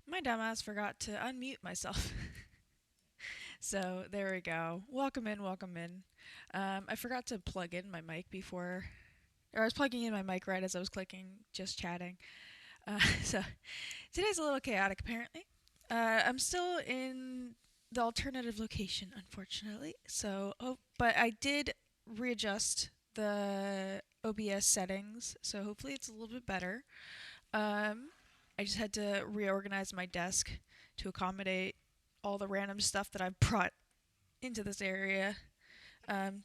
My dumbass forgot to unmute myself. So there we go. Welcome in, welcome in. I forgot to plug in my mic before, or I was plugging in my mic right as I was clicking just chatting. So today's a little chaotic apparently. I'm still in the alternative location, unfortunately. But I did readjust the OBS settings, so hopefully it's a little bit better. Um, I just had to reorganize my desk to accommodate all the random stuff that I've brought into this area,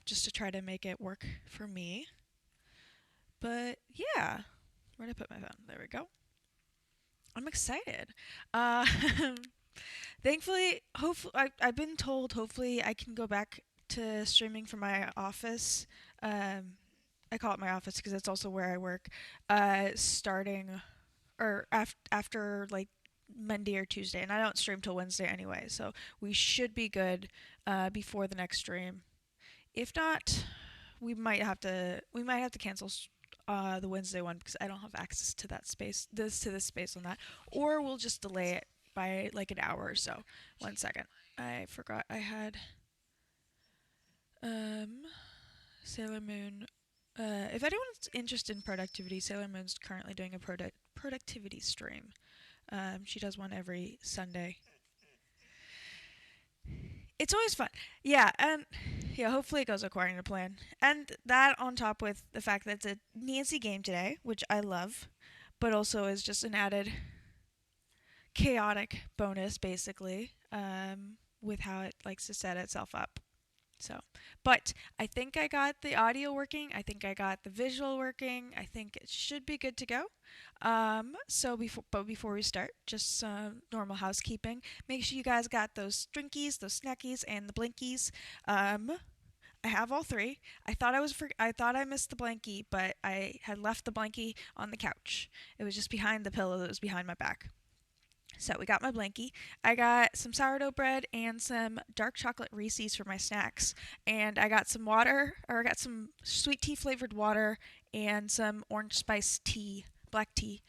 just to try to make it work for me. But yeah, where'd I put my phone? There we go. I'm excited. Uh, Thankfully, hopefully, I've been told hopefully I can go back to streaming from my office. I call it my office because it's also where I work. Starting or after like Monday or Tuesday, and I don't stream till Wednesday anyway, so we should be good before the next stream. If not, we might have to cancel the Wednesday one because I don't have access to that space this space on that, or we'll just delay it by like an hour or so. One second, I forgot I had um, Sailor Moon. If anyone's interested in productivity, Sailor Moon's currently doing a productivity stream. She does one every Sunday. It's always fun. Yeah, and yeah, hopefully it goes according to plan. And that on top with the fact that it's a Nancy game today, which I love, but also is just an added chaotic bonus, basically, with how it likes to set itself up. So, but I think I got the audio working. I think I got the visual working. I think it should be good to go. Before we start, just some normal housekeeping. Make sure you guys got those drinkies, those snackies, and the blinkies. I have all three. I thought I missed the blankie, but I had left the blankie on the couch. It was just behind the pillow that was behind my back. So we got my blankie. I got some sourdough bread and some dark chocolate Reese's for my snacks. And I got some water, or I got some sweet tea flavored water and some orange spice tea, black tea,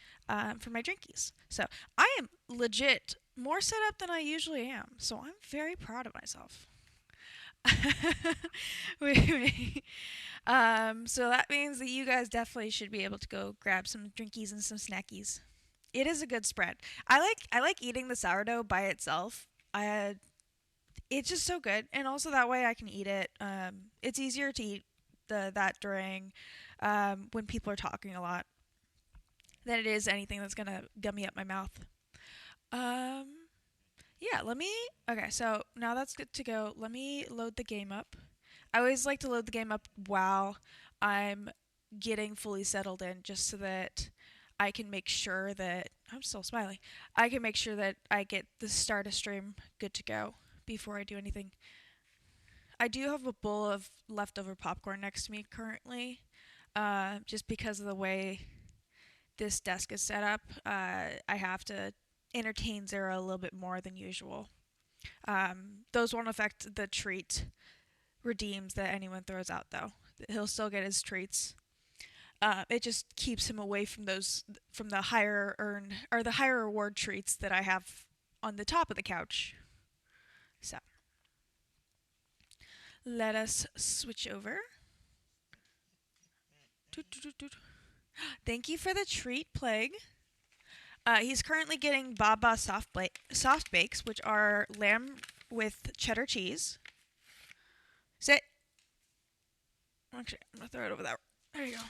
for my drinkies. So I am legit more set up than I usually am. So I'm very proud of myself. So that means that you guys definitely should be able to go grab some drinkies and some snackies. It is a good spread. I like eating the sourdough by itself. I It's just so good, and also that way I can eat it. It's easier to eat that during when people are talking a lot than it is anything that's gonna gummy up my mouth. Um, yeah, let me. Okay, so now that's good to go. Let me load the game up. I always like to load the game up while I'm getting fully settled in, just so that I can make sure that I'm still smiling. I can make sure that I get the start of stream good to go before I do anything. I do have a bowl of leftover popcorn next to me currently, just because of the way this desk is set up. I have to entertain Zara a little bit more than usual. Those won't affect the treat redeems that anyone throws out, though. He'll still get his treats. It just keeps him away from the higher earn or the higher reward treats that I have on the top of the couch. So let us switch over. Thank you for the treat, Plague. He's currently getting Baba soft bakes, which are lamb with cheddar cheese. Sit. Actually, I'm gonna throw it over there. There you go.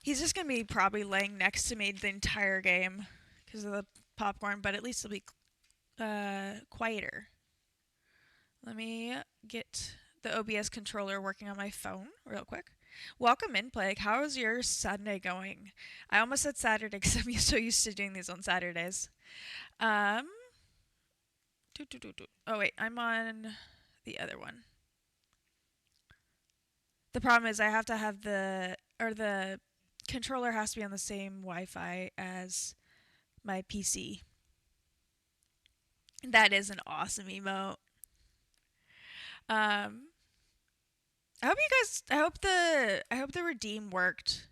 He's just gonna be probably laying next to me the entire game because of the popcorn, but at least it'll be quieter. Let me get the OBS controller working on my phone real quick. Welcome in, Plague. How's your Sunday going? I almost said Saturday because I'm so used to doing these on Saturdays. Um, Oh wait, I'm on the other one. The problem is I have to have the controller has to be on the same Wi-Fi as my PC. That is an awesome emote. Um, I hope the redeem worked.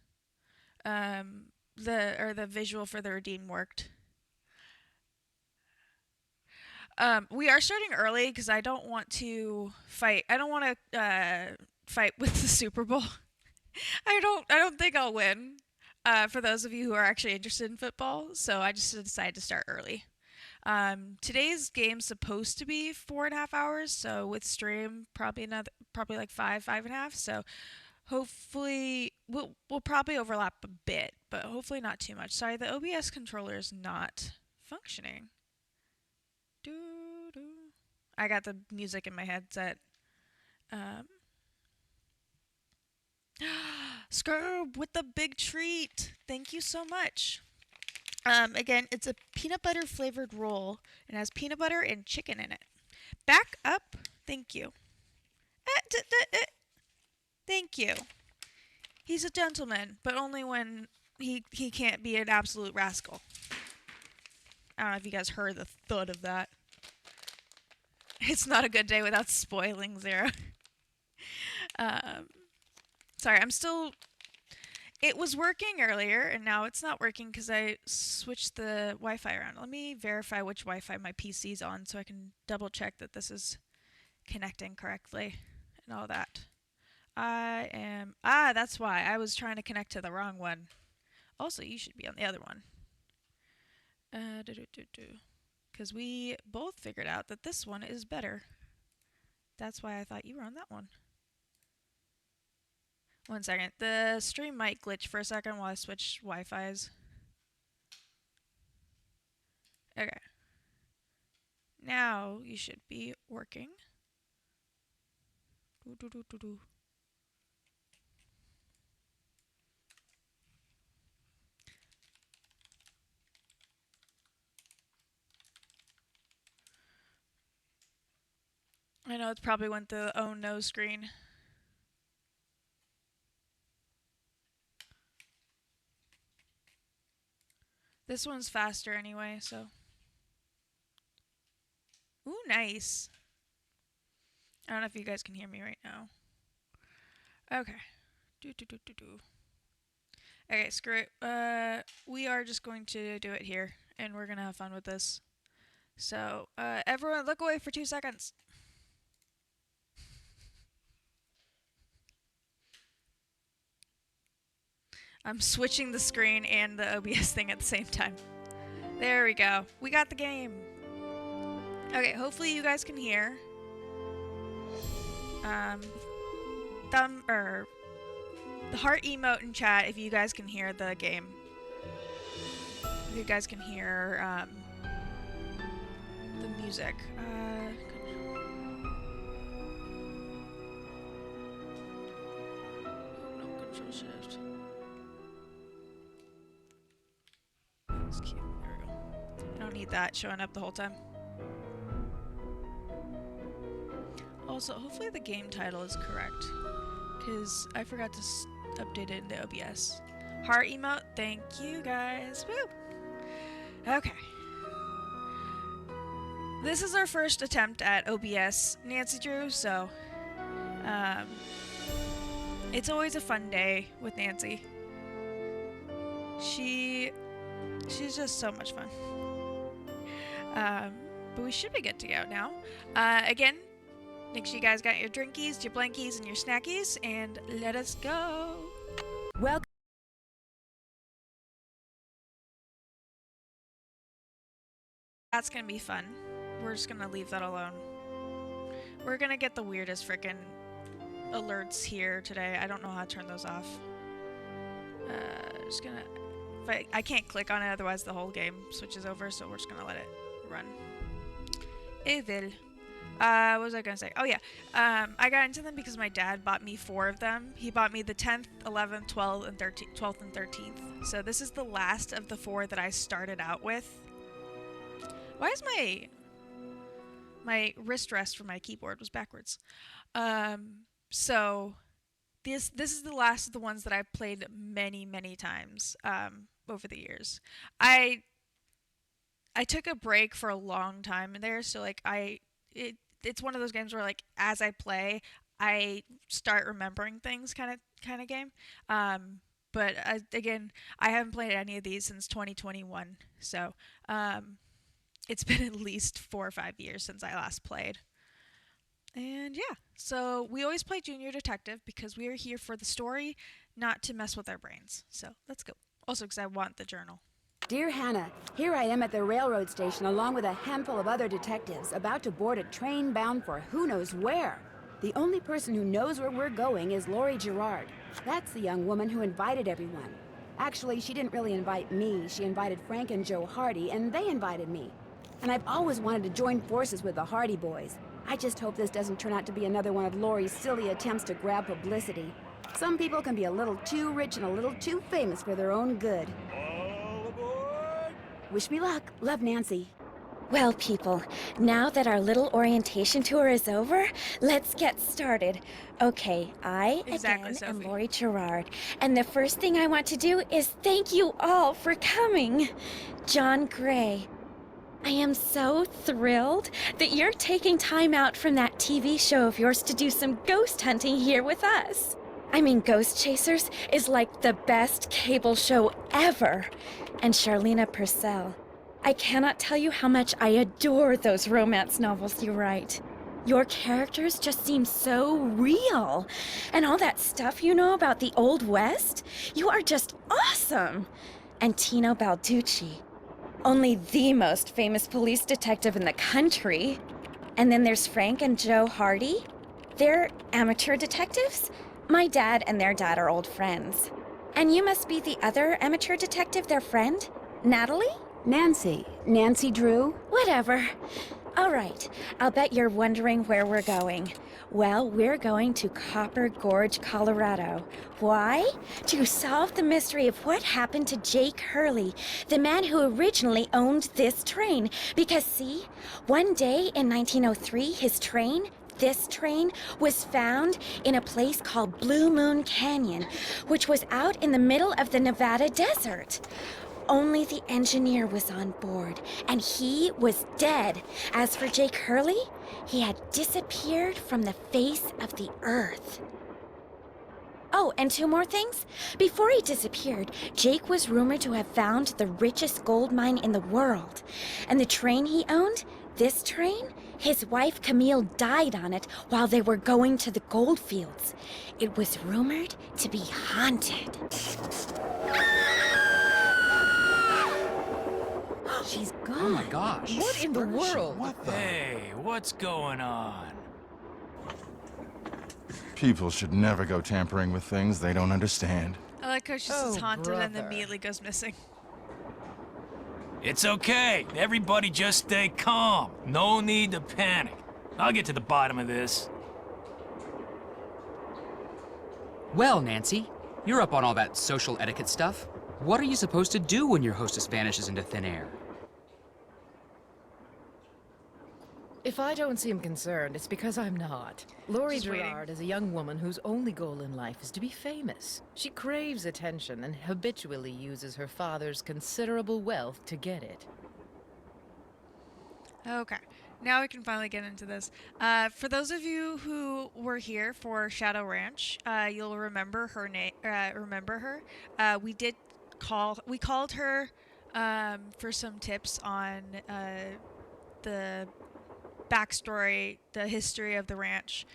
The visual for the redeem worked. We are starting early because I don't want to fight. I don't want to fight with the Super Bowl. I don't think I'll win. For those of you who are actually interested in football, so I just decided to start early. Today's game's supposed to be 4.5 hours, so with stream probably like five and a half. So hopefully we'll probably overlap a bit, but hopefully not too much. Sorry, the OBS controller is not functioning. Doo, doo. I got the music in my headset. Um, Scrub with the big treat. Thank you so much. Again, it's a peanut butter flavored roll and has peanut butter and chicken in it. Back up. Thank you. Thank you. He's a gentleman, but only when he can't be an absolute rascal. I don't know if you guys heard the thud of that. It's not a good day without spoiling Zero. Sorry, I'm still... It was working earlier, and now it's not working because I switched the Wi-Fi around. Let me verify which Wi-Fi my PC's on so I can double check that this is connecting correctly and all that. I am... that's why. I was trying to connect to the wrong one. Also, you should be on the other one. Because we both figured out that this one is better. That's why I thought you were on that one. 1 second. The stream might glitch for a second while I switch Wi-Fis. Okay. Now you should be working. I know it's probably went the oh no screen. This one's faster anyway, so. Ooh, nice. I don't know if you guys can hear me right now. Okay. Okay, screw it. We are just going to do it here, and we're gonna have fun with this. So, everyone look away for 2 seconds. I'm switching the screen and the OBS thing at the same time. There we go. We got the game. Okay, hopefully you guys can hear. The heart emote in chat if you guys can hear the game. If you guys can hear the music. No, control shift. That's cute. There we go. I don't need that showing up the whole time. Also, hopefully the game title is correct, because I forgot to update it in the OBS. Heart emote, thank you guys. Woo! Okay. This is our first attempt at OBS, Nancy Drew, so it's always a fun day with Nancy. She's just so much fun. But we should be good to go now. Again, make sure you guys got your drinkies, your blankies, and your snackies, and let us go. Welcome. That's gonna be fun. We're just gonna leave that alone. We're gonna get the weirdest frickin' alerts here today. I don't know how to turn those off. Just gonna... I can't click on it, otherwise the whole game switches over, so we're just gonna let it run. Evil. What was I gonna say? Oh yeah, I got into them because my dad bought me 4 of them. He bought me the 10th, 11th, 12th, and 13th. So this is the last of the 4 that I started out with. Why is my wrist rest for my keyboard was backwards? So this is the last of the ones that I've played many times over the years. I took a break for a long time in there, so like it's one of those games where like as I play, I start remembering things kind of game. But again, I haven't played any of these since 2021, so It's been at least 4 or 5 years since I last played. And yeah, so we always play Junior Detective because we are here for the story, not to mess with our brains. So let's go. Also, because I want the journal. Dear Hannah, here I am at the railroad station along with a handful of other detectives about to board a train bound for who knows where. The only person who knows where we're going is Lori Gerard. That's the young woman who invited everyone. Actually, she didn't really invite me. She invited Frank and Joe Hardy, and they invited me. And I've always wanted to join forces with the Hardy boys. I just hope this doesn't turn out to be another one of Lori's silly attempts to grab publicity. Some people can be a little too rich and a little too famous for their own good. All aboard! Wish me luck. Love, Nancy. Well, people, now that our little orientation tour is over, let's get started. Okay, I, Exactly, again, am Sophie. Lori Gerard, and the first thing I want to do is thank you all for coming. John Gray, I am so thrilled that you're taking time out from that TV show of yours to do some ghost hunting here with us. I mean, Ghost Chasers is like the best cable show ever. And Charlena Purcell, I cannot tell you how much I adore those romance novels you write. Your characters just seem so real. And all that stuff you know about the Old West, you are just awesome. And Tino Balducci, only the most famous police detective in the country. And then there's Frank and Joe Hardy. They're amateur detectives. My dad and their dad are old friends. And you must be the other amateur detective, their friend? Natalie? Nancy. Nancy Drew? Whatever. All right, I'll bet you're wondering where we're going. Well, we're going to Copper Gorge, Colorado. Why? To solve the mystery of what happened to Jake Hurley, the man who originally owned this train. Because see, one day in 1903, this train was found in a place called Blue Moon Canyon, which was out in the middle of the Nevada desert. Only the engineer was on board, and he was dead. As for Jake Hurley, he had disappeared from the face of the earth. Oh, and two more things. Before he disappeared, Jake was rumored to have found the richest gold mine in the world. And the train he owned, this train, his wife Camille died on it while they were going to the gold fields. It was rumored to be haunted. She's gone. Oh my gosh. What in the Where is she? world? What the? Hey, what's going on? People should never go tampering with things they don't understand. I like how she says Oh, haunted and then brother. immediately goes missing. It's okay. Everybody just stay calm. No need to panic. I'll get to the bottom of this. Well, Nancy, you're up on all that social etiquette stuff. What are you supposed to do when your hostess vanishes into thin air? If I don't seem concerned, it's because I'm not. Lori Just waiting. Gerard is a young woman whose only goal in life is to be famous. She craves attention and habitually uses her father's considerable wealth to get it. Okay, now we can finally get into this. For those of you who were here for Shadow Ranch, you'll remember her name. Remember her? We called her for some tips on the backstory, the history of the ranch.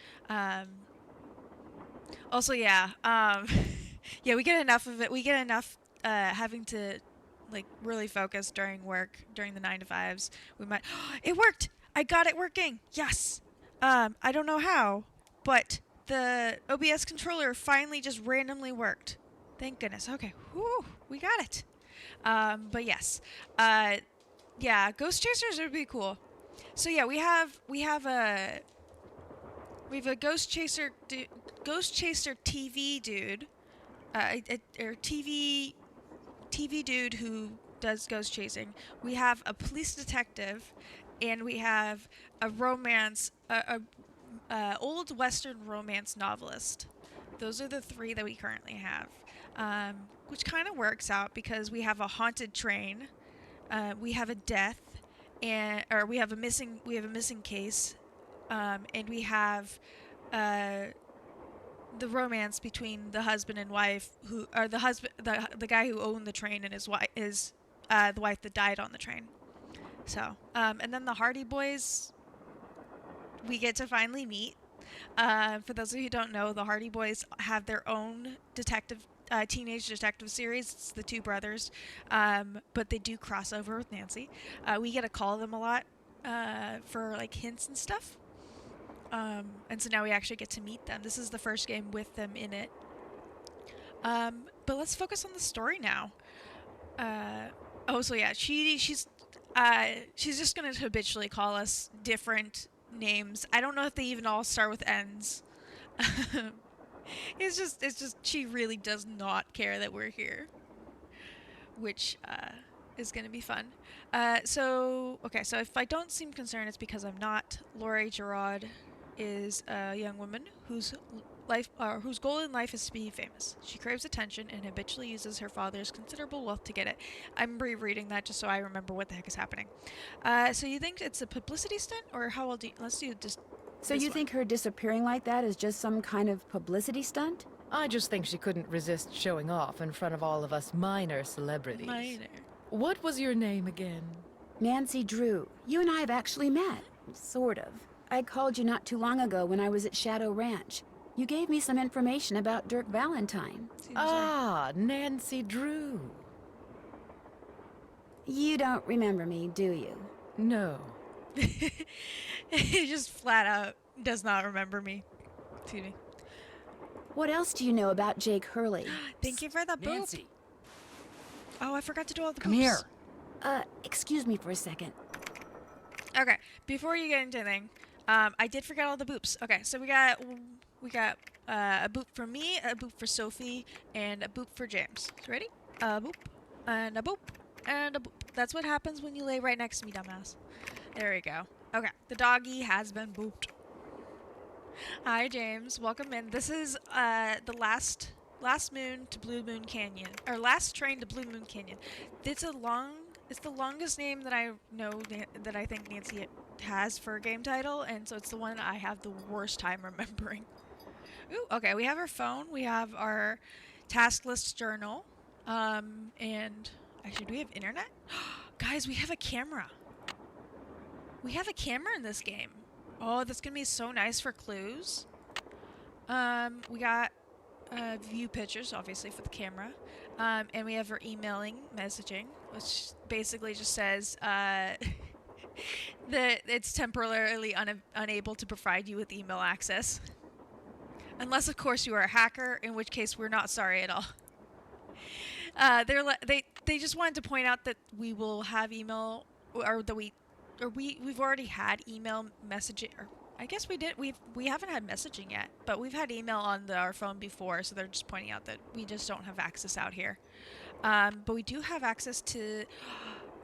Also, yeah, yeah, we get enough of it. We get enough having to like really focus during work, during the 9 to 5s. We might. It worked. I got it working. Yes. I don't know how, but the OBS controller finally just randomly worked. Thank goodness. Okay. Whew, we got it. But yes. Yeah, Ghost Chasers would be cool. So yeah, we have a Ghost Chaser TV dude, or TV dude who does ghost chasing. We have a police detective, and we have a romance, old Western romance novelist. Those are the three that we currently have, which kind of works out because we have a haunted train, we have a death, or we have a missing case, and we have the romance between the husband and wife, who are the guy who owned the train and his wife is the wife that died on the train. So, and then the Hardy Boys, we get to finally meet. For those of you who don't know, the Hardy Boys have their own teenage detective series. It's the two brothers, but they do cross over with Nancy. We get to call them a lot for like hints and stuff. And so now we actually get to meet them. This is the first game with them in it. But let's focus on the story now. So yeah, she's just gonna habitually call us different names. I don't know if they even all start with N's. It's just she really does not care that we're here, which is gonna be fun. So if I don't seem concerned, it's because I'm not. Laurie Gerard is a young woman whose goal in life is to be famous. She craves attention and habitually uses her father's considerable wealth to get it. I'm rereading that just so I remember what the heck is happening. So you think it's a publicity stunt, or how well do you, let's do just. So you think her disappearing like that is just some kind of publicity stunt? I just think she couldn't resist showing off in front of all of us minor celebrities. Minor. What was your name again? Nancy Drew. You and I have actually met. Sort of. I called you not too long ago when I was at Shadow Ranch. You gave me some information about Dirk Valentine. Ah, Nancy Drew. You don't remember me, do you? No. He just flat out does not remember me. Excuse me. What else do you know about Jake Hurley? Thank you for the boop. Nancy, Oh, I forgot to do all the boops. come here. Excuse me for a second. Okay, before you get into anything, I did forget all the boops. Okay, so we got a boop for me, a boop for Sophie, and a boop for James. So ready? A boop, and a boop, and a boop. That's what happens when you lay right next to me, dumbass. There we go. Okay, the doggy has been booped. Hi, James. Welcome in. This is the last moon to Blue Moon Canyon, or last train to Blue Moon Canyon. It's the longest name that I know that I think Nancy has for a game title, and so it's the one I have the worst time remembering. Ooh, okay, we have our phone, we have our task list journal, and actually, do we have internet? Guys, we have a camera. We have a camera in this game. Oh, that's gonna be so nice for clues. We got view pictures, obviously, for the camera. And we have our emailing messaging, which basically just says that it's temporarily unable to provide you with email access. Unless, of course, you are a hacker, in which case we're not sorry at all. They just wanted to point out that we will have email, or that we've already had email messaging, or I guess we haven't had messaging yet, but we've had email on our phone before, so they're just pointing out that we just don't have access out here. But we do have access to.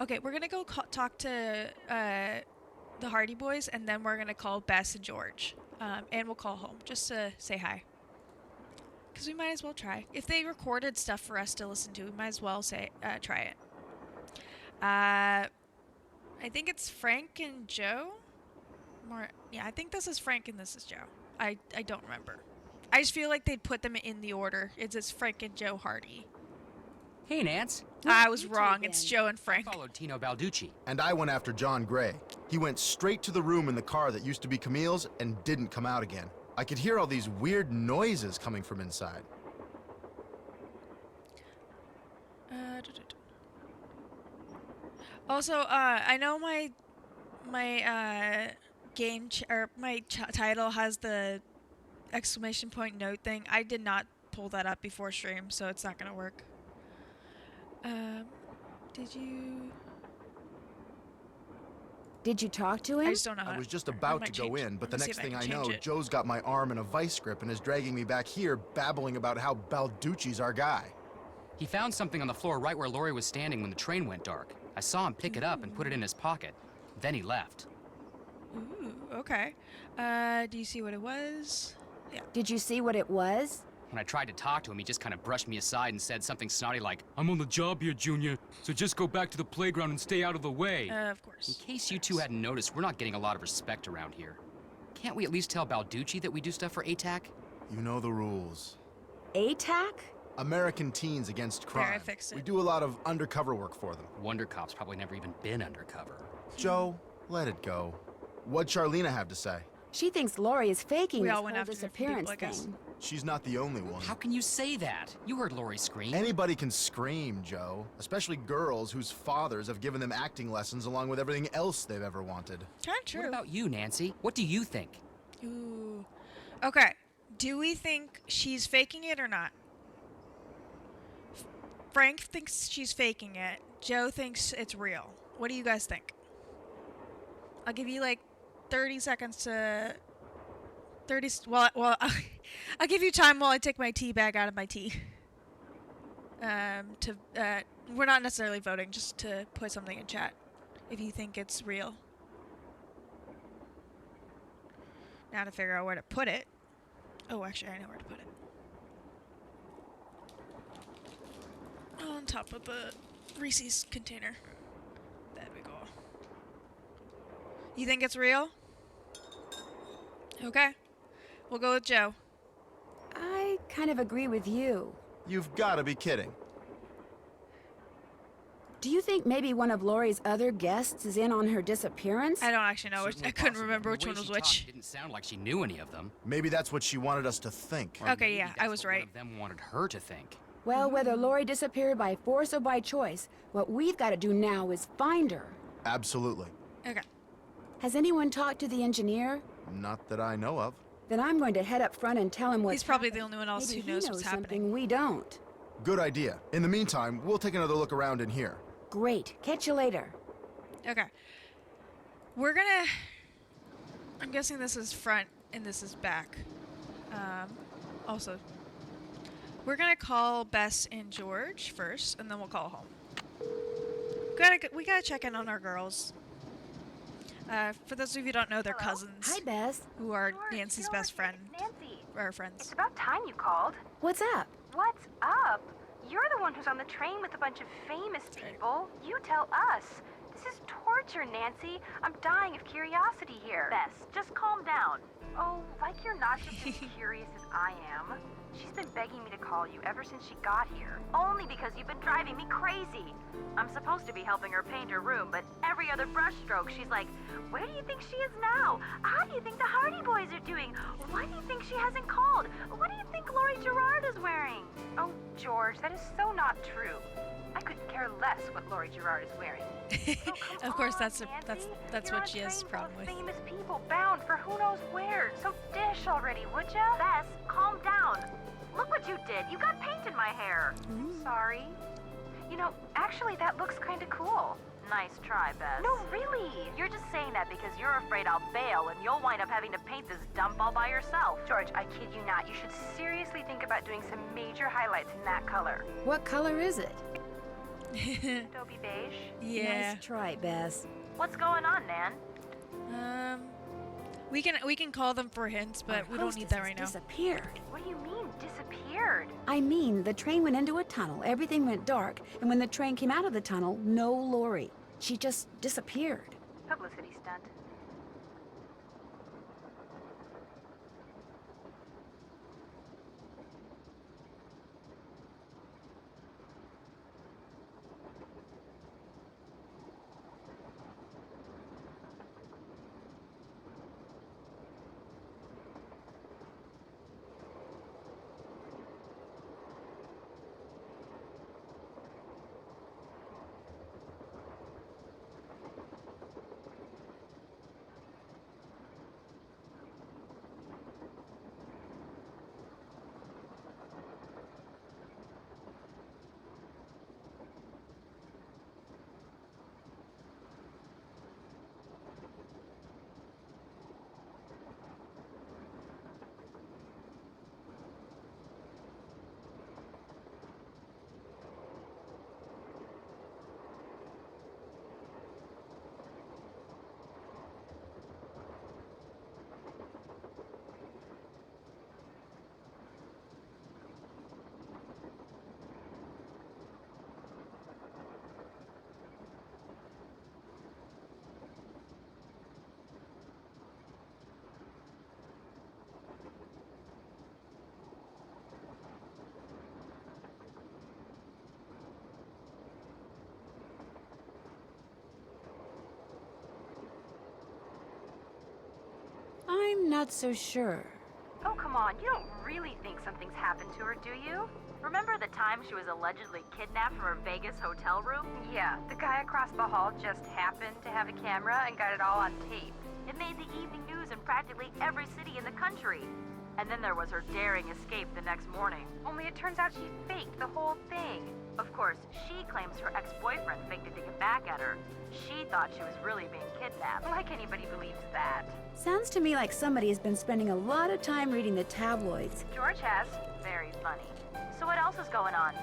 Okay, we're gonna go talk to the Hardy Boys, and then we're gonna call Bess and George, and we'll call home just to say hi. Because we might as well try. If they recorded stuff for us to listen to, we might as well try it. I think it's Frank and Joe. Yeah, I think this is Frank and this is Joe. I don't remember. I just feel like they'd put them in the order. It's Frank and Joe Hardy. Hey, Nance. I was You two wrong. again. It's Joe and I Frank. followed Tino Balducci. And I went after John Gray. He went straight to the room in the car that used to be Camille's and didn't come out again. I could hear all these weird noises coming from inside. Also, I know my title has the exclamation point note thing. I did not pull that up before stream, so it's not gonna work. Did you talk to I him? just don't know. I was just I about might to go change- in, but let the me see next if thing can I change know, it. Joe's got my arm in a vice grip and is dragging me back here, babbling about how Balducci's our guy. He found something on the floor right where Laurie was standing when the train went dark. I saw him pick it up and put it in his pocket. Then he left. Ooh, okay. Do you see what it was? Yeah. Did you see what it was? When I tried to talk to him, he just kind of brushed me aside and said something snotty like, "I'm on the job here, Junior, so just go back to the playground and stay out of the way." Of course. In case you two hadn't noticed, we're not getting a lot of respect around here. Can't we at least tell Balducci that we do stuff for ATAC? You know the rules. ATAC? American Teens Against There, I Crime. fixed it. We do a lot of undercover work for them. Wonder Cop's probably never even been undercover. Joe, let it go. What'd Charlena have to say? She thinks Lori is faking We this all went whole after different disappearance people, I guess. thing. She's not the only one. How can you say that? You heard Lori scream. Anybody can scream, Joe. Especially girls whose fathers have given them acting lessons along with everything else they've ever wanted. Kind of true. What about you, Nancy? What do you think? Ooh. Okay. Do we think she's faking it or not? Frank thinks she's faking it. Joe thinks it's real. What do you guys think? I'll give you like 30 seconds to 30 well I'll give you time while I take my tea bag out of my tea. We're not necessarily voting, just to put something in chat if you think it's real. Now to figure out where to put it. Oh, actually, I know where to put it. On top of the Reese's container. There we go. You think it's real? Okay. We'll go with Joe. I kind of agree with you. You've got to be kidding. Do you think maybe one of Lori's other guests is in on her disappearance? I don't actually know. Certainly I couldn't possible. remember The which way one was she which. talked didn't sound like she knew any of them. Maybe that's what she wanted us to think. Or Okay, maybe yeah, that's I was what right. One of them wanted her to think. Well, whether Lori disappeared by force or by choice, what we've got to do now is find her. Absolutely. Okay. Has anyone talked to the engineer? Not that I know of. Then I'm going to head up front and tell him what's He's probably the happened. only one else Maybe who knows he what's something happening. we don't. Good idea. In the meantime, we'll take another look around in here. Great. Catch you later. Okay. We're gonna... I'm guessing this is front and this is back. Also, we're gonna call Bess and George first, and then we'll call home. We gotta check in on our girls. For those of you who don't know, they're cousins Hi, Bess. who are George, Nancy's best friend. Nancy, Or it's friends. about time you called. What's up? What's up? You're the one who's on the train with a bunch of famous people. You tell us. This is torture, Nancy. I'm dying of curiosity here. Bess, just calm down. Oh, like you're not just as curious as I am. She's been begging me to call you ever since she got here. Only because you've been driving me crazy. I'm supposed to be helping her paint her room, but every other brushstroke, she's like, where do you think she is now? How do you think the Hardy Boys are doing? Why do you think she hasn't called? What do you think Lori Gerard is wearing? Oh, George, that is so not true. I could care less what Lori Gerard is wearing. So come Of course, on, that's Nancy. what You're on she a has train full problem of with. famous people bound for who knows where. So dish already, would ya? Bess, calm down. Look what you did. You got paint in my hair. I'm sorry. You know, actually, that looks kind of cool. Nice try, Bess. No, really. You're just saying that because you're afraid I'll bail and you'll wind up having to paint this dump all by yourself. George, I kid you not. You should seriously think about doing some major highlights in that color. What color is it? Adobe beige. Yeah. Nice try, Bess. What's going on, Nan? We can call them for hints, but Our we don't need hostess that has right now. Disappeared. What do you mean, disappeared? I mean, the train went into a tunnel, everything went dark, and when the train came out of the tunnel, no Lori. She just disappeared. Publicity stunt. I'm not so sure. Oh, come on. You don't really think something's happened to her, do you? Remember the time she was allegedly kidnapped from her Vegas hotel room? Yeah, the guy across the hall just happened to have a camera and got it all on tape. It made the evening news in practically every city in the country. And then there was her daring escape the next morning. Only it turns out she faked the whole thing. Of course, she claims her ex-boyfriend faked it to get back at her. She thought she was really being kidnapped. Like anybody believes that. Sounds to me like somebody has been spending a lot of time reading the tabloids. George has. Very funny. So what else is going on?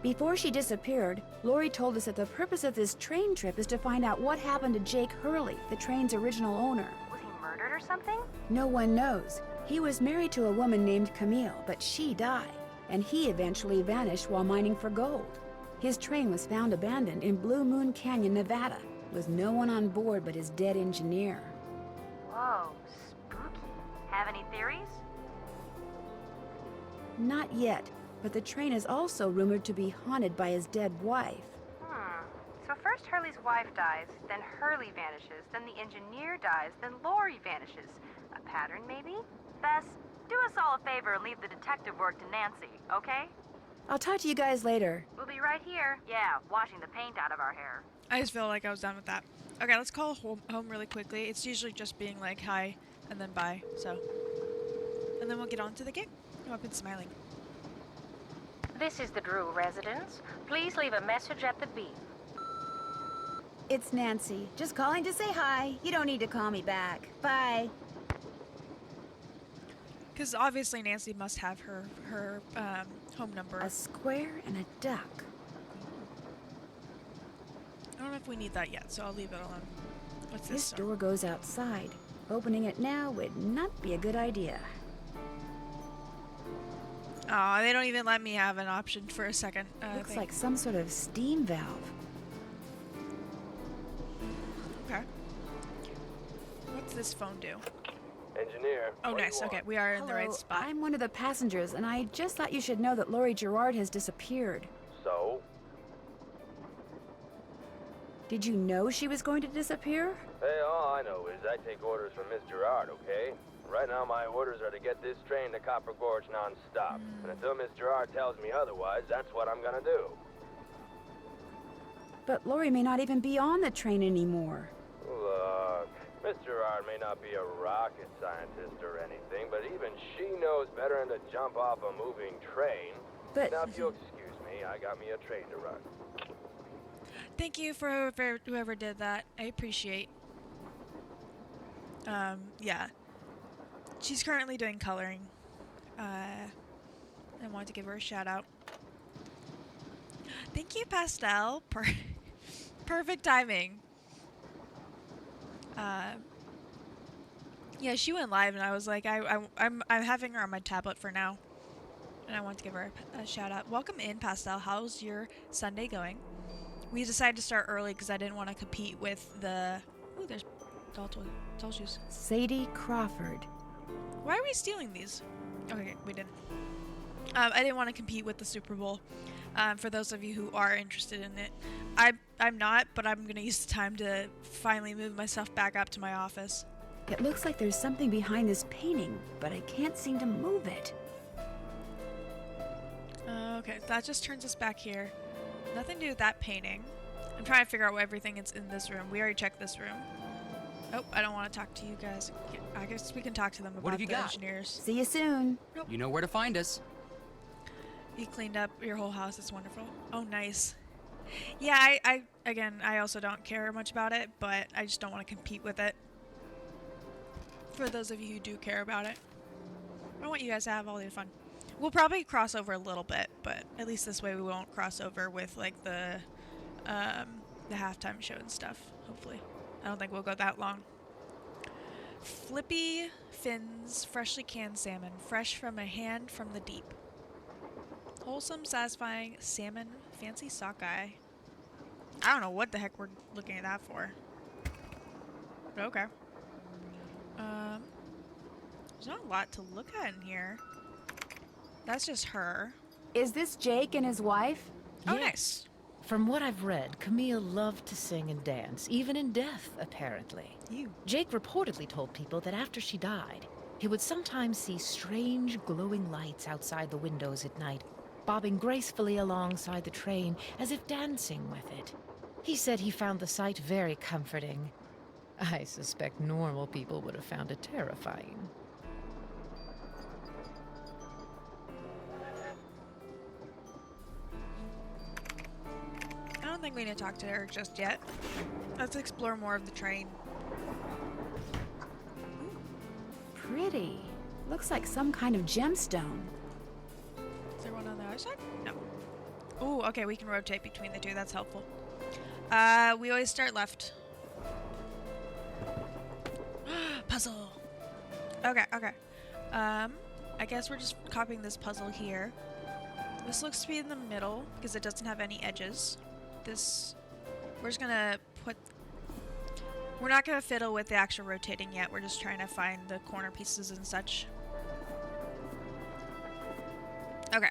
Before she disappeared, Lori told us that the purpose of this train trip is to find out what happened to Jake Hurley, the train's original owner. Was he murdered or something? No one knows. He was married to a woman named Camille, but she died, and he eventually vanished while mining for gold. His train was found abandoned in Blue Moon Canyon, Nevada, with no one on board but his dead engineer. Whoa, spooky. Have any theories? Not yet, but the train is also rumored to be haunted by his dead wife. So first Hurley's wife dies, then Hurley vanishes, then the engineer dies, then Lori vanishes. A pattern, maybe? Bess, do us all a favor and leave the detective work to Nancy, okay? I'll talk to you guys later. We'll be right here. Yeah, washing the paint out of our hair. I just feel like I was done with that. Okay, let's call home really quickly. It's usually just being like hi and then bye. So, and then we'll get on to the game. Oh, I've been smiling. This is the Drew residence. Please leave a message at the beep. It's Nancy. Just calling to say hi. You don't need to call me back. Bye. Because obviously Nancy must have her home number. A square and a duck. I don't know if we need that yet, so I'll leave it alone. What's This this? door goes outside. Opening it now would not be a good idea. Aw, they don't even let me have an option for a second. Looks thing. like some sort of steam valve. Okay. What's this phone do? Engineer. Oh, nice. Okay, we are in the right Hello, spot. I'm one of the passengers, and I just thought you should know that Lori Gerard has disappeared. So? Did you know she was going to disappear? Hey, all I know is I take orders from Miss Gerard, okay? Right now my orders are to get this train to Copper Gorge non-stop. And until Miss Gerard tells me otherwise, that's what I'm gonna do. But Lori may not even be on the train anymore. Look, Miss Gerard may not be a rocket scientist or anything, but even she knows better than to jump off a moving train. But Now, if you'll excuse me, I got me a train to run. Thank you for whoever did that. I appreciate. Yeah. She's currently doing coloring. I wanted to give her a shout out. Thank you, Pastel. Perfect timing. Yeah, she went live, and I was like, I'm having her on my tablet for now, and I want to give her a shout out. Welcome in, Pastel. How's your Sunday going? We decided to start early because I didn't want to compete with the. Ooh, there's doll shoes. Sadie Crawford. Why are we stealing these? Okay, we didn't. I didn't want to compete with the Super Bowl. For those of you who are interested in it, I'm not, but I'm gonna use the time to finally move myself back up to my office. It looks like there's something behind this painting, but I can't seem to move it. Okay, that just turns us back here. Nothing to do with that painting. I'm trying to figure out what everything is in this room. We already checked this room. Oh, I don't want to talk to you guys. I guess we can talk to them about have you the got? engineers. See you soon. You know where to find us. You cleaned up your whole house. It's wonderful. Oh, nice. Yeah, I also don't care much about it, but I just don't want to compete with it. For those of you who do care about it, I want you guys to have all the fun. We'll probably cross over a little bit, but at least this way we won't cross over with like the halftime show and stuff. Hopefully, I don't think we'll go that long. Flippy fins, freshly canned salmon, fresh from a hand from the deep. Wholesome, satisfying salmon, fancy sockeye. I don't know what the heck we're looking at that for. But okay. There's not a lot to look at in here. That's just her. Is this Jake and his wife? Oh, Yes. nice. From what I've read, Camille loved to sing and dance, even in death, apparently. You. Jake reportedly told people that after she died, he would sometimes see strange glowing lights outside the windows at night, bobbing gracefully alongside the train as if dancing with it. He said he found the sight very comforting. I suspect normal people would have found it terrifying. I don't think we need to talk to her just yet. Let's explore more of the train. Pretty. Looks like some kind of gemstone. Is there one on the other side? No. Ooh, okay, we can rotate between the two. That's helpful. We always start left. Puzzle. Okay, okay. I guess we're just copying this puzzle here. This looks to be in the middle because it doesn't have any edges. We're just gonna we're not gonna fiddle with the actual rotating yet. We're just trying to find the corner pieces and such. Okay.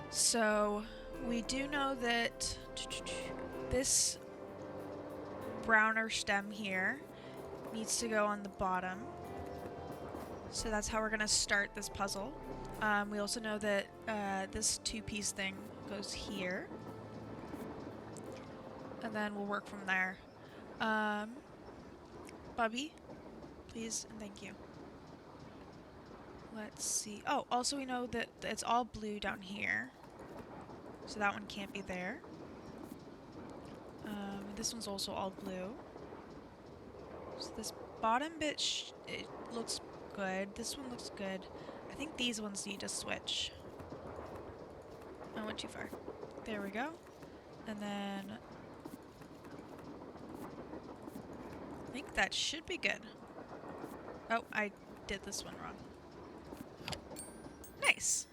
So we do know that this browner stem here needs to go on the bottom. So that's how we're gonna start this puzzle. We also know that this two-piece thing goes here. And then we'll work from there. Bubby, please and thank you. Let's see. Oh, also we know that it's all blue down here. So that one can't be there. This one's also all blue. So this bottom bit, it looks good. This one looks good. I think these ones need to switch. I went too far. There we go. And then I think that should be good. Oh, I did this one wrong. Nice.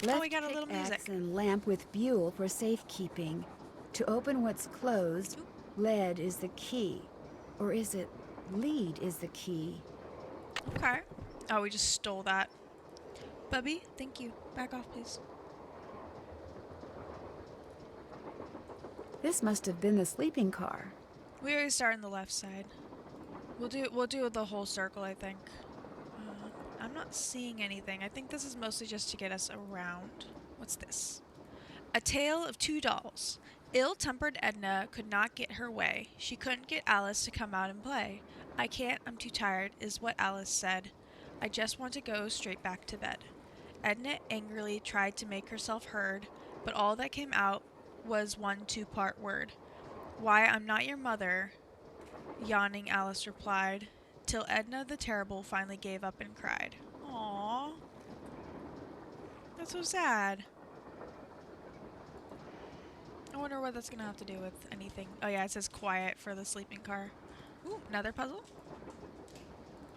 Left we got a little music. pickaxe and lamp with buell for safekeeping. To open what's closed, lead is the key. Or is it lead is the key? Okay. Oh, we just stole that. Bubby, thank you. Back off, please. This must have been the sleeping car. We always start on the left side. We'll do the whole circle, I think. I'm not seeing anything. I think this is mostly just to get us around. What's this? A tale of two dolls. Ill-tempered Edna could not get her way. She couldn't get Alice to come out and play. I can't, I'm too tired, is what Alice said. I just want to go straight back to bed. Edna angrily tried to make herself heard, but all that came out was one two-part word. Why, I'm not your mother, yawning Alice replied, till Edna the Terrible finally gave up and cried. Aww. That's so sad. I wonder what that's gonna have to do with anything. Oh yeah, it says quiet for the sleeping car. Ooh, another puzzle?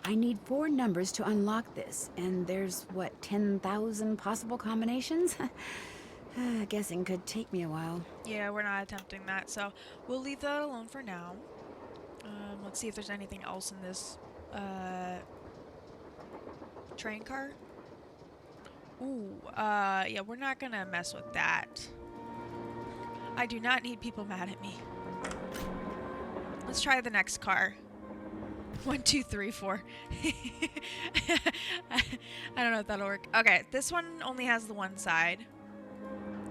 I need 4 numbers to unlock this, and there's, what, 10,000 possible combinations? Guessing could take me a while. Yeah, we're not attempting that, so we'll leave that alone for now. Let's see if there's anything else in this train car. Ooh, yeah, we're not gonna mess with that. I do not need people mad at me. Let's try the next car. 1, 2, 3, 4. I don't know if that'll work. Okay, this one only has the one side.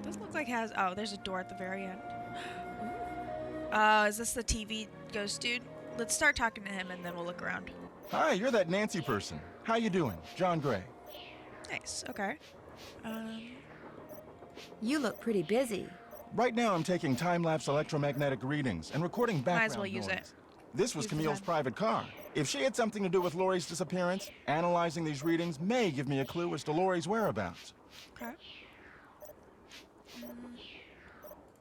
Doesn't look like it has. Oh, there's a door at the very end. Is this the TV ghost dude? Let's start talking to him and then we'll look around. Hi, you're that Nancy person. How you doing? John Gray. Nice. Okay. You look pretty busy. Right now I'm taking time-lapse electromagnetic readings and recording background Might as well use noise. it. This was Use the Camille's time. private car. If she had something to do with Laurie's disappearance, analyzing these readings may give me a clue as to Laurie's whereabouts. Okay.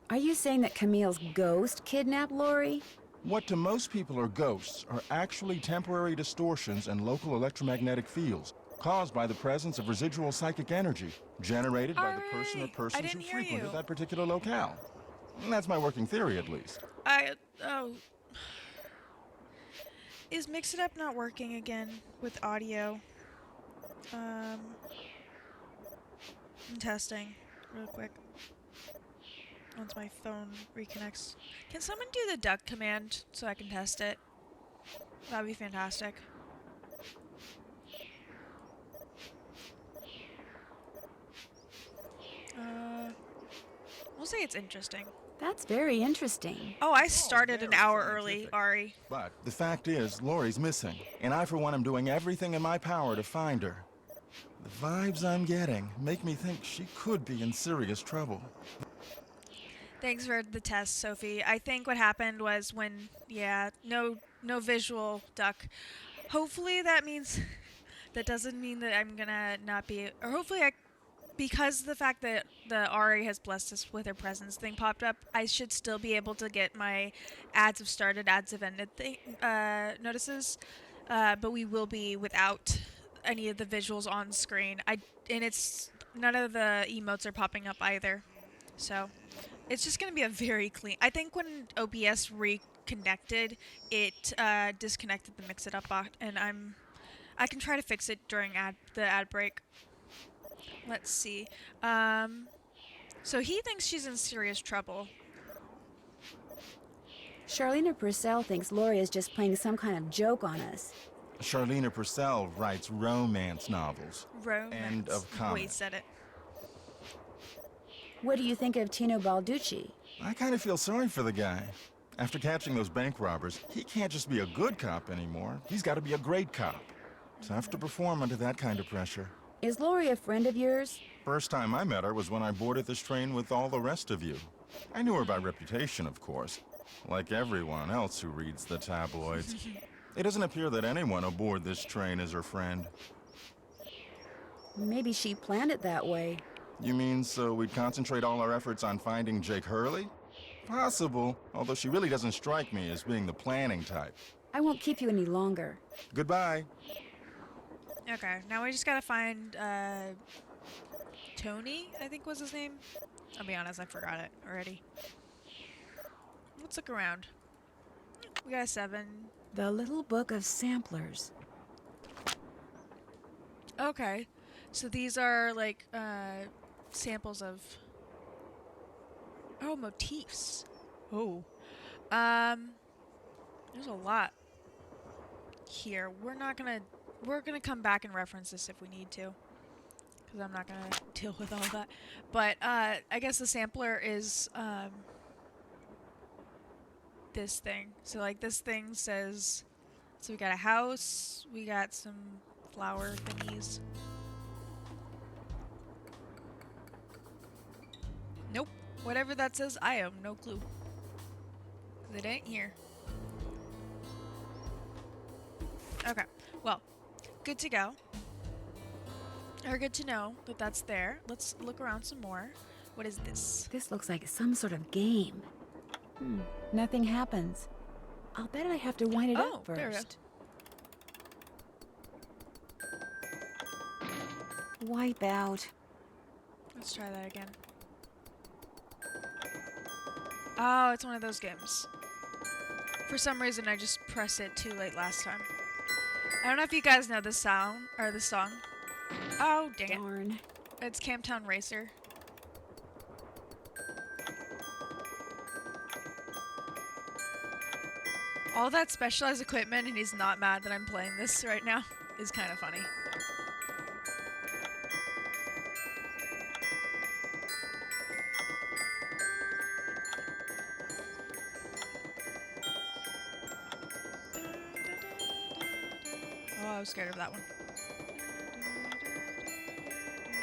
Are you saying that Camille's ghost kidnapped Laurie? What to most people are ghosts are actually temporary distortions in local electromagnetic fields caused by the presence of residual psychic energy generated by the person or Alright, I persons who didn't hear frequented you. that particular locale. That's my working theory, at least. Oh. Is Mix It Up not working again with audio? I'm testing. real quick. Once my phone reconnects. Can someone do the duck command so I can test it? That'd be fantastic. We'll say it's interesting. That's very interesting. Oh, I started an hour early, Ari. But the fact is, Lori's missing, and I, for one, am doing everything in my power to find her. The vibes I'm getting make me think she could be in serious trouble. Thanks for the test, Sophie. I think what happened was when, no visual duck. Hopefully that means, that doesn't mean that I'm gonna not be, or hopefully because the fact that the Ari has blessed us with her presence thing popped up, I should still be able to get my ads have started, ads have ended notices, but we will be without any of the visuals on screen. And it's none of the emotes are popping up either, so it's just gonna be a very clean. I think when OBS reconnected, it disconnected the Mix It Up bot, and I can try to fix it during the ad break. Let's see. So he thinks she's in serious trouble. Charlena Purcell thinks Lori is just playing some kind of joke on us. Charlena Purcell writes romance novels. Romance. End of comment. Wait, said it. What do you think of Tino Balducci? I kind of feel sorry for the guy. After catching those bank robbers, he can't just be a good cop anymore. He's got to be a great cop. Tough to perform under that kind of pressure. Is Lori a friend of yours? First time I met her was when I boarded this train with all the rest of you. I knew her by reputation, of course, like everyone else who reads the tabloids. It doesn't appear that anyone aboard this train is her friend. Maybe she planned it that way. You mean so we'd concentrate all our efforts on finding Jake Hurley? Possible, although she really doesn't strike me as being the planning type. I won't keep you any longer. Goodbye. Okay, now we just gotta find Tony, I think was his name. I'll be honest, I forgot it already. Let's look around. We got a 7. The Little Book of Samplers. Okay, so these are like samples of motifs. Oh, there's a lot here. We're gonna come back and reference this if we need to, because I'm not gonna deal with all of that. But I guess the sampler is this thing. So like this thing says, so we got a house, we got some flower thingies. Nope. Whatever that says, I have no clue. 'Cause it ain't here. Okay. Well, good to go. Or good to know that that's there. Let's look around some more. What is this? This looks like some sort of game. Nothing happens. I'll bet I have to wind it up there we go. first. Wipe out. Let's try that again. Oh, it's one of those games. For some reason, I just pressed it too late last time. I don't know if you guys know this sound or this song. Oh, dang Darn. it. It's Camptown Racer. All that specialized equipment, and he's not mad that I'm playing this right now, is kind of funny. Oh, I was scared of that one.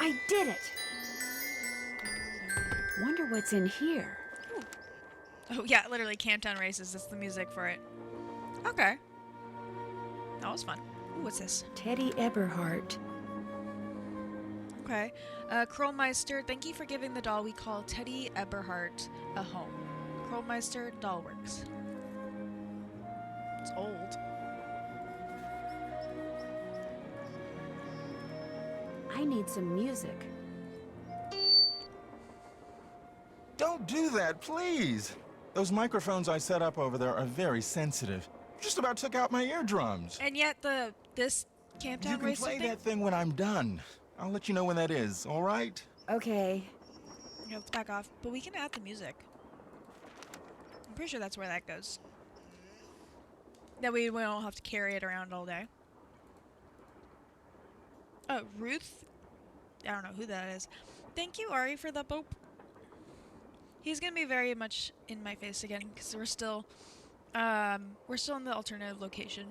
I did it! Wonder what's in here. Ooh. Oh, yeah, literally Camptown Races. That's the music for it. Okay. That was fun. Ooh, what's this? Teddy Eberhardt. Okay. Krollmeister, thank you for giving the doll we call Teddy Eberhardt a home. Krollmeister Dollworks. It's old. I need some music. Don't do that, please. Those microphones I set up over there are very sensitive. Just about took out my eardrums. And yet this Camptown You can Racer play thing? that thing when I'm done. I'll let you know when that is, all right? Okay. Okay, let's back off. But we can add the music. I'm pretty sure that's where that goes. That we don't have to carry it around all day. Oh, Ruth? I don't know who that is. Thank you, Ari, for the boop. He's gonna be very much in my face again, because we're still in the alternative location.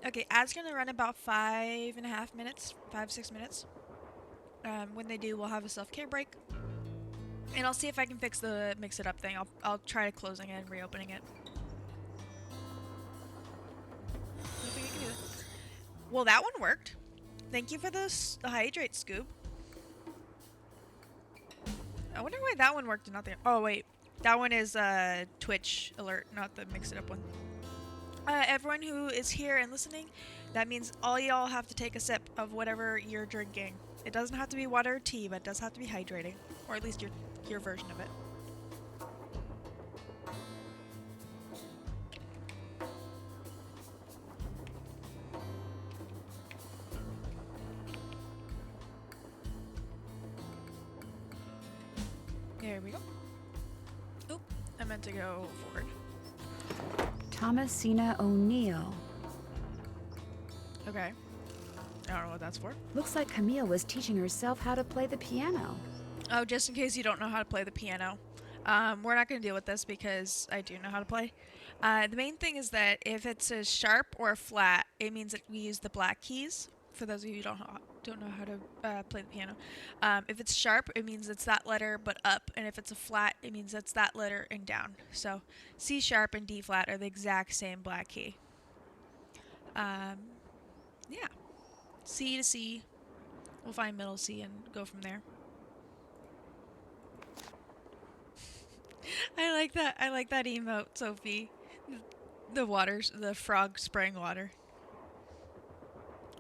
Okay, ad's gonna run about 5.5 minutes, 5-6 minutes. When they do, we'll have a self-care break. And I'll see if I can fix the mix-it-up thing. I'll try closing it and reopening it. Hoping I can do that. Well, that one worked. Thank you for the hydrate, Scoob. I wonder why that one worked and not the... Oh, wait. That one is Twitch alert, not the mix-it-up one. Everyone who is here and listening, that means all y'all have to take a sip of whatever you're drinking. It doesn't have to be water or tea, but it does have to be hydrating. Or at least your version of it. There we go. Oop, I meant to go forward. Thomasina O'Neill. Okay. I don't know what that's for. Looks like Camille was teaching herself how to play the piano. Oh, just in case you don't know how to play the piano. We're not going to deal with this because I do know how to play. The main thing is that if it's a sharp or a flat, it means that we use the black keys. For those of you who don't know how to play the piano. If it's sharp, it means it's that letter but up. And if it's a flat, it means it's that letter and down. So C sharp and D flat are the exact same black key. Yeah. C to C. We'll find middle C and go from there. I like that. I like that emote, Sophie. The frog spraying water.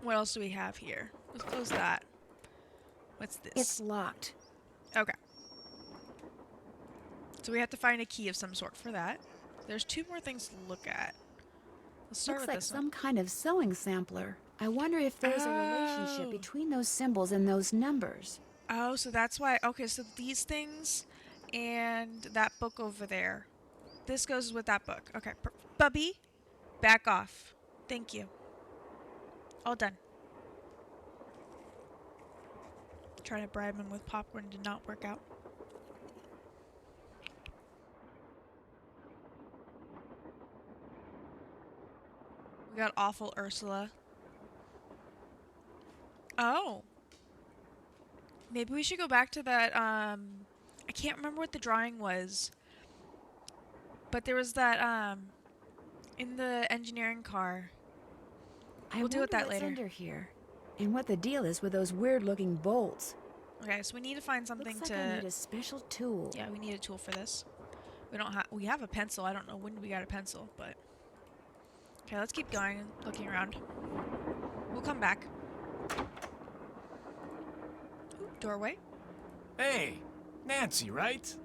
What else do we have here? Let's close that. What's this? It's locked. Okay. So we have to find a key of some sort for that. There's 2 more things to look at. Let's start Looks with like this some kind of sewing sampler. I wonder if there's a relationship between those symbols and those numbers. Oh, so that's why. Okay, so these things and that book over there. This goes with that book. Okay. Bubby, back off. Thank you. All done. Trying to bribe him with popcorn did not work out. We got awful Ursula. Oh. Maybe we should go back to that, I can't remember what the drawing was. But there was that, in the engineering car. We'll deal with that later. Under here, and what the deal is with those weird-looking bolts. Okay, so we need to find something Looks to... like I need a special tool. Yeah, we need a tool for this. We have a pencil. I don't know when we got a pencil, but... Okay, let's keep going and looking around. We'll come back. Ooh, doorway. Hey, Nancy, right?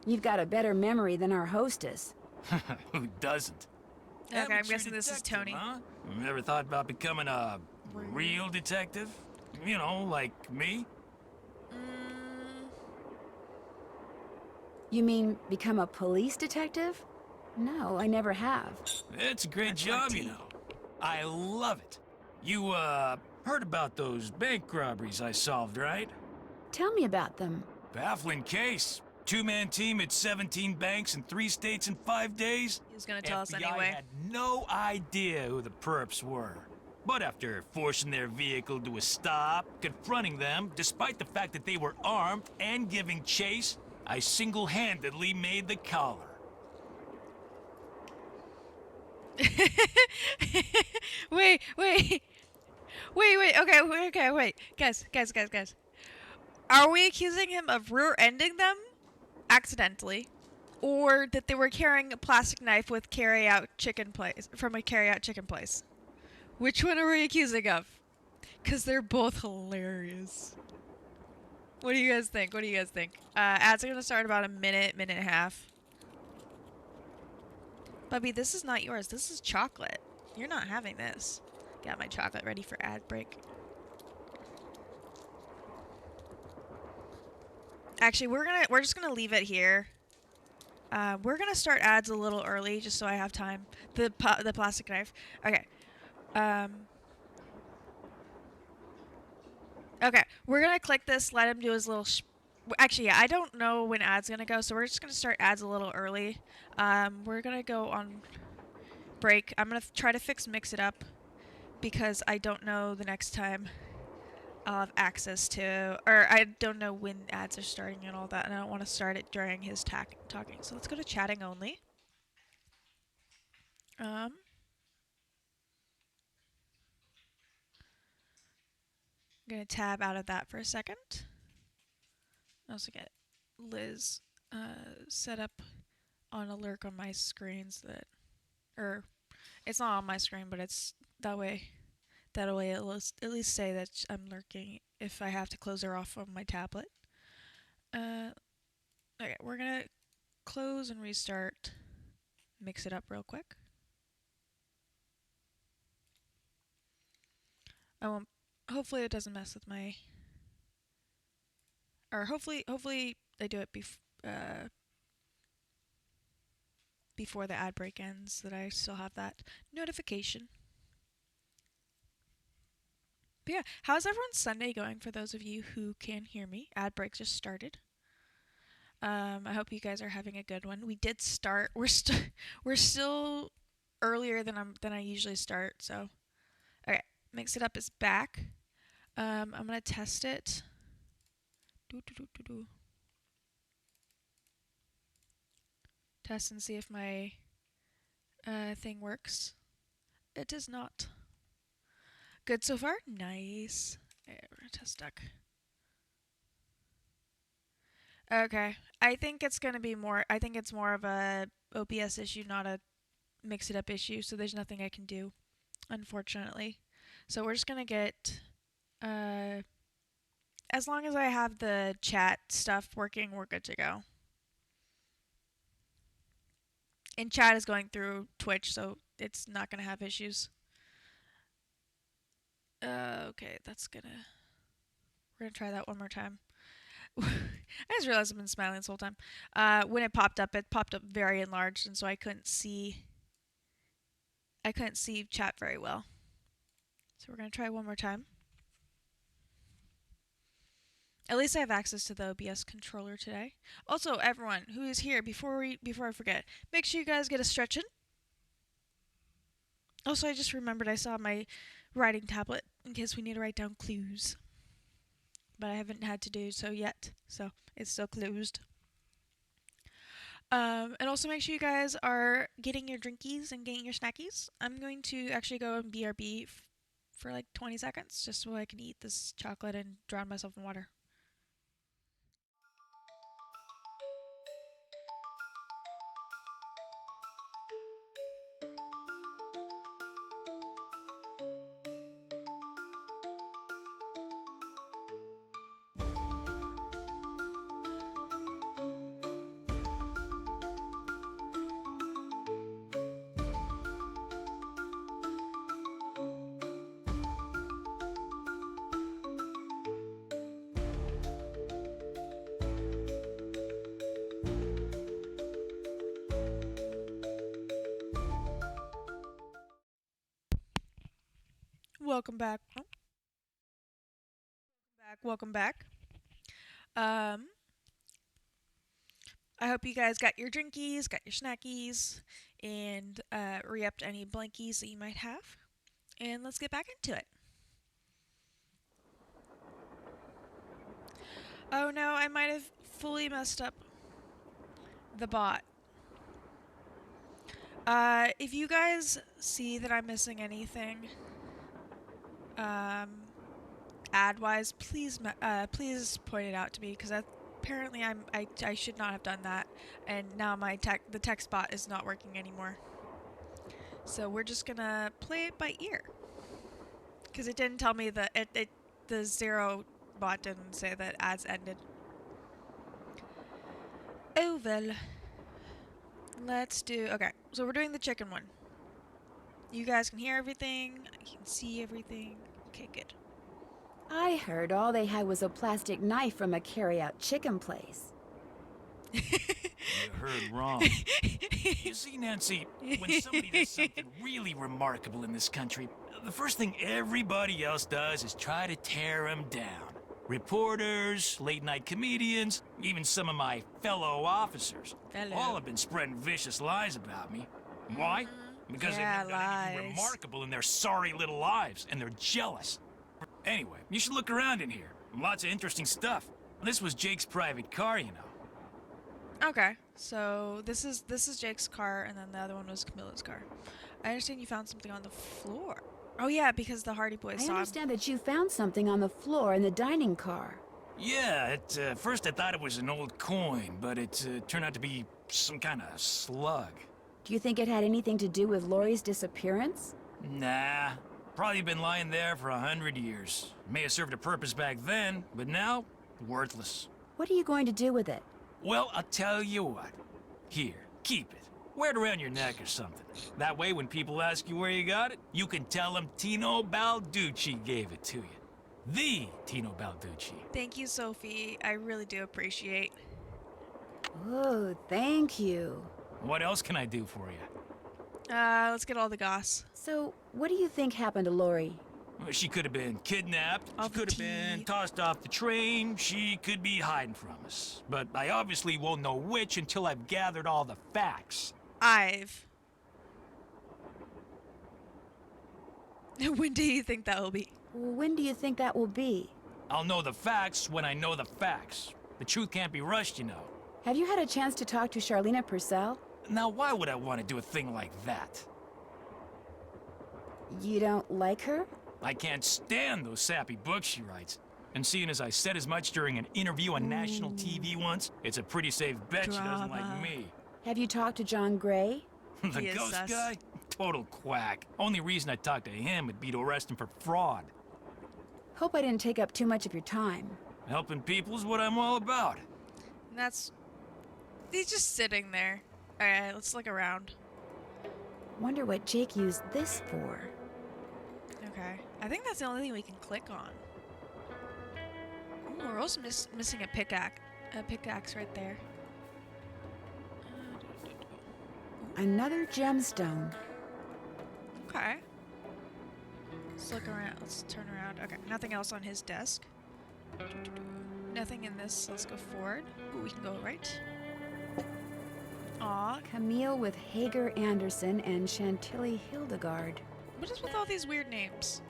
You've got a better memory than our hostess. Who doesn't? Okay, I'm Amateur guessing this is detective, Tony. Huh? You ever thought about becoming a real detective? You know, like me? You mean become a police detective? No, I never have. It's a great job, you know. I love it. You, heard about those bank robberies I solved, right? Tell me about them. Baffling case. 2-man team at 17 banks in 3 states in 5 days. He's gonna tell us FBI anyway. had no idea who the perps were. But after forcing their vehicle to a stop, confronting them, despite the fact that they were armed and giving chase, I single-handedly made the collar. Wait. Okay, wait. Guys. Are we accusing him of rear-ending them accidentally, or that they were carrying a plastic knife with from a carry-out chicken place? Which one are we accusing of? Because they're both hilarious. What do you guys think? Ads are gonna start about a minute and a half. Bubby, this is not yours. This is chocolate. You're not having this. Got my chocolate ready for ad break. Actually, we're just gonna leave it here. We're gonna start ads a little early, just so I have time. The plastic knife. Okay. Okay. We're gonna click this. Let him do his little. Actually, yeah. I don't know when ads gonna go, so we're just gonna start ads a little early. We're gonna go on break. I'm gonna try to mix it up because I don't know the next time I'll have access to, or I don't know when ads are starting and all that, and I don't want to start it during his talking. So let's go to chatting only. I'm gonna tab out of that for a second. Also get Liz set up on a lurk on my screen so that, or it's not on my screen, but it's that way. That way it'll at least say that I'm lurking if I have to close her off on my tablet. Okay, we're gonna close and restart. Mix it up real quick. I won't. Hopefully it doesn't mess with my. Or hopefully I do it before the ad break ends, so that I still have that notification. But yeah, how's everyone's Sunday going for those of you who can hear me? Ad break just started. I hope you guys are having a good one. We did start. We're still earlier than I usually start. So, okay, Mix It Up is back. I'm gonna test it. Test and see if my thing works. It does not. Good so far. Nice. Okay, we're gonna test duck. Okay, I think it's gonna be more. I think it's more of a OBS issue, not a Mix It Up issue. So there's nothing I can do, unfortunately. So we're just gonna get. As long as I have the chat stuff working, we're good to go. And chat is going through Twitch, so it's not gonna have issues. Okay, that's gonna. We're gonna try that one more time. I just realized I've been smiling this whole time. When it popped up very enlarged, and so I couldn't see chat very well. So we're gonna try one more time. At least I have access to the OBS controller today. Also, everyone who is here, before I forget, make sure you guys get a stretch in. Also, I just remembered I saw my writing tablet in case we need to write down clues. But I haven't had to do so yet, so it's still closed. And also make sure you guys are getting your drinkies and getting your snackies. I'm going to actually go and BRB for like 20 seconds just so I can eat this chocolate and drown myself in water. Welcome back. Oh. Welcome back. I hope you guys got your drinkies, got your snackies, and re-upped any blankies that you might have. And let's get back into it. Oh no, I might have fully messed up the bot. If you guys see that I'm missing anything, ad-wise, please point it out to me, because apparently I should not have done that, and now the text bot is not working anymore. So we're just gonna play it by ear, because it didn't tell me that the zero bot didn't say that ads ended. Oh well. Let's do. Okay, so we're doing the chicken one. You guys can hear everything. You can see everything. Okay, good. I heard all they had was a plastic knife from a carry-out chicken place. You heard wrong. You see, Nancy, when somebody does something really remarkable in this country, the first thing everybody else does is try to tear them down. Reporters, late-night comedians, even some of my fellow officers. All have been spreading vicious lies about me. Why? Because they've never done anything remarkable in their sorry little lives, and they're jealous. Anyway, you should look around in here. Lots of interesting stuff. This was Jake's private car, you know. Okay, so this is Jake's car, and then the other one was Camilla's car. I understand you found something on the floor. Oh yeah, because the Hardy Boys saw him. I understand that you found something on the floor in the dining car. Yeah, at first I thought it was an old coin, but it turned out to be some kind of slug. Do you think it had anything to do with Lori's disappearance? Nah, probably been lying there for 100 years. May have served a purpose back then, but now, worthless. What are you going to do with it? Well, I'll tell you what. Here, keep it. Wear it around your neck or something. That way, when people ask you where you got it, you can tell them Tino Balducci gave it to you. The Tino Balducci. Thank you, Sophie. I really do appreciate. Oh, thank you. What else can I do for you? Let's get all the goss. So, what do you think happened to Lori? Well, she could have been kidnapped. All She could have the been tea. tossed off the train. She could be hiding from us. But I obviously won't know which until I've gathered all the facts. When do you think that will be? When do you think that will be? I'll know the facts when I know the facts. The truth can't be rushed, you know. Have you had a chance to talk to Charlena Purcell? Now, why would I want to do a thing like that? You don't like her? I can't stand those sappy books she writes. And seeing as I said as much during an interview on national TV once, it's a pretty safe bet she doesn't like Drama. me. Have you talked to John Gray? The He is ghost sus. guy? Total quack. Only reason I'd talk to him would be to arrest him for fraud. Hope I didn't take up too much of your time. Helping people is what I'm all about. And that's... He's just sitting there. Alright, let's look around. Wonder what Jake used this for. Okay. I think that's the only thing we can click on. Ooh, we're also missing a pickaxe. A pickaxe right there. Another gemstone. Okay. Let's look around. Let's turn around. Okay, nothing else on his desk. Nothing in this. Let's go forward. Ooh, we can go right. Aw. Camille with Hager Anderson and Chantilly Hildegard. What is with all these weird names?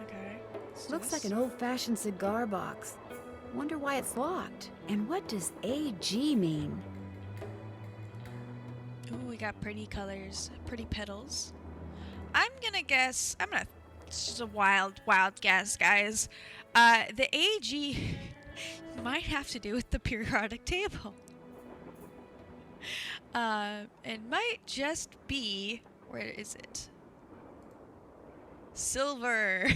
Okay. let's do Looks like this. an old-fashioned cigar box. Wonder why it's locked. And what does AG mean? Ooh, we got pretty colors, pretty petals. I'm gonna guess. It's just a wild guess, guys. The AG might have to do with the periodic table. It might just be. Where is it? Silver.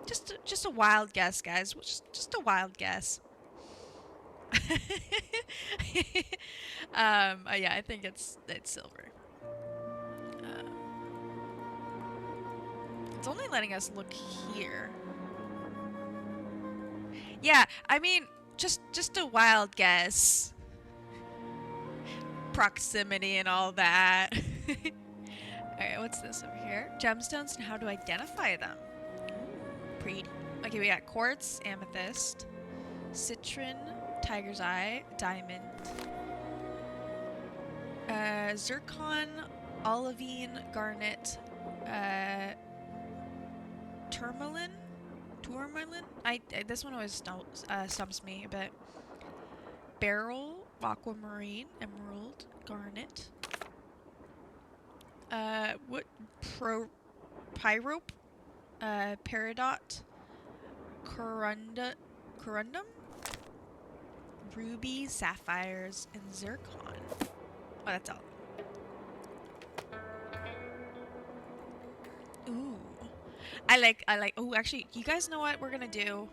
just a wild guess, guys. Just a wild guess. Yeah, I think it's silver. It's only letting us look here. Yeah, I mean, just a wild guess. Proximity and all that. Alright, what's this over here? Gemstones and how to identify them. Ooh, pretty. Okay, we got quartz, amethyst, citron, tiger's eye, diamond, zircon, olivine, garnet, tourmaline. This one always stumps me a bit. Beryl, aquamarine, emerald, garnet. Pyrope, peridot, corundum, ruby, sapphires, and zircon. Oh, that's all. Ooh. I like, oh, actually, you guys know what we're gonna do?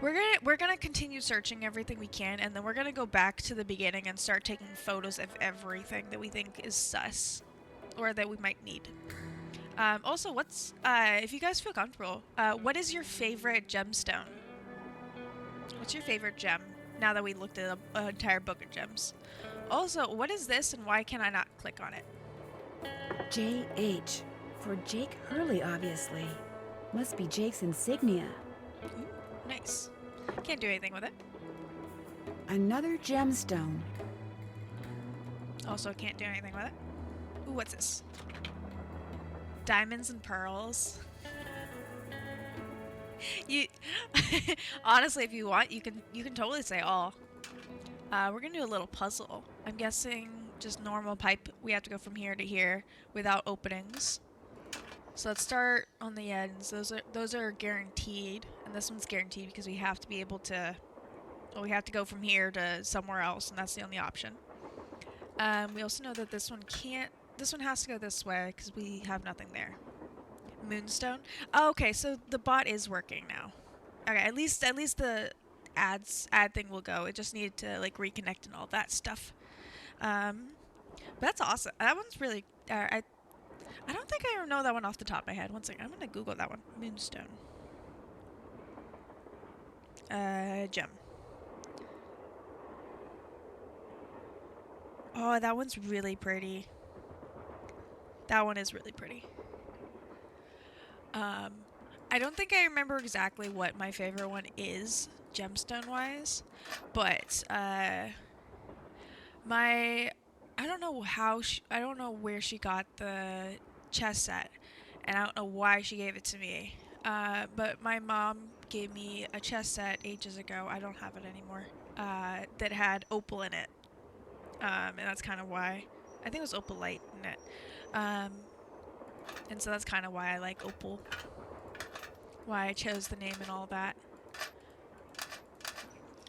We're gonna continue searching everything we can, and then we're gonna go back to the beginning and start taking photos of everything that we think is sus. or that we might need. Also, what's if you guys feel comfortable, what is your favorite gemstone? What's your favorite gem? Now that we looked at an entire book of gems. Also, what is this, and why can I not click on it? JH. For Jake Hurley, obviously. Must be Jake's insignia. Ooh, nice. Can't do anything with it. Another gemstone. Also, can't do anything with it. Ooh, what's this? Diamonds and pearls. You honestly, if you want, you can totally say all. We're gonna do a little puzzle. I'm guessing just normal pipe. We have to go from here to here without openings. So let's start on the ends. Those are guaranteed, and this one's guaranteed because we have to be able to. Well, we have to go from here to somewhere else, and that's the only option. We also know that this one can't. This one has to go this way because we have nothing there. Moonstone. Oh, okay, so the bot is working now. Okay, at least the ad thing will go. It just needed to like reconnect and all that stuff. But that's awesome. That one's really. I don't think I know that one off the top of my head. One second, I'm gonna Google that one. Moonstone. Gem. Oh, that one's really pretty. That one is really pretty. I don't think I remember exactly what my favorite one is, gemstone-wise, but I don't know I don't know where she got the chess set, and I don't know why she gave it to me. But my mom gave me a chess set ages ago. I don't have it anymore. That had opal in it, and that's kind of why. I think it was opal light in it. And so that's kind of why I like opal. Why I chose the name and all that.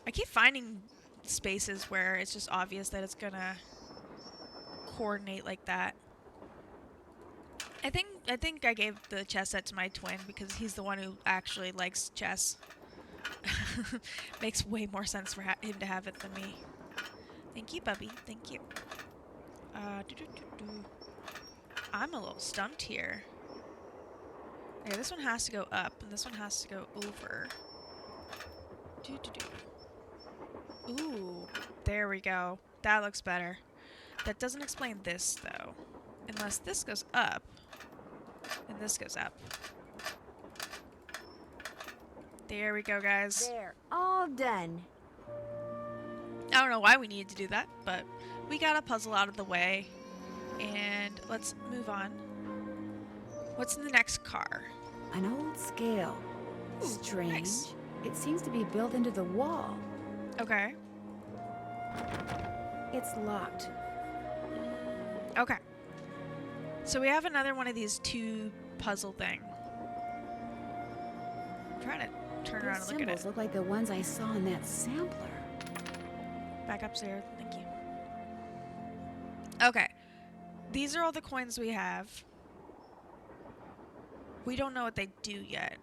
I keep finding spaces where it's just obvious that it's gonna coordinate like that. I think I gave the chess set to my twin because he's the one who actually likes chess. Makes way more sense for him to have it than me. Thank you, Bubby. Thank you. I'm a little stumped here. Okay, this one has to go up, and this one has to go over. Ooh, there we go. That looks better. That doesn't explain this, though. Unless this goes up, and this goes up. There we go, guys. There, all done. I don't know why we needed to do that, but we got a puzzle out of the way. And let's move on. What's in the next car? An old scale. Ooh, Strange. nice. It seems to be built into the wall. Okay. It's locked. Okay. So we have another one of these two puzzle thing. I'm trying to turn around Those and look at symbols it. look like the ones I saw in that sampler. Back up, Sarah. Thank you. Okay. These are all the coins we have. We don't know what they do yet.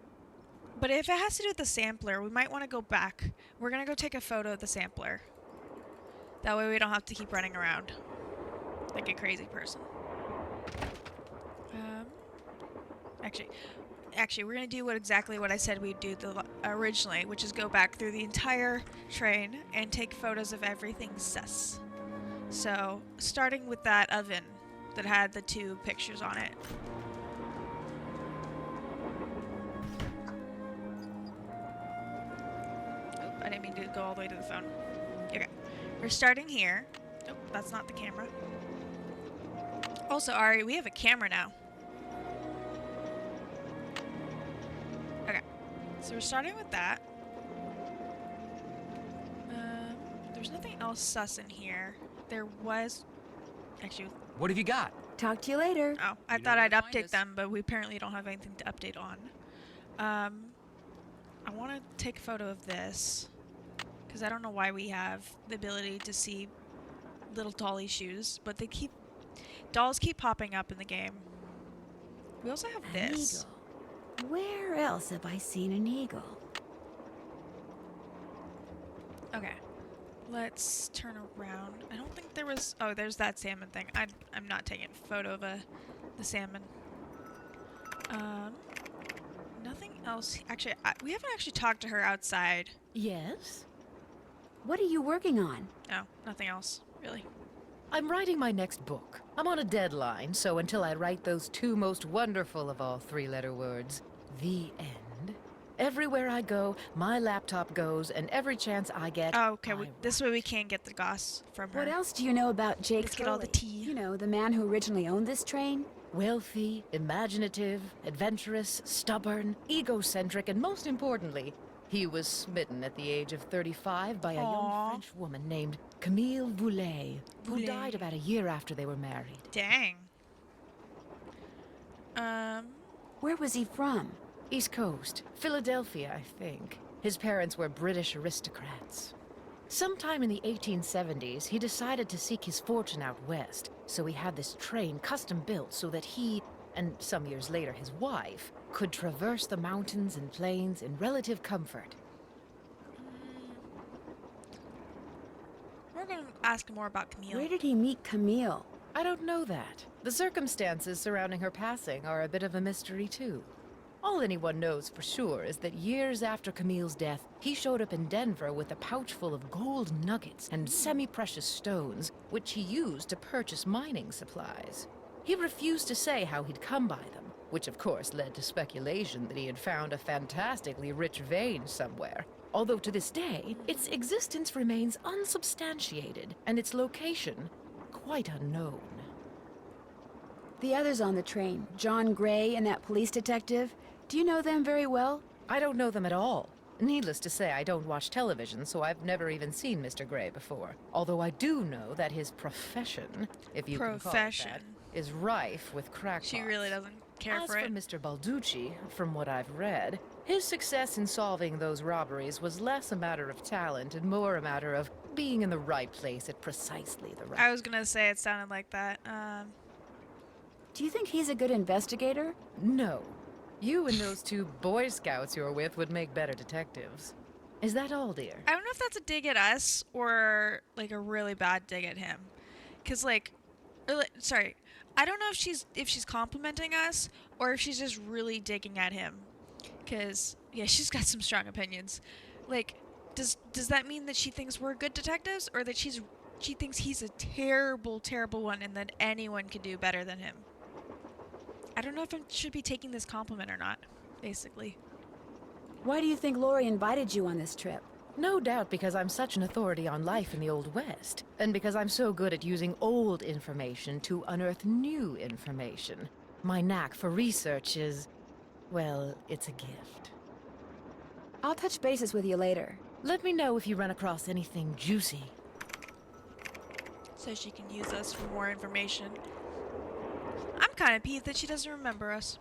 But if it has to do with the sampler, we might want to go back. We're going to go take a photo of the sampler. That way we don't have to keep running around like a crazy person. Actually, we're going to do exactly what I said we'd do originally, which is go back through the entire train and take photos of everything sus. So, starting with that oven that had the two pictures on it. Oh, I didn't mean to go all the way to the phone. Okay. We're starting here. Oh, that's not the camera. Also, Ari, we have a camera now. Okay. So we're starting with that. There's nothing else sus in here. There was... Actually... What have you got? Talk to you later. Oh, I You know thought where I'd to find update us. them, but we apparently don't have anything to update on. I want to take a photo of this, because I don't know why we have the ability to see little dolly shoes, but dolls keep popping up in the game. We also have An this. eagle. Where else have I seen an eagle? Okay. Let's turn around. I don't think there was... Oh, there's that salmon thing. I'm not taking a photo of the salmon. Nothing else. Actually, we haven't actually talked to her outside. Yes? What are you working on? No, nothing else, really. I'm writing my next book. I'm on a deadline, so until I write those two most wonderful of all three-letter words, the end, everywhere I go, my laptop goes, and every chance I get, Oh, okay. I This way we can get the goss from her. What else do you know about Jake Let's get all the Hurley? tea. You know, the man who originally owned this train? Wealthy, imaginative, adventurous, stubborn, egocentric, and most importantly, he was smitten at the age of 35 by a young Aw. French woman named Camille Voulet, who Voulet. died about a year after they were married. Dang. Where was he from? East Coast, Philadelphia, I think. His parents were British aristocrats. Sometime in the 1870s, he decided to seek his fortune out west, so he had this train custom built so that he, and some years later his wife, could traverse the mountains and plains in relative comfort. We're gonna ask more about Camille. Where did he meet Camille? I don't know that. The circumstances surrounding her passing are a bit of a mystery, too. All anyone knows for sure is that years after Camille's death, he showed up in Denver with a pouch full of gold nuggets and semi-precious stones, which he used to purchase mining supplies. He refused to say how he'd come by them, which of course led to speculation that he had found a fantastically rich vein somewhere. Although to this day, its existence remains unsubstantiated, and its location quite unknown. The others on the train, John Gray and that police detective, do you know them very well? I don't know them at all. Needless to say, I don't watch television, so I've never even seen Mr. Gray before. Although I do know that his profession, if you can call it that, is rife with crackpots. She really doesn't care As for it. Mr. Balducci, from what I've read, his success in solving those robberies was less a matter of talent and more a matter of being in the right place at precisely the right I was gonna say it sounded like that. Do you think he's a good investigator? No. You and those two Boy Scouts you're with would make better detectives. Is that all, dear? I don't know if that's a dig at us or like a really bad dig at him, cause sorry, I don't know if she's complimenting us or if she's just really digging at him, cause yeah, she's got some strong opinions. Like, does that mean that she thinks we're good detectives, or that she thinks he's a terrible, terrible one and that anyone could do better than him? I don't know if I should be taking this compliment or not, basically. Why do you think Lori invited you on this trip? No doubt because I'm such an authority on life in the Old West, and because I'm so good at using old information to unearth new information. My knack for research is, well, it's a gift. I'll touch bases with you later. Let me know if you run across anything juicy. So she can use us for more information. I'm kind of peeved that she doesn't remember us.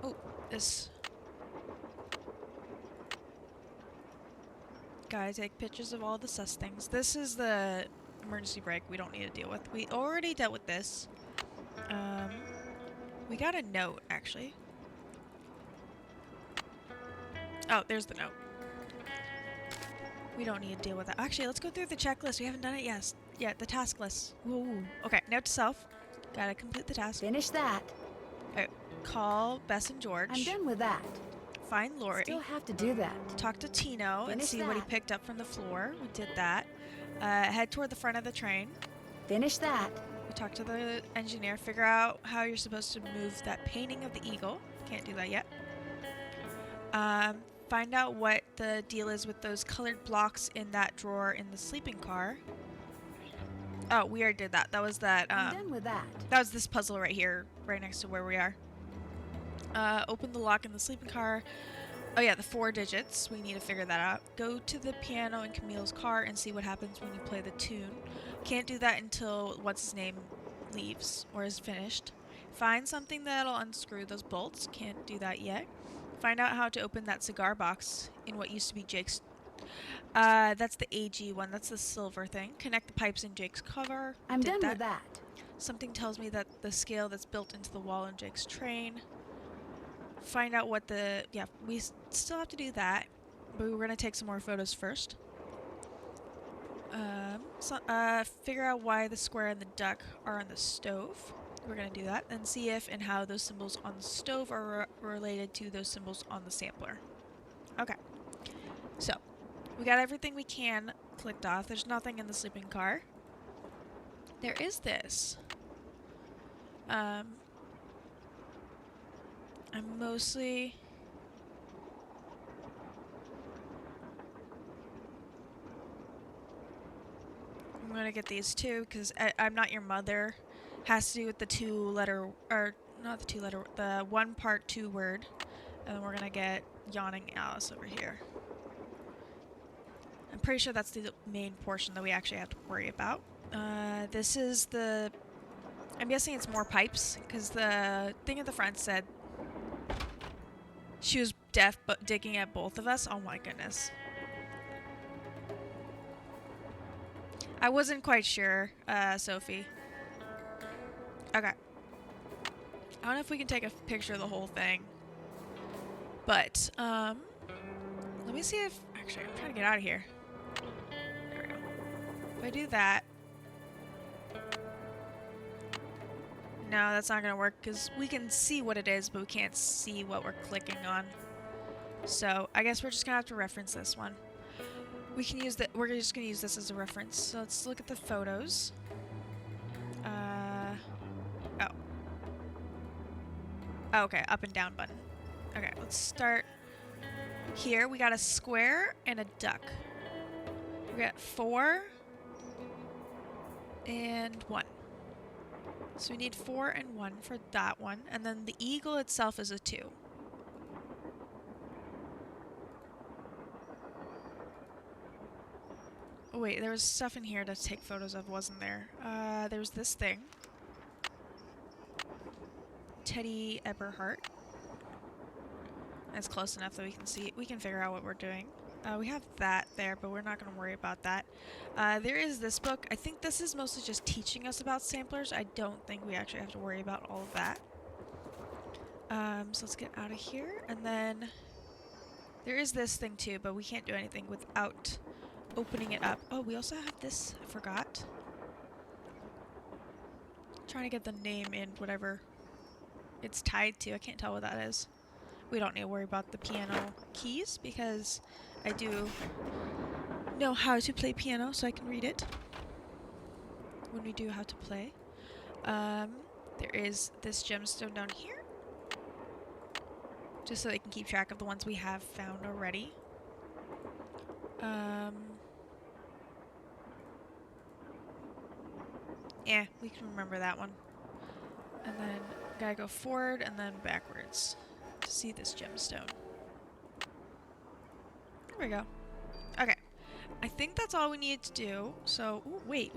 Oh, this. Gotta take pictures of all the sus things. This is the emergency brake we don't need to deal with. We already dealt with this. We got a note, actually. Oh, there's the note. We don't need to deal with that. Actually, let's go through the checklist. We haven't done it yet. Yeah, the task list. Whoa. Okay, note to self. Gotta complete the task. Finish that. Alright, call Bess and George. I'm done with that. Find Lori. Still have to do that. Talk to Tino and Finish see what he that. picked up from the floor. We did that. Head toward the front of the train. Finish that. We talked to the engineer. Figure out how you're supposed to move that painting of the eagle. Can't do that yet. Find out what the deal is with those colored blocks in that drawer in the sleeping car. Oh, we already did that. That was that. I'm done with that. That was this puzzle right here, right next to where we are. Open the lock in the sleeping car. Oh yeah, the 4 digits. We need to figure that out. Go to the piano in Camille's car and see what happens when you play the tune. Can't do that until what's-his-name leaves or is finished. Find something that'll unscrew those bolts. Can't do that yet. Find out how to open that cigar box in what used to be Jake's. That's the AG one. That's the silver thing. Connect the pipes in Jake's cover. I'm Did done that. with that. Something tells me that the scale that's built into the wall in Jake's train. Find out what the... Yeah, we still have to do that. But we're going to take some more photos first. Figure out why the square and the duck are on the stove. We're going to do that and see if and how those symbols on the stove are related to those symbols on the sampler. Okay. So, we got everything we can clicked off. There's nothing in the sleeping car. There is this. I'm mostly... I'm gonna get these two because I'm Not Your Mother has to do with the two-letter, or not the two-letter, the one part two word. And then we're gonna get Yawning Alice over here. I'm pretty sure that's the main portion that we actually have to worry about. This is the... I'm guessing it's more pipes, because the thing at the front said she was deaf but digging at both of us. Oh my goodness. I wasn't quite sure, Sophie. Okay. I don't know if we can take a picture of the whole thing. But, let me see if... Actually, I'm trying to get out of here. There we go. If I do that... No, that's not going to work because we can see what it is, but we can't see what we're clicking on. So, I guess we're just going to have to reference this one. We can use that. We're just going to use this as a reference. So, let's look at the photos. Oh. Oh, okay, up and down button. Okay, let's start here. We got a square and a duck. We got 4 and 1. So we need 4 and 1 for that one. And then the eagle itself is a 2. Oh wait, there was stuff in here to take photos of, wasn't there? There's this thing. Teddy Eberhardt. That's close enough that we can see. We can figure out what we're doing. We have that there, but we're not going to worry about that. There is this book. I think this is mostly just teaching us about samplers. I don't think we actually have to worry about all of that. So let's get out of here. And then there is this thing too, but we can't do anything without opening it up. Oh, we also have this. I forgot. Trying to get the name in whatever it's tied to. I can't tell what that is. We don't need to worry about the piano keys because I do know how to play piano, so I can read it when we do how to play. There is this gemstone down here, just so they can keep track of the ones we have found already. Yeah, we can remember that one. And then gotta go forward and then backwards to see this gemstone. There we go. Okay. I think that's all we need to do. So, ooh, wait.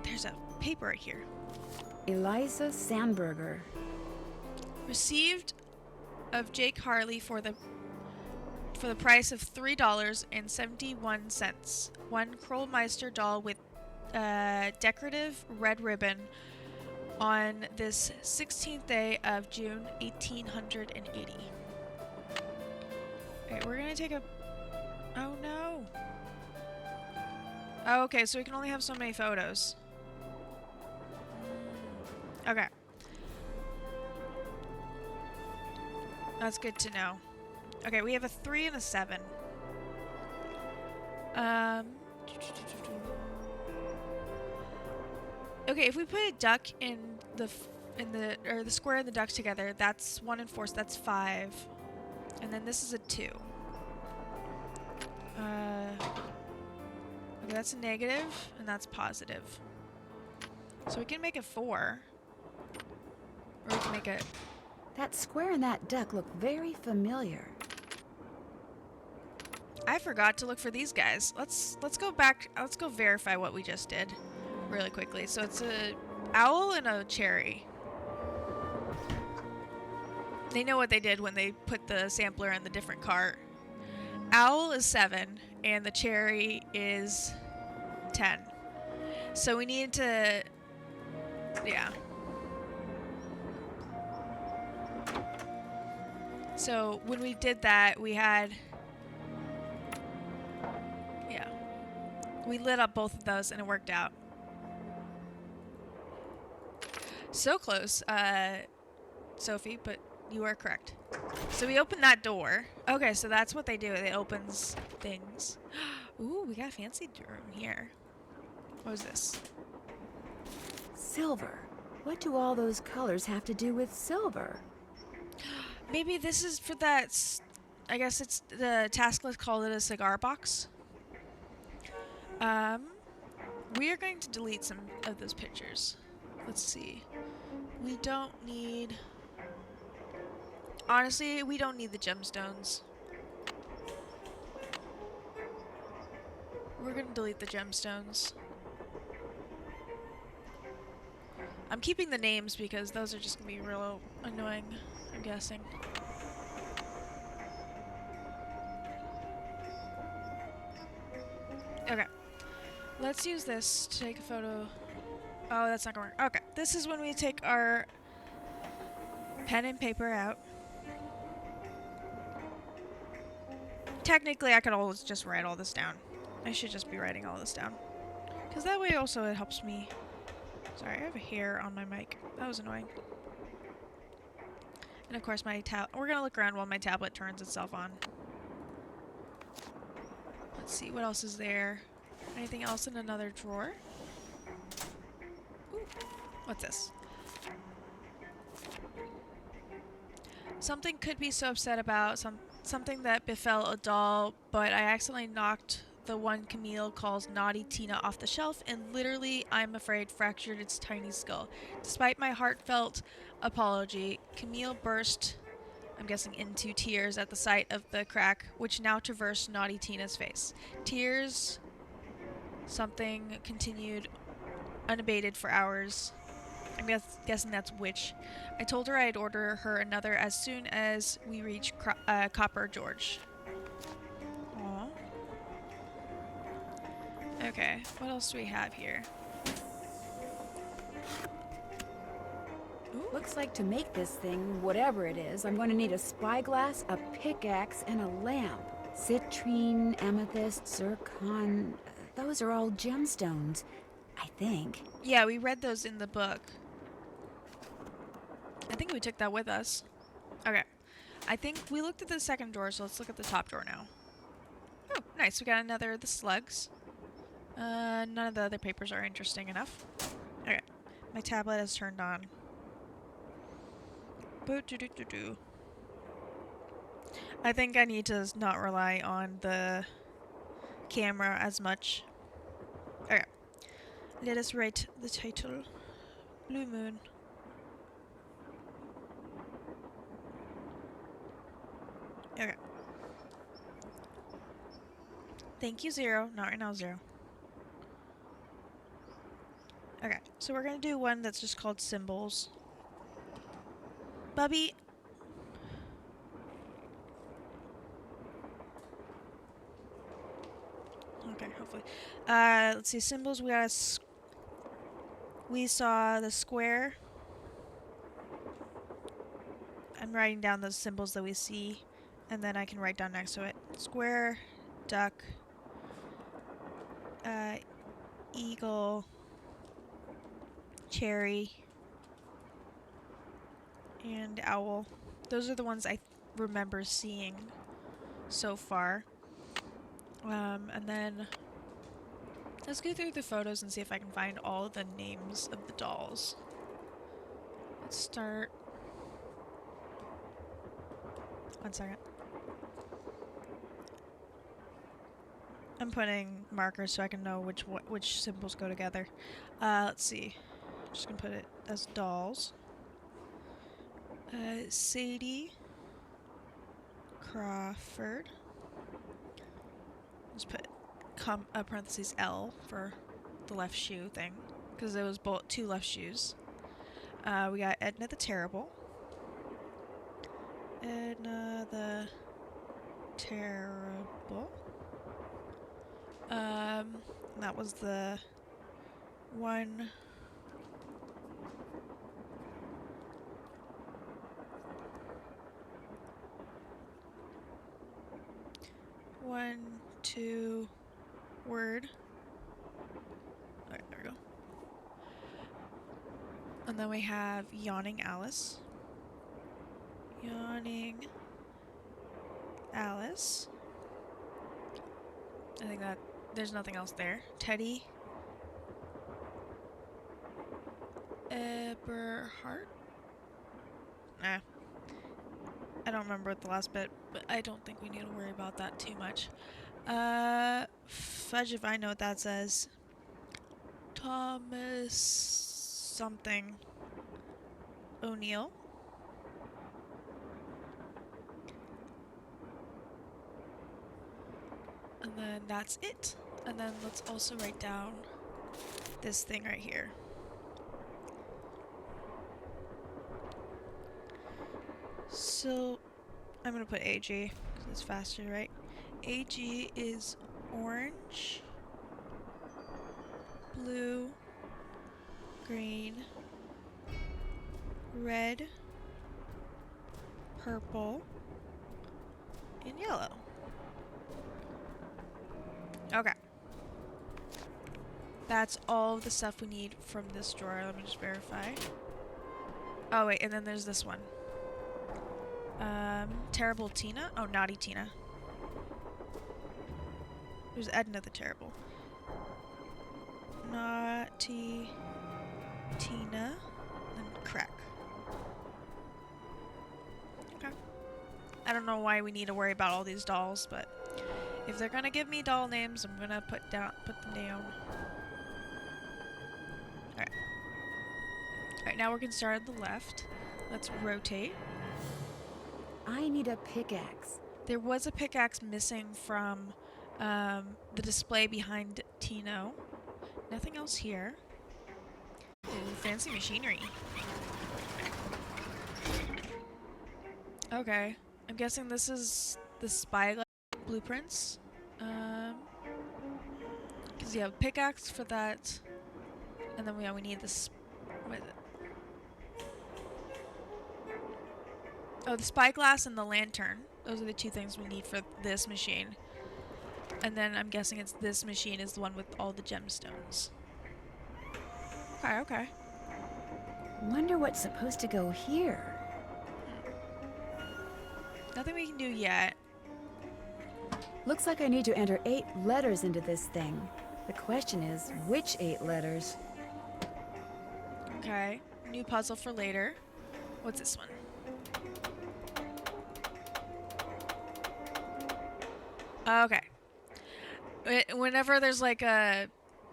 There's a paper right here. Eliza Sandberger. Received of Jake Harley for the price of $3.71. One Krollmeister doll with decorative red ribbon on this 16th day of June 1880. Okay, we're gonna take a... Oh no! Oh, okay, so we can only have so many photos. Okay. That's good to know. Okay, we have a 3 and a 7. Okay, if we put a duck in the square and the duck together, that's 1 and 4, so that's 5. And then this is a 2. Okay, that's a negative, and that's positive. So we can make a 4. Or we can make a... That square and that duck look very familiar. I forgot to look for these guys. Let's go back. Let's go verify what we just did really quickly. So it's a owl and a cherry. They know what they did when they put the sampler in the different cart. Owl is 7 and the cherry is 10. So we need to... Yeah. So when we did that, we had... We lit up both of those and it worked out. So close, Sophie, but you are correct. So we opened that door. Okay, so that's what they do. It opens things. Ooh, we got a fancy room here. What was this? Silver. What do all those colors have to do with silver? Maybe this is for that. I guess it's the task list called it a cigar box. We are going to delete some of those pictures. Let's see. We don't need. Honestly, we don't need the gemstones. We're gonna delete the gemstones. I'm keeping the names because those are just gonna be real annoying, I'm guessing. Okay. Let's use this to take a photo. Oh, that's not gonna work. Okay. This is when we take our pen and paper out. Technically, I could always just write all this down. I should just be writing all this down. Because that way also it helps me. Sorry, I have a hair on my mic. That was annoying. And of course my we're gonna look around while my tablet turns itself on. Let's see, what else is there? Anything else in another drawer? Ooh, what's this? Something could be so upset about something that befell a doll, but I accidentally knocked the one Camille calls Naughty Tina off the shelf and literally, I'm afraid, fractured its tiny skull. Despite my heartfelt apology, Camille burst, I'm guessing, into tears at the sight of the crack, which now traversed Naughty Tina's face. Tears, something continued unabated for hours. I'm guessing that's which. I told her I'd order her another as soon as we reach Copper George. Aww. Okay, what else do we have here? Ooh. Looks like to make this thing, whatever it is, I'm going to need a spyglass, a pickaxe, and a lamp. Citrine, amethyst, zircon, those are all gemstones, I think. Yeah, we read those in the book. I think we took that with us. Okay. I think we looked at the second drawer, so let's look at the top drawer now. Oh, nice. We got another of the slugs. None of the other papers are interesting enough. Okay. My tablet is turned on. Boo-doo-doo-doo-doo. I think I need to not rely on the camera as much. Okay. Let us write the title. Blue Moon. Okay. Thank you, Zero. Not right now, Zero. Okay, so we're gonna do one that's just called Symbols. Bubby. Okay, hopefully. Let's see, symbols. We saw the square. I'm writing down those symbols that we see, and then I can write down next to it. Square, duck, eagle, cherry, and owl. Those are the ones I remember seeing so far. And then let's go through the photos and see if I can find all the names of the dolls. Let's start. One second. I'm putting markers so I can know which symbols go together. Let's see. I'm just gonna put it as dolls. Sadie Crawford. Just put parentheses L for the left shoe thing, because it was both two left shoes. We got Edna the Terrible. Edna the Terrible. That was the one. One, two, word. And then we have Yawning Alice. Yawning Alice. I think that there's nothing else there. Teddy. Eberhard? Nah. I don't remember what the last bit, but I don't think we need to worry about that too much. Fudge if I know what that says. Thomas something O'Neill. And then that's it. And then let's also write down this thing right here. So I'm gonna put AG because it's faster, right? AG is orange, blue, green, red, purple, and yellow. Okay. That's all the stuff we need from this drawer. Let me just verify. Oh wait, and then there's this one. Terrible Tina? Oh, Naughty Tina. There's Edna the Terrible. Naughty Tina. And Crack. Okay. I don't know why we need to worry about all these dolls, but if they're gonna give me doll names, I'm gonna put them down. Alright. Alright, now we're gonna start at the left. Let's rotate. I need a pickaxe. There was a pickaxe missing from the display behind Tino. Nothing else here. Ooh, fancy machinery. Okay, I'm guessing this is the spyglass blueprints. Because you have a pickaxe for that, and then we need this. What is it? Oh, the spyglass and the lantern. Those are the two things we need for this machine. And then I'm guessing it's this machine is the one with all the gemstones. Okay, okay. Wonder what's supposed to go here. Nothing we can do yet. Looks like I need to enter 8 letters into this thing. The question is, which 8 letters? Okay, new puzzle for later. What's this one? Okay. Whenever there's like a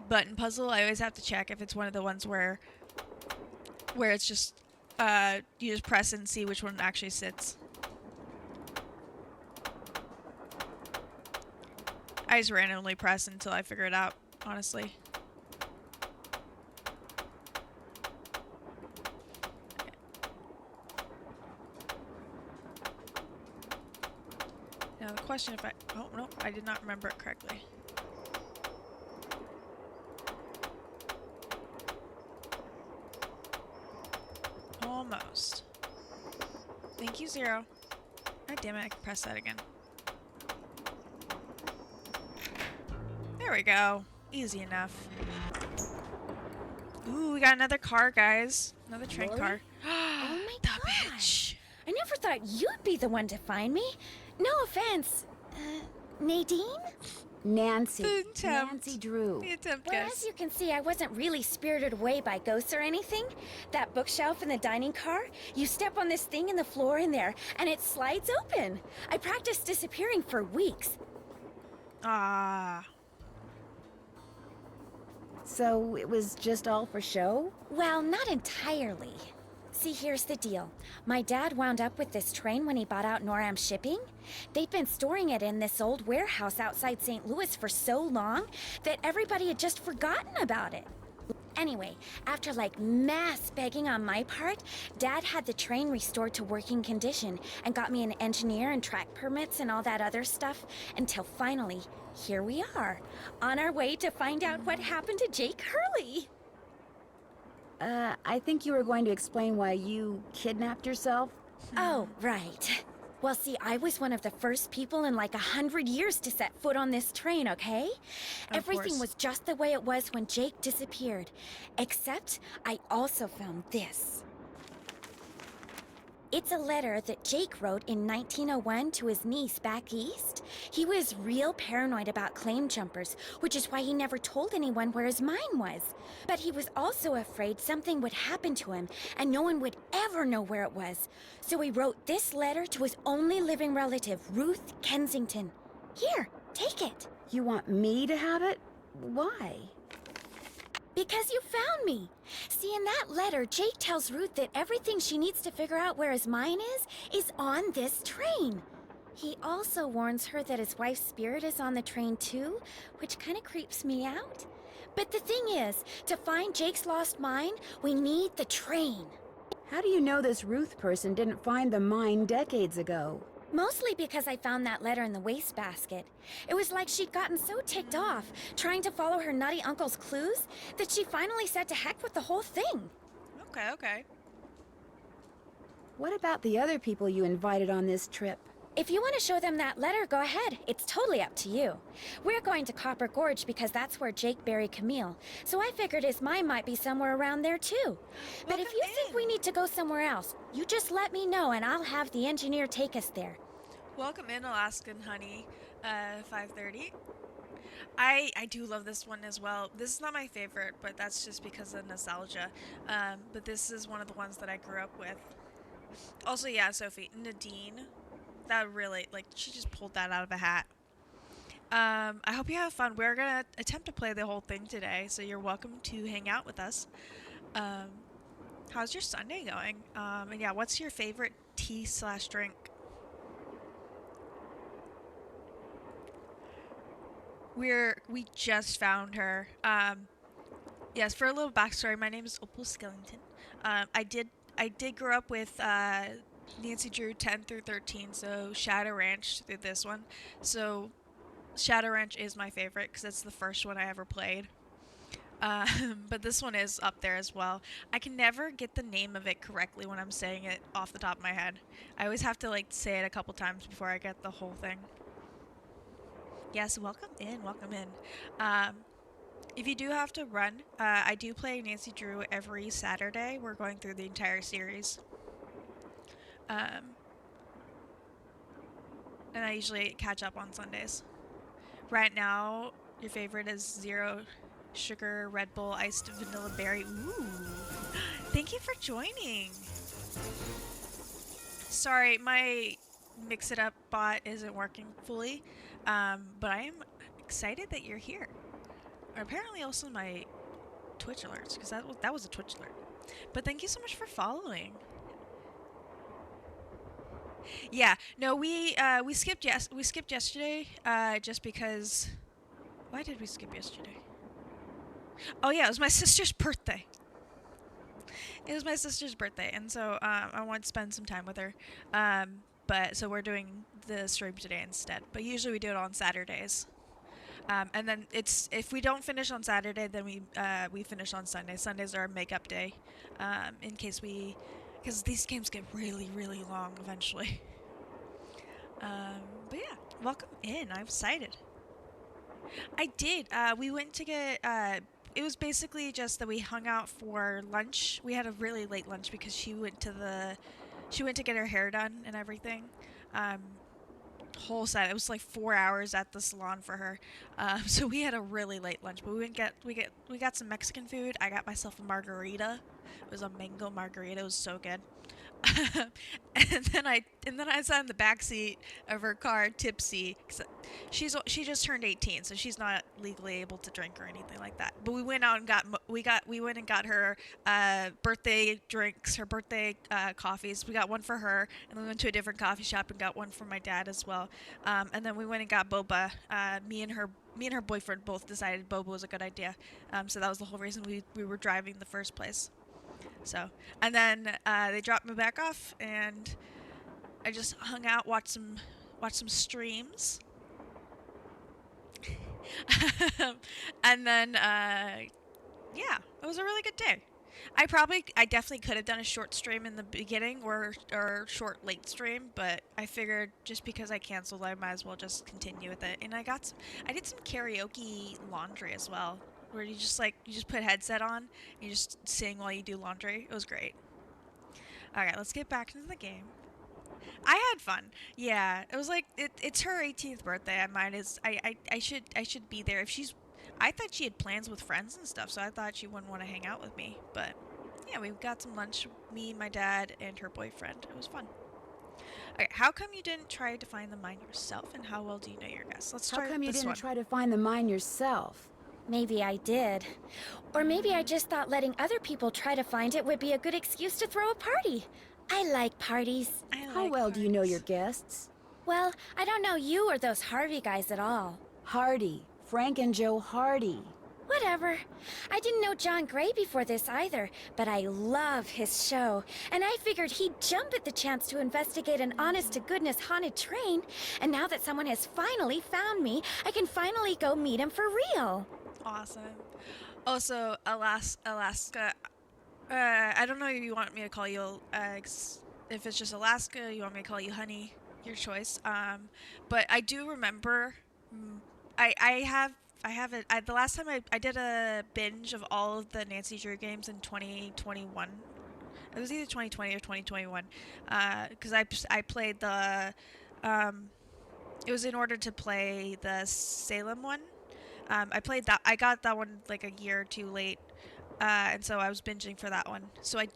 button puzzle, I always have to check if it's one of the ones where it's just you just press and see which one actually sits. I just randomly press until I figure it out, honestly. Now the question if oh no, I did not remember it correctly. Almost. Thank you, Zero. God damn it, I can press that again. There we go. Easy enough. Ooh, we got another car, guys. Another train Lori? car. Oh my The gosh. bitch. I never thought you'd be the one to find me. No offense. Nadine? Nancy. The attempt. Nancy Drew. The attempt, Well, guys. as you can see, I wasn't really spirited away by ghosts or anything. That bookshelf in the dining car, you step on this thing in the floor in there, and it slides open. I practiced disappearing for weeks. Ah. So it was just all for show? Well, not entirely. See, here's the deal. My dad wound up with this train when he bought out Noram Shipping. They'd been storing it in this old warehouse outside St. Louis for so long that everybody had just forgotten about it. Anyway, after like mass begging on my part, Dad had the train restored to working condition and got me an engineer and track permits and all that other stuff until finally, here we are, on our way to find out what happened to Jake Hurley. I think you were going to explain why you kidnapped yourself. Oh, right. Well, see, I was one of the first people in like 100 years to set foot on this train, okay? Everything course. was just the way it was when Jake disappeared. Except I also found this. It's a letter that Jake wrote in 1901 to his niece back east. He was real paranoid about claim jumpers, which is why he never told anyone where his mine was. But he was also afraid something would happen to him and no one would ever know where it was. So he wrote this letter to his only living relative, Ruth Kensington. Here, take it. You want me to have it? Why? Because you found me. See, in that letter, Jake tells Ruth that everything she needs to figure out where his mine is on this train. He also warns her that his wife's spirit is on the train too, which kind of creeps me out. But the thing is, to find Jake's lost mine, we need the train. How do you know this Ruth person didn't find the mine decades ago? Mostly because I found that letter in the wastebasket. It was like she'd gotten so ticked off, trying to follow her nutty uncle's clues, that she finally said to heck with the whole thing. Okay. What about the other people you invited on this trip? If you want to show them that letter, go ahead. It's totally up to you. We're going to Copper Gorge because that's where Jake buried Camille, so I figured his mine might be somewhere around there too. But if you think we need to go somewhere else, you just let me know and I'll have the engineer take us there. Welcome in, Alaskan Honey, 5:30. I do love this one as well. This is not my favorite, but that's just because of nostalgia. But this is one of the ones that I grew up with. Also, yeah, Sophie, Nadine, that really, like, she just pulled that out of a hat. I hope you have fun. We're gonna attempt to play the whole thing today, so you're welcome to hang out with us. How's your Sunday going? And yeah, what's your favorite tea/drink? We just found her. Yes, for a little backstory, my name is Opal Skellington. I did grow up with Nancy Drew 10 through 13, so Shadow Ranch through this one. So Shadow Ranch is my favorite because it's the first one I ever played. But this one is up there as well. I can never get the name of it correctly when I'm saying it off the top of my head. I always have to like say it a couple times before I get the whole thing. Yes, welcome in. If you do have to run, I do play Nancy Drew every Saturday. We're going through the entire series. And I usually catch up on Sundays. Right now, your favorite is Zero Sugar Red Bull Iced Vanilla Berry. Ooh. Thank you for joining. Sorry, my Mix It Up bot isn't working fully. But I am excited that you're here. Apparently also my Twitch alerts, because that was a Twitch alert. But thank you so much for following. Yeah, no, we skipped yesterday, just because. Why did we skip yesterday? Oh yeah, it was my sister's birthday. It was my sister's birthday, and so I wanted to spend some time with her. But so we're doing the stream today instead. But usually we do it on Saturdays. And then if we don't finish on Saturday, then we finish on Sunday. Sundays are our makeup day, because these games get really, really long eventually. But yeah, welcome in. I'm excited. I did. We went to get. It was basically just that we hung out for lunch. We had a really late lunch because she went to get her hair done and everything. Whole set. It was like 4 hours at the salon for her. So we had a really late lunch, but we got some Mexican food. I got myself a margarita. It was a mango margarita. It was so good. and then I sat in the back seat of her car, tipsy. She just turned 18, so she's not legally able to drink or anything like that. But we went out and got her birthday drinks, her birthday coffees. We got one for her, and then we went to a different coffee shop and got one for my dad as well. And then we went and got boba. Me and her boyfriend both decided boba was a good idea. So that was the whole reason we were driving in the first place. So, and then they dropped me back off, and I just hung out, watched some streams, and then yeah, it was a really good day. I definitely could have done a short stream in the beginning or short late stream, but I figured just because I canceled, I might as well just continue with it. And I did some karaoke laundry as well, where you just put headset on, and you just sing while you do laundry. It was great. Okay, let's get back into the game. I had fun. Yeah, it was like it's her 18th birthday. I should be there. I thought she had plans with friends and stuff, so I thought she wouldn't want to hang out with me. But yeah, we got some lunch. Me, my dad, and her boyfriend. It was fun. Okay, how come you didn't try to find the mine yourself, and how well do you know your guests? Let's try How come you this didn't one. try to find the mine yourself? Maybe I did. Or maybe I just thought letting other people try to find it would be a good excuse to throw a party. I like parties. How well do you know your guests? Well, I don't know you or those Harvey guys at all. Hardy. Frank and Joe Hardy. Whatever. I didn't know John Gray before this either, but I love his show, and I figured he'd jump at the chance to investigate an honest-to-goodness haunted train, and now that someone has finally found me, I can finally go meet him for real. Awesome. Also, Alaska. I don't know if you want me to call you, if it's just Alaska, you want me to call you Honey, your choice. But I do remember, the last time I did a binge of all of the Nancy Drew games in 2021. It was either 2020 or 2021, because I played the, it was in order to play the Salem one. I got that one like a year or two late. And so I was binging for that one. So I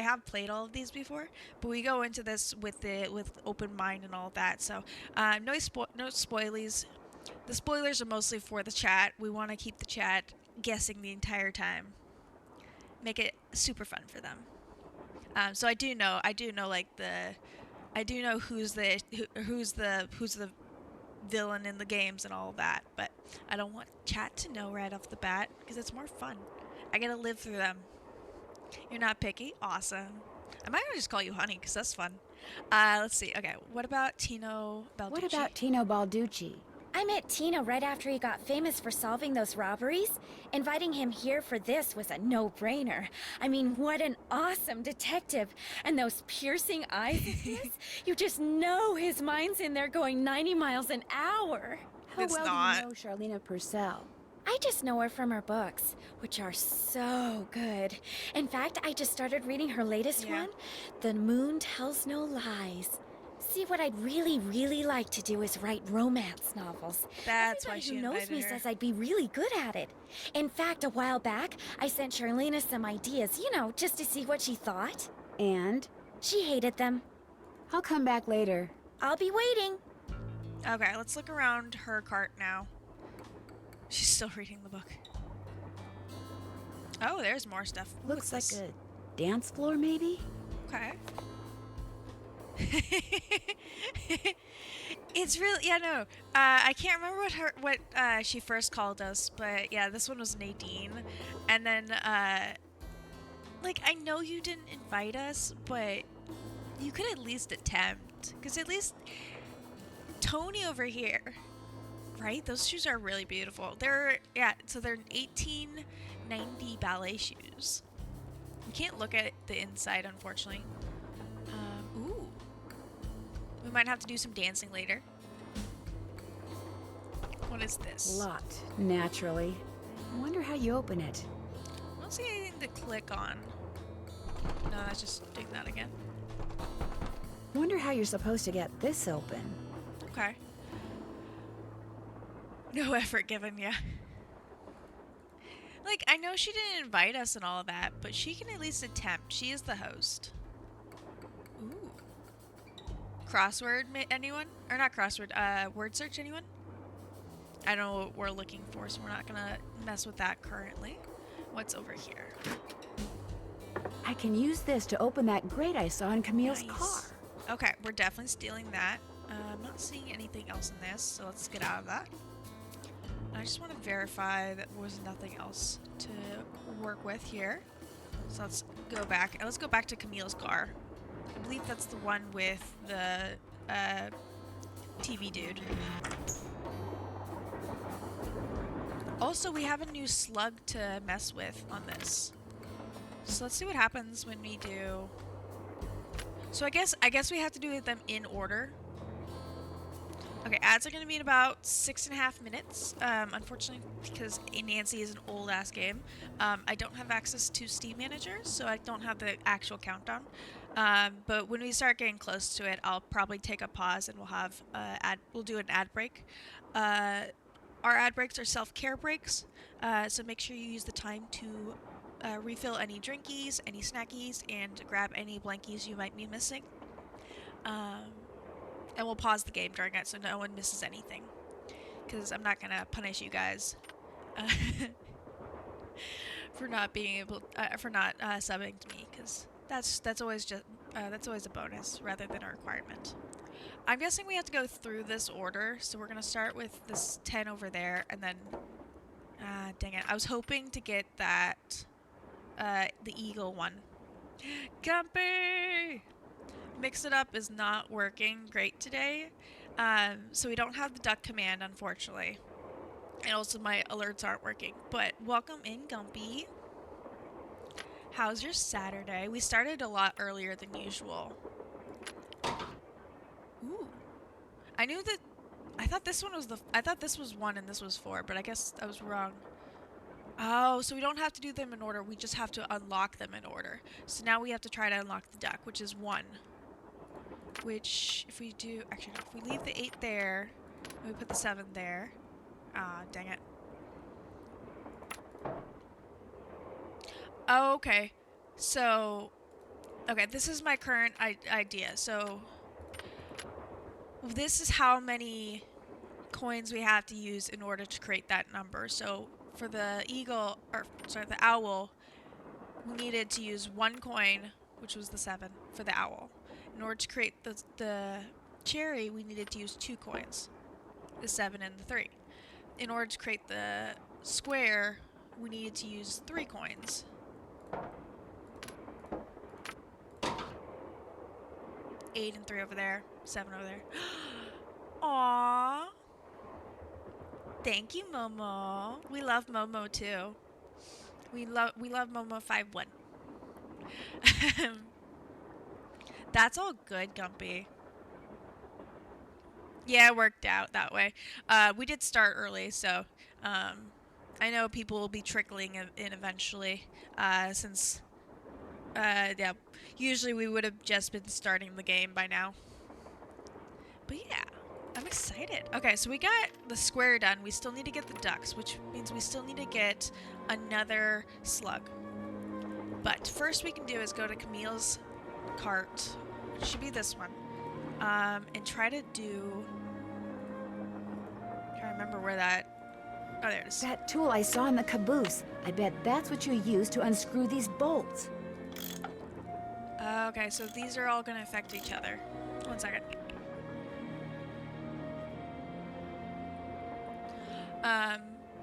have played all of these before, but we go into this with open mind and all of that. So no spoilies. The spoilers are mostly for the chat. We want to keep the chat guessing the entire time. Make it super fun for them. So I do know who's the villain in the games and all of that, but I don't want chat to know right off the bat because it's more fun. I gotta live through them. You're not picky? Awesome. I might just call you Honey, because that's fun. Let's see. Okay, what about Tino Balducci? What about Tino Balducci? I met Tino right after he got famous for solving those robberies. Inviting him here for this was a no-brainer. I mean, what an awesome detective. And those piercing eyes of his, you just know his mind's in there going 90 miles an hour. How well do you know Charlena Purcell? I just know her from her books, which are so good. In fact, I just started reading her latest one, The Moon Tells No Lies. See, what I'd really, really like to do is write romance novels. That's why she Everybody who knows me says I'd be really good at it. In fact, a while back, I sent Charlena some ideas, just to see what she thought. And? She hated them. I'll come back later. I'll be waiting. Okay, let's look around her cart now. She's still reading the book. Oh, there's more stuff. Looks like a dance floor, maybe? Okay. It's really, no. I can't remember what she first called us, but yeah, this one was Nadine. And then, I know you didn't invite us, but you could at least attempt. Because at least Tony over here, right? Those shoes are really beautiful. They're 1890 ballet shoes. You can't look at the inside, unfortunately. Ooh. We might have to do some dancing later. What is this? Locked, naturally. I wonder how you open it. I don't see anything to click on. No, that's just doing that again. Wonder how you're supposed to get this open. Okay. No effort given, yeah. I know she didn't invite us and all of that, but she can at least attempt. She is the host. Ooh. Crossword, anyone? Or not crossword, word search, anyone? I don't know what we're looking for, so we're not gonna mess with that currently. What's over here? I can use this to open that grate I saw in Camille's car. Okay, we're definitely stealing that. I'm not seeing anything else in this, so let's get out of that. I just want to verify that there was nothing else to work with here. So let's go back. Let's go back to Camille's car. I believe that's the one with the TV dude. Also, we have a new slug to mess with on this. So let's see what happens when we do. So I guess we have to do them in order. Okay, ads are going to be in about 6.5 minutes. Unfortunately, because Nancy is an old-ass game, I don't have access to Steam Manager, so I don't have the actual countdown. But when we start getting close to it, I'll probably take a pause and we'll have we'll do an ad break. Our ad breaks are self-care breaks, so make sure you use the time to refill any drinkies, any snackies, and grab any blankies you might be missing. And we'll pause the game during it so no one misses anything. Because I'm not going to punish you guys for not being able, for not subbing to me. Because that's always a bonus rather than a requirement. I'm guessing we have to go through this order. So we're going to start with this 10 over there. And then, dang it. I was hoping to get that, the eagle one. Gumpy! Mix It Up is not working great today, so we don't have the duck command, unfortunately. And also my alerts aren't working. But welcome in, Gumpy. How's your Saturday? We started a lot earlier than usual. Ooh. I knew that... I thought this was 1 and this was 4, but I guess I was wrong. Oh, so we don't have to do them in order. We just have to unlock them in order. So now we have to try to unlock the duck, which is 1. Which, if we do... Actually, no, if we leave the 8 there, and we put the 7 there... Ah, dang it. Oh, okay. So... Okay, this is my current idea. So... This is how many coins we have to use in order to create that number. So, for the eagle... Or, sorry, the owl, we needed to use 1 coin, which was the 7, for the owl. In order to create the cherry, we needed to use 2 coins, the 7 and the 3. In order to create the square, we needed to use 3 coins. 8 and 3 over there, 7 over there. Aww. Thank you, Momo. We love Momo too. We love Momo 5-1. That's all good, Gumpy. Yeah, it worked out that way. We did start early, so I know people will be trickling in eventually, since, yeah, usually we would have just been starting the game by now. But yeah, I'm excited. Okay, so we got the square done. We still need to get the ducks, which means we still need to get another slug. But first we can do is go to Camille's cart, which should be this one, and try to do... I can't remember where that... Oh, there it is. That tool I saw in the caboose. I bet that's what you use to unscrew these bolts. Okay, so these are all going to affect each other. 1 second.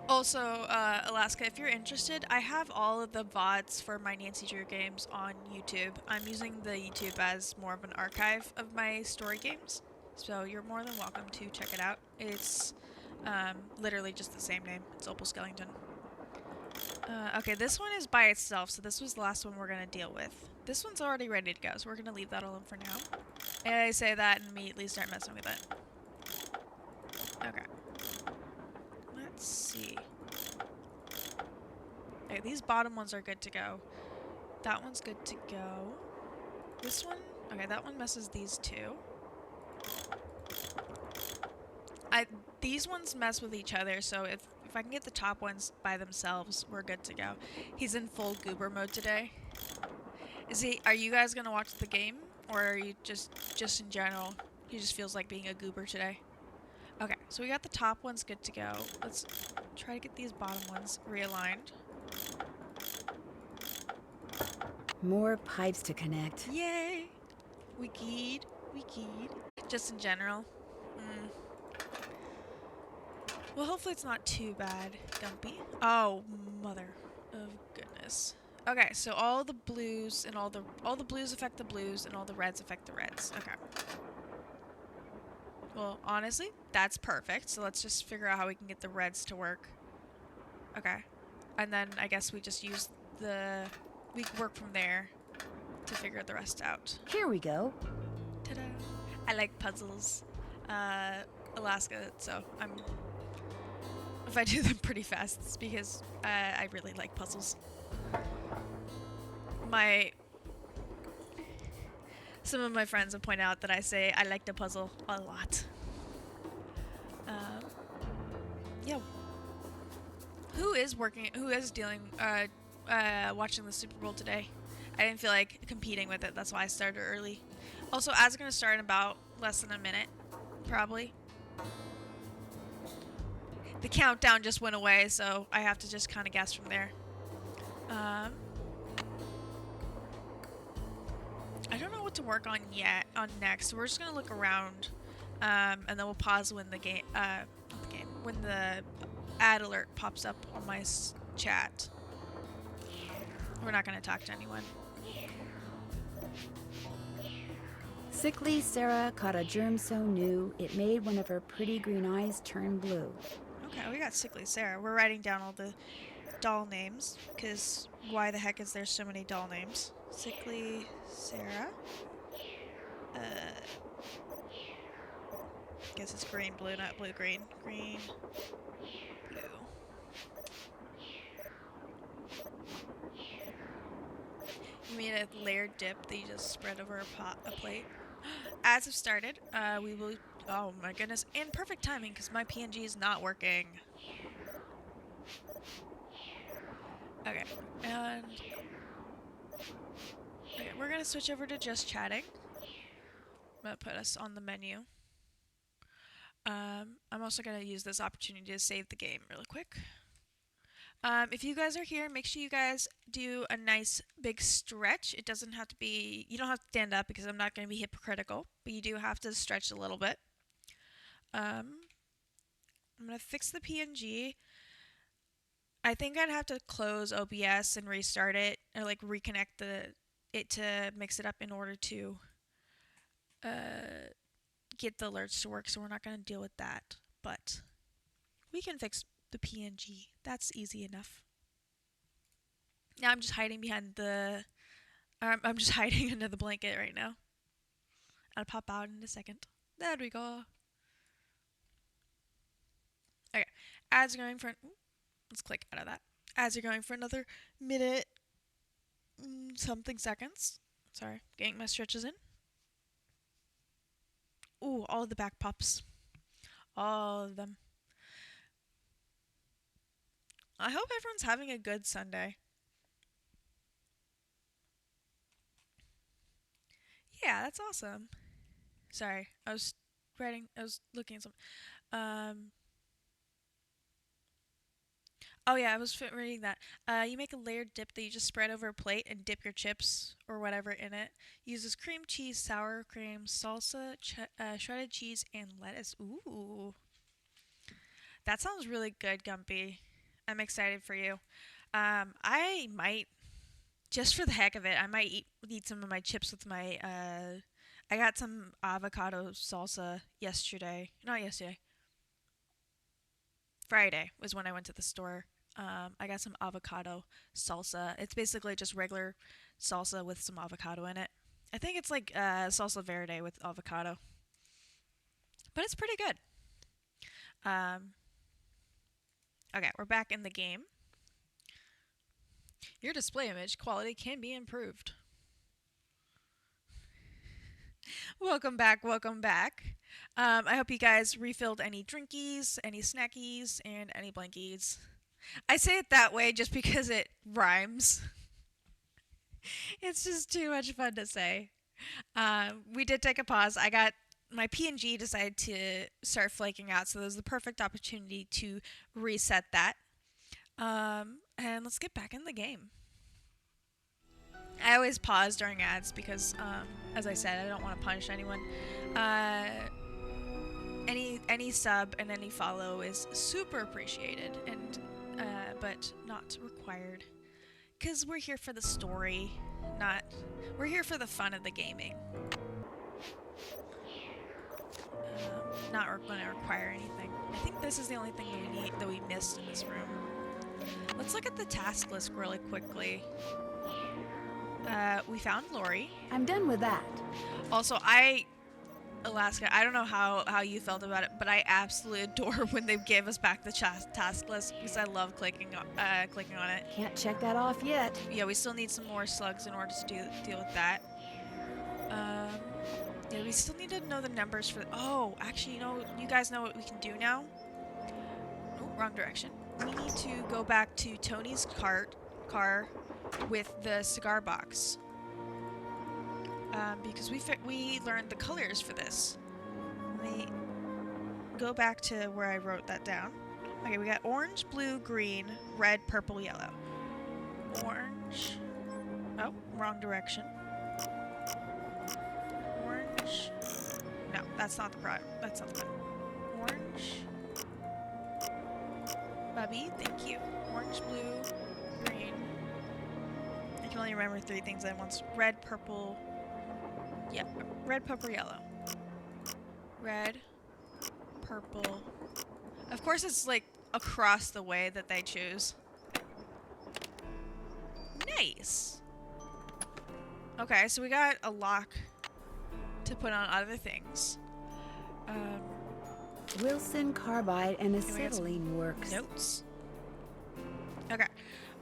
Also, Alaska, if you're interested, I have all of the VODs for my Nancy Drew games on YouTube. I'm using the YouTube as more of an archive of my story games, so you're more than welcome to check it out. It's literally just the same name. It's Opal Skellington. Okay, this one is by itself, so this was the last one we're going to deal with. This one's already ready to go, so we're going to leave that alone for now. And I say that and immediately start messing with it. Okay. Let's see. Okay, these bottom ones are good to go. That one's good to go. This one? Okay, that one messes these two. These ones mess with each other, so if I can get the top ones by themselves, we're good to go. He's in full goober mode today. Are you guys gonna watch the game? Or are you just in general, he just feels like being a goober today? Okay, so we got the top ones good to go. Let's try to get these bottom ones realigned. More pipes to connect. Yay! We keyed. Just in general. Well, hopefully it's not too bad, Gumpy. Oh, mother of goodness. Okay, so all the blues and all the blues affect the blues and all the reds affect the reds. Okay. Well, honestly, that's perfect. So let's just figure out how we can get the reds to work. Okay. And then I guess we just use we can work from there to figure the rest out. Here we go. Ta-da! I like puzzles, Alaska. So if I do them pretty fast, it's because I really like puzzles. Some of my friends have pointed out that I say I like to puzzle a lot. Yeah. Who is watching the Super Bowl today? I didn't feel like competing with it. That's why I started early. Also, ads are going to start in about less than a minute, probably. The countdown just went away, so I have to just kind of guess from there. I don't know what to work on next. So we're just gonna look around, and then we'll pause when when the ad alert pops up on my chat. We're not gonna talk to anyone. Sickly Sarah caught a germ so new it made one of her pretty green eyes turn blue. Okay, we got Sickly Sarah. We're writing down all the doll names, because why the heck is there so many doll names? Sickly Sarah. Guess it's green, blue, not blue, green. Green, blue. You mean a layered dip that you just spread over a plate? Ads have started. We will. Oh my goodness! And perfect timing because my PNG is not working. Okay, and okay, we're gonna switch over to just chatting. I'm gonna put us on the menu. I'm also gonna use this opportunity to save the game really quick. If you guys are here, make sure you guys do a nice big stretch. It doesn't have to be, you don't have to stand up because I'm not going to be hypocritical, but you do have to stretch a little bit. I'm going to fix the PNG. I think I'd have to close OBS and restart it, or like reconnect it to mix it up in order to get the alerts to work, so we're not going to deal with that, but we can fix the PNG. That's easy enough. Now I'm just hiding behind the... I'm just hiding under the blanket right now. I'll pop out in a second. There we go. Okay. Ads are going for... Let's click out of that. Ads are going for another minute... something seconds. Sorry. Getting my stretches in. Ooh, all of the back pops. All of them. I hope everyone's having a good Sunday. Yeah, that's awesome. Sorry, I was looking at something. Oh yeah, I was reading that. You make a layered dip that you just spread over a plate and dip your chips or whatever in it. Uses cream cheese, sour cream, salsa, shredded cheese, and lettuce. Ooh. That sounds really good, Gumpy. I'm excited for you. I might, just for the heck of it, I might eat some of my chips with my, I got some avocado salsa yesterday. Not yesterday. Friday was when I went to the store. I got some avocado salsa. It's basically just regular salsa with some avocado in it. I think it's like salsa verde with avocado. But it's pretty good. Okay, we're back in the game. Your display image quality can be improved. Welcome back, welcome back. I hope you guys refilled any drinkies, any snackies, and any blankies. I say it that way just because it rhymes. It's just too much fun to say. We did take a pause. My PNG decided to start flaking out, so this was the perfect opportunity to reset that. And let's get back in the game. I always pause during ads because, as I said, I don't want to punish anyone. Any sub and any follow is super appreciated, and but not required. Because we're here for the story, we're here for the fun of the gaming. Not going to require anything. I think this is the only thing that we missed in this room. Let's look at the task list really quickly. We found Lori. I'm done with that. Also, Alaska, I don't know how you felt about it, but I absolutely adore when they gave us back the task list because I love clicking on it. Can't check that off yet. Yeah, we still need some more slugs in order to deal with that. Yeah, we still need to know the numbers for. Oh, actually, you guys know what we can do now. Oh, wrong direction. We need to go back to Tony's car with the cigar box. Because we learned the colors for this. Let me go back to where I wrote that down. Okay, we got orange, blue, green, red, purple, yellow. Orange. Oh, wrong direction. Orange. No, that's not the one. That's not the one. Orange. Bubby, thank you. Orange, blue, green. I can only remember 3 things at once. Red, purple. Yeah, red, purple, yellow. Red, purple. Of course, it's like across the way that they choose. Nice. Okay, so we got a lock to put on other things. Wilson carbide and acetylene works. Notes. Okay.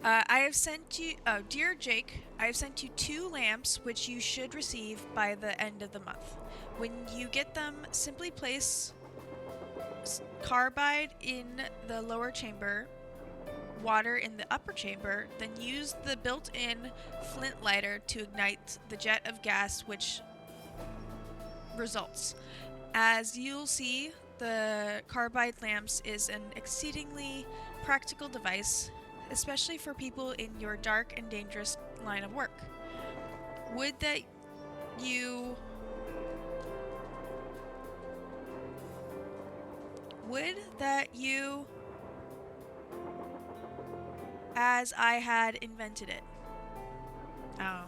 I have sent you, dear Jake, I have sent you 2 lamps which you should receive by the end of the month. When you get them, simply place carbide in the lower chamber, water in the upper chamber, then use the built-in flint lighter to ignite the jet of gas which results. As you'll see, the carbide lamps is an exceedingly practical device, especially for people in your dark and dangerous line of work. Would that you as I had invented it. Oh.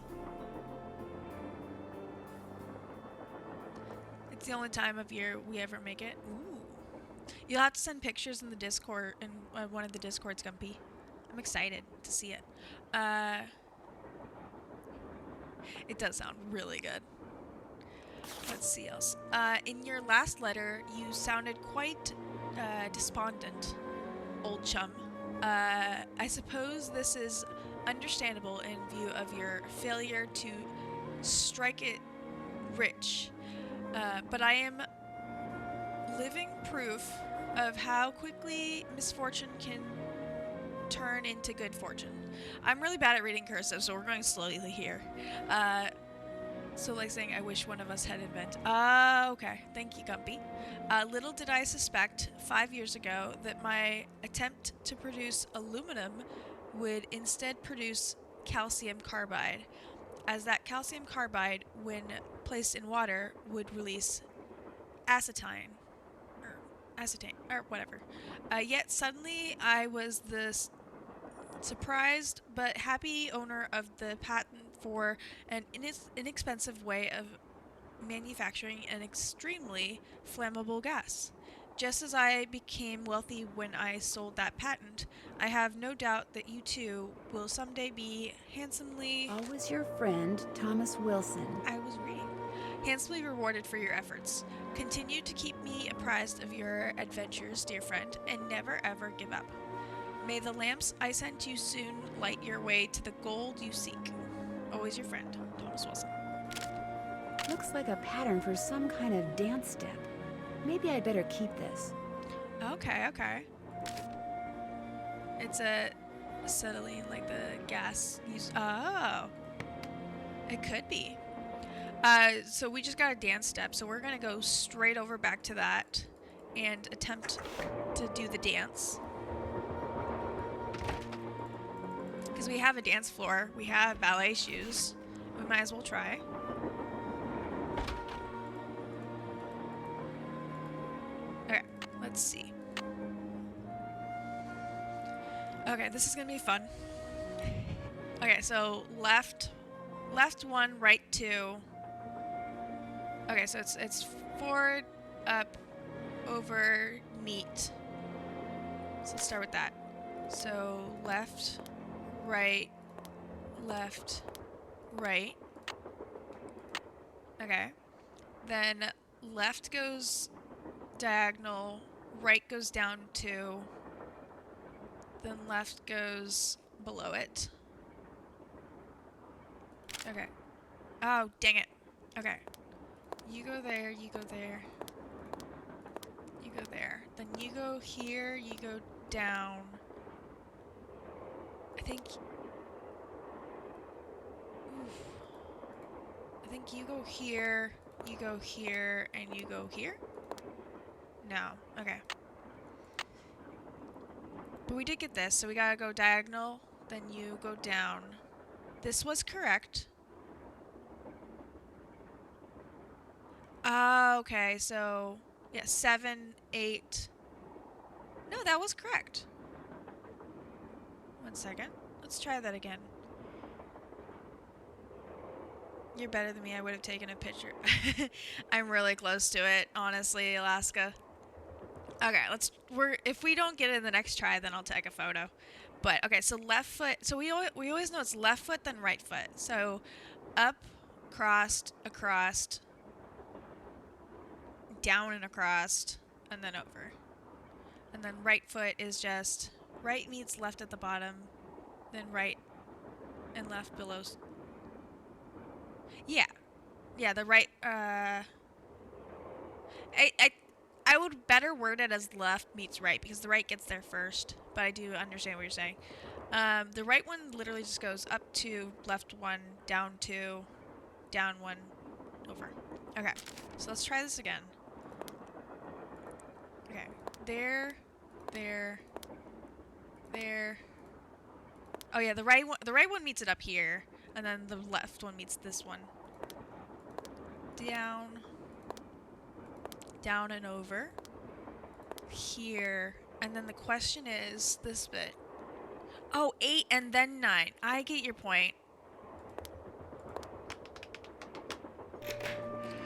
It's the only time of year we ever make it. Ooh. You'll have to send pictures in the Discord, in one of the Discords, Gumpy. I'm excited to see it. It does sound really good. Let's see else. In your last letter, you sounded quite despondent, old chum. I suppose this is understandable in view of your failure to strike it rich. But I am living proof of how quickly misfortune can turn into good fortune. I'm really bad at reading cursive, so we're going slowly here. So like saying, I wish one of us had invented. Okay. Thank you, Gumpy. Little did I suspect 5 years ago that my attempt to produce aluminum would instead produce calcium carbide, as that calcium carbide, when placed in water, would release acetane, or whatever. Yet suddenly I was the surprised but happy owner of the patent for an inexpensive way of manufacturing an extremely flammable gas. Just as I became wealthy when I sold that patent, I have no doubt that you too will someday be handsomely... Always your friend, Thomas Wilson. I was reading. Handsomely rewarded for your efforts. Continue to keep me apprised of your adventures, dear friend, and never ever give up. May the lamps I sent you soon light your way to the gold you seek. Always your friend, Thomas Wilson. Looks like a pattern for some kind of dance step. Maybe I'd better keep this. Okay. It's a acetylene, like the gas used. Oh. It could be. So we just got a dance step, so we're gonna go straight over back to that and attempt to do the dance. Because we have a dance floor, we have ballet shoes, we might as well try. Okay, let's see. Okay, this is gonna be fun. Okay, so left 1, right 2. Okay, so it's forward, up, over, meet. So let's start with that. So left, right, left, right. Okay. Then left goes diagonal, right goes down 2, then left goes below it. Okay. Oh, dang it. Okay. You go there, you go there. You go there. Then you go here, you go down. I think... Oof. I think you go here, and you go here? No. Okay. But we did get this, so we gotta go diagonal, then you go down. This was correct. Okay, so... Yeah, 7, 8... No, that was correct. 1 second. Let's try that again. You're better than me. I would have taken a picture. I'm really close to it, honestly, Alaska. Okay, if we don't get it in the next try, then I'll take a photo. But okay, so left foot. So we always know it's left foot then right foot. So up, crossed, across, down and across, and then over. And then right foot is just right meets left at the bottom, then right and left below. Yeah. Yeah, the right, I would better word it as left meets right because the right gets there first, but I do understand what you're saying. The right one literally just goes up 2, left 1, down 2, down 1, over. Okay, so let's try this again. Okay, there, there, there. Oh yeah, the right one meets it up here, and then the left one meets this one. Down, down and over. Here, and then the question is this bit. Oh, 8 and then 9. I get your point.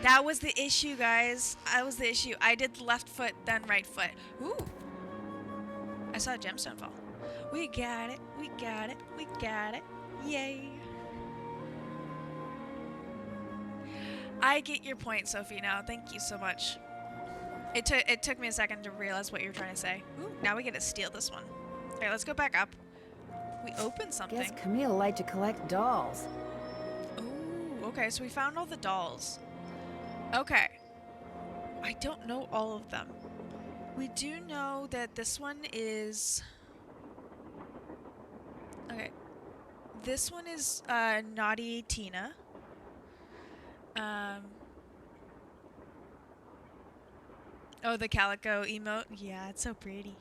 That was the issue, guys. That was the issue. I did left foot, then right foot. Ooh. I saw a gemstone fall. We got it. We got it. We got it. Yay. I get your point, Sophie, now. Thank you so much. It took me a second to realize what you were trying to say. Ooh, now we get to steal this one. Alright, let's go back up. We opened something. Guess Camille liked to collect dolls. Ooh, okay, so we found all the dolls. Okay. I don't know all of them. We do know that this one is... Okay. This one is Naughty Tina. Oh, the calico emote. Yeah, it's so pretty.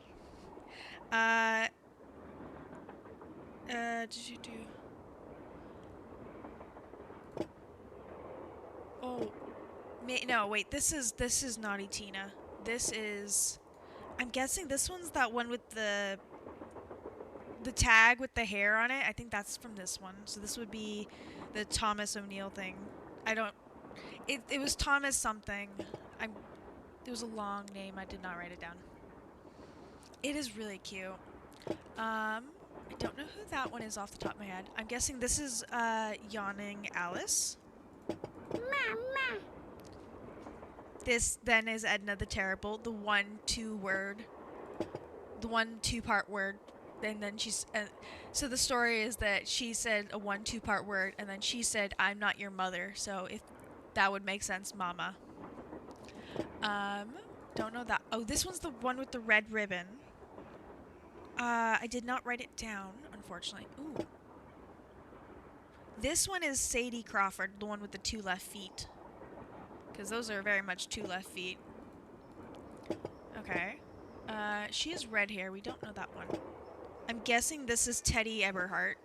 Did you do? Oh, no, wait. This is Naughty Tina. This is. I'm guessing this one's that one with the tag with the hair on it. I think that's from this one. So this would be the Thomas O'Neill thing. I don't. It was Thomas something. It was a long name. I did not write it down. It is really cute. I don't know who that one is off the top of my head. I'm guessing this is Yawning Alice. This then is Edna the Terrible, the 2-part word. And then she's so the story is that she said a 2-part word, and then she said, "I'm not your mother." So if that would make sense, Mama. Don't know that. Oh, this one's the one with the red ribbon. I did not write it down, unfortunately. Ooh. This one is Sadie Crawford, the one with the 2 left feet. Because those are very much 2 left feet. Okay. She has red hair. We don't know that one. I'm guessing this is Teddy Eberhardt.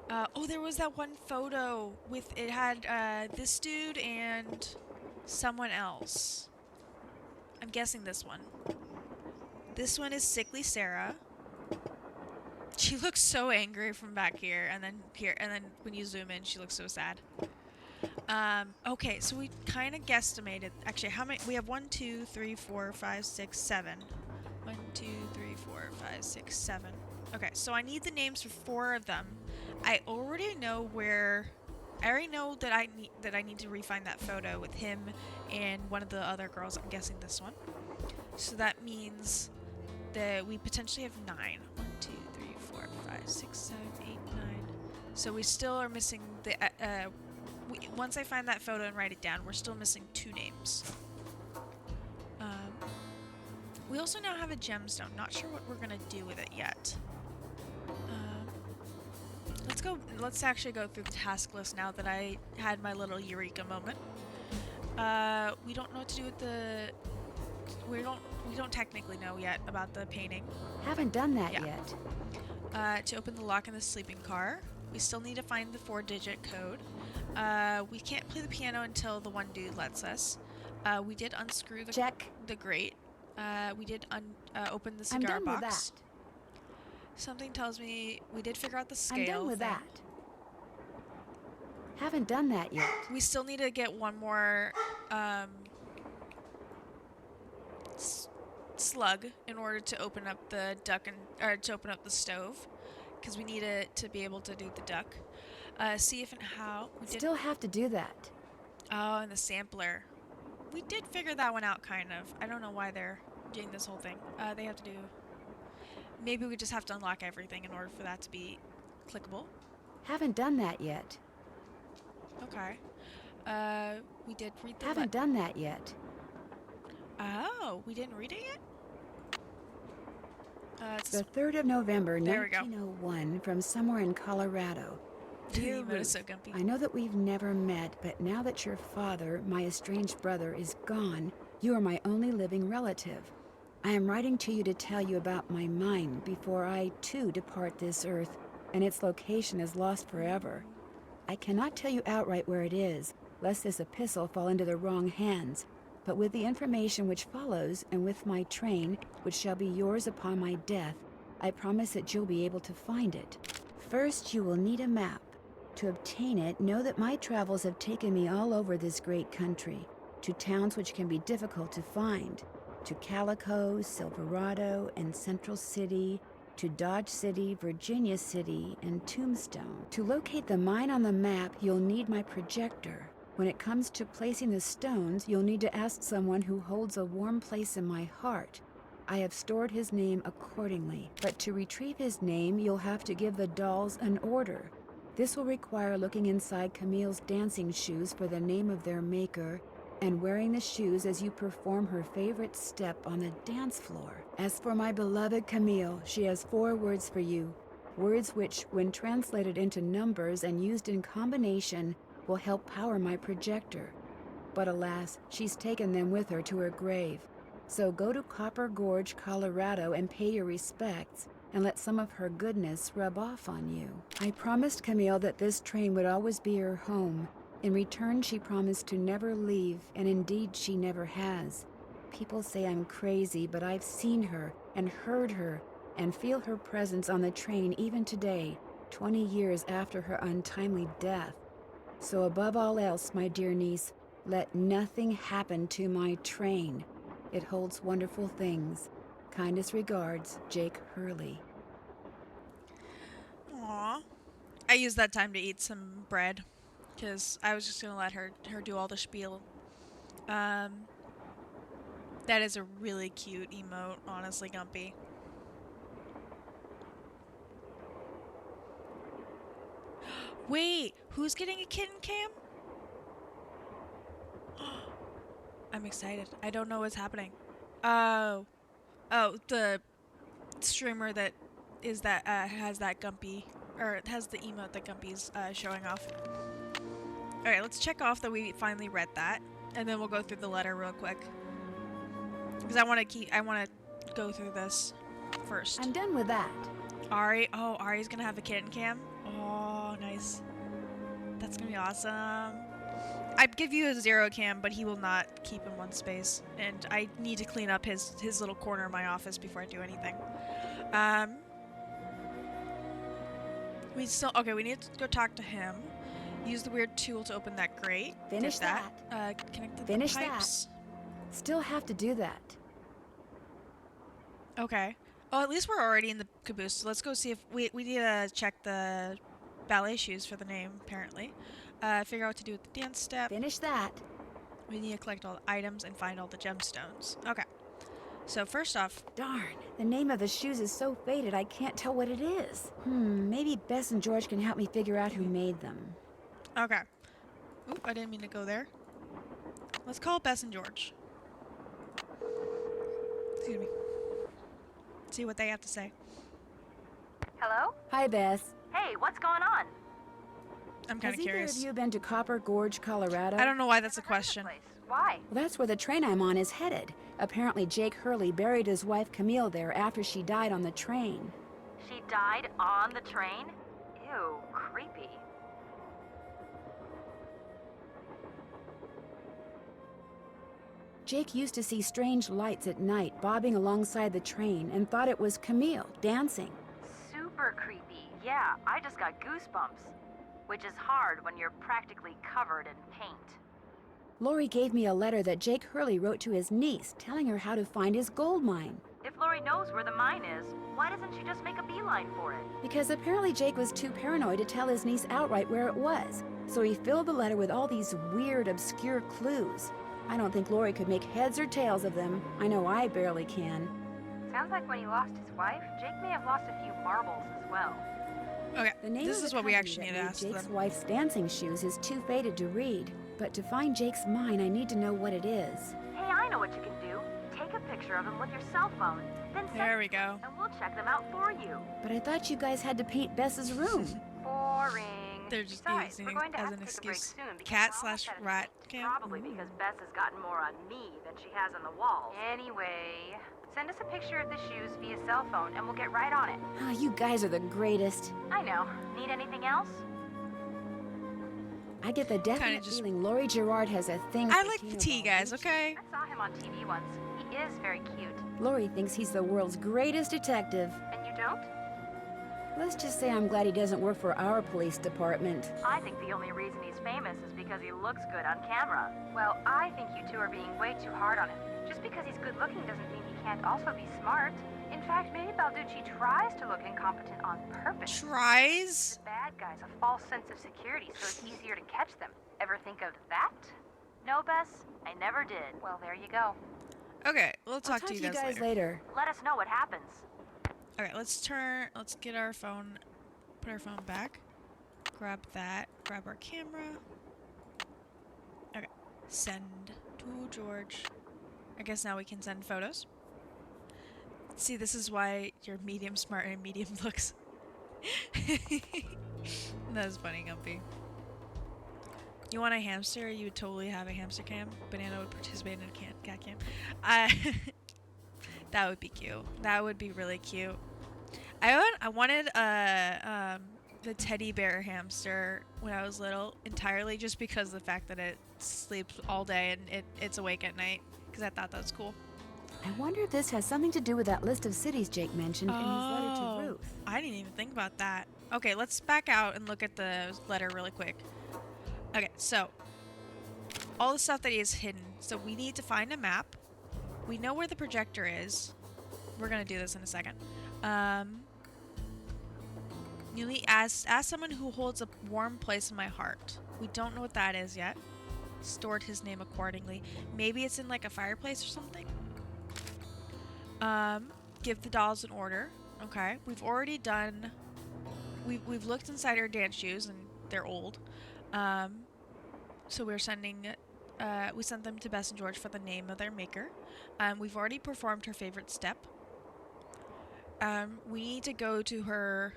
Oh, there was that one photo with, it had, this dude and someone else. I'm guessing this one. This one is Sickly Sarah. She looks so angry from back here, and then when you zoom in, she looks so sad. Okay, so we kind of guesstimated. Actually, how many? We have 1, 2, 3, 4, 5, 6, 7. 1, 2, 3, 4, 5, 6, 7. Okay, so I need the names for 4 of them. I already know where. I already know that I need to refine that photo with him and one of the other girls. I'm guessing this one. So that means that we potentially have 9. 1, 2, 3, 4, 5, 6, 7, 8, 9. So we still are missing the. Once I find that photo and write it down, we're still missing 2 names. We also now have a gemstone. Not sure what we're gonna do with it yet. Let's actually go through the task list now that I had my little eureka moment. We don't know what to do with the. We don't technically know yet about the painting. Haven't done that yet. To open the lock in the sleeping car, we still need to find the 4-digit code. We can't play the piano until the one dude lets us. We did unscrew the grate. We did open the cigar I'm done box. with that. Something tells me we did figure out the scale I'm done with thing. that. Haven't done that yet. We still need to get one more slug in order to open up the duck or to open up the stove, because we need it to be able to do the duck. See if and how. We still have to do that. Oh, and the sampler. We did figure that one out, kind of. I don't know why they're doing this whole thing. They have to do. Maybe we just have to unlock everything in order for that to be clickable. Haven't done that yet. Okay. We did read the. Haven't done that yet. Oh, we didn't read it yet? It's the 3rd of November, there we go. 1901, from somewhere in Colorado. Dear Ruth, so gumpy. I know that we've never met, but now that your father, my estranged brother, is gone, you are my only living relative. I am writing to you to tell you about my mine before I, too, depart this earth, and its location is lost forever. I cannot tell you outright where it is, lest this epistle fall into the wrong hands, but with the information which follows, and with my train, which shall be yours upon my death, I promise that you'll be able to find it. First, you will need a map. To obtain it, know that my travels have taken me all over this great country, to towns which can be difficult to find, to Calico, Silverado, and Central City, to Dodge City, Virginia City, and Tombstone. To locate the mine on the map, you'll need my projector. When it comes to placing the stones, you'll need to ask someone who holds a warm place in my heart. I have stored his name accordingly, but to retrieve his name, you'll have to give the dolls an order. This will require looking inside Camille's dancing shoes for the name of their maker, and wearing the shoes as you perform her favorite step on the dance floor. As for my beloved Camille, she has 4 words for you, words which, when translated into numbers and used in combination, will help power my projector. But alas, she's taken them with her to her grave. So go to Copper Gorge, Colorado, and pay your respects, and let some of her goodness rub off on you. I promised Camille that this train would always be her home. In return, she promised to never leave, and indeed she never has. People say I'm crazy, but I've seen her and heard her and feel her presence on the train even today, 20 years after her untimely death. So above all else, my dear niece, let nothing happen to my train. It holds wonderful things. Kindest regards, Jake Hurley. Aww. I used that time to eat some bread, because I was just going to let her do all the spiel. That is a really cute emote, honestly, Gumpy. Wait, who's getting a kitten cam? I'm excited. I don't know what's happening. Oh, the streamer that is that has that Gumpy, or has the emote that Gumpy's showing off. All right, let's check off that we finally read that, and then we'll go through the letter real quick. Because I want to go through this first. I'm done with that. Ari, Ari's gonna have a kitten cam. Oh, nice. That's gonna be awesome. I'd give you a 0 cam, but he will not keep in one space, and I need to clean up his little corner of my office before I do anything. We need to go talk to him. Use the weird tool to open that grate. Finish Did that. Connect Finish the pipes. that. Still have to do that. Okay. Oh, at least we're already in the caboose. So let's go see if we need to check the ballet shoes for the name, apparently. Figure out what to do with the dance step. Finish that. We need to collect all the items and find all the gemstones. Okay. So first off... Darn, the name of the shoes is so faded I can't tell what it is. Maybe Bess and George can help me figure out who made them. Okay. Oop, I didn't mean to go there. Let's call Bess and George. Excuse me. See what they have to say. Hello? Hi, Bess. Hey, what's going on? I'm kind of Has curious. either of you been to Copper Gorge, Colorado? I don't know why that's a question. Why? Well, that's where the train I'm on is headed. Apparently, Jake Hurley buried his wife Camille there after she died on the train. She died on the train? Ew, creepy. Jake used to see strange lights at night bobbing alongside the train and thought it was Camille dancing. Super creepy. Yeah, I just got goosebumps. Which is hard when you're practically covered in paint. Lori gave me a letter that Jake Hurley wrote to his niece, telling her how to find his gold mine. If Lori knows where the mine is, why doesn't she just make a beeline for it? Because apparently Jake was too paranoid to tell his niece outright where it was. So he filled the letter with all these weird, obscure clues. I don't think Lori could make heads or tails of them. I know I barely can. Sounds like when he lost his wife, Jake may have lost a few marbles as well. Okay, The name this of is the what we company actually need that to made ask Jake's them. wife's dancing shoes is too faded to read. But to find Jake's mine, I need to know what it is. Hey, I know what you can do. Take a picture of them with your cell phone, then send There it we to us, go. and we'll check them out for you. But I thought you guys had to paint Bess's room. Boring. They're just Besides, using we're it going to as have an to take a break excuse. soon because Cat we're almost slash at a rat date. camp? Probably because Bess has gotten more on me than she has on the walls. Anyway, send us a picture of the shoes via cell phone and we'll get right on it. Ah, you guys are the greatest. I know. Need anything else? I get the definite just- feeling Lori Gerard has a thing I for like the Tino tea, guys, Balducci. okay? I saw him on TV once. He is very cute. Lori thinks he's the world's greatest detective. And you don't? Let's just say I'm glad he doesn't work for our police department. I think the only reason he's famous is because he looks good on camera. Well, I think you two are being way too hard on him. Just because he's good looking doesn't mean he can't also be smart. In fact, maybe Balducci tries to look incompetent on purpose. Tries? The bad guys a false sense of security so it's easier to catch them. Ever think of that? No, Bess, I never did. Well, there you go. Okay, we'll I'll talk to you guys later. Let us know what happens. Okay, let's get our phone, put our phone back. Grab that, grab our camera. Okay, send to George. I guess now we can send photos. See, this is why you're medium smart and medium looks. That was funny, Gumpy. You want a hamster? You would totally have a hamster cam. Banana would participate in a cat cam. That would be cute. That would be really cute. I wanted the teddy bear hamster when I was little entirely just because of the fact that it sleeps all day and it's awake at night because I thought that was cool. I wonder if this has something to do with that list of cities Jake mentioned in his letter to Ruth. I didn't even think about that. Okay, let's back out and look at the letter really quick. Okay, so all the stuff that he has hidden. So we need to find a map. We know where the projector is. We're gonna do this in a second. You need ask someone who holds a warm place in my heart. We don't know what that is yet. Stored his name accordingly. Maybe it's in like a fireplace or something. Give the dolls an order. Okay, we've already done. We've looked inside her dance shoes and they're old. So we're sending. We sent them to Bess and George for the name of their maker. We've already performed her favorite step. We need to go to her.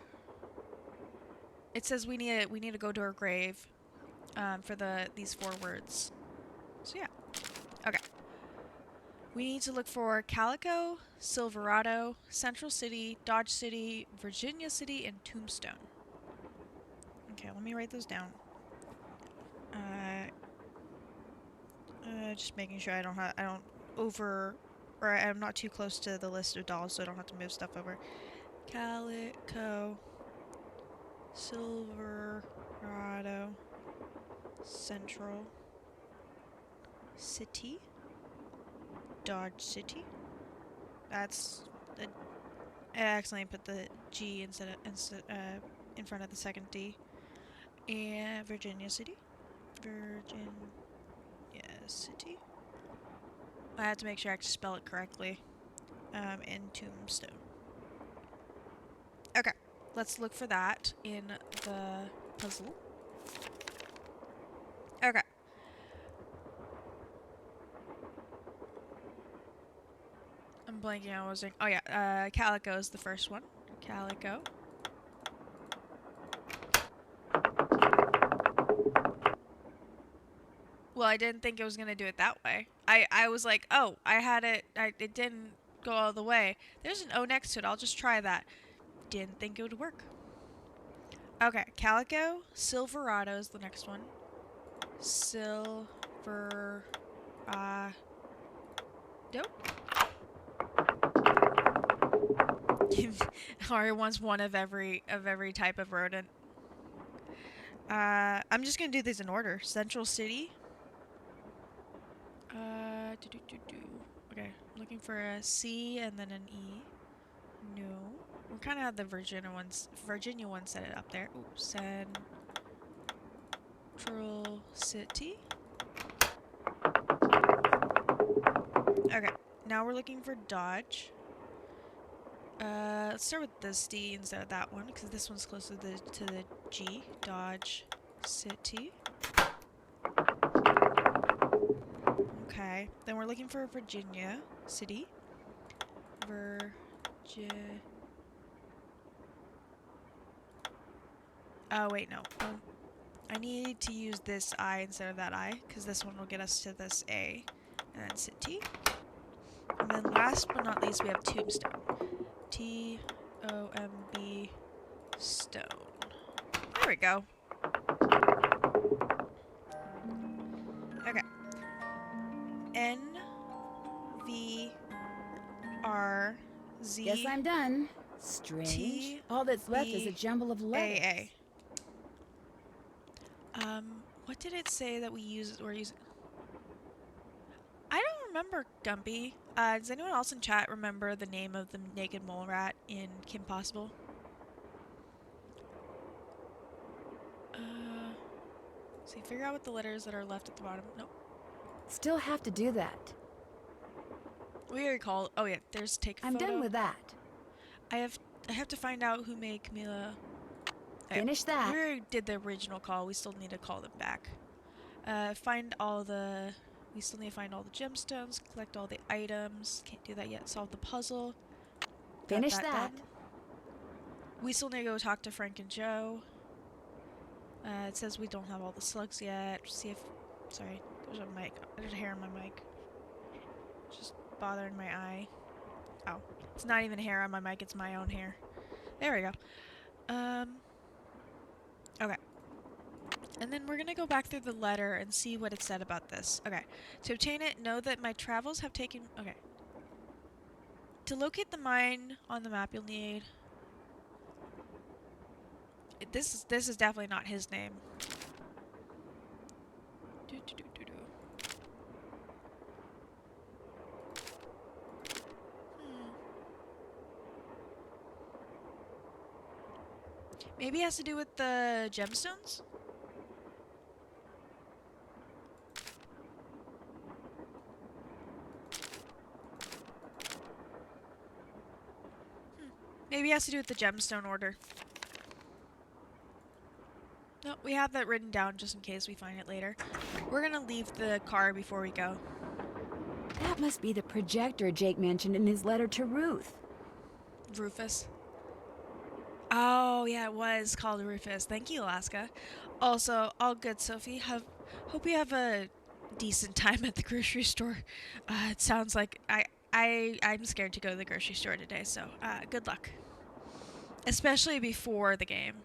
It says we need to go to her grave, for these 4 words. So yeah, okay. We need to look for Calico, Silverado, Central City, Dodge City, Virginia City, and Tombstone. Okay, let me write those down. Just making sure I'm not too close to the list of dolls, so I don't have to move stuff over. Calico, Silverado, Central City, Dodge City. That's the. I accidentally put the G in front of the second D. And Virginia City. Virginia City. I have to make sure I actually spell it correctly. And Tombstone. Okay, let's look for that in the puzzle. Okay. I'm blanking on what I was doing. Oh yeah, Calico is the first one. Calico. Well, I didn't think it was gonna do it that way. I was like, oh, I had it. It didn't go all the way. There's an O next to it. I'll just try that. Didn't think it would work. Okay, Calico. Silverado is the next one. Silverado. Ari wants one of every type of rodent. I'm just gonna do these in order. Central City. Okay, I'm looking for a C and then an E. No, we kind of have the Virginia ones. Virginia one set it up there. Ooh, Central City. Okay, now we're looking for Dodge. Let's start with this D instead of that one because this one's closer to the G. Dodge City. Okay, then we're looking for Virginia City. Oh, wait, no. I need to use this I instead of that I, because this one will get us to this A. And then City. And then last but not least, we have Tombstone. T-O-M-B Stone. There we go. Okay. N-V-R-Z. Guess I'm done. Strange. All that's left is a jumble of letters. A-A. What did it say that we're using? I don't remember, Gumpy. Does anyone else in chat remember the name of the naked mole rat in Kim Possible? See, figure out what the letters that are left at the bottom. Nope. Still have to do that. We already called. Oh yeah, there's take a I'm photo. done with that. I have to find out who made Camila. Okay. Finish that. We already did the original call. We still need to call them back. We still need to find all the gemstones, collect all the items. Can't do that yet. Solve the puzzle. Finish that. Done. We still need to go talk to Frank and Joe. It says we don't have all the slugs yet. See if... Sorry, there's a mic. There's a hair on my mic. Just bothering my eye. Oh, it's not even hair on my mic. It's my own hair. There we go. Okay. And then we're gonna go back through the letter and see what it said about this. Okay. To obtain it, know that my travels have taken... Okay. To locate the mine on the map, you'll need... This is definitely not his name. Maybe it has to do with the gemstones? Maybe it has to do with the gemstone order. No, we have that written down just in case we find it later. We're gonna leave the car before we go. That must be the projector Jake mentioned in his letter to Ruth. Rufus. Oh, yeah, it was called Rufus. Thank you, Alaska. Also, all good, Sophie. Hope you have a decent time at the grocery store. It sounds like I'm scared to go to the grocery store today, so good luck. Especially before the game.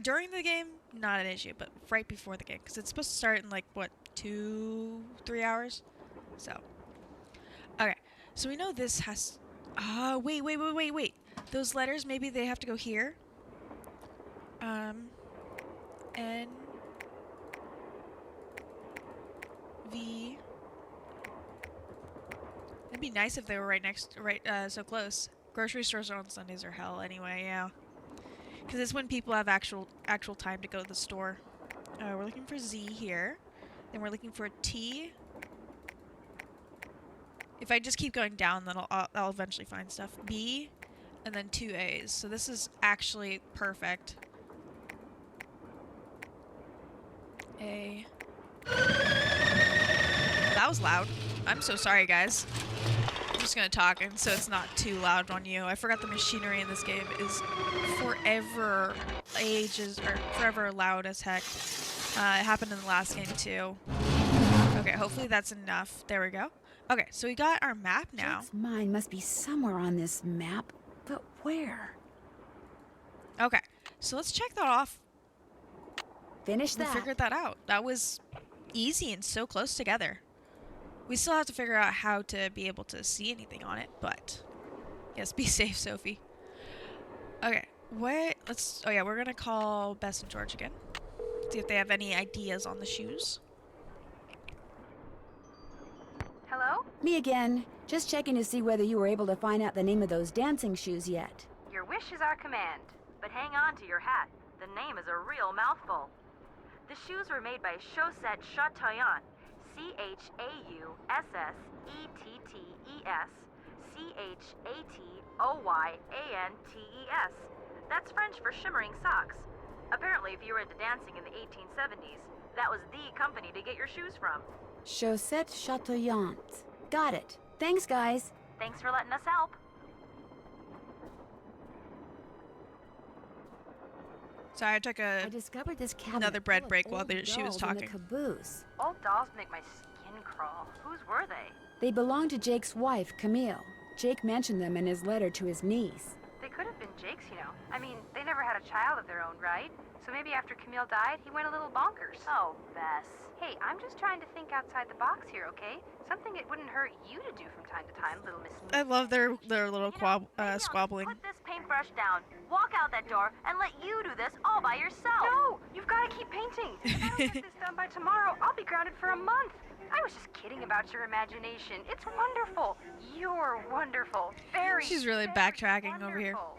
During the game, not an issue, but right before the game, because it's supposed to start in like what, 2-3 hours. So, okay. So we know this has. Wait. Those letters, maybe they have to go here. N V. It'd be nice if they were right so close. Grocery stores on Sundays are hell anyway, yeah. Because it's when people have actual time to go to the store. We're looking for Z here. Then we're looking for a T. If I just keep going down, then I'll eventually find stuff. B, and then 2 A's. So this is actually perfect. A. That was loud. I'm so sorry, guys. I'm just gonna talk, and so it's not too loud on you. I forgot the machinery in this game is forever loud as heck. It happened in the last game too. Okay, hopefully that's enough. There we go. Okay, so we got our map now. Jake's mine must be somewhere on this map, but where? Okay, so let's check that off. Finish We that. figured that out. That was easy and so close together. We still have to figure out how to be able to see anything on it, but yes, be safe, Sophie. Okay, what? Oh yeah, we're gonna call Bess and George again. See if they have any ideas on the shoes. Hello? Me again. Just checking to see whether you were able to find out the name of those dancing shoes yet. Your wish is our command, but hang on to your hat. The name is a real mouthful. The shoes were made by Chaussette Chatillon, Chaussetteettes, Chatoyantes. That's French for shimmering socks. Apparently, if you were into dancing in the 1870s, that was the company to get your shoes from. Chaussette Chatillon. Got it. Thanks, guys. Thanks for letting us help. Sorry, I took I discovered this cabinet another bread full of break while old she was dolls in talking. the caboose. Old dolls make my skin crawl. Whose were they? They belong to Jake's wife, Camille. Jake mentioned them in his letter to his niece. They could have been Jake's, you know. I mean, they never had a child of their own, right? So maybe after Camille died, he went a little bonkers. Oh, Bess. Hey, I'm just trying to think outside the box here, okay? Something it wouldn't hurt you to do from time to time, little Miss. I love their little Maybe squabbling. I'll just put this paintbrush down, walk out that door, and let you do this all by yourself. No, you've got to keep painting. If I don't get this done by tomorrow, I'll be grounded for a month. I was just kidding about your imagination. It's wonderful. You're wonderful. Very. She's really very backtracking over here. wonderful.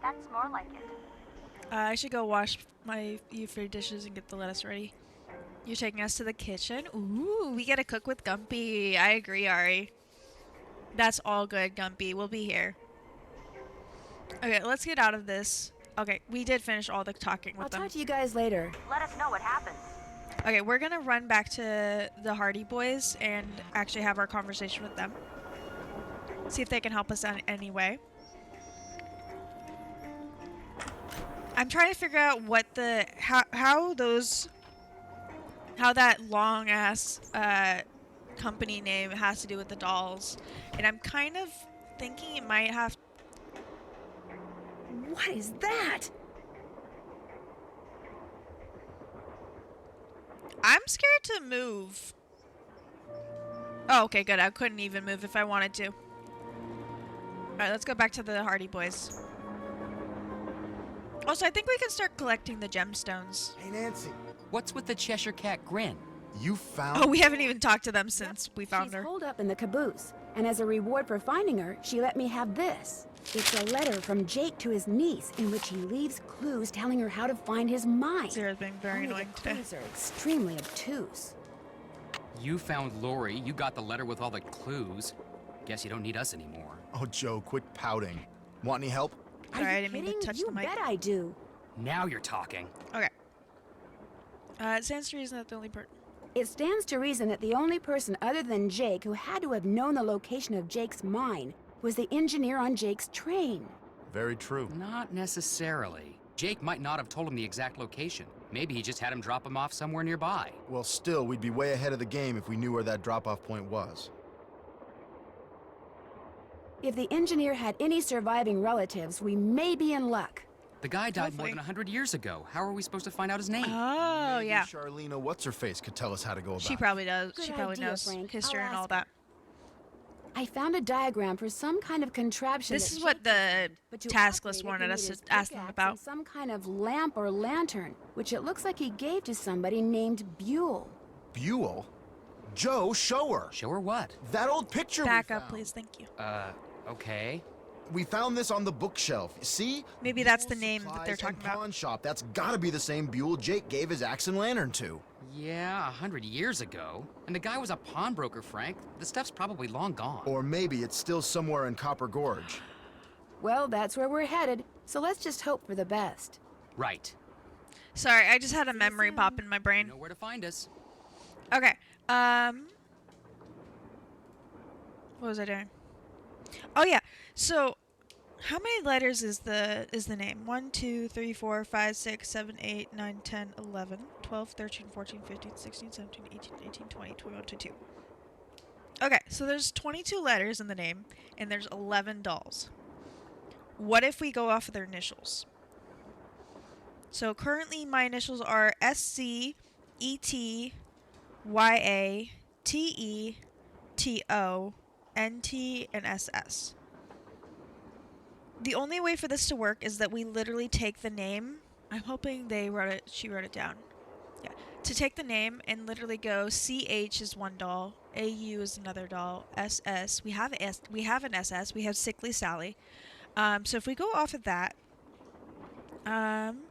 That's more like it. I should go wash my food dishes and get the lettuce ready. You're taking us to the kitchen? Ooh, we get to cook with Gumpy. I agree, Ari. That's all good, Gumpy. We'll be here. Okay, let's get out of this. Okay, we did finish all the talking with I'll them. talk to you guys later. Let us know what happens. Okay, we're gonna run back to the Hardy Boys and actually have our conversation with them. See if they can help us in any way. I'm trying to figure out what the how that long ass company name has to do with the dolls, and I'm kind of thinking it might have. What is that? I'm scared to move. Oh, okay, good. I couldn't even move if I wanted to. Alright, let's go back to the Hardy Boys. Also, I think we can start collecting the gemstones. Hey, Nancy, What's with the Cheshire Cat grin? you found... Oh, we haven't even talked to them since we found She's her. holed up in the caboose, and as a reward for finding her, she let me have this. It's a letter from Jake to his niece in which he leaves clues telling her how to find his mine. Sarah's being very Only annoying the today. clues are extremely obtuse. You found Lori, you got the letter with all the clues. Guess you don't need us anymore. Oh, Joe, quit pouting. Want any help? Sorry, Are I you didn't mean to kidding? touch you the mic. bet I do. Now you're talking. Okay. It stands to reason that the only part. It stands to reason that the only person other than Jake who had to have known the location of Jake's mine was the engineer on Jake's train. Very true. Not necessarily. Jake might not have told him the exact location. Maybe he just had him drop him off somewhere nearby. Well, still, we'd be way ahead of the game if we knew where that drop-off point was. If the engineer had any surviving relatives, we may be in luck. The guy died Hopefully. more than 100 years ago. How are we supposed to find out his name? Oh, Maybe yeah. Charlena What's-Her-Face could tell us how to go about She it. probably does. Good She probably idea, knows Frank. history I'll and all ask that. I found a diagram for some kind of contraption. This that is what Jake the used, but to task operate list it, wanted he us to needed his ask them pickaxe about. and some kind of lamp or lantern, which it looks like he gave to somebody named Buell. Buell? Joe, show her! Show her what? That old picture Back we up, found. please. Thank you. Okay. we found this on the bookshelf. See? Maybe that's the Buell's name that they're Supplies talking and about. Pawn shop. That's gotta be the same Buell Jake gave his axe and lantern to. Yeah, 100 years ago. And the guy was a pawnbroker, Frank. The stuff's probably long gone. Or maybe it's still somewhere in Copper Gorge. Well, that's where we're headed, so let's just hope for the best. Right. Sorry, I just had a memory pop in my You brain. know where to find us. Okay. What was I doing? Oh yeah. So, how many letters is the name? 1, 2, 3, 4, 5, 6, 7, 8, 9, 10, 11, 12, 13, 14, 15, 16, 17, 18, 19, 20, 21, 22. Okay, so there's 22 letters in the name, and there's 11 dolls. What if we go off of their initials? So currently my initials are SC, ET, YA, TE, TO, NT, and SS. The only way for this to work is that we literally take the name. I'm hoping she wrote it down. Yeah. To take the name and literally go CH is one doll, AU is another doll, SS. We have an SS. We have Sickly Sally. So if we go off of that, I'm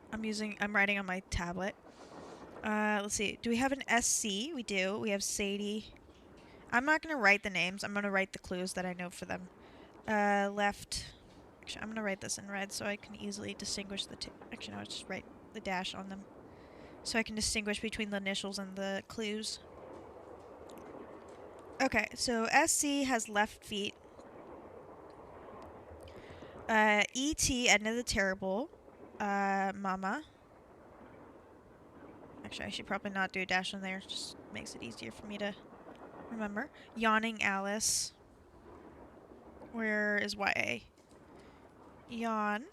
writing on my tablet. Let's see. Do we have an SC? We do. We have Sadie. I'm not going to write the names. I'm going to write the clues that I know for them. Left. Actually, I'm going to write this in red so I can easily distinguish the actually, no, I'll just write the dash on them. So I can distinguish between the initials and the clues. Okay, so SC has left feet. ET, Edna the Terrible. Mama. Actually, I should probably not do a dash on there. It just makes it easier for me to remember. Yawning Alice. Where is YA? Yawn.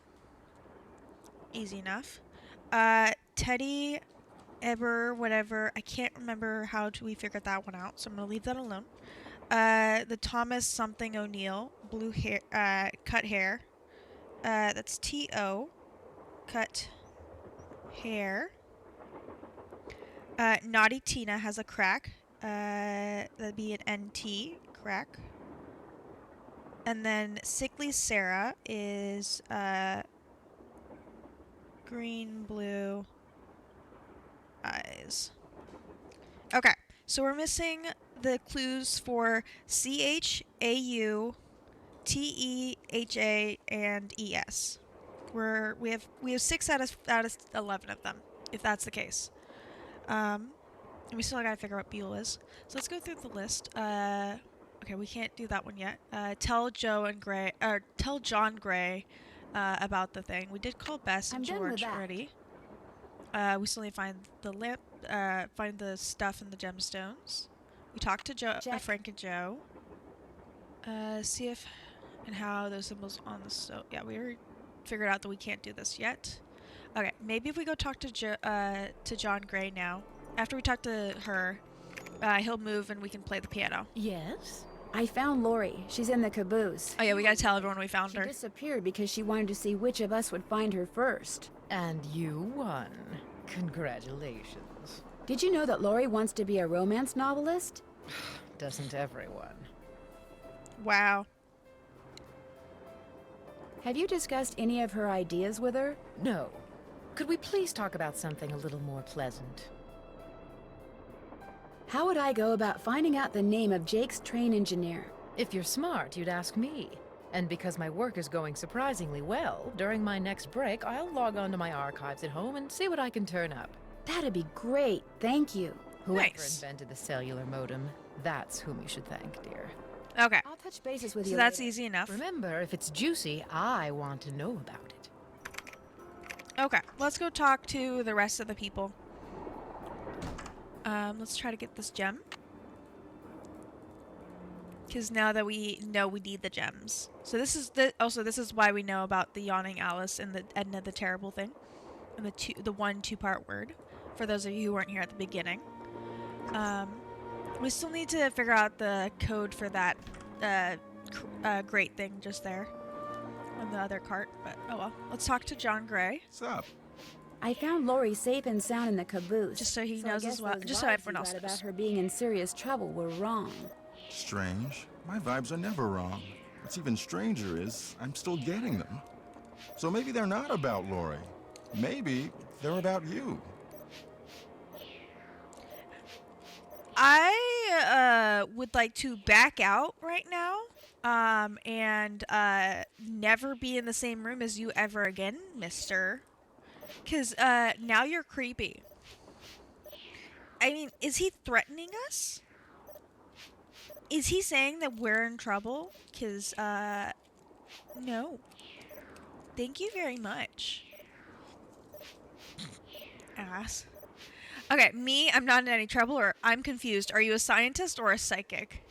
Easy enough. Teddy, Eber, whatever. I can't remember how we figured that one out, so I'm going to leave that alone. The Thomas something O'Neill. Blue hair, cut hair. That's T-O. Cut hair. Naughty Tina has a crack. That'd be an NT, crack. And then Sickly Sarah is green, blue eyes. Okay, so we're missing the clues for CH, AU, TE, HA, and ES. We have 6 out of 11 of them, if that's the case. And we still gotta figure out what Buell is. So let's go through the list. Okay, we can't do that one yet. Tell John Gray about the thing. We did call Bess and George already. We still need to find the lamp, find the stuff in the gemstones. We talked to Frank and Joe. See if and how those symbols on the yeah, we already figured out that we can't do this yet. Okay, maybe if we go talk to John Gray now. After we talk to her, he'll move and we can play the piano. Yes? I found Lori. She's in the caboose. Oh yeah, we gotta tell everyone we found her. She disappeared because she wanted to see which of us would find her first. And you won. Congratulations. Did you know that Lori wants to be a romance novelist? Doesn't everyone? Wow. Have you discussed any of her ideas with her? No. Could we please talk about something a little more pleasant? How would I go about finding out the name of Jake's train engineer? If you're smart, you'd ask me. And because my work is going surprisingly well, during my next break, I'll log on to my archives at home and see what I can turn up. That'd be great, thank you. Whoever Nice. invented the cellular modem, that's whom you should thank, dear. Okay. I'll touch bases with So you that's later. easy enough. Remember, if it's juicy, I want to know about it. Okay, let's go talk to the rest of the people. Let's try to get this gem. Because now that we know we need the gems. So this is this is why we know about the Yawning Alice and the Edna the Terrible thing. And the 1 2-part word. For those of you who weren't here at the beginning. We still need to figure out the code for that great thing just there. On the other cart, but oh well. Let's talk to John Gray. What's up? I found Lori safe and sound in the caboose. Just so he I knows guess as well. those Just so vibes everyone you else got knows. about her being in serious trouble were wrong. Strange. My vibes are never wrong. What's even stranger is I'm still getting them. So maybe they're not about Lori. Maybe they're about you. I would like to back out right now, and never be in the same room as you ever again, mister. 'Cause now you're creepy. I mean, is he threatening us? Is he saying that we're in trouble? 'Cause no. Thank you very much. Ass. Okay, me, I'm not in any trouble, or I'm confused. Are you a scientist or a psychic?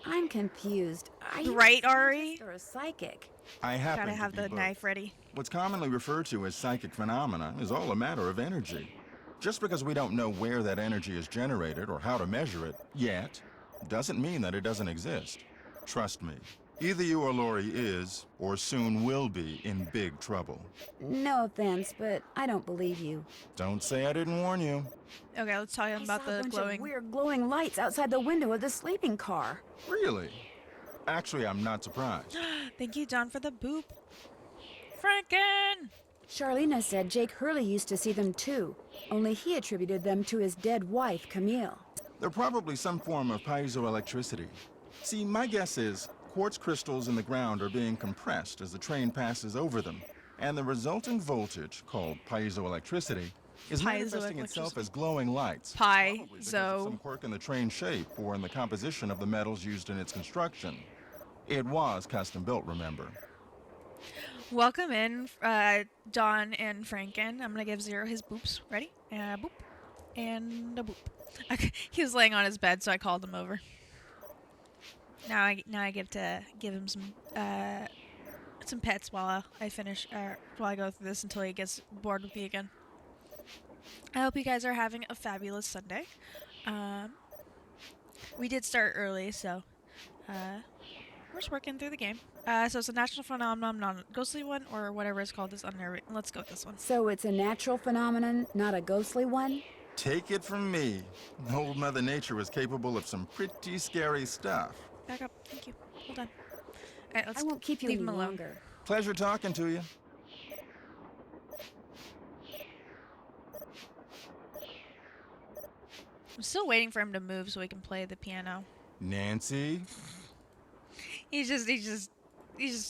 I'm confused. Are you Right, a Ari? scientist or a psychic? I happen Gotta to have be the both. knife ready. What's commonly referred to as psychic phenomena is all a matter of energy. Just because we don't know where that energy is generated or how to measure it yet, doesn't mean that it doesn't exist. Trust me, either you or Lori is, or soon will be, in big trouble. No offense, but I don't believe you. Don't say I didn't warn you. Okay, let's talk I about saw a the bunch glowing. of weird glowing lights outside the window of the sleeping car. Really? Actually, I'm not surprised. Thank you, John, for the boop. Franken! Charlena said Jake Hurley used to see them too, only he attributed them to his dead wife, Camille. They're probably some form of piezoelectricity. See, my guess is quartz crystals in the ground are being compressed as the train passes over them, and the resulting voltage, called piezoelectricity, is manifesting itself as glowing lights. Probably because of some quirk in the train shape or in the composition of the metals used in its construction. It was custom built, remember? Welcome in, Don and Franken. I'm gonna give Zero his boops. Ready? Boop. And a boop. Okay. He was laying on his bed, so I called him over. Now I get to give him some pets while I finish, while I go through this until he gets bored with me again. I hope you guys are having a fabulous Sunday. We did start early, so we're just working through the game. So it's a natural phenomenon, not a ghostly one, or whatever it's called is unnerving. Let's go with this one. So it's a natural phenomenon, not a ghostly one? Take it from me. Old Mother Nature is capable of some pretty scary stuff. Back up. Thank you. Hold on. Alright, let's I won't keep you leave any him alone. longer. Pleasure talking to you. I'm still waiting for him to move so we can play the piano. Nancy? He's just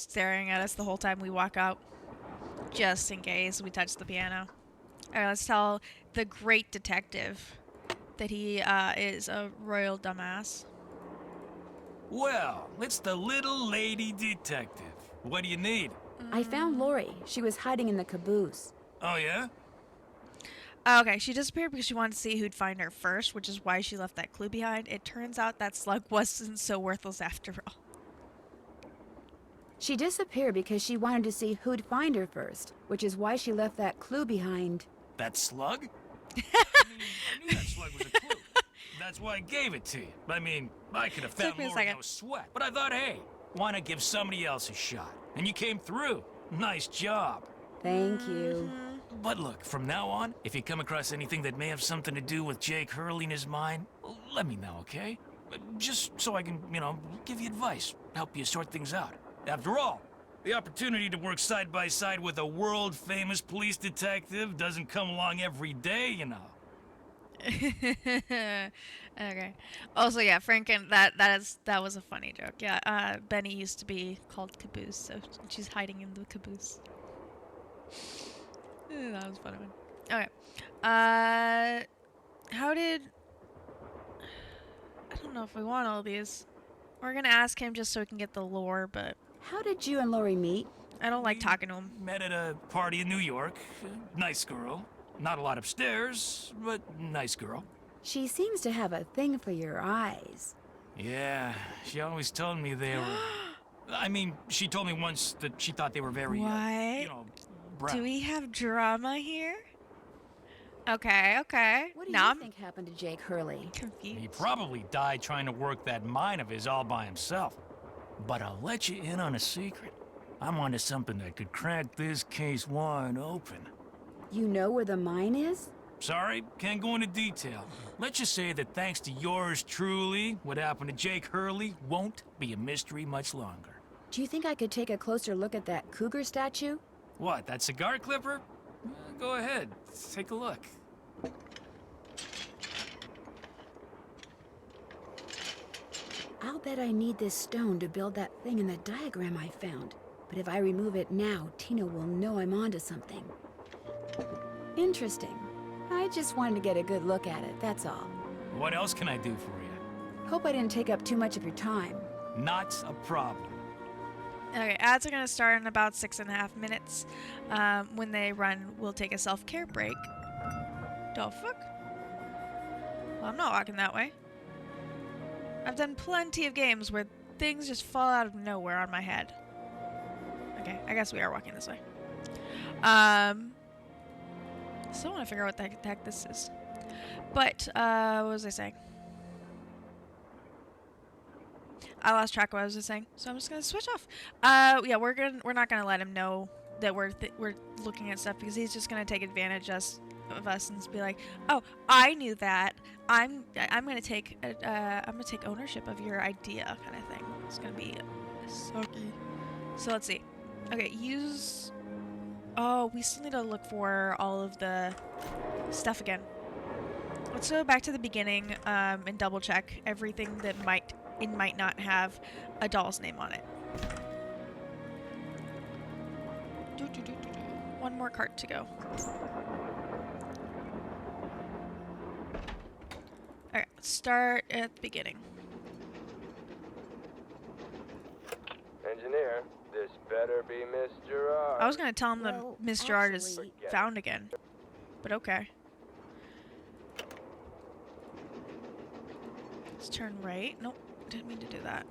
staring at us the whole time we walk out. Just in case we touch the piano. Alright, let's tell the great detective that he is a royal dumbass. Well, it's the little lady detective. What do you need? I found Lori. She was hiding in the caboose. Oh, yeah? Okay, she disappeared because she wanted to see who'd find her first, which is why she left that clue behind. It turns out that slug wasn't so worthless after all. She disappeared because she wanted to see who'd find her first, which is why she left that clue behind. That slug? I knew that slug was a clue. That's why I gave it to you. I mean, I could have found me a Lori second. no sweat. But I thought, hey, why not give somebody else a shot? And you came through. Nice job. Thank you. But look, from now on, if you come across anything that may have something to do with Jake Hurley and his mind, let me know, okay? Just so I can, give you advice, help you sort things out. After all, the opportunity to work side by side with a world-famous police detective doesn't come along every day, Okay. Also, yeah, Franken, that was a funny joke. Yeah, Benny used to be called Caboose, so she's hiding in the caboose. That was a funny one. Okay. How did... I don't know if we want all these. We're gonna ask him just so we can get the lore, but... How did you and Lori meet? I don't like talking to him. Met at a party in New York. Nice girl. Not a lot upstairs, but nice girl. She seems to have a thing for your eyes. Yeah, she always told me they were... I mean, she told me once that she thought they were very, What? brown. Do we have drama here? Okay. What do Now you I'm think happened to Jake Hurley? confused. He probably died trying to work that mine of his all by himself. But I'll let you in on a secret. I'm onto something that could crack this case wide open. You know where the mine is? Sorry, can't go into detail. Let's just say that thanks to yours truly, what happened to Jake Hurley won't be a mystery much longer. Do you think I could take a closer look at that cougar statue? What, that cigar clipper? Go ahead, take a look. I'll bet I need this stone to build that thing in the diagram I found. But if I remove it now, Tina will know I'm onto something. Interesting. I just wanted to get a good look at it, that's all. What else can I do for you? Hope I didn't take up too much of your time. Not a problem. Okay, ads are going to start in about 6.5 minutes. When they run, we'll take a self-care break. The fuck? Well, I'm not walking that way. I've done plenty of games where things just fall out of nowhere on my head. Okay, I guess we are walking this way. Still want to figure out what the heck this is. But, what was I saying? I lost track of what I was saying, so I'm just gonna switch off. Yeah, we're not gonna let him know that we're looking at stuff, because he's just gonna take advantage of us and just be like, "Oh, I knew that. I'm gonna take ownership of your idea," kind of thing. It's gonna be sucky. So let's see. Okay, use. Oh, we still need to look for all of the stuff again. Let's go back to the beginning and double check everything that might not have a doll's name on it. One more cart to go. Alright, let's start at the beginning. Engineer, this better be Miss Gerard. I was gonna tell him Well, that Miss Gerard is actually- found again. But okay. Let's turn right. Nope, didn't mean to do that.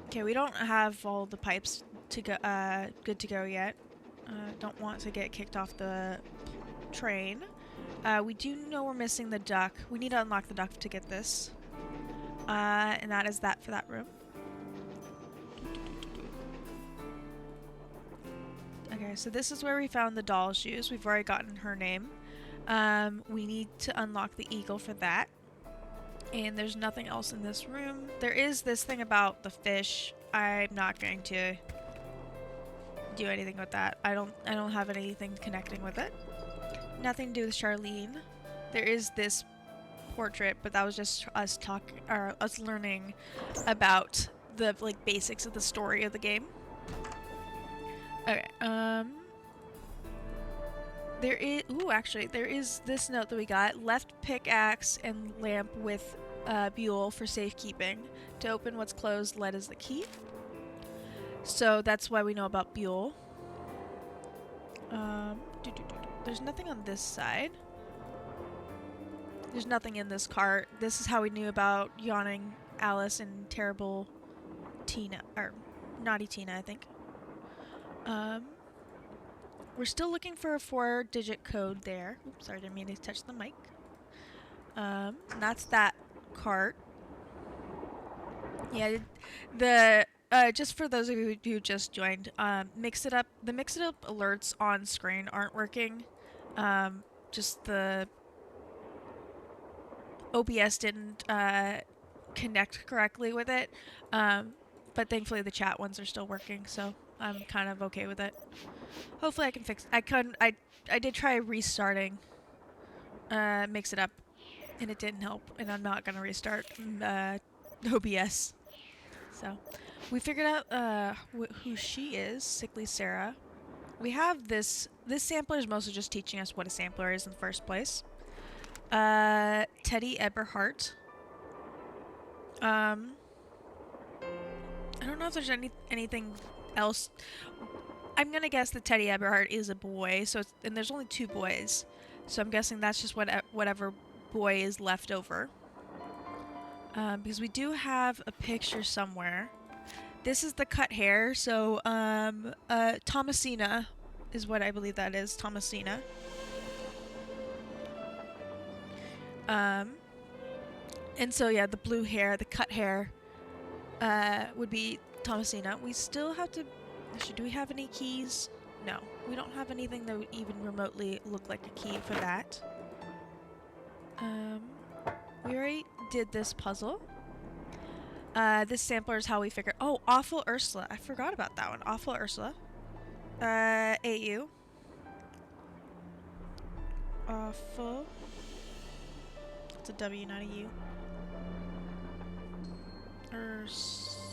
Okay, we don't have all the pipes to go, good to go yet. Don't want to get kicked off the train. We do know we're missing the duck. We need to unlock the duck to get this. And that is that for that room. Okay, so this is where we found the doll shoes. We've already gotten her name. We need to unlock the eagle for that. And there's nothing else in this room. There is this thing about the fish. I'm not going to do anything with that. I don't have anything connecting with it. Nothing to do with Charlene. There is this portrait, but that was just us learning about the basics of the story of the game. Okay. There is this note that we got. Left pickaxe and lamp with Buell for safekeeping. To open what's closed, lead is the key. So that's why we know about Buell. There's nothing on this side. There's nothing in this cart. This is how we knew about Yawning Alice and Terrible Tina, or Naughty Tina, I think. We're still looking for a 4-digit code there. Oops, sorry, didn't mean to touch the mic. And that's that cart. Yeah, just for those of you who just joined, the Mix It Up alerts on screen aren't working. Just the OBS didn't connect correctly with it. But thankfully the chat ones are still working, so I'm kind of okay with it. Hopefully I can fix it. I did try restarting Mix It Up, and it didn't help, and I'm not gonna restart OBS. So we figured out who she is, Sickly Sarah. We have this sampler is mostly just teaching us what a sampler is in the first place. Teddy Eberhardt. I don't know if there's anything else. I'm gonna guess that Teddy Eberhardt is a boy, and there's only 2 boys, so I'm guessing that's just whatever boy is left over. Because we do have a picture somewhere. This is the cut hair, so Thomasina is what I believe that is. Thomasina. And so yeah, the blue hair, the cut hair, would be Thomasina. We still have to. Do we have any keys? No, we don't have anything that would even remotely look like a key for that. We already did this puzzle. This sampler is how we figure. Oh, Awful Ursula. I forgot about that one. Awful Ursula. AU. Awful. It's a W, not a U. Ursula.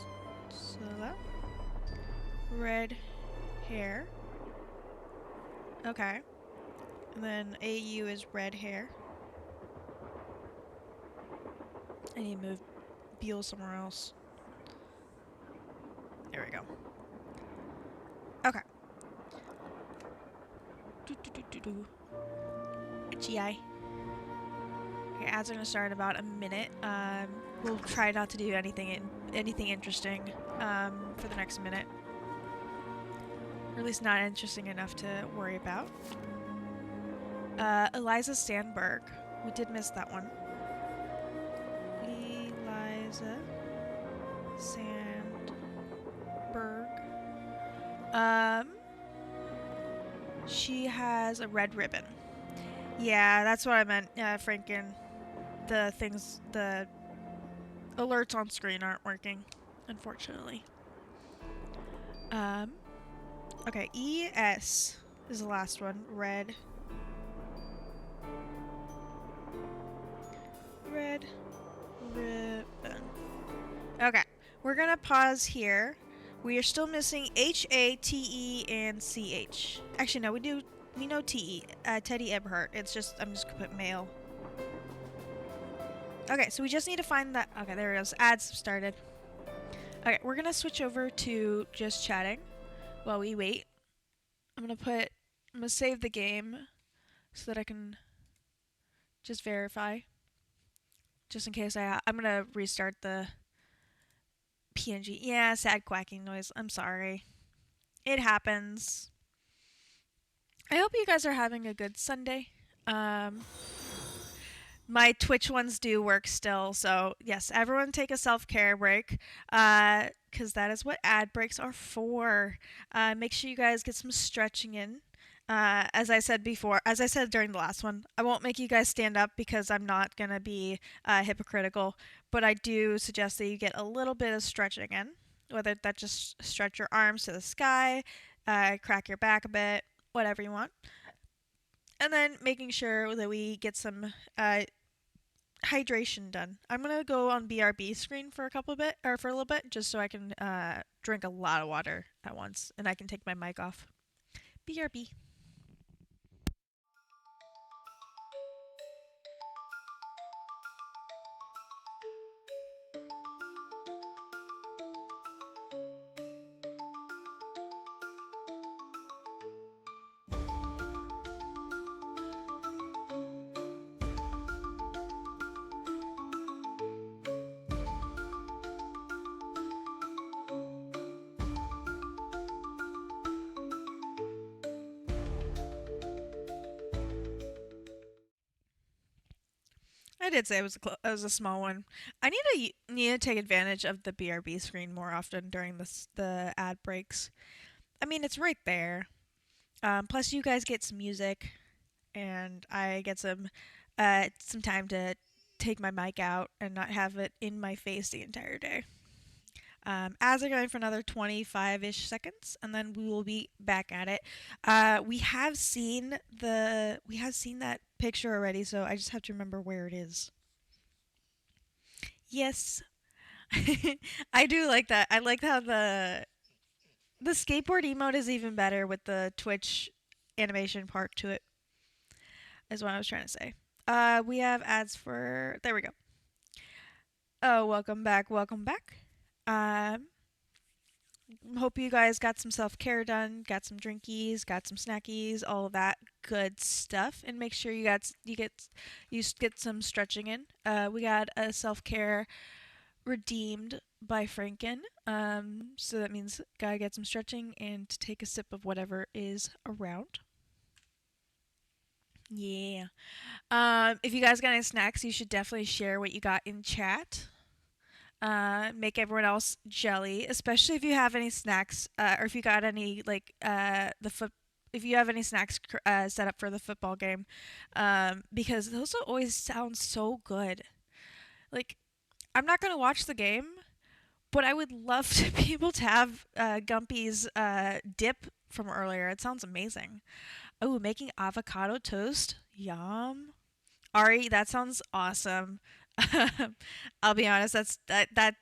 Red hair. Okay. And then AU is red hair. I need to move Beal somewhere else. There we go. Okay. GI. Okay, ads are gonna start in about a minute. We'll try not to do anything interesting for the next minute. Or at least not interesting enough to worry about. Eliza Sandberg. We did miss that one. Eliza Sandberg. She has a red ribbon. Yeah, that's what I meant, Franken. The alerts on screen aren't working, unfortunately. Okay, ES is the last one. Red ribbon. Okay, we're gonna pause here. We are still missing HATE and CH. Actually, no, we know TE. Teddy Eberhardt. I'm just gonna put male. Okay, so we just need to find that. Okay, there it goes. Ads started. Okay, we're gonna switch over to just chatting while we wait. I'm gonna save the game so that I can just verify. Just in case I'm gonna restart the PNG. Yeah, sad quacking noise. I'm sorry. It happens. I hope you guys are having a good Sunday. My Twitch ones do work still, so yes, everyone take a self-care break, because that is what ad breaks are for. Make sure you guys get some stretching in. As I said during the last one, I won't make you guys stand up because I'm not going to be hypocritical, but I do suggest that you get a little bit of stretching in, whether that just stretch your arms to the sky, crack your back a bit, whatever you want. And then making sure that we get some hydration done. I'm gonna go on BRB screen for a little bit, just so I can drink a lot of water at once, and I can take my mic off. BRB. I did say it was a small one. I need to take advantage of the BRB screen more often during the ad breaks. I mean, it's right there. Plus, you guys get some music, and I get some time to take my mic out and not have it in my face the entire day. Ads are going for another 25-ish seconds, and then we will be back at it. We have seen that picture already, so I just have to remember where it is. Yes, I do like that. I like how the skateboard emote is even better with the Twitch animation part to it. Is what I was trying to say. We have ads for. There we go. Oh, welcome back. Welcome back. Hope you guys got some self-care done, got some drinkies, got some snackies, all of that good stuff, and make sure you get some stretching in. We got a self-care redeemed by Franken. So that means gotta get some stretching and take a sip of whatever is around. Yeah. If you guys got any snacks, you should definitely share what you got in chat. Make everyone else jelly, especially if you have any snacks, or if you got any if you have any snacks set up for the football game, because those always sound so good. Like, I'm not gonna watch the game, But I would love to be able to have Gumpy's dip from earlier. It sounds amazing. Oh, making avocado toast. Yum. Ari, that sounds awesome. I'll be honest, that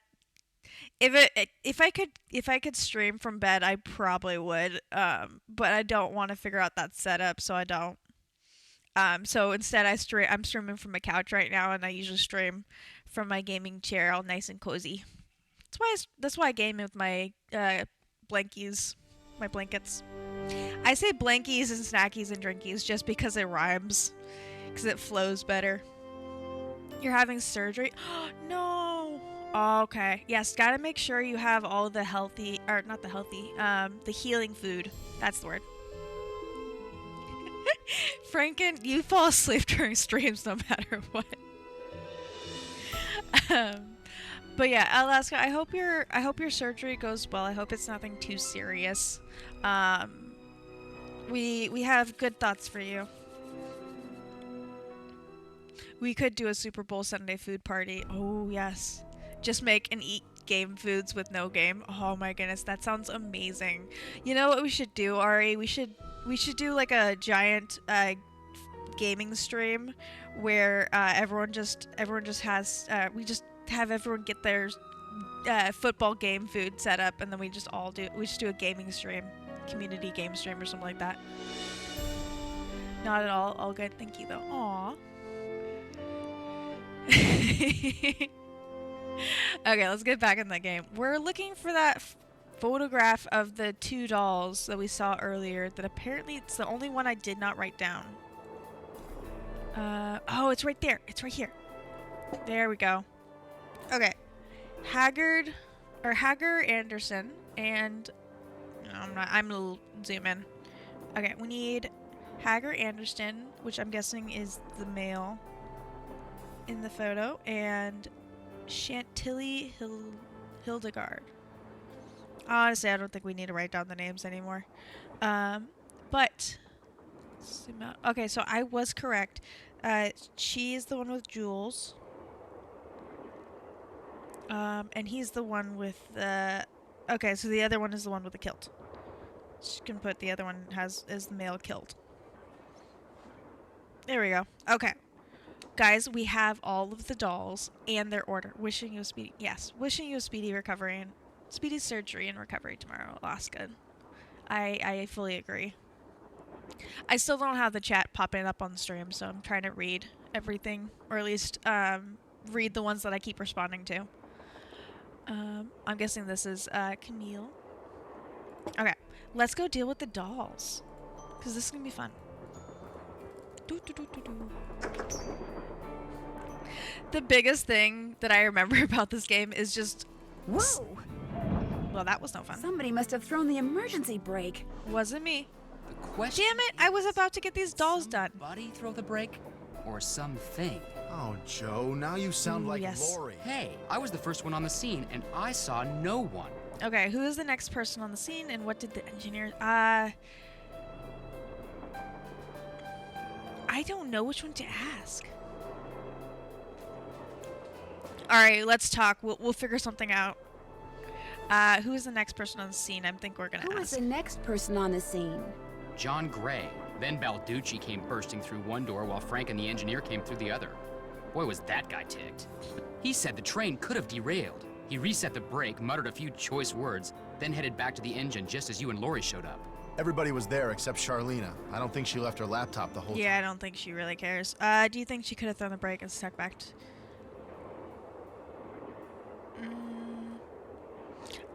if I could stream from bed, I probably would. But I don't want to figure out that setup, so I don't. So instead, I'm streaming from my couch right now, and I usually stream from my gaming chair, all nice and cozy. That's why I game with my blankies, my blankets. I say blankies and snackies and drinkies just because it rhymes, because it flows better. You're having surgery? No. Oh, okay. Yes, gotta make sure you have all the healthy, or not the healthy, the healing food. That's the word. Franken, you fall asleep during streams no matter what. But yeah, Alaska, I hope your surgery goes well. I hope it's nothing too serious. We have good thoughts for you. We could do a Super Bowl Sunday food party. Oh yes. Just make and eat game foods with no game. Oh my goodness, that sounds amazing. You know what we should do, Ari? We should do like a giant gaming stream where everyone just has we just have everyone get their football game food set up, and then we just do a gaming stream, community game stream or something like that. Not at all good. Thank you though. Aww. Okay, let's get back in the game. We're looking for that photograph of the two dolls that we saw earlier, that apparently it's the only one I did not write down. Oh, it's right there. It's right here. There we go. Okay. Hagar Anderson and I'm gonna zoom in. Okay, we need Hagar Anderson, which I'm guessing is the male in the photo, and Chantilly Hildegard. Honestly, I don't think we need to write down the names anymore. But zoom out. Okay, so I was correct. She is the one with jewels. And he's the one with the... Okay, so the other one is the one with the kilt. She can put the other one is the male kilt. There we go. Okay. Guys, we have all of the dolls and their order. Wishing you a speedy recovery and speedy surgery and recovery tomorrow, Alaska. I fully agree. I still don't have the chat popping up on the stream, so I'm trying to read everything, or at least read the ones that I keep responding to. I'm guessing this is Camille. Okay, let's go deal with the dolls, because this is gonna be fun. The biggest thing that I remember about this game is just... Whoa! Well, that was no fun. Somebody must have thrown the emergency brake. Wasn't me. The question Damn it! I was about to get these dolls done. Somebody throw the brake? Or something? Oh, Joe, now you sound like yes. Lori. Hey, I was the first one on the scene, and I saw no one. Okay, who is the next person on the scene, and what did the engineer... I don't know which one to ask. Alright, let's talk. We'll figure something out. Who is the next person on the scene? I think we're gonna ask. Who is the next person on the scene? John Gray. Then Balducci came bursting through one door while Frank and the engineer came through the other. Boy, was that guy ticked. He said the train could have derailed. He reset the brake, muttered a few choice words, then headed back to the engine just as you and Lori showed up. Everybody was there except Charlena. I don't think she left her laptop the whole time. Yeah, I don't think she really cares. Do you think she could have thrown the brake and stuck back to...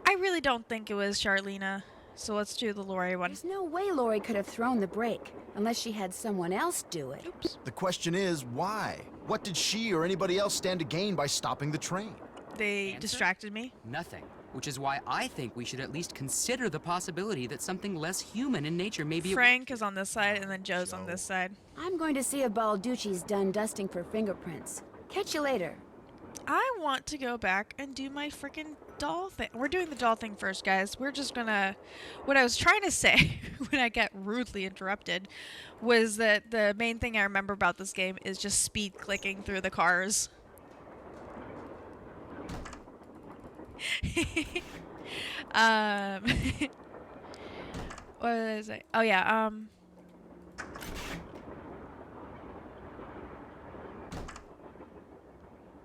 I really don't think it was Charlena, so let's do the Lori one. There's no way Lori could have thrown the brake, unless she had someone else do it. Oops. The question is, why? What did she or anybody else stand to gain by stopping the train? They Answer? distracted me. Nothing. Which is why I think we should at least consider the possibility that something less human in nature may be... Frank is on this side, and then Joe's on this side. I'm going to see if Balducci's done dusting for fingerprints. Catch you later. I want to go back and do my freaking doll thing. We're doing the doll thing first, guys. We're just gonna... What I was trying to say when I got rudely interrupted was that the main thing I remember about this game is just speed clicking through the cars. um, what did I say? Oh yeah.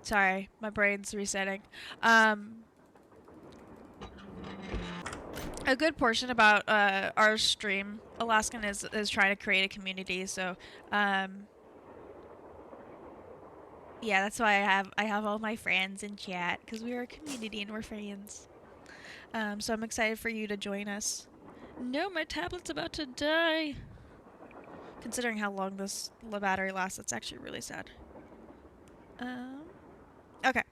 Sorry, my brain's resetting. Um, a good portion about our stream, Alaskan is trying to create a community. So, yeah, that's why I have all my friends in chat because we're a community and we're friends. So I'm excited for you to join us. No, my tablet's about to die. Considering how long this battery lasts, that's actually really sad. Okay,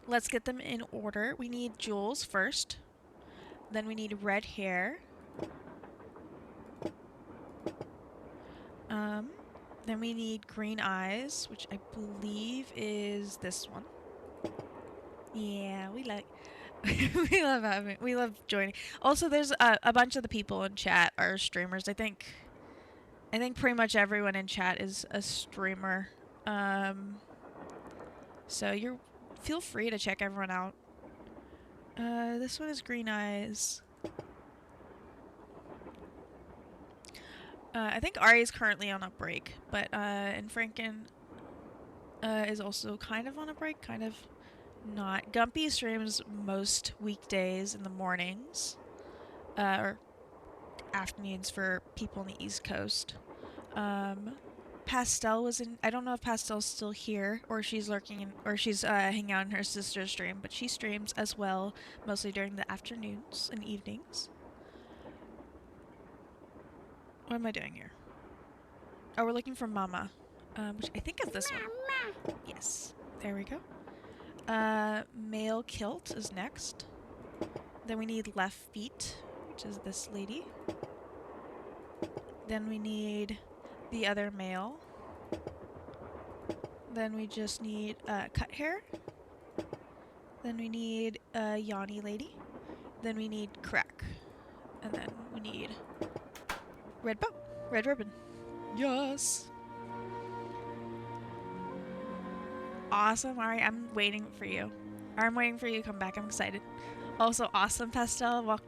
let's get them in order. We need Jules first. Then we need red hair. Then we need green eyes, which I believe is this one. Yeah, we like we love joining. Also, there's a bunch of the people in chat are streamers. I think pretty much everyone in chat is a streamer. So feel free to check everyone out. This one is green eyes. I think Ari is currently on a break, but and Franken is also kind of on a break, kind of not. Gumpy streams most weekdays in the mornings, or afternoons for people on the East Coast. Pastel was in. I don't know if Pastel's still here or she's lurking in, or she's hanging out in her sister's stream, but she streams as well, mostly during the afternoons and evenings. What am I doing here? Oh, we're looking for Mama, which I think is this one. Yes, there we go. Male kilt is next. Then we need left feet, which is this lady. Then we need the other male. Then we just need cut hair. Then we need Yanni lady. Then we need crack. And then we need red bow, red ribbon. Yes. Awesome, Ari. I'm waiting for you. I'm waiting for you to come back. I'm excited. Also, awesome, Pastel.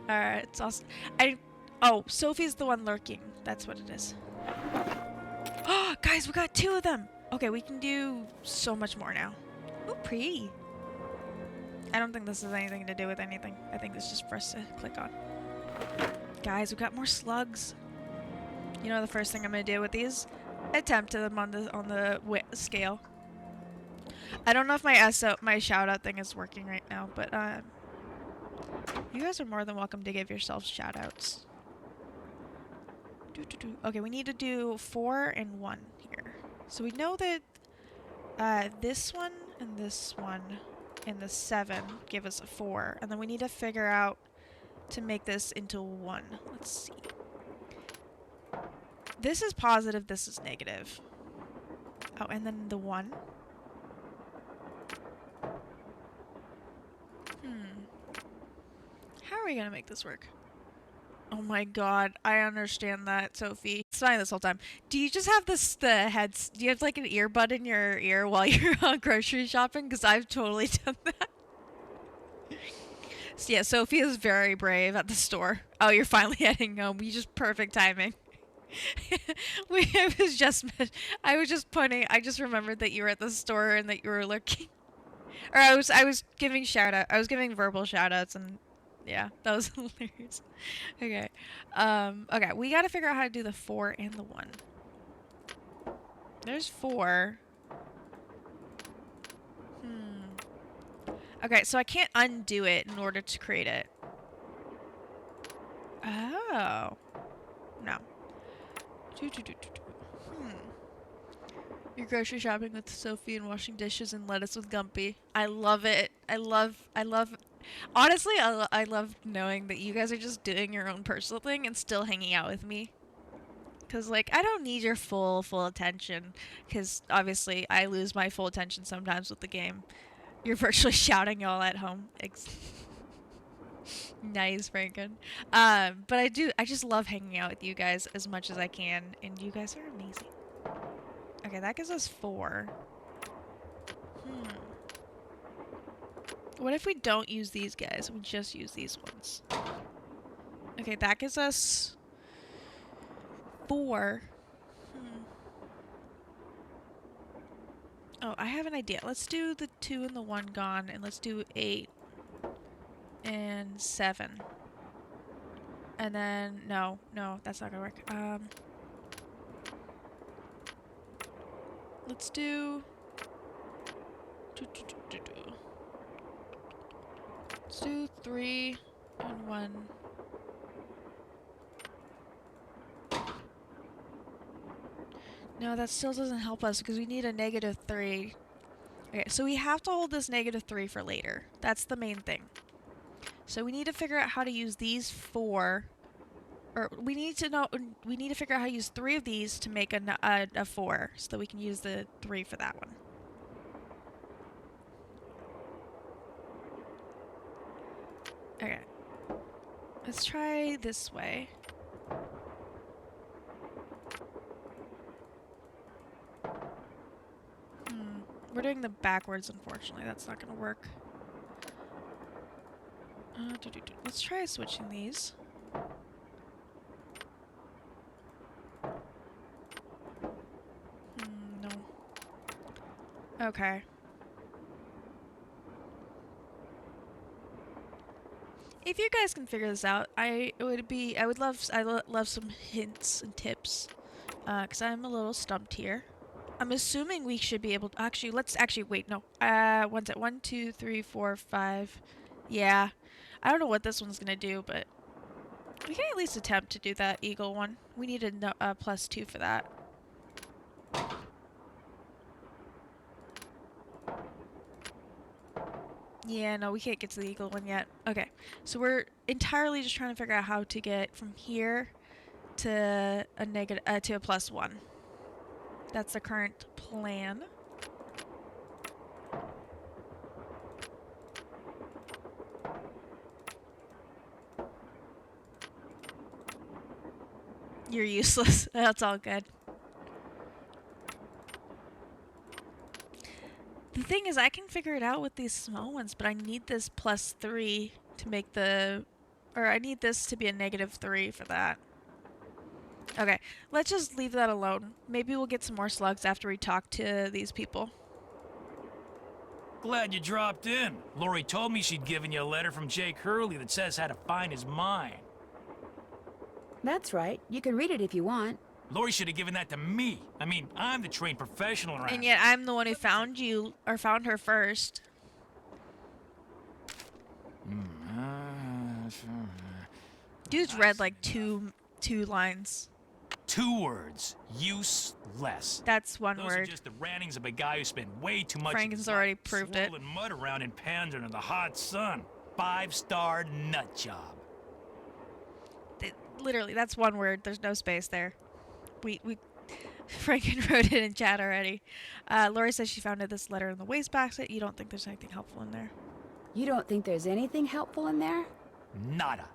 It's awesome. Oh, Sophie's the one lurking. That's what it is. Oh, guys, we got 2 of them. Okay, we can do so much more now. Oh, pretty. I don't think this has anything to do with anything. I think it's just for us to click on. Guys, we got more slugs. You know the first thing I'm gonna do with these? Attempt them on the scale. I don't know if my shout out thing is working right now, but you guys are more than welcome to give yourselves shout outs. Okay, we need to do 4 and 1 here. So we know that this one and the 7 give us a 4, and then we need to figure out to make this into 1. Let's see. This is positive, this is negative. Oh, and then the 1. How are we gonna make this work? Oh my god, I understand that, Sophie. It's fine this whole time. Do you just have the heads? Do you have like an earbud in your ear while you're grocery shopping? Because I've totally done that. So yeah, Sophie is very brave at the store. Oh, you're finally heading home. You just perfect timing. I was just pointing. I just remembered that you were at the store and that you were looking. Or I was giving I was giving verbal shout outs, and yeah, that was hilarious. Okay. Okay, we gotta figure out how to do the 4 and the 1. There's 4. Okay, so I can't undo it in order to create it. Oh. No. You're grocery shopping with Sophie and washing dishes and lettuce with Gumpy. I love it. I love honestly, I love knowing that you guys are just doing your own personal thing and still hanging out with me. Cause like I don't need your full attention. Cause obviously I lose my full attention sometimes with the game. You're virtually shouting y'all at home. Nice, Franken. But I just love hanging out with you guys as much as I can, and you guys are amazing. Okay, that gives us 4. What if we don't use these guys? We just use these ones. Okay, that gives us 4. Oh, I have an idea. Let's do the 2 and the 1 gone, and let's do 8 and 7. And then, no, that's not gonna work. Let's do... Let's do 3 and 1. No, that still doesn't help us because we need a -3. Okay, so we have to hold this -3 for later. That's the main thing. So we need to figure out how to use these 4. Or we need to figure out how to use 3 of these to make a 4 so that we can use the 3 for that one. Okay. Let's try this way. We're doing them backwards, unfortunately. That's not gonna work. Let's try switching these. No. Okay. If you guys can figure this out, I would love some hints and tips, because I'm a little stumped here. I'm assuming we should be able to, wait, no. One's at 1, 2, 3, 4, 5. Yeah. I don't know what this one's gonna do, but we can at least attempt to do that eagle one. We need a +2 for that. Yeah, no, we can't get to the eagle one yet. Okay, so we're entirely just trying to figure out how to get from here to a +1. That's the current plan. You're useless. That's all good. The thing is, I can figure it out with these small ones, but I need this +3 to make the... Or I need this to be a -3 for that. Okay, let's just leave that alone. Maybe we'll get some more slugs after we talk to these people. Glad you dropped in. Lori told me she'd given you a letter from Jake Hurley that says how to find his mine. That's right. You can read it if you want. Lori should have given that to me. I mean, I'm the trained professional around And yet I'm the one who found you, or found her first. Dude's read like two lines. 2 words. Useless. That's one Those word. are just the rantings of a guy who spent way too much Franken's of his already life proved it. swirling mud around in pans under the hot sun. 5-star nut job. Literally, that's one word. There's no space there. Franken wrote it in chat already. Lori says she found this letter in the wastebasket. You don't think there's anything helpful in there? You don't think there's anything helpful in there? Nada.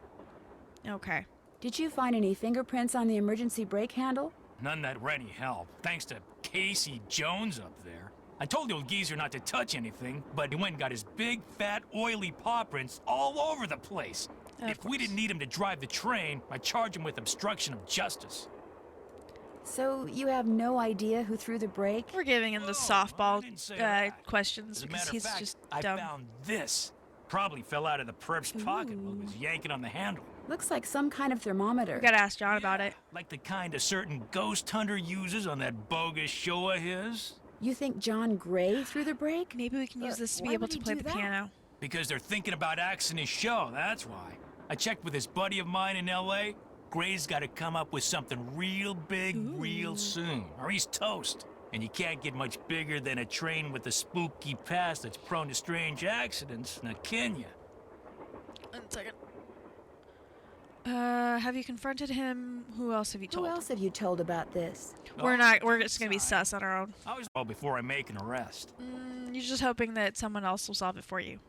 Okay. Did you find any fingerprints on the emergency brake handle? None that were any help, thanks to Casey Jones up there. I told the old geezer not to touch anything, but he went and got his big, fat, oily paw prints all over the place. If we didn't need him to drive the train, I'd charge him with obstruction of justice. So you have no idea who threw the brake? We're giving him the softball questions As a because matter he's of fact, just I dumb. found this. Probably fell out of the perp's pocket while he was yanking on the handle. Looks like some kind of thermometer. We gotta ask John about it. Like the kind a certain ghost hunter uses on that bogus show of his. You think John Gray threw the brake? Maybe we can use this to be why able would to he play do the that? piano. Because they're thinking about axing his show, that's why. I checked with this buddy of mine in L.A. Gray's got to come up with something real big real soon, or he's toast. And you can't get much bigger than a train with a spooky past that's prone to strange accidents, now can you? 1 second. Have you confronted him? Who else have you told? Who else have you told about this? We're just gonna be sus on our own. I was well before I make an arrest. You're just hoping that someone else will solve it for you.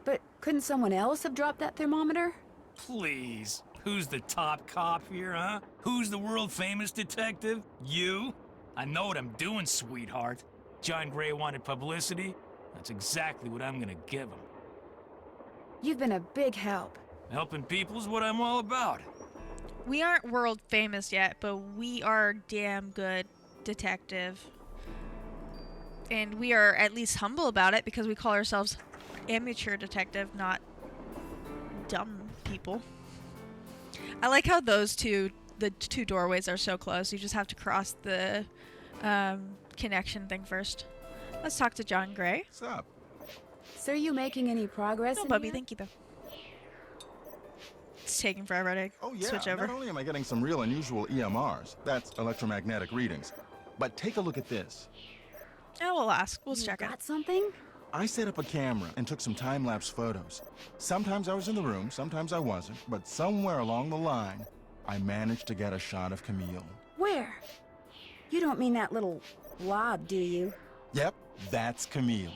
But couldn't someone else have dropped that thermometer? Please. Who's the top cop here, huh? Who's the world-famous detective? You? I know what I'm doing, sweetheart. John Gray wanted publicity. That's exactly what I'm gonna give him. You've been a big help. Helping people's what I'm all about. We aren't world famous yet, but we are damn good detective. And we are at least humble about it because we call ourselves amateur detective, not dumb people. I like how the two doorways are so close. You just have to cross the connection thing first. Let's talk to John Gray. What's up? So are you making any progress No, in Bubby, here? thank you though. It's taking forever to Oh, yeah. switch over. Not only am I getting some real unusual EMRs, that's electromagnetic readings, but take a look at this. Oh, we'll ask. We'll You check it. got something? I set up a camera and took some time-lapse photos. Sometimes I was in the room, sometimes I wasn't, but somewhere along the line, I managed to get a shot of Camille. Where? You don't mean that little blob, do you? Yep, that's Camille.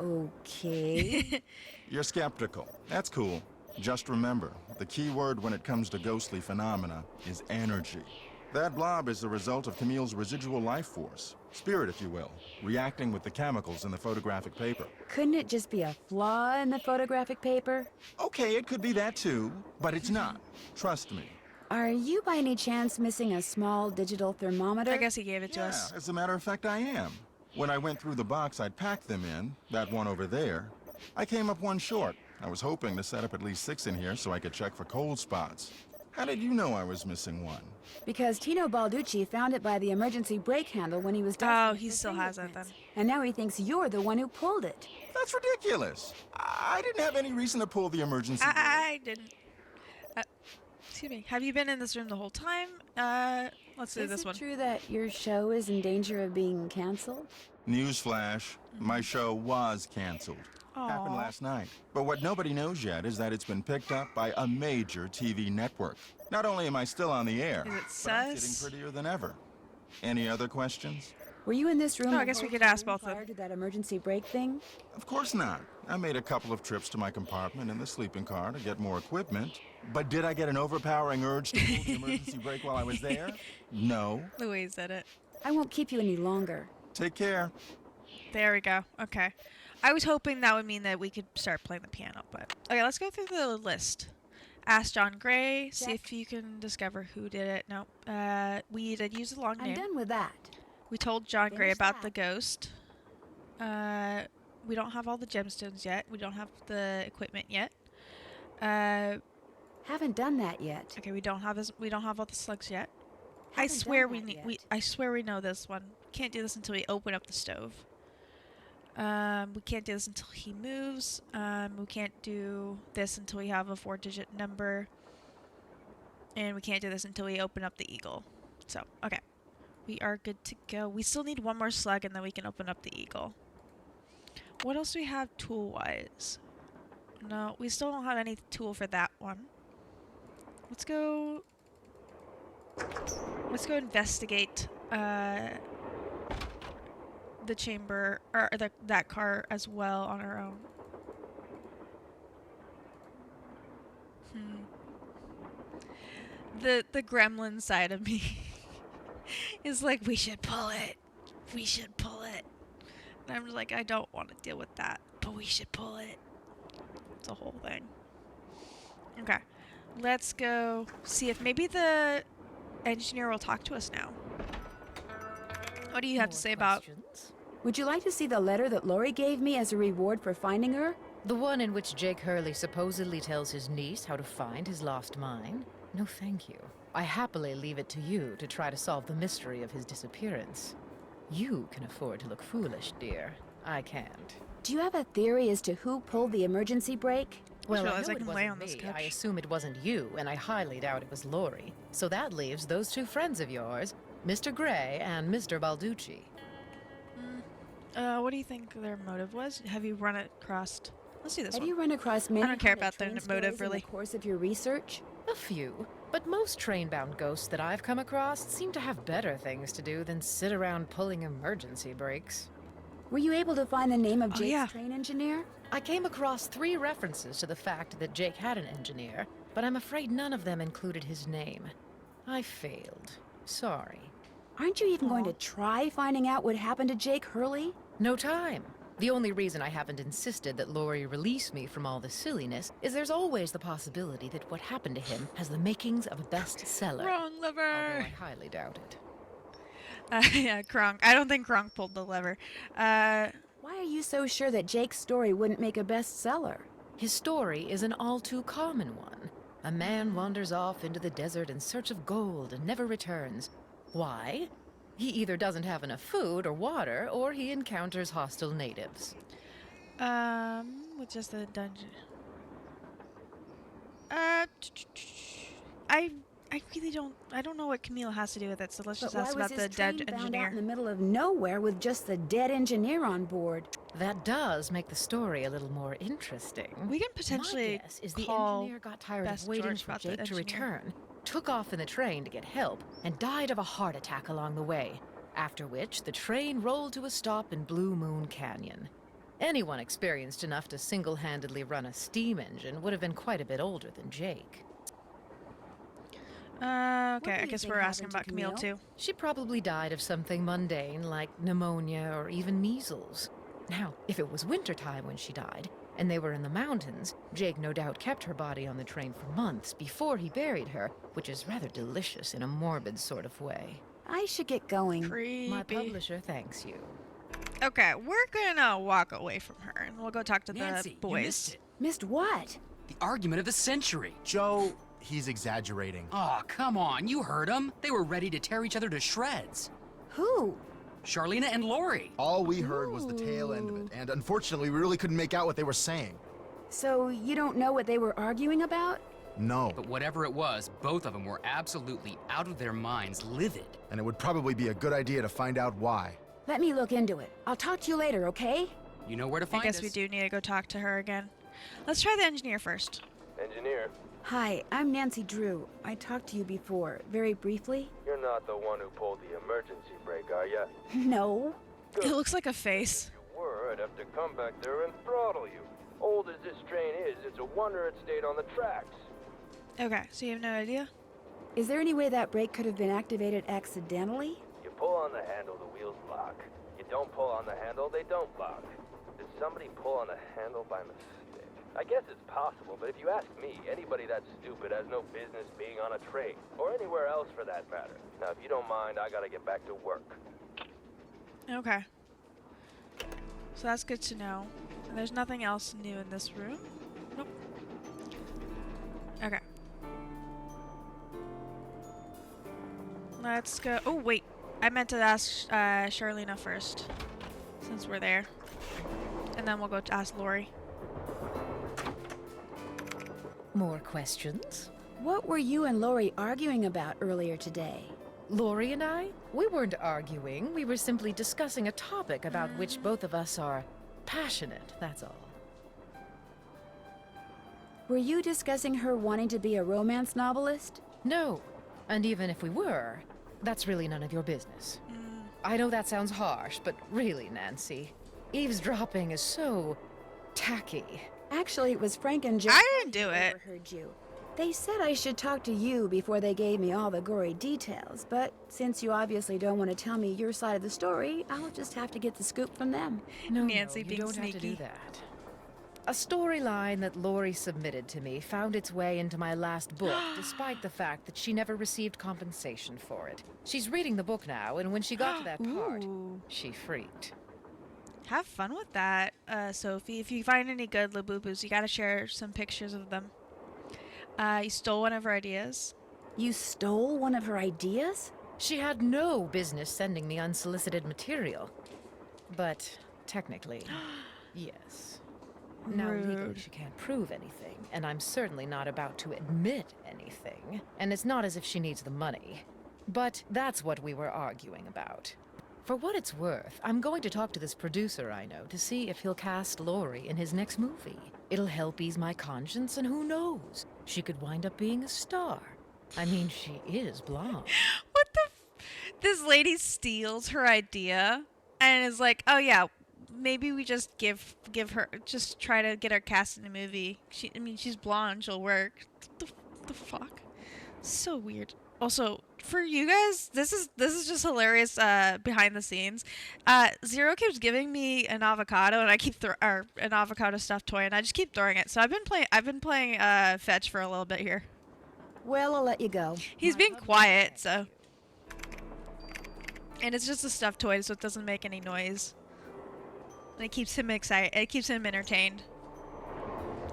Okay. You're skeptical. That's cool. Just remember, the key word when it comes to ghostly phenomena is energy. That blob is the result of Camille's residual life force, spirit if you will, reacting with the chemicals in the photographic paper. Couldn't it just be a flaw in the photographic paper? Okay, it could be that too, but it's not. Trust me. Are you by any chance missing a small digital thermometer? I guess he gave it to us. As a matter of fact, I am. When I went through the box I'd packed them in, that one over there, I came up one short. I was hoping to set up at least 6 in here so I could check for cold spots. How did you know I was missing one? Because Tino Balducci found it by the emergency brake handle when he was Oh, dusting it he for still has it then. fingerprints. And now he thinks you're the one who pulled it. That's ridiculous. I didn't have any reason to pull the emergency brake. I didn't. Excuse me. Have you been in this room the whole time? Let's do Is this it one. true that your show is in danger of being canceled? Newsflash, my show was canceled. Happened Aw. last night. But what nobody knows yet is that it's been picked up by a major TV network. Not only am I still on the air, Is it but I'm sus? getting prettier than ever. Any other questions? Were you in this room? Oh, I the guess we whole could ask time both of them. prior to that emergency brake thing? Of course not. I made a couple of trips to my compartment in the sleeping car to get more equipment. But did I get an overpowering urge to pull the emergency brake while I was there? No. The way he said it. I won't keep you any longer. Take care. There we go. Okay. I was hoping that would mean that we could start playing the piano, but okay, let's go through the list. Ask John Gray, see Check. if you can discover who did it. No. We did use a long I'm name. done with that. We told John Gray Finish about that. the ghost. We don't have all the gemstones yet. We don't have the equipment yet. Haven't done that yet. Okay, we don't have all the slugs yet. I Haven't swear done we that need yet. I swear we know this one. Can't do this until we open up the stove. We can't do this until he moves. We can't do this until we have a 4-digit number. And we can't do this until we open up the eagle. So, okay. We are good to go. We still need one more slug and then we can open up the eagle. What else do we have tool-wise? No, we still don't have any tool for that one. Let's go investigate the chamber or that car as well on our own. The gremlin side of me is like, we should pull it. We should pull it. And I'm just like, I don't want to deal with that, but we should pull it. It's a whole thing. Okay. Let's go see if maybe the engineer will talk to us now. What do you have to More say about... questions? Would you like to see the letter that Lori gave me as a reward for finding her? The one in which Jake Hurley supposedly tells his niece how to find his lost mine? No, thank you. I happily leave it to you to try to solve the mystery of his disappearance. You can afford to look foolish, dear. I can't. Do you have a theory as to who pulled the emergency brake? Well, I realize know I it can wasn't lay on this me. couch. I assume it wasn't you, and I highly doubt it was Lori. So that leaves those two friends of yours, Mr. Gray and Mr. Balducci. What do you think their motive was? Have you run it across... Let's do this Have one. you run across many don't care haunted about their train motive, stories really. in the course of your research? A few, but most train-bound ghosts that I've come across seem to have better things to do than sit around pulling emergency brakes. Were you able to find the name of Oh, Jake's yeah. train engineer? I came across 3 references to the fact that Jake had an engineer, but I'm afraid none of them included his name. I failed. Sorry. Aren't you even going to try finding out what happened to Jake Hurley? No time. The only reason I haven't insisted that Laurie release me from all the silliness is there's always the possibility that what happened to him has the makings of a bestseller. Wrong Although lever. I highly doubt it. Yeah, Kronk. I don't think Kronk pulled the lever. Why are you so sure that Jake's story wouldn't make a bestseller? His story is an all too common one. A man wanders off into the desert in search of gold and never returns. Why? He either doesn't have enough food or water, or he encounters hostile natives. With just the dungeon. I really don't know what Camille has to do with it, so let's just But ask why was about his the train dead found out engineer. in the middle of nowhere with just the dead engineer on board? That does make the story a little more interesting. We can potentially My guess is the call engineer got tired Best of waiting George for about the Jake to engineer. return, took off in the train to get help, and died of a heart attack along the way, after which the train rolled to a stop in Blue Moon Canyon. Anyone experienced enough to single-handedly run a steam engine would have been quite a bit older than Jake. What Okay, do I you guess think we're asking happened to about Camille Camille? too. She probably died of something mundane like pneumonia or even measles. Now, if it was wintertime when she died, and they were in the mountains, Jake no doubt kept her body on the train for months before he buried her, which is rather delicious in a morbid sort of way. I should get going. Creepy. My publisher thanks you. Okay, we're gonna walk away from her and we'll go talk to Nancy, the you boys. missed it. Missed what? The argument of the century. Joe, he's exaggerating. Aw, come on, you heard them. They were ready to tear each other to shreds. Who? Charlena and Lori. All we heard was the tail end of it, and unfortunately, we really couldn't make out what they were saying. So you don't know what they were arguing about? No, But whatever it was, both of them were absolutely out of their minds, livid. and it would probably be a good idea to find out why. Let me look into it. I'll talk to you later, okay? You know where to I find guess us. we do need to go talk to her again. Let's try the engineer first. Engineer, Hi, I'm Nancy Drew. I talked to you before, very briefly. you're not the one who pulled the emergency brake, are ya? No. It looks like a face. If you were, I'd have to come back there and throttle you. Old as this train is, it's a wonder it stayed on the tracks. Okay, so you have no idea? Is there any way that brake could have been activated accidentally? You pull on the handle, the wheels lock. You don't pull on the handle, they don't lock. Did somebody pull on the handle by mistake? I guess it's possible, but if you ask me, anybody that stupid has no business being on a train, or anywhere else for that matter. Now, if you don't mind, I gotta get back to work. Okay. So that's good to know. And there's nothing else new in this room? Nope. Okay. Let's go. Oh, wait. I meant to ask Charlena first, since we're there. And then we'll go to ask Lori. More questions? What were you and Lori arguing about earlier today? Lori and I? We weren't arguing. We were simply discussing a topic about which both of us are passionate, that's all. Were you discussing her wanting to be a romance novelist? No. And even if we were, that's really none of your business. I know that sounds harsh, but really, Nancy, eavesdropping is so tacky. Actually, it was Frank and Joe. I didn't do who it. overheard you. They said I should talk to you before they gave me all the gory details, but since you obviously don't want to tell me your side of the story, I'll just have to get the scoop from them. No, Nancy you being don't have to sneaky. do that. A storyline that Lori submitted to me found its way into my last book, despite the fact that she never received compensation for it. She's reading the book now, and when she got to that part, Ooh. she freaked. Have fun with that, Sophie. If you find any good Labubu's, you gotta share some pictures of them. You stole one of her ideas. You stole one of her ideas? She had no business sending me unsolicited material. But technically, yes. Now, legally, Rude. she can't prove anything, and I'm certainly not about to admit anything. And it's not as if she needs the money. But that's what we were arguing about. For what it's worth, I'm going to talk to this producer I know to see if he'll cast Lori in his next movie. It'll help ease my conscience, and who knows? She could wind up being a star. I mean, she is blonde. What the? This lady steals her idea and is like, "Oh yeah, maybe we just give her, just try to get her cast in a movie. I mean, she's blonde, she'll work." The fuck? So weird. Also, for you guys, this is just hilarious behind the scenes. Zero keeps giving me an avocado, and I keep or an avocado stuffed toy, and I just keep throwing it. So I've been playing fetch for a little bit here. Well, I'll let you go. He's My being hubby quiet, expects so. you. And it's just a stuffed toy, so it doesn't make any noise. And it keeps him excited. It keeps him entertained.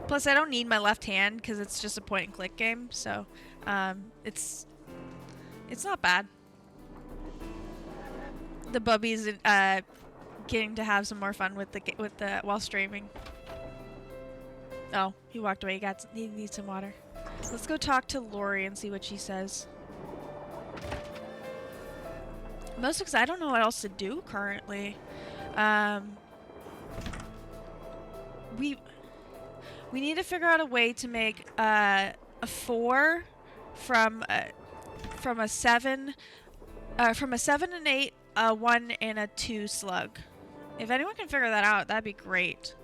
Plus, I don't need my left hand because it's just a point and click game, so it's not bad. The bubby's getting to have some more fun with the while streaming. Oh, he walked away. He needs some water. Let's go talk to Lori and see what she says. Mostly because I don't know what else to do currently. We need to figure out a way to make a 4 from a 7 and 8, a 1 and a 2 slug. If anyone can figure that out, that'd be great.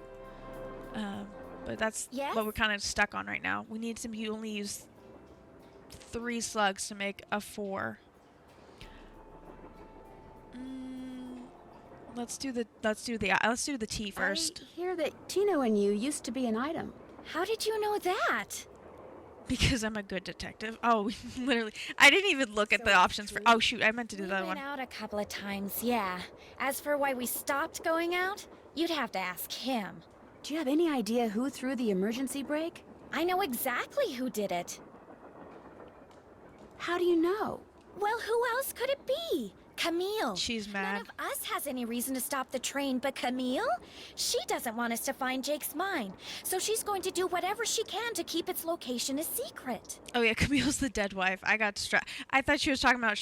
But that's what we're kind of stuck on right now. We need you only use 3 slugs to make a 4. Let's do the T first. I hear that Tino and you used to be an item. How did you know that? Because I'm a good detective. Oh, literally. I didn't even look at the options for. Oh, shoot. I meant to do We that went one. out a couple of times, yeah. As for why we stopped going out, you'd have to ask him. Do you have any idea who threw the emergency brake? I know exactly who did it. How do you know? Well, who else could it be? Camille. She's mad. None of us has any reason to stop the train but Camille. She doesn't want us to find Jake's mine, so she's going to do whatever she can to keep its location a secret. Oh, yeah. Camille's the dead wife. I got distracted. I thought she was talking about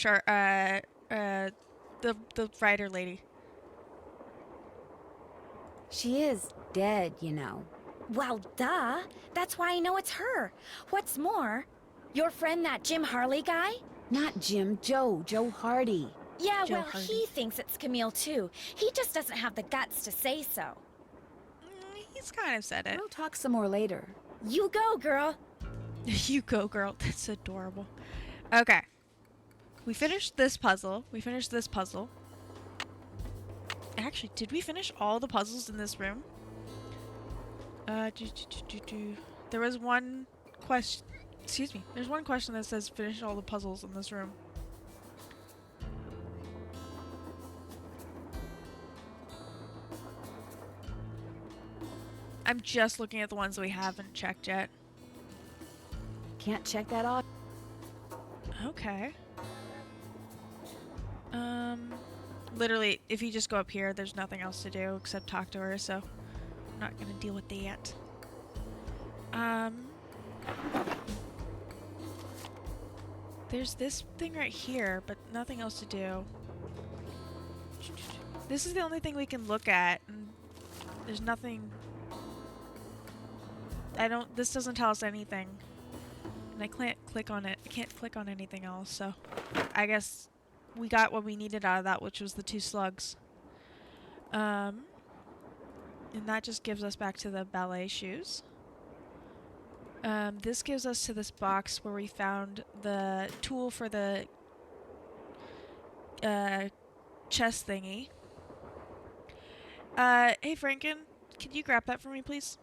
the writer lady. She is dead, you know. Well, duh. That's why I know it's her. What's more, your friend, that Jim Harley guy? Not Jim, Joe Hardy. Yeah, Joe well, Hardy. he thinks it's Camille, too. He just doesn't have the guts to say so. He's kind of said it. We'll talk some more later. You go, girl. You go, girl. That's adorable. Okay. We finished this puzzle. Actually, did we finish all the puzzles in this room? There was one question. Excuse me. There's one question that says finish all the puzzles in this room. I'm just looking at the ones that we haven't checked yet. Can't check that off. Okay. Literally, if you just go up here, there's nothing else to do except talk to her, so I'm not gonna deal with that. There's this thing right here, but nothing else to do. This is the only thing we can look at, and there's nothing. This doesn't tell us anything. And I can't click on it. I can't click on anything else, so I guess we got what we needed out of that, which was the 2 slugs. And that just gives us back to the ballet shoes. This gives us to this box where we found the tool for the chest thingy. Hey Franken, could you grab that for me, please?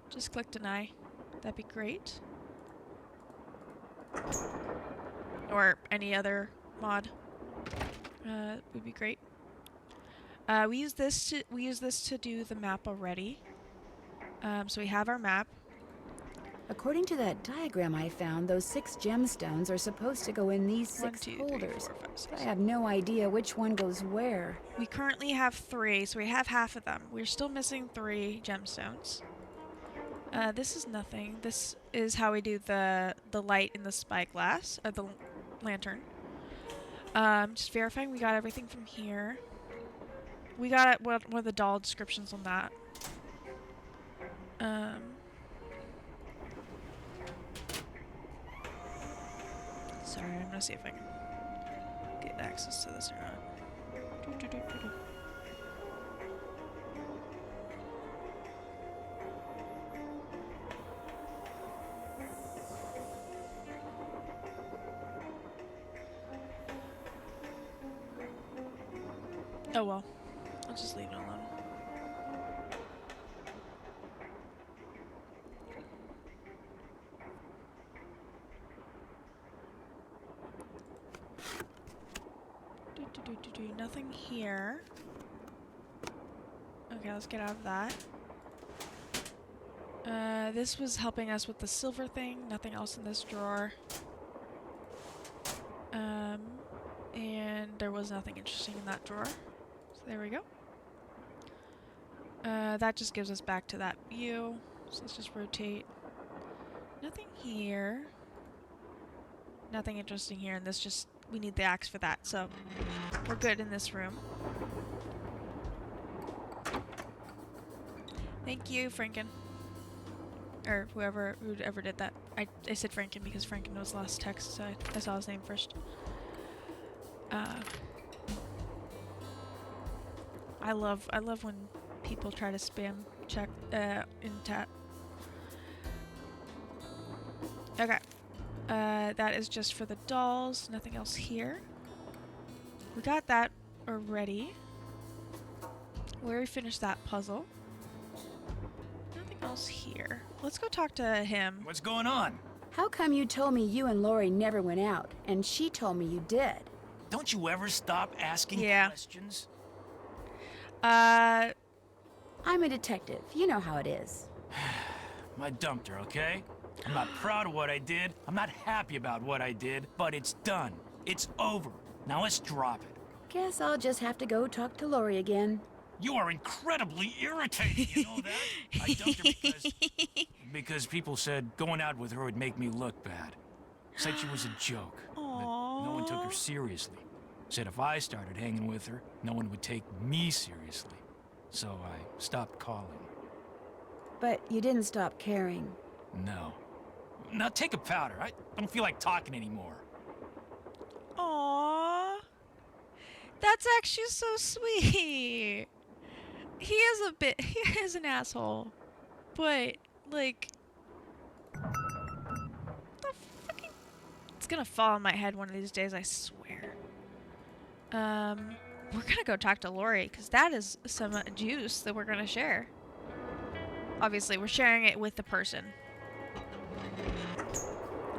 Just click deny. That'd be great. Or any other mod. Would be great. We use this to do the map already. So we have our map. According to that diagram I found, those 6 gemstones are supposed to go in these 1, 6 2, 3, holders. 4, 5, 6. But I have no idea which one goes where. We currently have 3, so we have half of them. We're still missing 3 gemstones. This is nothing. This is how we do the light in the spyglass, or the lantern. Just verifying we got everything from here. We got what are the doll descriptions on that. Sorry, I'm gonna see if I can get access to this or not. Oh well. I'll just leave it alone. Nothing here. Okay, let's get out of that. This was helping us with the silver thing. Nothing else in this drawer. And there was nothing interesting in that drawer. So there we go. That just gives us back to that view. So let's just rotate. Nothing here. Nothing interesting here, and this just, we need the axe for that, so we're good in this room. Thank you, Franken. Or whoever did that. I said Franken because Franken was the last text, so I saw his name first. I love when people try to spam check in chat. Okay. That is just for the dolls. Nothing else here. We got that already. We already finished that puzzle. Nothing else here. Let's go talk to him. What's going on? How come you told me you and Lori never went out, and she told me you did? Don't you ever stop asking questions? I'm a detective. You know how it is. I dumped her, okay? I'm not proud of what I did. I'm not happy about what I did, but it's done. It's over. Now let's drop it. Guess I'll just have to go talk to Lori again. You are incredibly irritating, you know that? I dumped her because people said going out with her would make me look bad. Said she was a joke. That no one took her seriously. Said if I started hanging with her, no one would take me seriously. So I stopped calling. But you didn't stop caring. No. Now take a powder. I don't feel like talking anymore. Aww. That's actually so sweet. He is an asshole. But, like... the fucking... It's gonna fall on my head one of these days, I swear. We're gonna go talk to Lori, because that is some juice that we're gonna share. Obviously, we're sharing it with the person.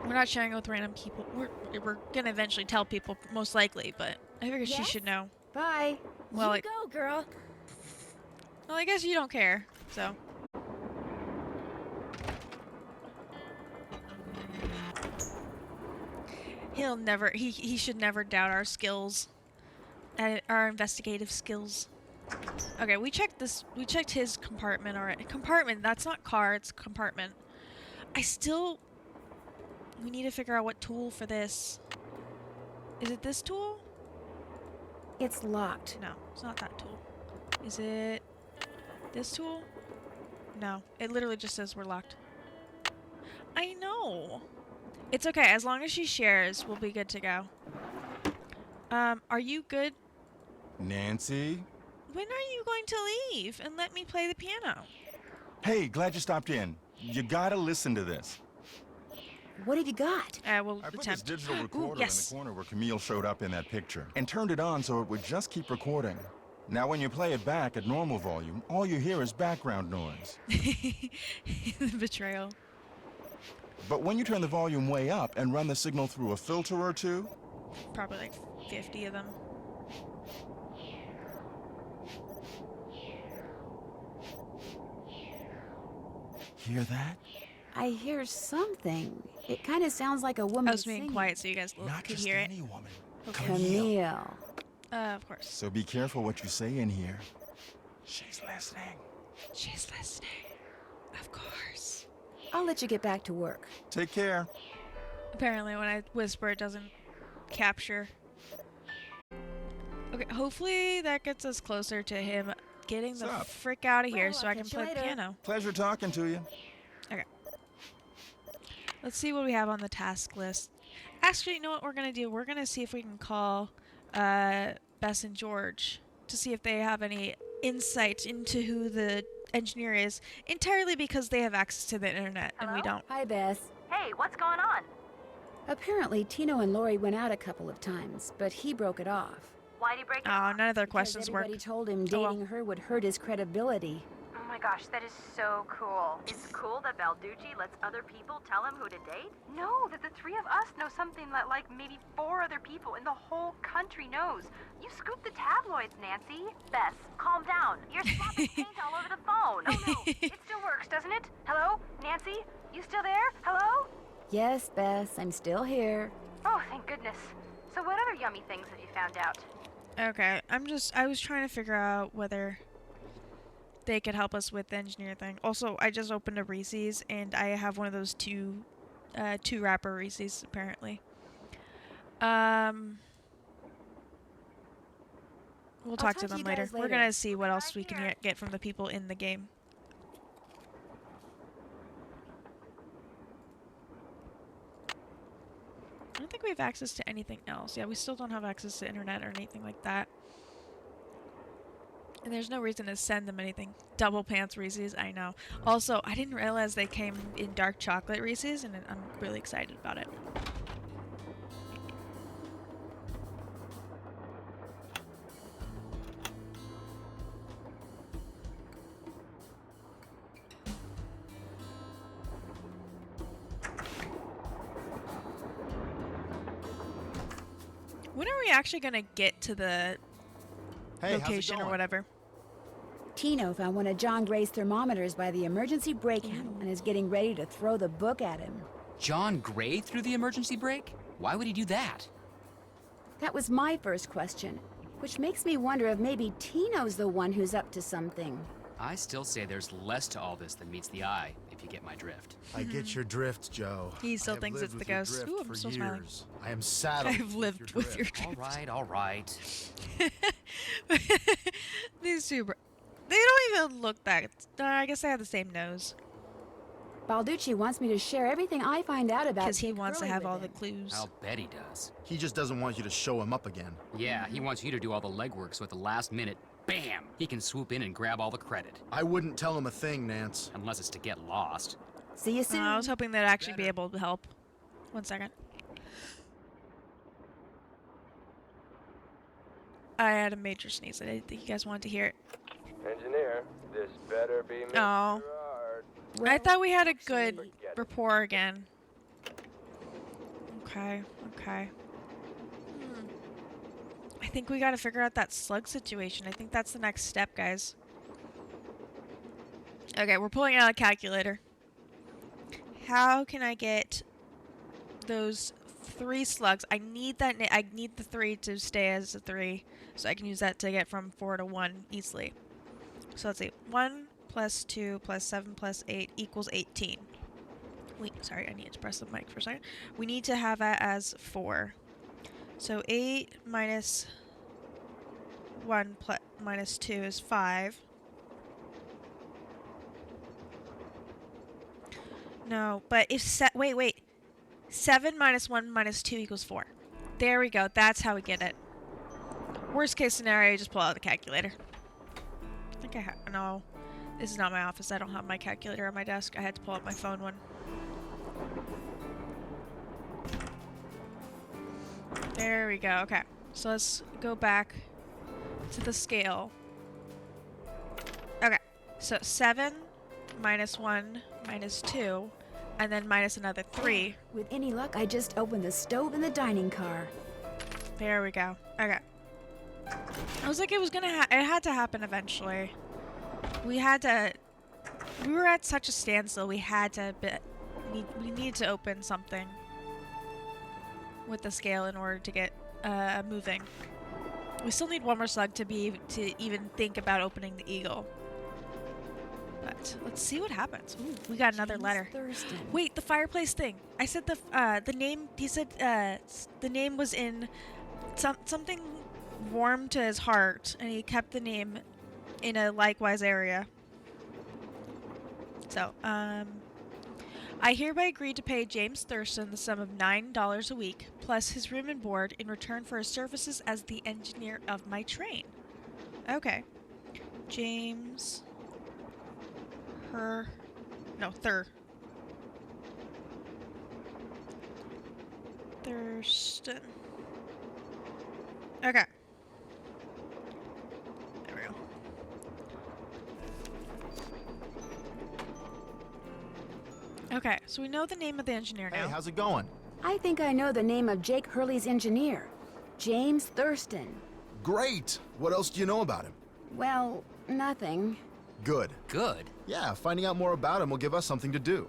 We're not sharing it with random people. We're gonna eventually tell people, most likely, but I figure she should know. Bye. Well, You go, girl. Well, I guess you don't care, so. He should never doubt our skills. Our investigative skills. Okay, we checked his compartment already. Compartment, that's not car, it's compartment. We need to figure out what tool for this. Is it this tool? It's locked. No, it's not that tool. Is it this tool? No, it literally just says we're locked. I know. It's okay, as long as she shares, we'll be good to go. Are you good? Nancy? When are you going to leave and let me play the piano? Hey, glad you stopped in. You gotta listen to this. What have you got? We'll I put attempt. this digital recorder Ooh, yes. in the corner where Camille showed up in that picture and turned it on so it would just keep recording. Now when you play it back at normal volume, all you hear is background noise. The betrayal. But when you turn the volume way up and run the signal through a filter or two... Probably like 50 of them. Hear that? I hear something. It kind of sounds like a woman I was being singing. quiet so you guys Not could just hear it. any woman. Camille. Of course. So be careful what you say in here. She's listening. She's listening. Of course. I'll let you get back to work. Take care. Apparently when I whisper it doesn't capture. Okay, hopefully that gets us closer to him getting the Sup? frick out of here Well, so I'll I can catch you play the later. piano. Pleasure talking to you. Okay. Let's see what we have on the task list. Actually, you know what we're going to do? We're going to see if we can call Bess and George to see if they have any insight into who the engineer is, entirely because they have access to the internet and we don't. Hi, Beth. Hey, what's going on? Apparently, Tino and Lori went out a couple of times, but he broke it off. Why'd he break it Oh, off? none of their Because questions work. everybody told him Oh, well. dating her would hurt his credibility. Oh my gosh, that is so cool. It's cool that Balducci lets other people tell him who to date? No, that the three of us know something that like maybe 4 other people in the whole country knows. You scooped the tabloids, Nancy. Bess, calm down. You're slopping paint all over the phone. Oh no, it still works, doesn't it? Hello? Nancy? You still there? Hello? Yes, Bess, I'm still here. Oh, thank goodness. So what other yummy things have you found out? Okay, I was trying to figure out whether they could help us with the engineer thing. Also, I just opened a Reese's and I have one of those two wrapper Reese's apparently. We'll talk to them you later. guys We're later. gonna see what Right else we can here. get from the people in the game. I don't think we have access to anything else. Yeah, we still don't have access to internet or anything like that. And there's no reason to send them anything. Double pants Reese's, I know. Also, I didn't realize they came in dark chocolate Reese's, and I'm really excited about it. When are we actually gonna get to the Hey, how's it location or going? whatever? Tino found one of John Gray's thermometers by the emergency brake handle and is getting ready to throw the book at him. John Gray threw the emergency brake? Why would he do that? That was my first question, which makes me wonder if maybe Tino's the one who's up to something. I still say there's less to all this than meets the eye, if you get my drift. I get your drift, Joe. He still I have thinks lived it's the with your ghost. drift Ooh, I'm for still smiling. years. I am saddled I've lived with your drift. All right. These two, they don't even look that. I guess they have the same nose. Balducci wants me to share everything I find out about Because he Kid wants to Curly have with all the him. clues. I'll bet he does. He just doesn't want you to show him up again. Yeah, he wants you to do all the legwork so at the last minute, bam, he can swoop in and grab all the credit. I wouldn't tell him a thing, Nance. Unless it's to get lost. See you soon. I was hoping they'd actually be able to help. One second. I had a major sneeze. I didn't think you guys wanted to hear it. Engineer, this better be Mr. Oh. Gerard. I thought we had a good Forget it. rapport again. Okay, okay. I think we gotta figure out that slug situation. I think that's the next step, guys. Okay, we're pulling out a calculator. How can I get those 3 slugs? I need that. I need the 3 to stay as a 3, so I can use that to get from 4 to 1 easily. So let's see. 1 plus 2 plus 7 plus 8 equals 18. Wait, sorry, I need to press the mic for a second. We need to have that as 4. So 8 minus 1 minus 2 is 5. No, but if wait. 7 minus 1 minus 2 equals 4. There we go. That's how we get it. Worst case scenario, you just pull out the calculator. I think I have. No, this is not my office. I don't have my calculator on my desk. I had to pull out my phone one. There we go. Okay. So let's go back to the scale. Okay. So 7 minus 1 minus 2, and then minus another 3. With any luck, I just opened the stove in the dining car. There we go. Okay. I was like, it was gonna it had to happen eventually. We were at such a standstill. We had to we needed to open something with the scale in order to get moving. We still need one more slug to even think about opening the eagle. But let's see what happens. Ooh, we got another James letter. Thurston. Wait, the fireplace thing. I said the name. He said the name was in something warm to his heart, and he kept the name in a likewise area. So, I hereby agree to pay James Thurston the sum of $9 a week, plus his room and board, in return for his services as the engineer of my train. Okay. James... Thurston. Okay. Okay, so we know the name of the engineer Hey, now. how's it going? I think I know the name of Jake Hurley's engineer. James Thurston. Great! What else do you know about him? Well, nothing. Good. Good. Yeah, finding out more about him will give us something to do.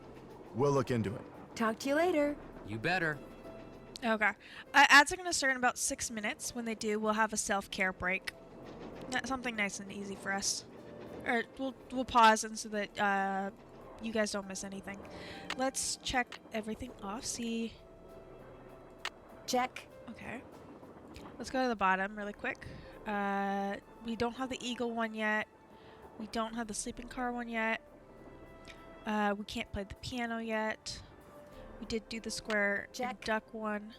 We'll look into it. Talk to you later. You better. Okay. Ads are going to start in about 6 minutes. When they do, we'll have a self-care break. Something nice and easy for us. Or we'll pause and so that you guys don't miss anything. Let's check everything off. See. Check. Okay. Let's go to the bottom really quick. We don't have the eagle one yet. We don't have the sleeping car one yet. We can't play the piano yet. We did do the square and duck one.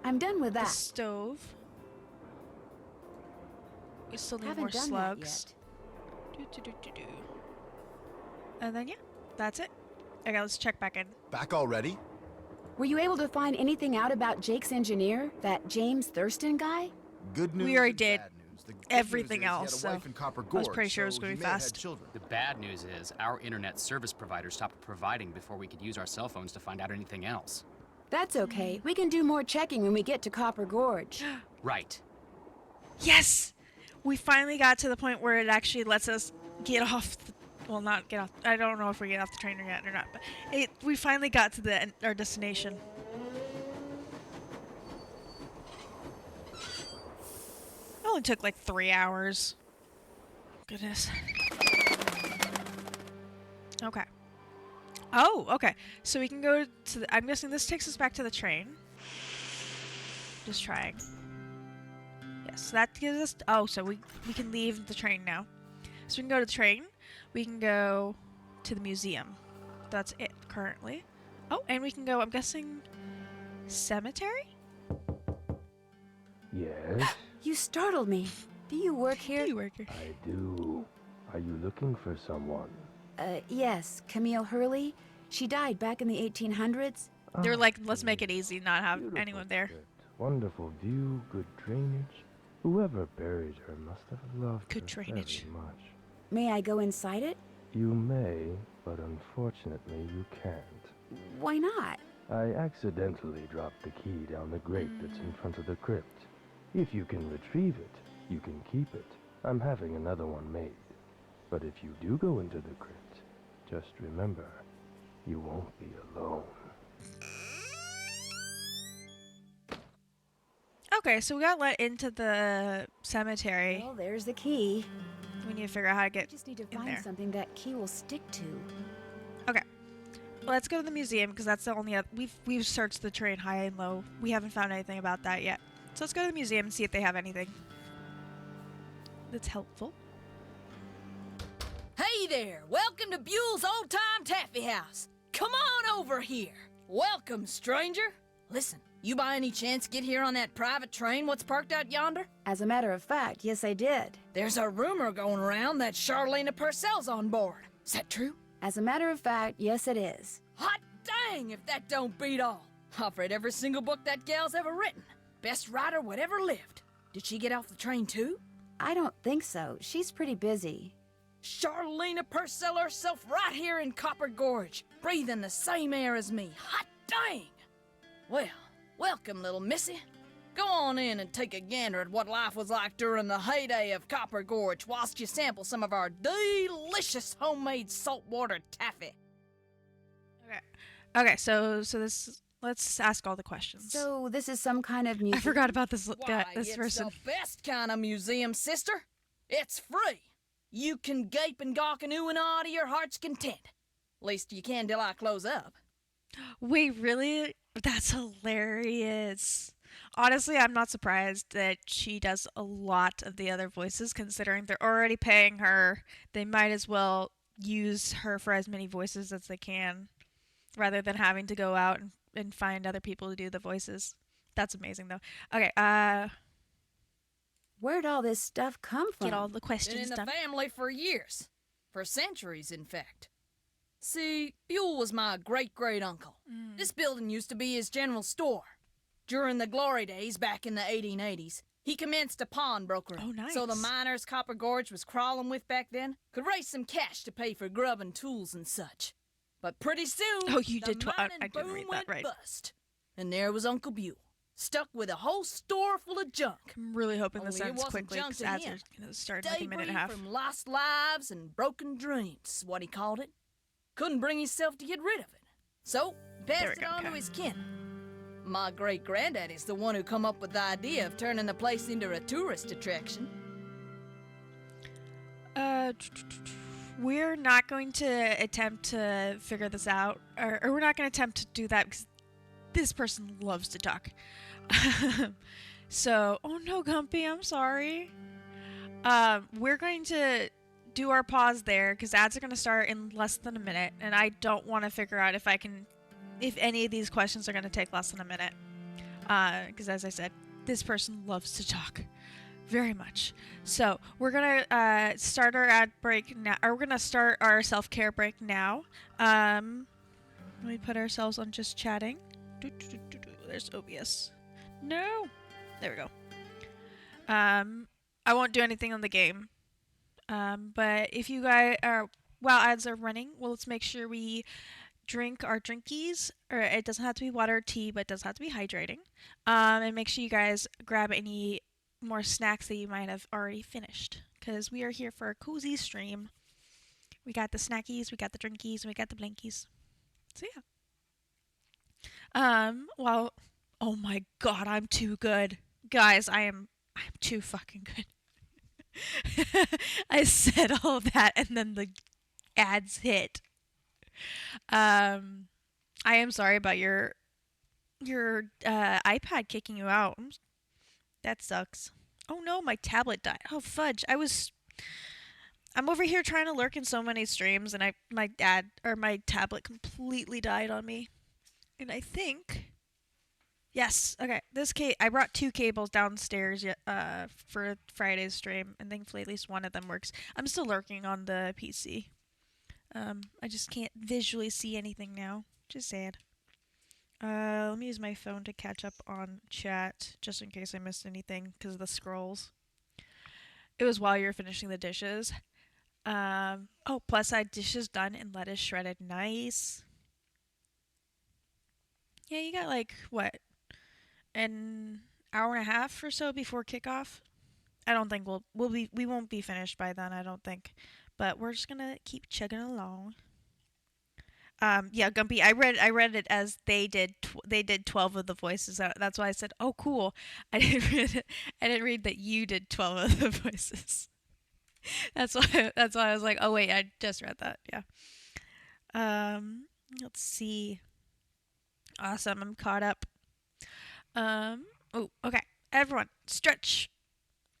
I'm done with The that. stove. We still need Haven't more done slugs. that yet. And then yeah, that's it. Okay, let's check back in. Back already? Were you able to find anything out about Jake's engineer, that James Thurston guy? Good news. We already and did bad news. The good everything news is else, he had a wife so in Copper I was Gorge, pretty sure it was so gonna he be may have had fast. children. The bad news is our internet service provider stopped providing before we could use our cell phones to find out anything else. That's okay. We can do more checking when we get to Copper Gorge. Right. Yes! We finally got to the point where it actually lets us get off the, well, not get off. I don't know if we get off the train yet or not, but we finally got to our destination. It only took like 3 hours. Goodness. Okay. Oh, okay. So we can go to the, I'm guessing this takes us back to the train. Just trying. Yes, that gives us, oh, so we can leave the train now. So we can go to the train. We can go to the museum. That's it currently. Oh, and we can go, I'm guessing, cemetery? Yes, You startled me. Do you work here? You worker. I do. Are you looking for someone? Yes, Camille Hurley. She died back in the 1800s. They're like, let's make it easy, not have Beautiful anyone there. spot. Wonderful view, good drainage. Whoever buried her must have loved Good her drainage. very much. May I go inside it? You may, but unfortunately you can't. Why not? I accidentally dropped the key down the grate that's in front of the crypt. If you can retrieve it, you can keep it. I'm having another one made. But if you do go into the crypt, just remember, you won't be alone. Okay, so we got let into the cemetery. Well, there's the key. We need to figure out how to I get just need to in find there. something that key will stick to. Okay. Let's go to the museum because that's the only we've searched the train high and low. We haven't found anything about that yet. So let's go to the museum and see if they have anything that's helpful. Hey there! Welcome to Buell's Old Time Taffy House. Come on over here. Welcome, stranger. Listen, you by any chance get here on that private train what's parked out yonder? As a matter of fact, yes, I did. There's a rumor going around that Charlena Purcell's on board. Is that true? As a matter of fact, yes, it is. Hot dang if that don't beat all. I've read every single book that gal's ever written. Best writer whatever lived. Did she get off the train too? I don't think so. She's pretty busy. Charlena Purcell herself right here in Copper Gorge, breathing the same air as me. Hot dang! Well, welcome, little missy. Go on in and take a gander at what life was like during the heyday of Copper Gorge whilst you sample some of our delicious homemade saltwater taffy. Okay, so this let's ask all the questions. So this is some kind of museum? I forgot about this Why, this it's person. the best kind of museum, sister. It's free. You can gape and gawk and ooh and ah to your heart's content. Least you can till I close up. Wait, really? That's hilarious. Honestly, I'm not surprised that she does a lot of the other voices, considering they're already paying her. They might as well use her for as many voices as they can, rather than having to go out and find other people to do the voices. That's amazing, though. Okay, Where'd all this stuff come from? get all the Been questions in the done. family for years. For centuries, in fact. See, Buell was my great-great-uncle. This building used to be his general store. During the glory days back in the 1880s, he commenced a pawnbroker. Oh, nice. So the miners Copper Gorge was crawling with back then could raise some cash to pay for grub and tools and such. But pretty soon, Oh, you the did mining I didn't boom read that went right. bust. And there was Uncle Buell, stuck with a whole store full of junk. I'm really hoping this Only it ends wasn't quickly junk because to ads him. are going to start in like a minute and a Debris half. from lost lives and broken dreams, is what he called it. Couldn't bring himself to get rid of it. So, he passed it on to his kin. My great-granddaddy's the one who come up with the idea of turning the place into a tourist attraction. We're not going to attempt to figure this out, or we're not going to attempt to do that because this person loves to talk. So, oh no, Gumpy, I'm sorry. We're going to do our pause there because ads are going to start in less than a minute, and I don't want to figure out if any of these questions are going to take less than a minute. Because as I said, this person loves to talk very much. So we're gonna start our ad break now, or we're gonna start our self-care break now. Let me put ourselves on just chatting. There's OBS. No, there we go. I won't do anything on the game. But if you guys are while ads are running, well, let's make sure we drink our drinkies, or it doesn't have to be water or tea, but it does have to be hydrating. And make sure you guys grab any more snacks that you might have already finished, because we are here for a cozy stream. We got the snackies, we got the drinkies, and we got the blankies. So yeah. Well, oh my god, I'm too good. Guys, I'm too fucking good. I said all that and then the ads hit. I am sorry about your iPad kicking you out. That sucks. Oh no, my tablet died. Oh fudge. I'm over here trying to lurk in so many streams, and my tablet completely died on me. And I think, yes, okay. I brought 2 cables downstairs for Friday's stream, and thankfully at least one of them works. I'm still lurking on the PC. I just can't visually see anything now. Just sad. Let me use my phone to catch up on chat, just in case I missed anything because of the scrolls. It was while you were finishing the dishes. Plus I had dishes done and lettuce shredded nice. Yeah, you got like, what, an hour and a half or so before kickoff? I don't think we won't be finished by then, I don't think. But we're just gonna keep chugging along. Yeah, Gumpy. I read it as they did 12 of the voices. That's why I said, "Oh, cool." I didn't read that you did 12 of the voices. That's why I was like, "Oh wait, I just read that." Yeah. Let's see. Awesome. I'm caught up. Oh, okay. Everyone, stretch.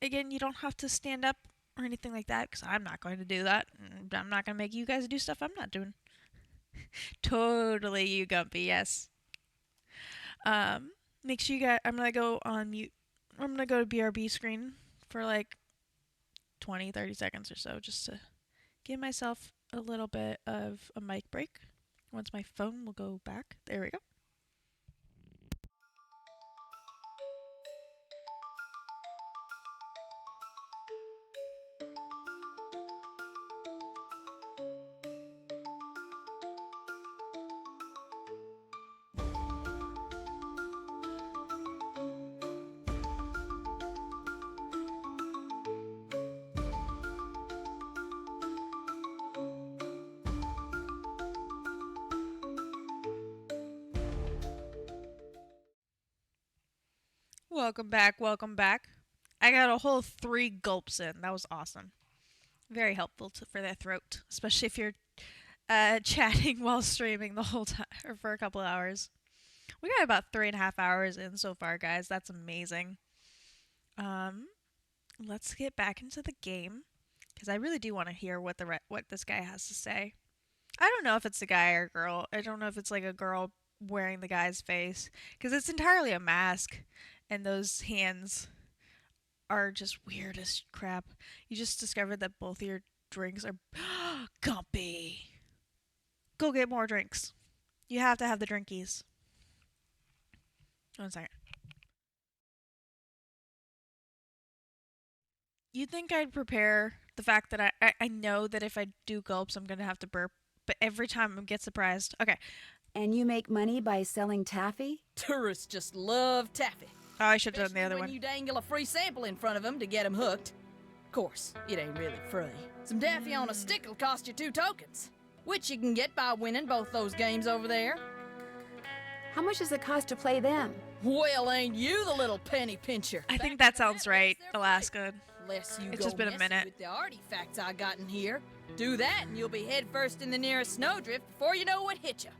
Again, you don't have to stand up or anything like that because I'm not going to do that. I'm not going to make you guys do stuff I'm not doing. Totally you, Gumpy, yes. Make sure you guys, I'm gonna go on mute. I'm gonna go to BRB screen for like 20-30 seconds or so just to give myself a little bit of a mic break. Once my phone will go back. There we go. Welcome back, welcome back. I got a whole 3 gulps in. That was awesome. Very helpful for their throat, especially if you're chatting while streaming the whole time or for a couple hours. We got about 3.5 hours in so far, guys. That's amazing. Let's get back into the game because I really do want to hear what this guy has to say. I don't know if it's a guy or a girl. I don't know if it's like a girl wearing the guy's face because it's entirely a mask, and those hands are just weird as crap. You just discovered that both of your drinks are Gumpy. Go get more drinks. You have to have the drinkies. 1 second. You'd think I'd prepare the fact that I know that if I do gulps, I'm going to have to burp, but every time I get surprised. Okay. And you make money by selling taffy? Tourists just love taffy. Oh, I should have done the other when one. you dangle a free sample in front of them to get them hooked. Of course, it ain't really free. Some taffy on a stick will cost you 2 tokens, which you can get by winning both those games over there. How much does it cost to play them? Well, ain't you the little penny pincher? I think that sounds right, Alaska. Unless you It's go just been a messing minute. with the artifacts I got in here. Do that and you'll be head first in the nearest snowdrift before you know what hit you.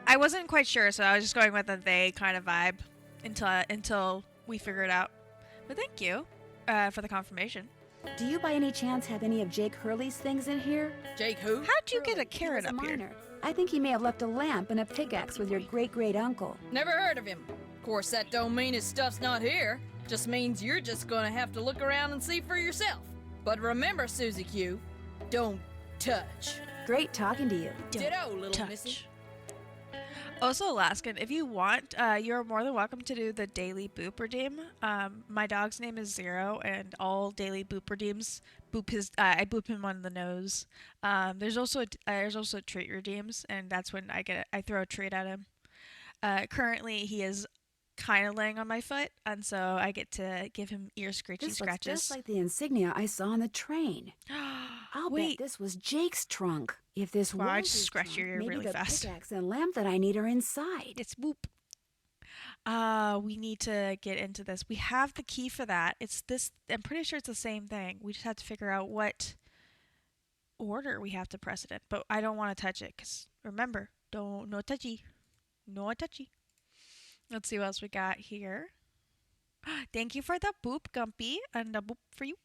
I wasn't quite sure, so I was just going with a they kind of vibe until we figure it out. But thank you for the confirmation. Do you by any chance have any of Jake Hurley's things in here? Jake who? How'd you get a He carrot was a up here? miner. I think he may have left a lamp and a pickaxe with your great-great-uncle. Never heard of him. Of course, that don't mean his stuff's not here. Just means you're just gonna have to look around and see for yourself. But remember, Susie Q, don't touch. Great talking to you. Ditto, little missy. Also, Alaskan, if you want, you're more than welcome to do the daily boop redeem. My dog's name is Zero, and all daily boop redeems I boop him on the nose. There's also treat redeems, and that's when I throw a treat at him. Currently, he is kind of laying on my foot, and so I get to give him ear scratchy This looks scratches. just like the insignia I saw on the train. I'll Wait. bet this was Jake's trunk. If this Wow, I was just his scratched your trunk, ear maybe really the fast. pickaxe and lamp that I need are inside. It's whoop. We need to get into this. We have the key for that. It's this. I'm pretty sure it's the same thing. We just have to figure out what order we have to press it in. But I don't want to touch it because remember, no touchy, no touchy. Let's see what else we got here. Thank you for the boop, Gumpy, and a boop for you.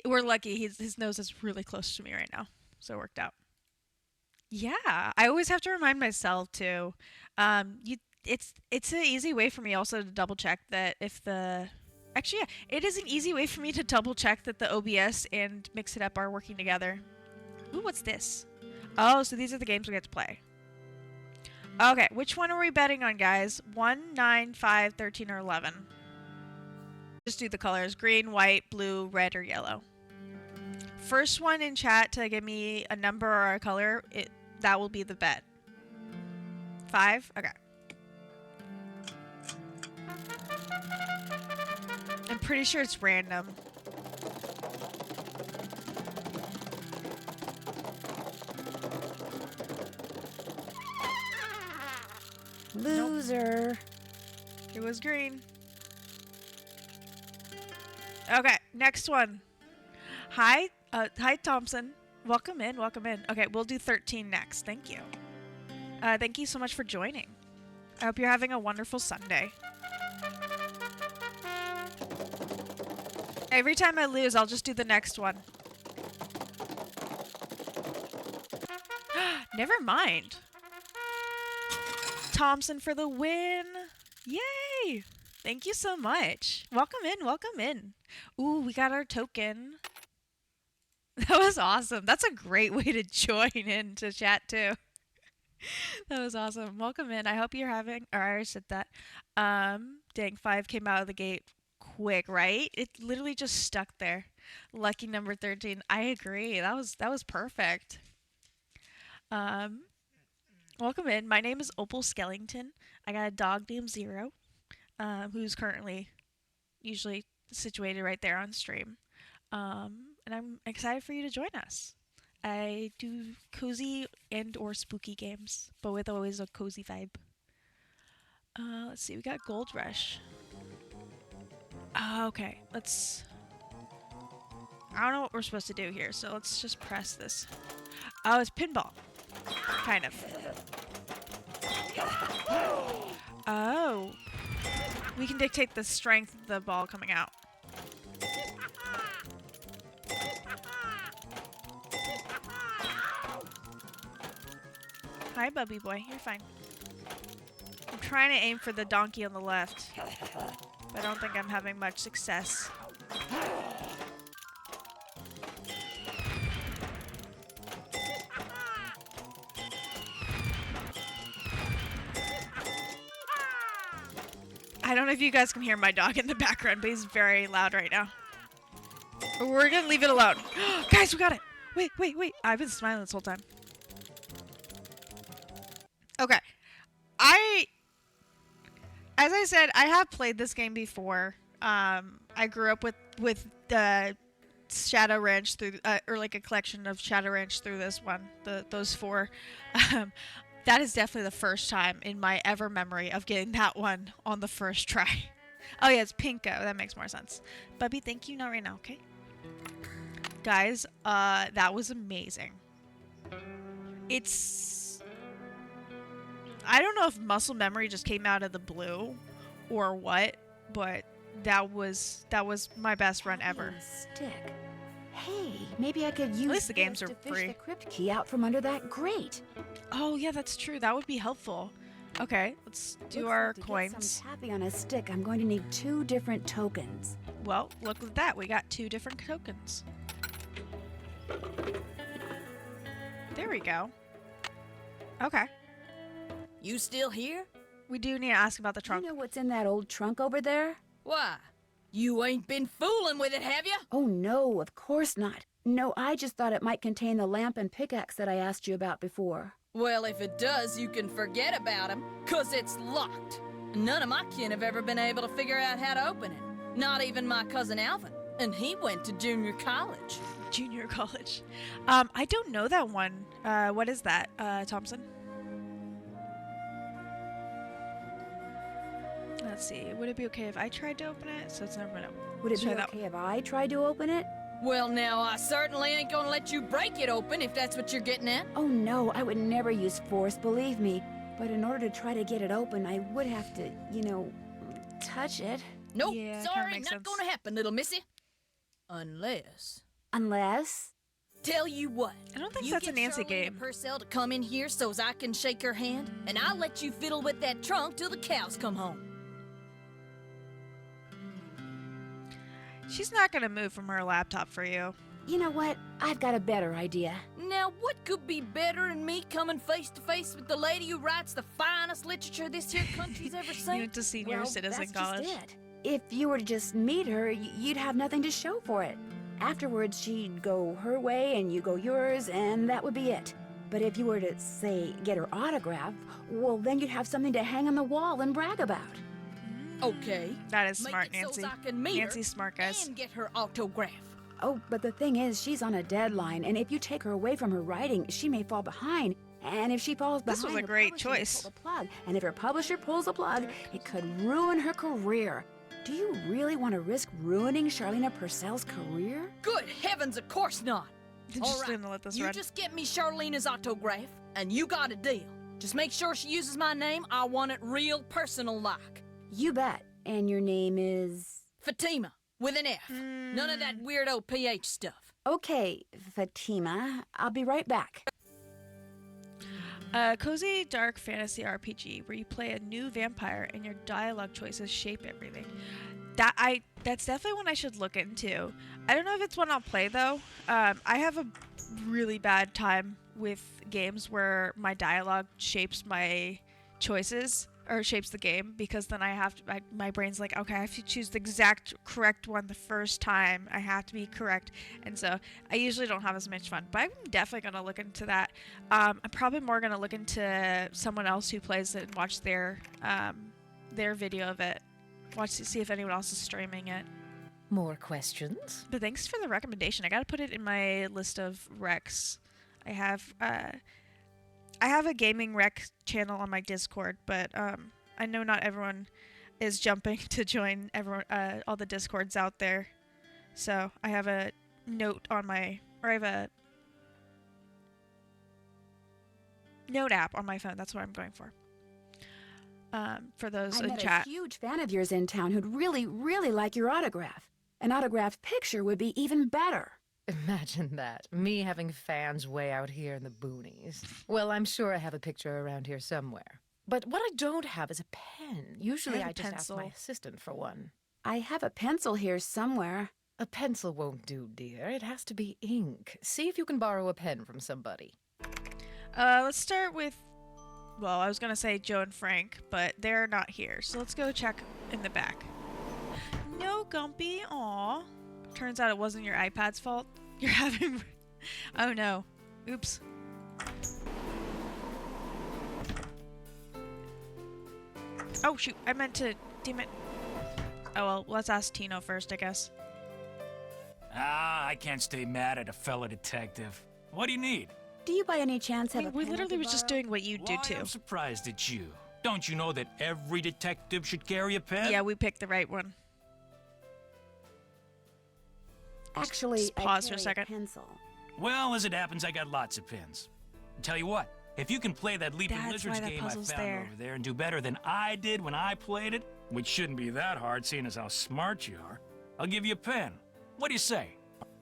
We're lucky. His nose is really close to me right now, so it worked out. Yeah, I always have to remind myself too. It's an easy way for me also to double check that if the actually yeah, it is an easy way for me to double check that the OBS and Mix It Up are working together. Ooh, what's this? Oh, so these are the games we get to play. Okay, which one are we betting on, guys? 1, 9, 5, 13, or 11? Just do the colors: green, white, blue, red, or yellow. First one in chat to give me a number or a color, that will be the bet. 5? Okay. I'm pretty sure it's random. Loser. It was green. Okay, next one. Hi, Thompson. Welcome in, welcome in. Okay, we'll do 13 next. Thank you. Thank you so much for joining. I hope you're having a wonderful Sunday. Every time I lose, I'll just do the next one. Never mind. Thompson for the win. Yay! Thank you so much. Welcome in, welcome in. Ooh, we got our token. That was awesome. That's a great way to join into chat too. That was awesome. Welcome in. I hope you're having, or I already said that. Dang, 5 came out of the gate quick, right? It literally just stuck there. Lucky number 13. I agree. That was perfect. Welcome in. My name is Opal Skellington. I got a dog named Zero, who's currently usually situated right there on stream. And I'm excited for you to join us. I do cozy and or spooky games, but with always a cozy vibe. Let's see, we got Gold Rush. Okay, let's... I don't know what we're supposed to do here, so let's just press this. Oh, it's pinball. Kind of. Oh. We can dictate the strength of the ball coming out. Hi, Bubby Boy. You're fine. I'm trying to aim for the donkey on the left, but I don't think I'm having much success. I don't know if you guys can hear my dog in the background, but he's very loud right now. We're gonna leave it alone. Guys, we got it! Wait, wait, wait. I've been smiling this whole time. Okay. As I said, I have played this game before. I grew up with the Shadow Ranch through, or like a collection of Shadow Ranch through this one, those four. That is definitely the first time in my ever memory of getting that one on the first try. Oh yeah, it's Pinko. That makes more sense. Bubby, thank you. Not right now, okay? Guys, that was amazing. I don't know if muscle memory just came out of the blue or what, but that was my best run ever. Stick. Hey, maybe I could use At least the games this are to fish free. the crypt key out from under that grate. Oh yeah, that's true. That would be helpful. Okay, let's do Looks our like to get coins. some tapping on a stick, I'm going to need 2 different tokens. Well, look at that. We got 2 different tokens. There we go. Okay. You still here? We do need to ask about the trunk. You know what's in that old trunk over there? Why? You ain't been fooling with it, have you? Oh no, of course not. No, I just thought it might contain the lamp and pickaxe that I asked you about before. Well, if it does, you can forget about him, 'cause it's locked. None of my kin have ever been able to figure out how to open it. Not even my cousin Alvin. And he went to junior college. Junior college. I don't know that one. What is that, Thompson? Let's see. Would it be okay if I tried to open it? So it's never been open. Would it be Try that okay if I tried to open it? Well, now, I certainly ain't gonna let you break it open if that's what you're getting at. Oh no, I would never use force, believe me. But in order to try to get it open, I would have to, touch it. Nope, Yeah, kinda sorry, makes not sense. gonna happen, little missy. Unless... Unless... Tell you what. I don't think you that's a get Nancy Charlene game. Purcell to come in here so's I can shake her hand, and I'll let you fiddle with that trunk till the cows come home. She's not gonna move from her laptop for you. You know what? I've got a better idea. Now, what could be better than me coming face to face with the lady who writes the finest literature this here country's ever You seen? went to senior Well, citizen that's college. just it. If you were to just meet her, you'd have nothing to show for it. Afterwards, she'd go her way and you go yours, and that would be it. But if you were to, say, get her autograph, well, then you'd have something to hang on the wall and brag about. Okay. That is Make smart, it Nancy. so's I can meet Nancy's her smart, guys. and get her autograph. Oh, but the thing is, she's on a deadline, and if you take her away from her writing, she may fall behind. And if she falls behind, This was a her great publisher may choice. pull the plug. And if her publisher pulls the plug, it could ruin her career. Do you really want to risk ruining Charlena Purcell's career? Good heavens, of course not. Just All right, gonna let this you run. just get me Charlena's autograph, and you got a deal. Just make sure she uses my name. I want it real personal-like. You bet. And your name is... Fatima, with an F. None of that weirdo PH stuff. Okay, Fatima. I'll be right back. A cozy, dark fantasy RPG where you play a new vampire and your dialogue choices shape everything. That's definitely one I should look into. I don't know if it's one I'll play though. I have a really bad time with games where my dialogue shapes my choices or shapes the game, because then my brain's like, okay, I have to choose the exact correct one the first time. I have to be correct, and so I usually don't have as much fun. But I'm definitely gonna look into that. I'm probably more gonna look into someone else who plays it and watch their video of it. Watch to see if anyone else is streaming it. More questions? But thanks for the recommendation. I gotta put it in my list of recs. I have a gaming rec channel on my Discord, but I know not everyone is jumping to join all the Discords out there. So I have a note on I have a note app on my phone. That's what I'm going for. For those I in met chat. a huge fan of yours in town who'd really, really like your autograph. An autographed picture would be even better. Imagine that. Me having fans way out here in the boonies. Well, I'm sure I have a picture around here somewhere. But what I don't have is a pen. Usually I have I a just ask pencil. my assistant for one. I have a pencil here somewhere. A pencil won't do, dear. It has to be ink. See if you can borrow a pen from somebody. Let's start with, well, I was gonna say Joe and Frank, but they're not here. So let's go check in the back. No, Gumpy. Aw. Turns out it wasn't your iPad's fault. You're having Oh no. Oops. Oh shoot, I meant to... Damn it. Oh well, let's ask Tino first, I guess. Ah, I can't stay mad at a fellow detective. What do you need? Do you by any chance have a We pen I literally could was just borrow? doing what you do Why, too. I'm surprised at you. Don't you know that every detective should carry a pen? Yeah, we picked the right one. Actually, Just I pause for carry a second. pencil. Well, as it happens, I got lots of pens. Tell you what, if you can play that Leaping That's Lizards why that game I puzzle's found there. over there and do better than I did when I played it, which shouldn't be that hard seeing as how smart you are, I'll give you a pen. What do you say?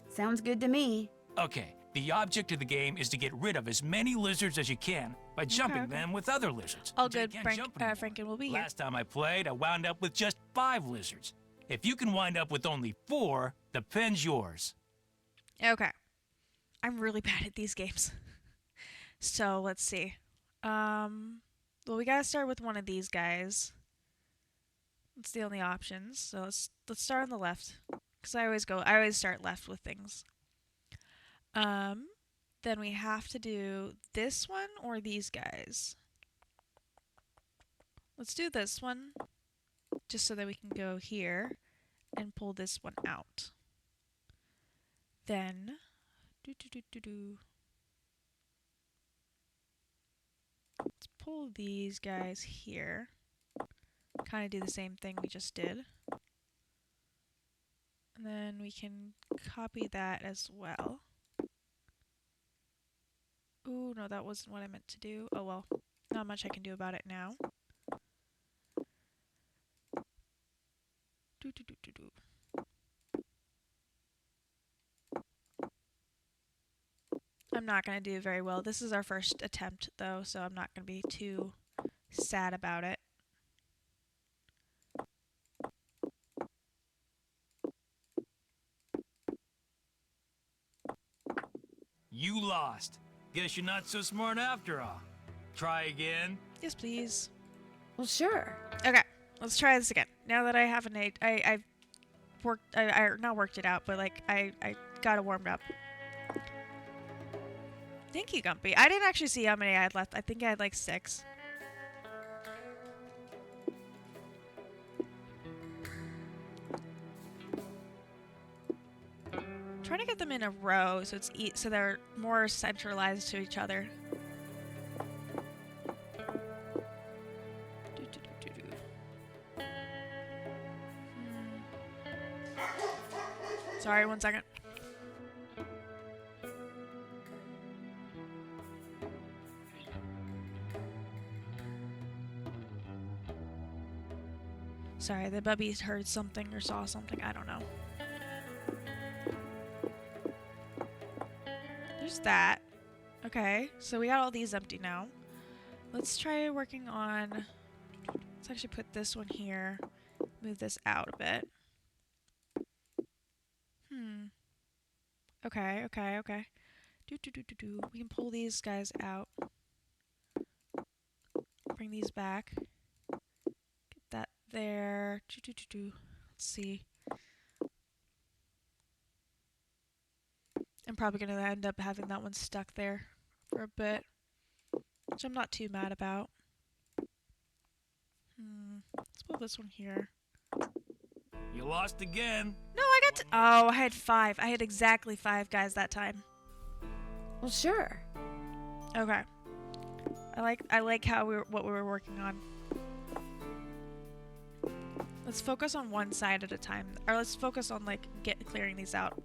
Sounds good to me. Okay, the object of the game is to get rid of as many lizards as you can by jumping okay. them with other lizards. All until you good, can't Frank. jump anymore. Franken will be here. Last time I played, I wound up with just 5 lizards. If you can wind up with only 4, the pen's yours. Okay. I'm really bad at these games. So, let's see. Well, we gotta start with one of these guys. That's the only options. So let's start on the left. Because I always start left with things. Then we have to do this one or these guys. Let's do this one. Just so that we can go here and pull this one out. Then, let's pull these guys here. Kind of do the same thing we just did. And then we can copy that as well. Ooh, no, that wasn't what I meant to do. Oh well, not much I can do about it now. I'm not going to do very well. This is our first attempt, though, so I'm not going to be too sad about it. You lost. Guess you're not so smart after all. Try again. Yes, please. Well, sure. Okay, let's try this again. Now that I have an eight, I've worked, I not worked it out, but like I got it warmed up. Thank you, Gumpy. I didn't actually see how many I had left. I think I had like 6. Trying to get them in a row so so they're more centralized to each other. Sorry, 1 second. Sorry, the bubby heard something or saw something. I don't know. There's that. Okay, so we got all these empty now. Let's try working on... Let's actually put this one here. Move this out a bit. Okay. We can pull these guys out. Bring these back. Get that there. Let's see. I'm probably going to end up having that one stuck there for a bit, which I'm not too mad about. Let's pull this one here. You lost again. No, I got to... Oh, I had 5. I had exactly 5 guys that time. Well, sure. Okay. I like what we were working on. Let's focus on one side at a time, or let's focus on like clearing these out.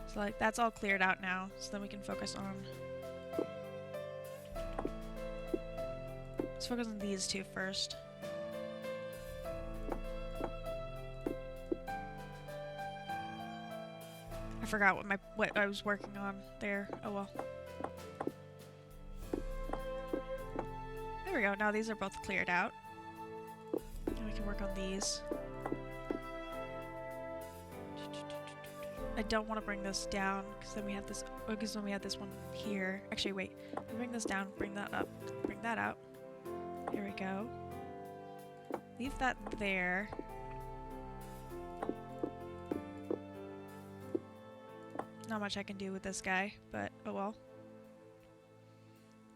So like that's all cleared out now, so then we can focus on. Let's focus on these 2 first. I forgot what I was working on there. Oh well. There we go. Now these are both cleared out. And we can work on these. I don't want to bring this down because then we have this. Because then we have this one here. Actually, wait. Bring this down. Bring that up. Bring that out. There we go. Leave that there. not much I can do with this guy, but oh well.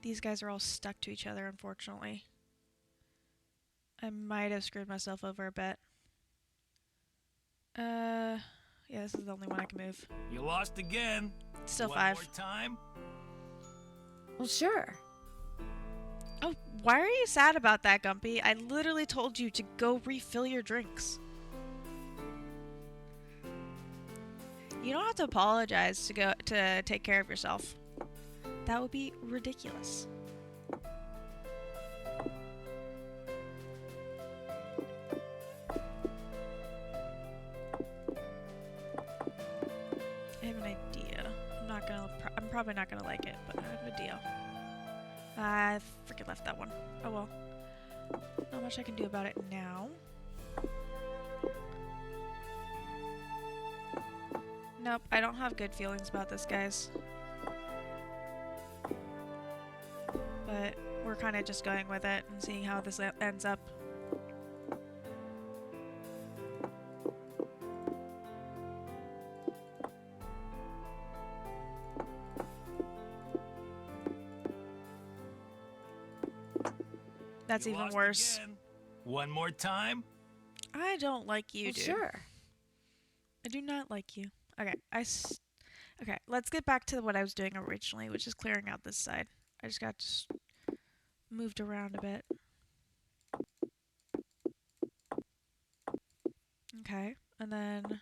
These guys are all stuck to each other, unfortunately. I might have screwed myself over a bit. Yeah, this is the only one I can move. You lost again. Still One 5. more time. Well, sure. Oh, why are you sad about that, Gumpy? I literally told you to go refill your drinks. You don't have to apologize to take care of yourself. That would be ridiculous. I have an idea. I'm probably not gonna like it, but I have a deal. I freaking left that one. Oh well. Not much I can do about it now. Nope, I don't have good feelings about this, guys. But we're kind of just going with it and seeing how this ends up. That's You even lost worse. again. One more time. I don't like you, Well, dude. sure. I do not like you. Okay, okay, let's get back to what I was doing originally, which is clearing out this side. I just got moved around a bit. Okay, and then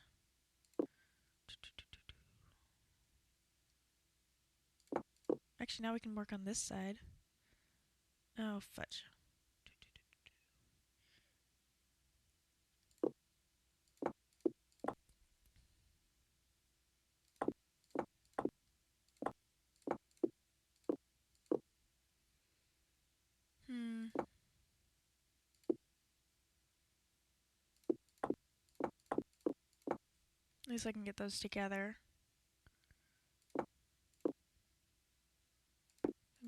actually now we can work on this side. Oh, fudge. At least I can get those together.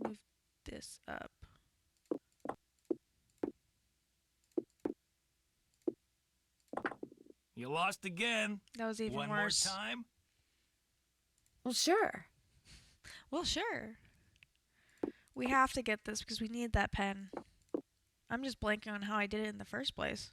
Move this up. You lost again. That was even One worse. more time. Well, sure. Well, sure. We have to get this because we need that pen. I'm just blanking on how I did it in the first place.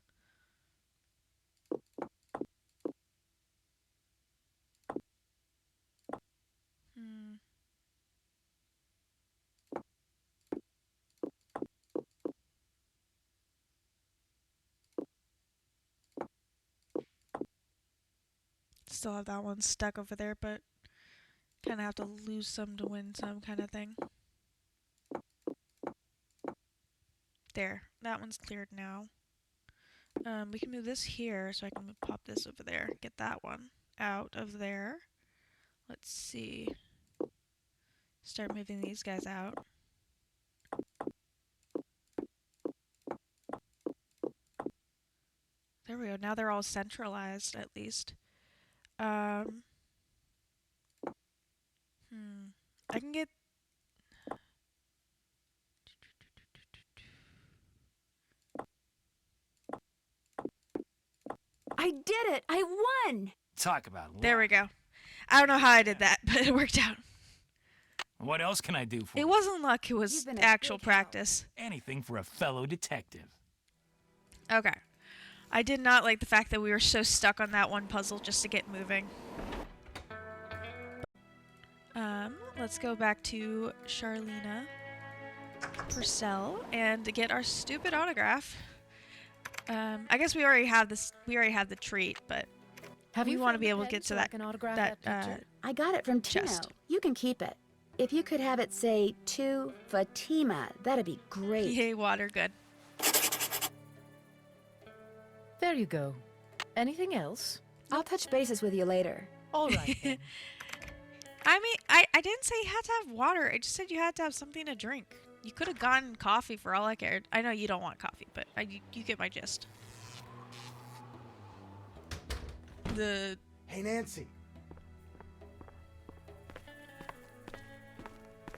Still have that one stuck over there, but kind of have to lose some to win some kind of thing. There, that one's cleared now. We can move this here, so I can pop this over there. Get that one out of there. Let's see. Start moving these guys out. There we go. Now they're all centralized, at least. I can get... I did it! I won! Talk about luck. There we go. I don't know how I did that, but it worked out. What else can I do for you? It wasn't luck, it was You've been a actual big help. practice. Anything for a fellow detective. Okay. I did not like the fact that we were so stuck on that one puzzle just to get moving. Let's go back to Charlena Purcell and get our stupid autograph. I guess we already have this. We already have the treat, but Have we you want to found be the able to pen get to so I that. can autograph that that picture? I got it from Tino. chest. You can keep it. If you could have it say to Fatima, that'd be great. Yay, water, good. There you go. Anything else? I'll touch bases with you later. All right. Then. I mean, I didn't say you had to have water. I just said you had to have something to drink. You could have gotten coffee for all I cared. I know you don't want coffee, but you get my gist. Hey, Nancy.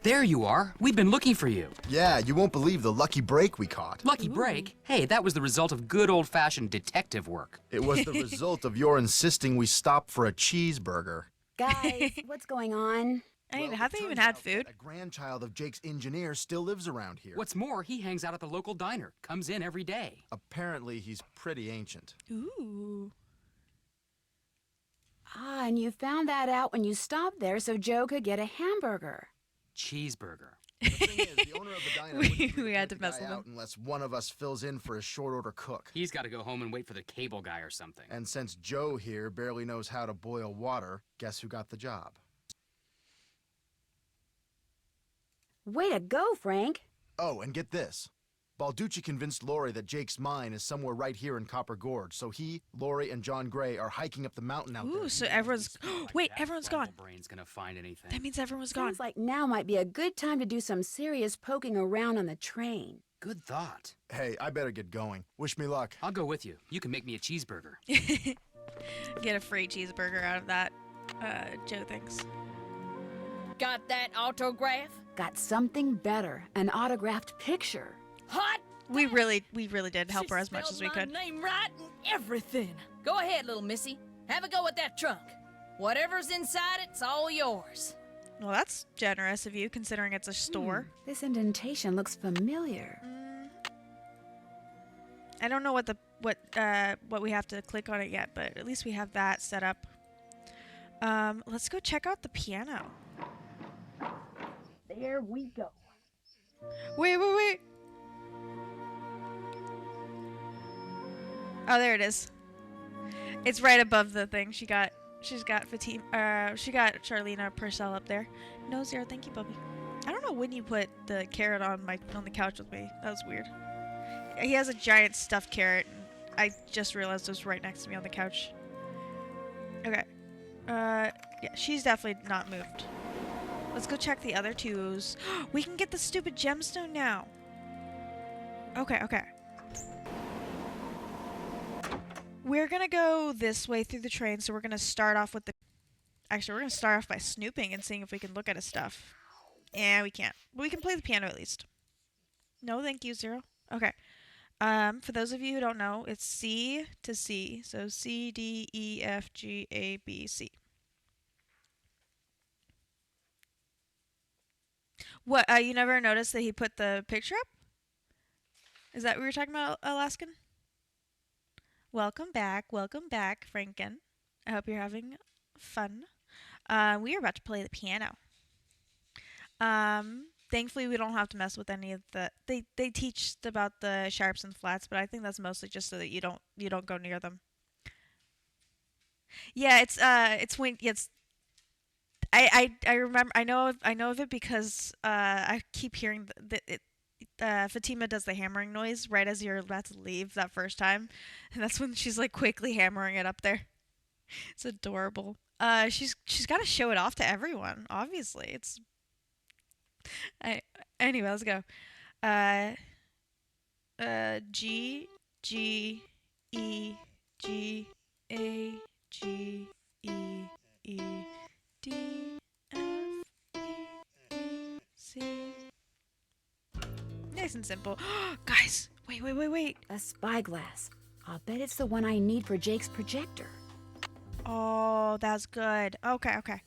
There you are. We've been looking for you. Yeah, you won't believe the lucky break we caught. Lucky break? Hey, that was the result of good old-fashioned detective work. It was the result of your insisting we stop for a cheeseburger. Guys, what's going on? I mean, Well, have it they even turns had out food? that a grandchild of Jake's engineer still lives around here. What's more, he hangs out at the local diner, comes in every day. Apparently, he's pretty ancient. Ooh. Ah, and you found that out when you stopped there so Joe could get a hamburger. Cheeseburger. The thing is, the owner of the diner We- wouldn't agree we to had take to the mess guy with him. out unless one of us fills in for his short order cook. He's got to go home and wait for the cable guy or something. And since Joe here barely knows how to boil water, guess who got the job? Way to go, Frank. Oh, and get this. Balducci convinced Lori that Jake's mine is somewhere right here in Copper Gorge, so he, Lori, and John Gray are hiking up the mountain out there. Ooh, so everyone's... Wait, everyone's gone. Brain's gonna find anything. That means everyone's gone. Sounds like now might be a good time to do some serious poking around on the train. Good thought. Hey, I better get going. Wish me luck. I'll go with you. You can make me a cheeseburger. Get a free cheeseburger out of that, Joe thinks. Got that autograph? Got something better, an autographed picture. Hot! We really did help She her as much spelled as we my could. name right and everything. Go ahead, little missy. Have a go at that trunk. Whatever's inside it's all yours. Well, that's generous of you, considering it's a store. This indentation looks familiar. I don't know what we have to click on it yet, but at least we have that set up. Let's go check out the piano. There we go. Wait. Oh, there it is. It's right above the thing. She's got Fatima. She got Charlena Purcell up there. No, Zero, thank you, Bubby. I don't know when you put the carrot on the couch with me. That was weird. He has a giant stuffed carrot. I just realized it was right next to me on the couch. Okay. Yeah, she's definitely not moved. Let's go check the other twos. We can get the stupid gemstone now. Okay. We're gonna go this way through the train, so we're gonna start off with the... Actually, we're gonna start off by snooping and seeing if we can look at his stuff. Yeah, we can't. But we can play the piano at least. No, thank you, Zero. Okay. For those of you who don't know, it's C to C. So C, D, E, F, G, A, B, C. What, you never noticed that he put the picture up? Is that what we were talking about, Alaskan? Welcome back, Franken. I hope you're having fun. We are about to play the piano. Thankfully, we don't have to mess with any of the... They teach about the sharps and flats, but I think that's mostly just so that you don't go near them. Yeah, it's when it's... I remember, I know of it because I keep hearing Fatima does the hammering noise right as you're about to leave that first time, and that's when she's like quickly hammering it up there. It's adorable. She's got to show it off to everyone. Obviously, it's. Anyway, let's go. G G E G A G E E D F E E C. Nice and simple. Guys, wait. A spyglass. I'll bet it's the one I need for Jake's projector. Oh, that's good. Okay.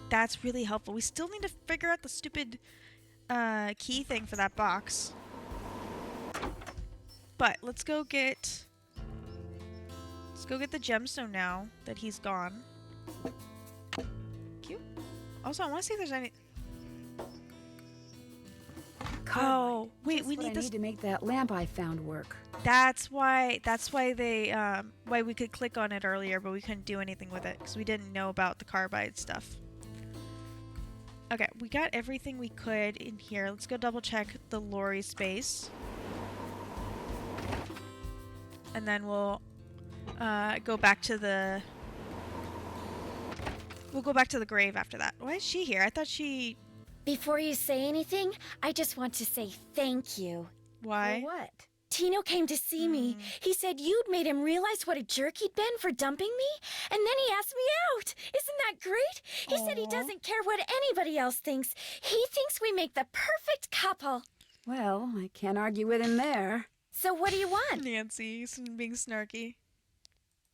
That's really helpful. We still need to figure out the stupid key thing for that box. But let's go get the gemstone now that he's gone. Cute. Also, I want to see if there's any... Oh, wait, we need I this. need to make that lamp I found work. That's why they why we could click on it earlier, but we couldn't do anything with it because we didn't know about the carbide stuff. Okay, we got everything we could in here. Let's go double check the Lori space. And then we'll go back to the grave after that. Why is she here? I thought she... Before you say anything, I just want to say thank you. Why? For what? Tino came to see me. He said you'd made him realize what a jerk he'd been for dumping me, and then he asked me out. Isn't that great? He said he doesn't care what anybody else thinks. He thinks we make the perfect couple. Well, I can't argue with him there. So what do you want? Nancy being snarky.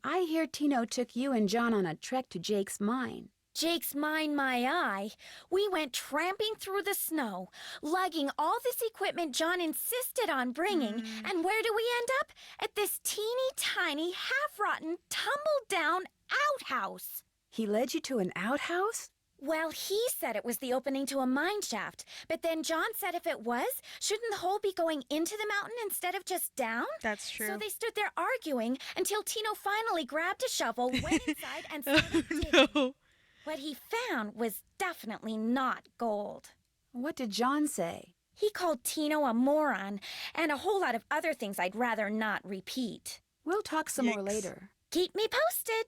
I hear Tino took you and John on a trek to Jake's mine. Jake's mine, my eye. We went tramping through the snow, lugging all this equipment John insisted on bringing, and where do we end up? At this teeny tiny, half-rotten, tumble-down outhouse. He led you to an outhouse? Well, he said it was the opening to a mine shaft, but then John said if it was, shouldn't the hole be going into the mountain instead of just down? That's true. So they stood there arguing until Tino finally grabbed a shovel, went inside, and Oh, started digging. no. What he found was definitely not gold. What did John say? He called Tino a moron and a whole lot of other things I'd rather not repeat. We'll talk some more Yikes. later. Keep me posted.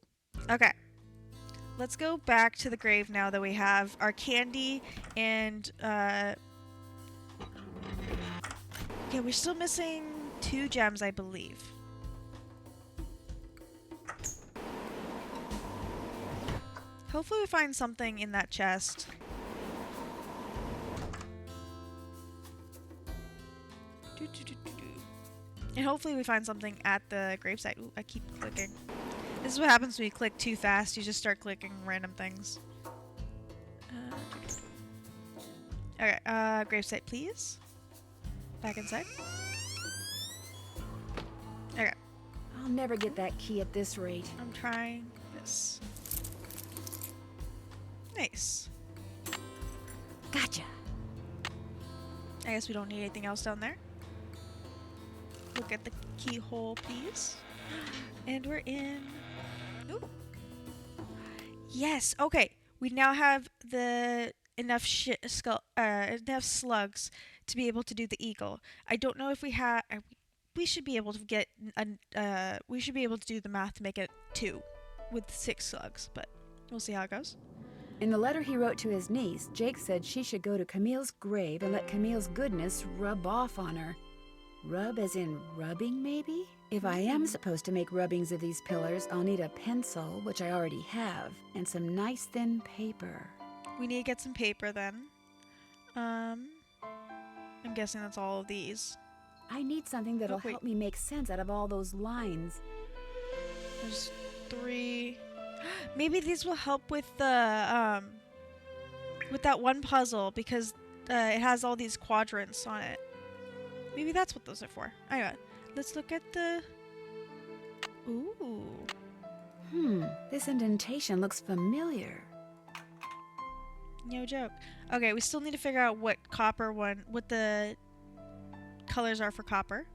Okay. Let's go back to the grave now that we have our candy and, okay, we're still missing 2 gems, I believe. Hopefully we find something in that chest. And hopefully we find something at the gravesite. Ooh, I keep clicking. This is what happens when you click too fast. You just start clicking random things. Okay, gravesite, please. Back inside. Okay, I'll never get that key at this rate. I'm trying this. Nice. Gotcha. I guess we don't need anything else down there. Look at the keyhole, please. And we're in. Ooh. Yes. Okay. We now have the enough enough slugs to be able to do the eagle. I don't know if we have. We should be able to get. We should be able to do the math to make it 2 with 6 slugs, but we'll see how it goes. In the letter he wrote to his niece, Jake said she should go to Camille's grave and let Camille's goodness rub off on her. Rub as in rubbing, maybe? If I am supposed to make rubbings of these pillars, I'll need a pencil, which I already have, and some nice thin paper. We need to get some paper then. I'm guessing that's all of these. I need something that'll wait. help me make sense out of all those lines. There's 3. Maybe these will help with the with that one puzzle because it has all these quadrants on it. Maybe that's what those are for. Anyway, let's look at the. Ooh. This indentation looks familiar. No joke. Okay, we still need to figure out what what the colors are for copper.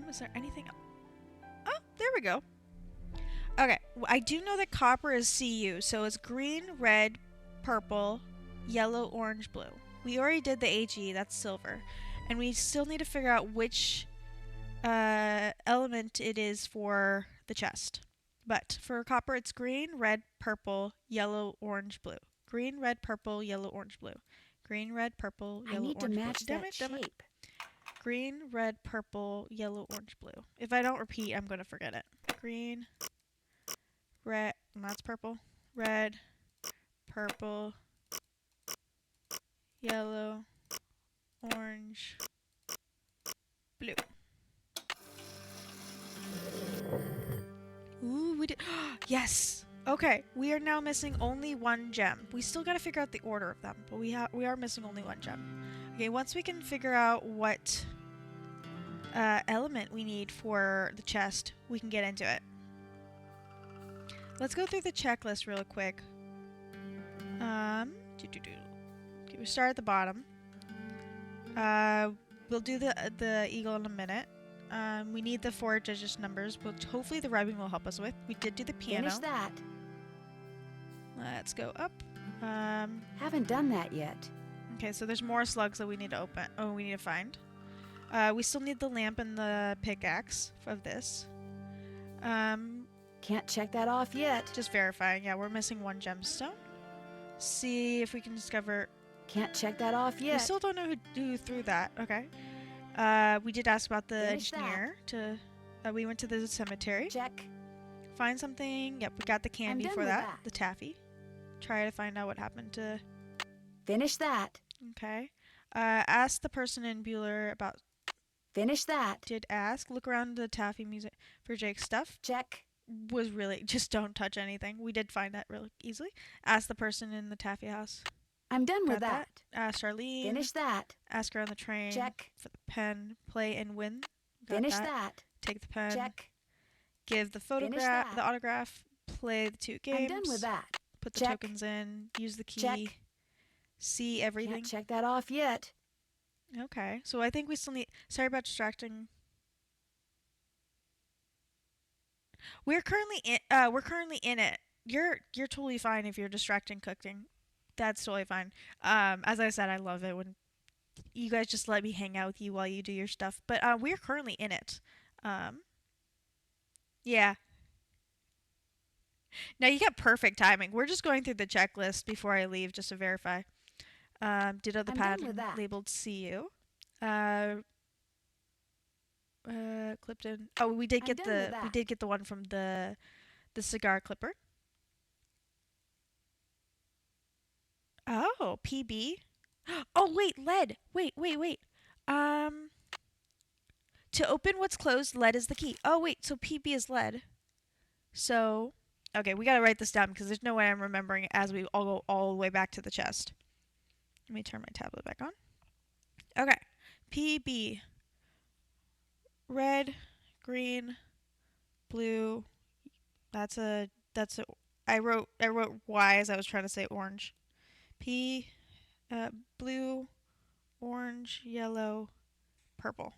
Is there anything else? Oh, there we go. Okay, I do know that copper is Cu, so it's green, red, purple, yellow, orange, blue. We already did the Ag, that's silver. And we still need to figure out which element it is for the chest. But for copper, it's green, red, purple, yellow, orange, blue. Green, red, purple, yellow, orange, blue. Green, red, purple, yellow, I need to orange, match blue. that Damn it. shape. Green, red, purple, yellow, orange, blue. If I don't repeat, I'm going to forget it. Green, red, that's purple. Red, purple, yellow, orange, blue. Ooh, we did. Yes. Okay, we are now missing only 1 gem. We still got to figure out the order of them, but we are missing only 1 gem. Okay, once we can figure out what element we need for the chest, we can get into it. Let's go through the checklist real quick. Okay, we start at the bottom. We'll do the eagle in a minute. We need the 4-digit numbers, which hopefully the rubbing will help us with. We did do the piano. Finish that. Let's go up. Haven't done that yet. Okay, so there's more slugs that we need to open. Oh, we need to find. We still need the lamp and the pickaxe of this. Can't check that off yet. Just verifying. Yeah, we're missing 1 gemstone. See if we can discover. Can't check that off yet. We still don't know who threw that. Okay. We did ask about the Finish engineer. We went to the cemetery. Check. Find something. Yep, we got the candy done for with that. that. The taffy. Try to find out what happened to. Finish that. Okay. Ask the person in Bueller about. Finish that. Did ask. Look around the taffy music for Jake's stuff. Check. was really just don't touch anything. We did find that really easily. Ask the person in the taffy house. I'm done with Got that. Ask Charlene. Finish that. Ask her on the train. Check. For the pen. Play and win. Got Finish that. Take the pen. Check. Give the Finish photograph, that. the autograph. Play the 2 games. I'm done with that. Put the Check. tokens in. Use the key. Check. See everything. Can't check that off yet. Okay, so I think we still need. Sorry about distracting. We're currently in it. You're totally fine if you're distracting cooking. That's totally fine. As I said, I love it when you guys just let me hang out with you while you do your stuff. But we're currently in it. Yeah. Now you got perfect timing. We're just going through the checklist before I leave just to verify. Ditto the I'm pad done with that. labeled "See You." Clipped in. Oh, we did I'm get done with we that. did get the one from the cigar clipper. Oh, PB. Oh wait, lead. Wait. To open what's closed, lead is the key. Oh wait, so PB is lead. So, okay, we gotta write this down because there's no way I'm remembering it as we all go all the way back to the chest. Let me turn my tablet back on. Okay, PB. Red, green, blue. That's a. I wrote Y as I was trying to say orange. P, blue, orange, yellow, purple.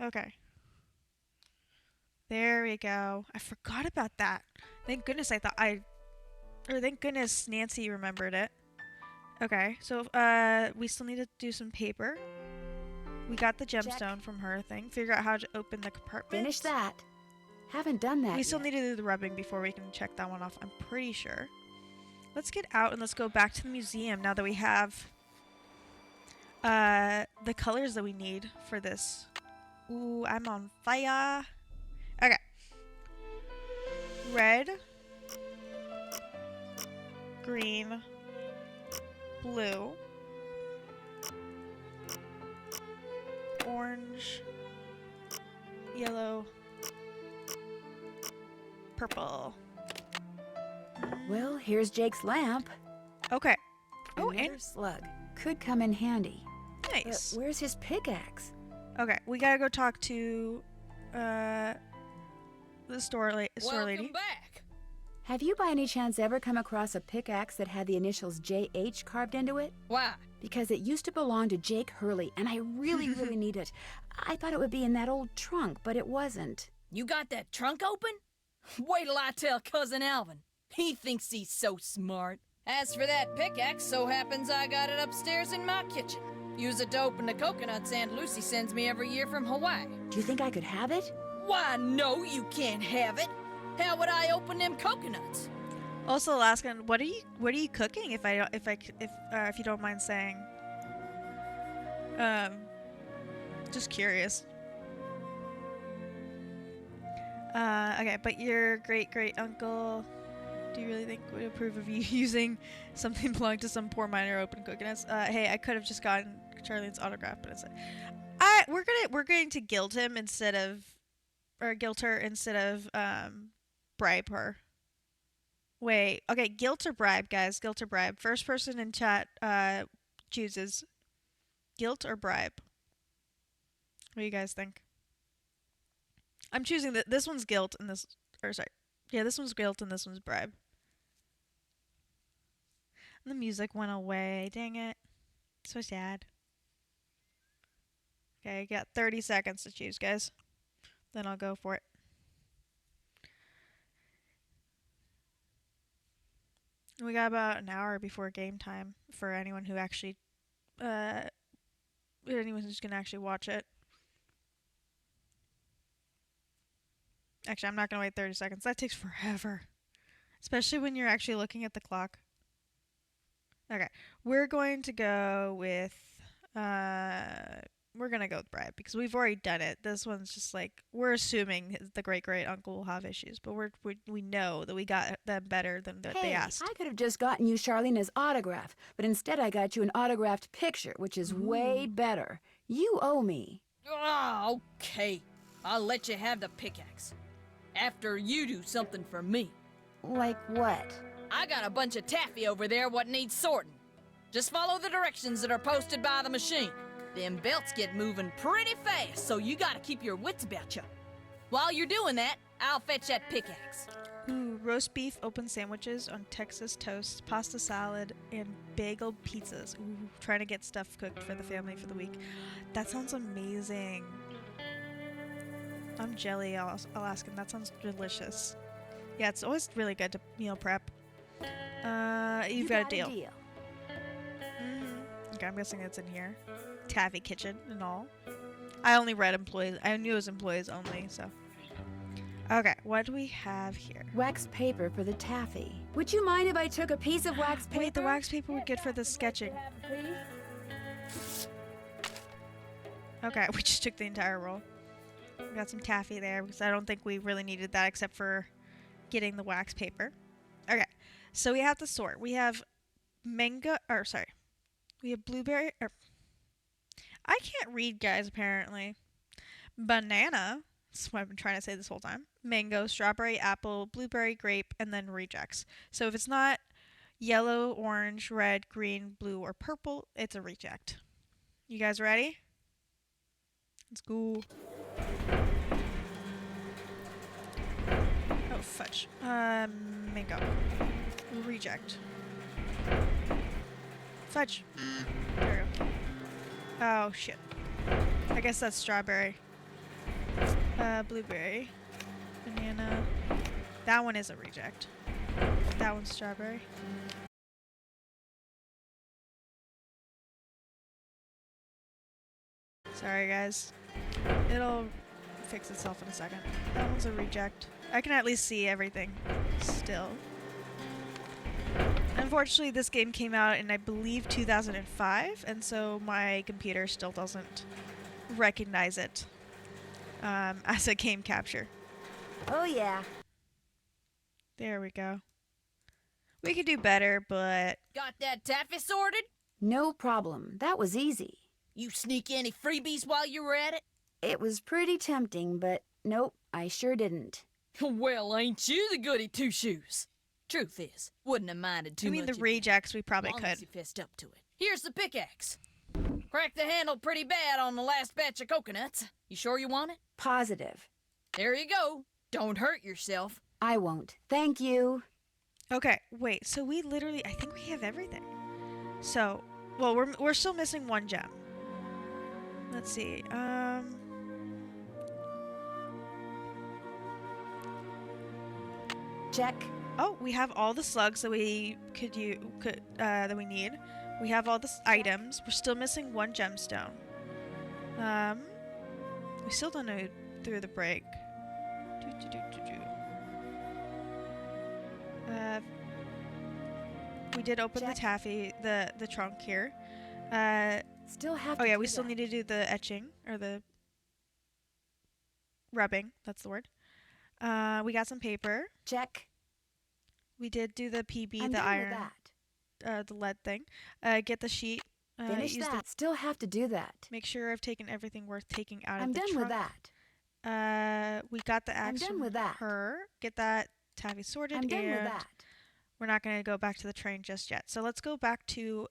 Okay. There we go. I forgot about that. Thank goodness thank goodness Nancy remembered it. Okay, so we still need to do some paper. We got the gemstone from her thing. Figure out how to open the compartment. Finish that. Haven't done that We still yet. need to do the rubbing before we can check that one off. I'm pretty sure. Let's get out and let's go back to the museum now that we have the colors that we need for this. Ooh, I'm on fire. Okay. Red, green, blue, orange, yellow, purple. Well, here's Jake's lamp. Okay. Oh, Another and slug. Could come in handy. nice. But where's his pickaxe? Okay, we gotta go talk to the store lady. Welcome back. Have you by any chance ever come across a pickaxe that had the initials JH carved into it? Why? Because it used to belong to Jake Hurley, and I really, really need it. I thought it would be in that old trunk, but it wasn't. You got that trunk open? Wait till I tell Cousin Alvin. He thinks he's so smart. As for that pickaxe, so happens I got it upstairs in my kitchen. Use it to open the coconuts Aunt Lucy sends me every year from Hawaii. Do you think I could have it? Why, no, you can't have it. How would I open them coconuts? Also, Alaskan, what are you cooking? If you don't mind saying. Just curious. Okay, but your great uncle, do you really think would approve of you using something belonging to some poor miner open coconuts? Hey, I could have just gotten Charlene's autograph, but instead, we're going to guilt her instead of bribe her. Wait, okay, guilt or bribe, guys, guilt or bribe. First person in chat chooses guilt or bribe. What do you guys think? I'm choosing this one's guilt and this one's guilt and this one's bribe. And the music went away. Dang it. So sad. Okay, I got 30 seconds to choose, guys. Then I'll go for it. We got about an hour before game time for anyone who actually anyone who's gonna actually watch it. Actually, I'm not going to wait 30 seconds. That takes forever. Especially when you're actually looking at the clock. Okay. We're going to go with... we're going to go with bribe because we've already done it. This one's just like... We're assuming the great-great-uncle will have issues. But we know that we got them better than what they asked. I could have just gotten you Charlena's autograph. But instead I got you an autographed picture, which is way better. You owe me. Oh, okay. I'll let you have the pickaxe. After you do something for me. Like what? I got a bunch of taffy over there what needs sorting. Just follow the directions that are posted by the machine. Them belts get moving pretty fast, so you gotta keep your wits about you. While you're doing that, I'll fetch that pickaxe. Ooh, roast beef, open sandwiches on Texas toast, pasta salad, and bagel pizzas. Ooh, trying to get stuff cooked for the family for the week. That sounds amazing. I'm jelly Alaskan. That sounds delicious. Yeah, it's always really good to meal prep. You've got a deal. Okay, I'm guessing it's in here. Taffy kitchen and all. I only read employees. I knew it was employees only, so. Okay, what do we have here? Wax paper for the taffy. Would you mind if I took a piece of wax paper? Wait, the wax paper would good for the sketching. Okay, we just took the entire roll. We got some taffy there because I don't think we really needed that except for getting the wax paper. Okay, so we have to sort. We have we have blueberry, I can't read, guys, apparently. Banana, that's what I've been trying to say this whole time. Mango, strawberry, apple, blueberry, grape, and then rejects. So if it's not yellow, orange, red, green, blue, or purple, it's a reject. You guys ready? Let's go. Oh, fudge. Mango. Reject. Fudge. There we go. Oh, shit. I guess that's strawberry. Blueberry. Banana. That one is a reject. That one's strawberry. Sorry, guys. It'll fix itself in a second. That one's a reject. I can at least see everything still. Unfortunately, this game came out in, I believe, 2005, and so my computer still doesn't recognize it as a game capture. Oh, yeah. There we go. We could do better, but... Got that taffy sorted? No problem. That was easy. You sneak any freebies while you were at it? It was pretty tempting, but nope, I sure didn't. Well, ain't you the goody two-shoes? Truth is, wouldn't have minded too much. I mean, the rejects we probably long could. As you fessed up to it. Here's the pickaxe. Cracked the handle pretty bad on the last batch of coconuts. You sure you want it? Positive. There you go. Don't hurt yourself. I won't. Thank you. Okay, wait. So we literally, I think we have everything. So, well, we're still missing one gem. Let's see. Check. Oh, we have all the slugs that we that we need. We have all the items. We're still missing one gemstone. We still don't know through the break. We did open the taffy, the trunk here. Still have. Oh yeah, we still need to do the etching or the rubbing. That's the word. We got some paper. Check. We did do the PB, I'm the done iron, with the lead thing. Get the sheet. that. Finish use that. Still have to do that. Make sure I've taken everything worth taking out I'm of the done trunk. with that. We got the axe done from with that. her. Get that taffy sorted. I'm done and with that. we're not going to go back to the train just yet. So let's go back to...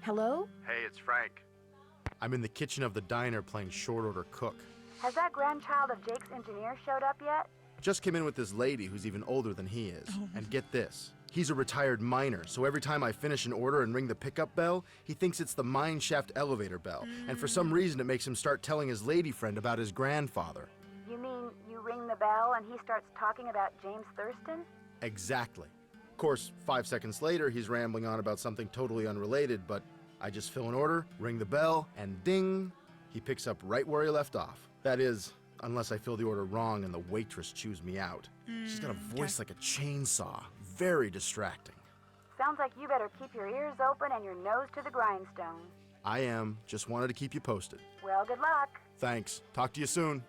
Hello? Hey, it's Frank. I'm in the kitchen of the diner playing short order cook. Has that grandchild of Jake's engineer showed up yet? Just came in with this lady who's even older than he is. And get this, he's a retired miner, so every time I finish an order and ring the pickup bell, he thinks it's the mine shaft elevator bell. And for some reason it makes him start telling his lady friend about his grandfather. You mean you ring the bell and he starts talking about James Thurston? Exactly. Of course, 5 seconds later, he's rambling on about something totally unrelated, but I just fill an order, ring the bell, and ding, he picks up right where he left off. That is, unless I fill the order wrong and the waitress chews me out. She's got a voice like a chainsaw. Very distracting. Sounds like you better keep your ears open and your nose to the grindstone. I am. Just wanted to keep you posted. Well, good luck. Thanks. Talk to you soon.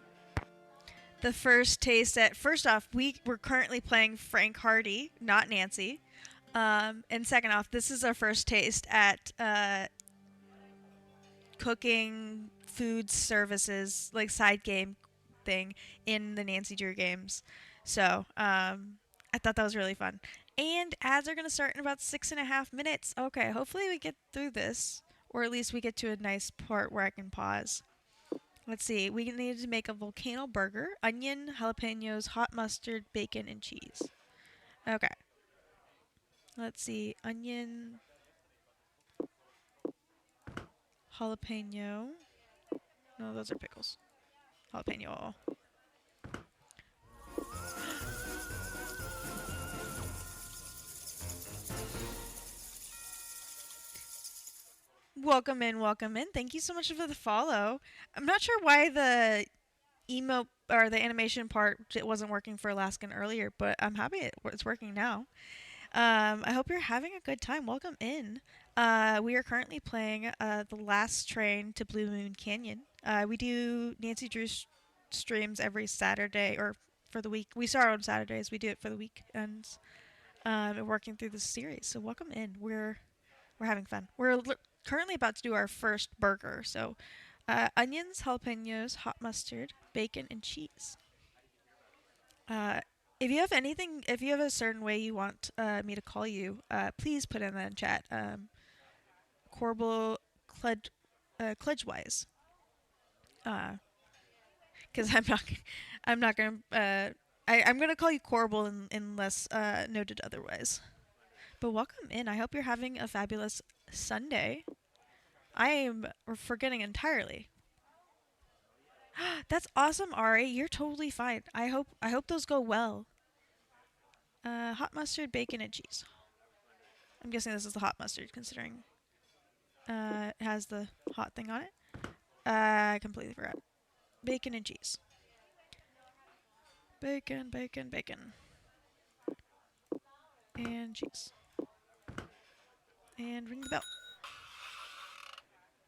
the first taste at... First off, we're currently playing Frank Hardy, not Nancy. And second off, this is our first taste at cooking, food services, like side game thing in the Nancy Drew games. So I thought that was really fun. And ads are going to start in about 6.5 minutes. Okay, hopefully we get through this, or at least we get to a nice part where I can pause. Let's see. We need to make a volcano burger, onion, jalapenos, hot mustard, bacon, and cheese. Okay. Let's see. Onion, jalapeno. No, those are pickles. Jalapeno. Welcome in, welcome in. Thank you so much for the follow. I'm not sure why the emote or the animation part wasn't working for Alaskan earlier, but I'm happy it's working now. I hope you're having a good time. Welcome in. We are currently playing The Last Train to Blue Moon Canyon. We do Nancy Drew streams every Saturday, or for the week. We start on Saturdays. We do it for the weekends. And working through this series. So welcome in. We're having fun. We're currently about to do our first burger. So onions, jalapenos, hot mustard, bacon, and cheese. If you have anything, if you have a certain way you want me to call you, please put in the chat. Corbel Cledgewise. Because I'm not gonna. I'm gonna call you Corbel unless noted otherwise. But welcome in. I hope you're having a fabulous Sunday. I am forgetting entirely. That's awesome, Ari. You're totally fine. I hope those go well. Hot mustard, bacon, and cheese. I'm guessing this is the hot mustard, considering it has the hot thing on it. I completely forgot. Bacon and cheese. Bacon, bacon, bacon. And cheese. And ring the bell.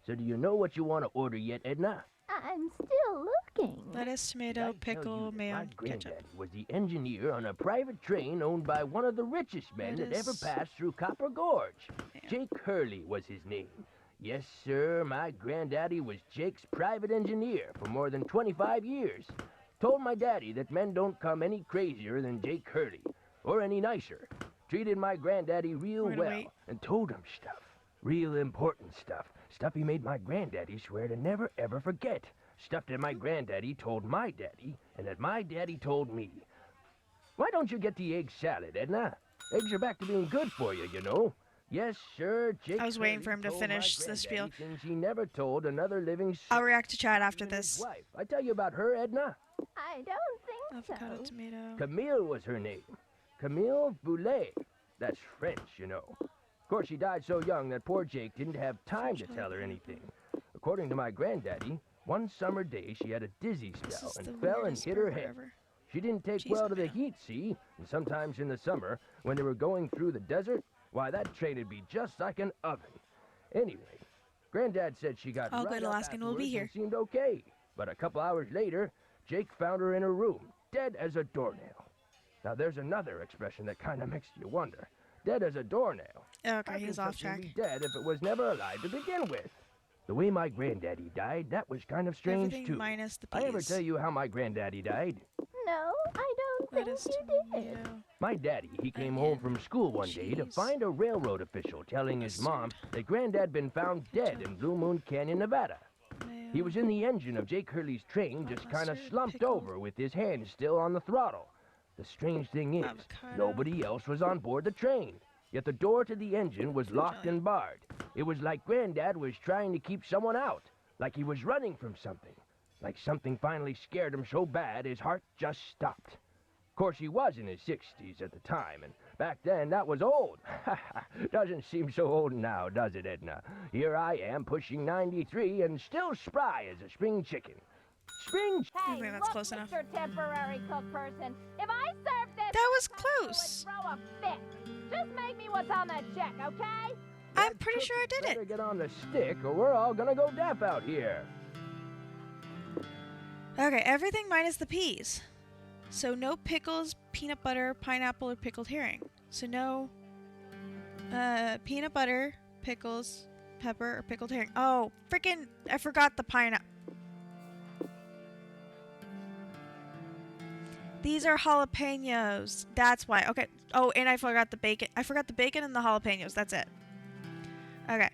So do you know what you want to order yet, Edna? I'm still looking. Lettuce, tomato, pickle, mayo, My ketchup. granddaddy was the engineer on a private train owned by one of the richest men that ever Lettuce. passed through Copper Gorge. Mayo. Jake Hurley was his name. Yes, sir, my granddaddy was Jake's private engineer for more than 25 years. Told my daddy that men don't come any crazier than Jake Hurley, or any nicer. Treated my granddaddy real Wait, well, wait. and told him stuff. Real important stuff. Stuff he made my granddaddy swear to never ever forget. Stuff that my granddaddy told my daddy, and that my daddy told me. Why don't you get the egg salad, Edna? Eggs are back to being good for you, you know. Yes, sir, Jake. I was waiting for Hurley him to told my finish the spiel. granddaddy things he never told another living soul. I'll react to chat after Even his this. wife. I tell you about her, Edna. I don't think Avocado, so. tomato. Camille was her name. Camille Boulet. That's French, you know. Of course, she died so young that poor Jake didn't have time to tell her anything. According to my granddaddy, one summer day she had a dizzy This spell is the and fell and weirdest hit her burger head. ever. She didn't take Cheese well to the and mayo. heat, see? And sometimes in the summer, when they were going through the desert, why, that train'd be just like an oven. Anyway, Granddad said she got All right good, up Alaskan. We'll be afterwards here. and seemed okay. But a couple hours later, Jake found her in her room, dead as a doornail. Now, there's another expression that kind of makes you wonder. Dead as a doornail. Okay, How he's can off something track. be dead if it was never alive to begin with? The way my granddaddy died, that was kind of strange, Everything too. minus the I ever peas. tell you how my granddaddy died? No, I don't think Lettuce, you did. tomato. My daddy, he came home from school one day to cheese, find a railroad official telling his mom that Granddad been found dead in Blue Moon Canyon, Nevada. Mayo. He was in the engine of Jake Hurley's train, just kind of mustard, slumped pickled. over with his hand still on the throttle. The strange thing is, Avocado. nobody else was on board the train. Yet the door to the engine was locked jelly. and barred. It was like Granddad was trying to keep someone out, like he was running from something. Like something finally scared him so bad his heart just stopped. Of course, he was in his 60s at the time, and back then that was old. Doesn't seem so old now, does it, Edna? Here I am, pushing 93 and still spry as a spring chicken. Spring chicken. I think that's close enough. Mr. Temporary Cook Person, if I serve this, That was I would close. throw a fit. Just make me what's on that check, okay? I'm pretty sure I did Better it. get on the stick, or we're all gonna go deaf out here. Okay, everything minus the peas. So no pickles, peanut butter, pineapple, or pickled herring. So no peanut butter, pickles, pepper, or pickled herring. Oh, freaking! I forgot the pineapple. These are jalapenos. That's why. Okay. Oh, and I forgot the bacon. I forgot the bacon and the jalapenos. That's it. Okay.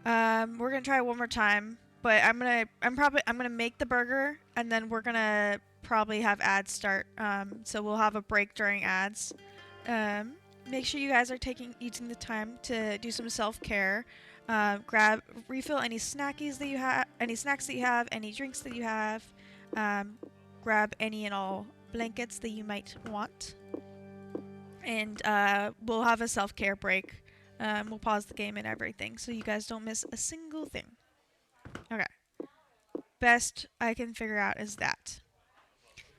We're gonna try it one more time, but I'm gonna make the burger, and then we're gonna probably have ads start. So we'll have a break during ads. Make sure you guys are using the time to do some self-care. Refill any snacks that you have, any drinks that you have. Grab any and all blankets that you might want. And we'll have a self-care break. We'll pause the game and everything so you guys don't miss a single thing. Okay. Best I can figure out is that.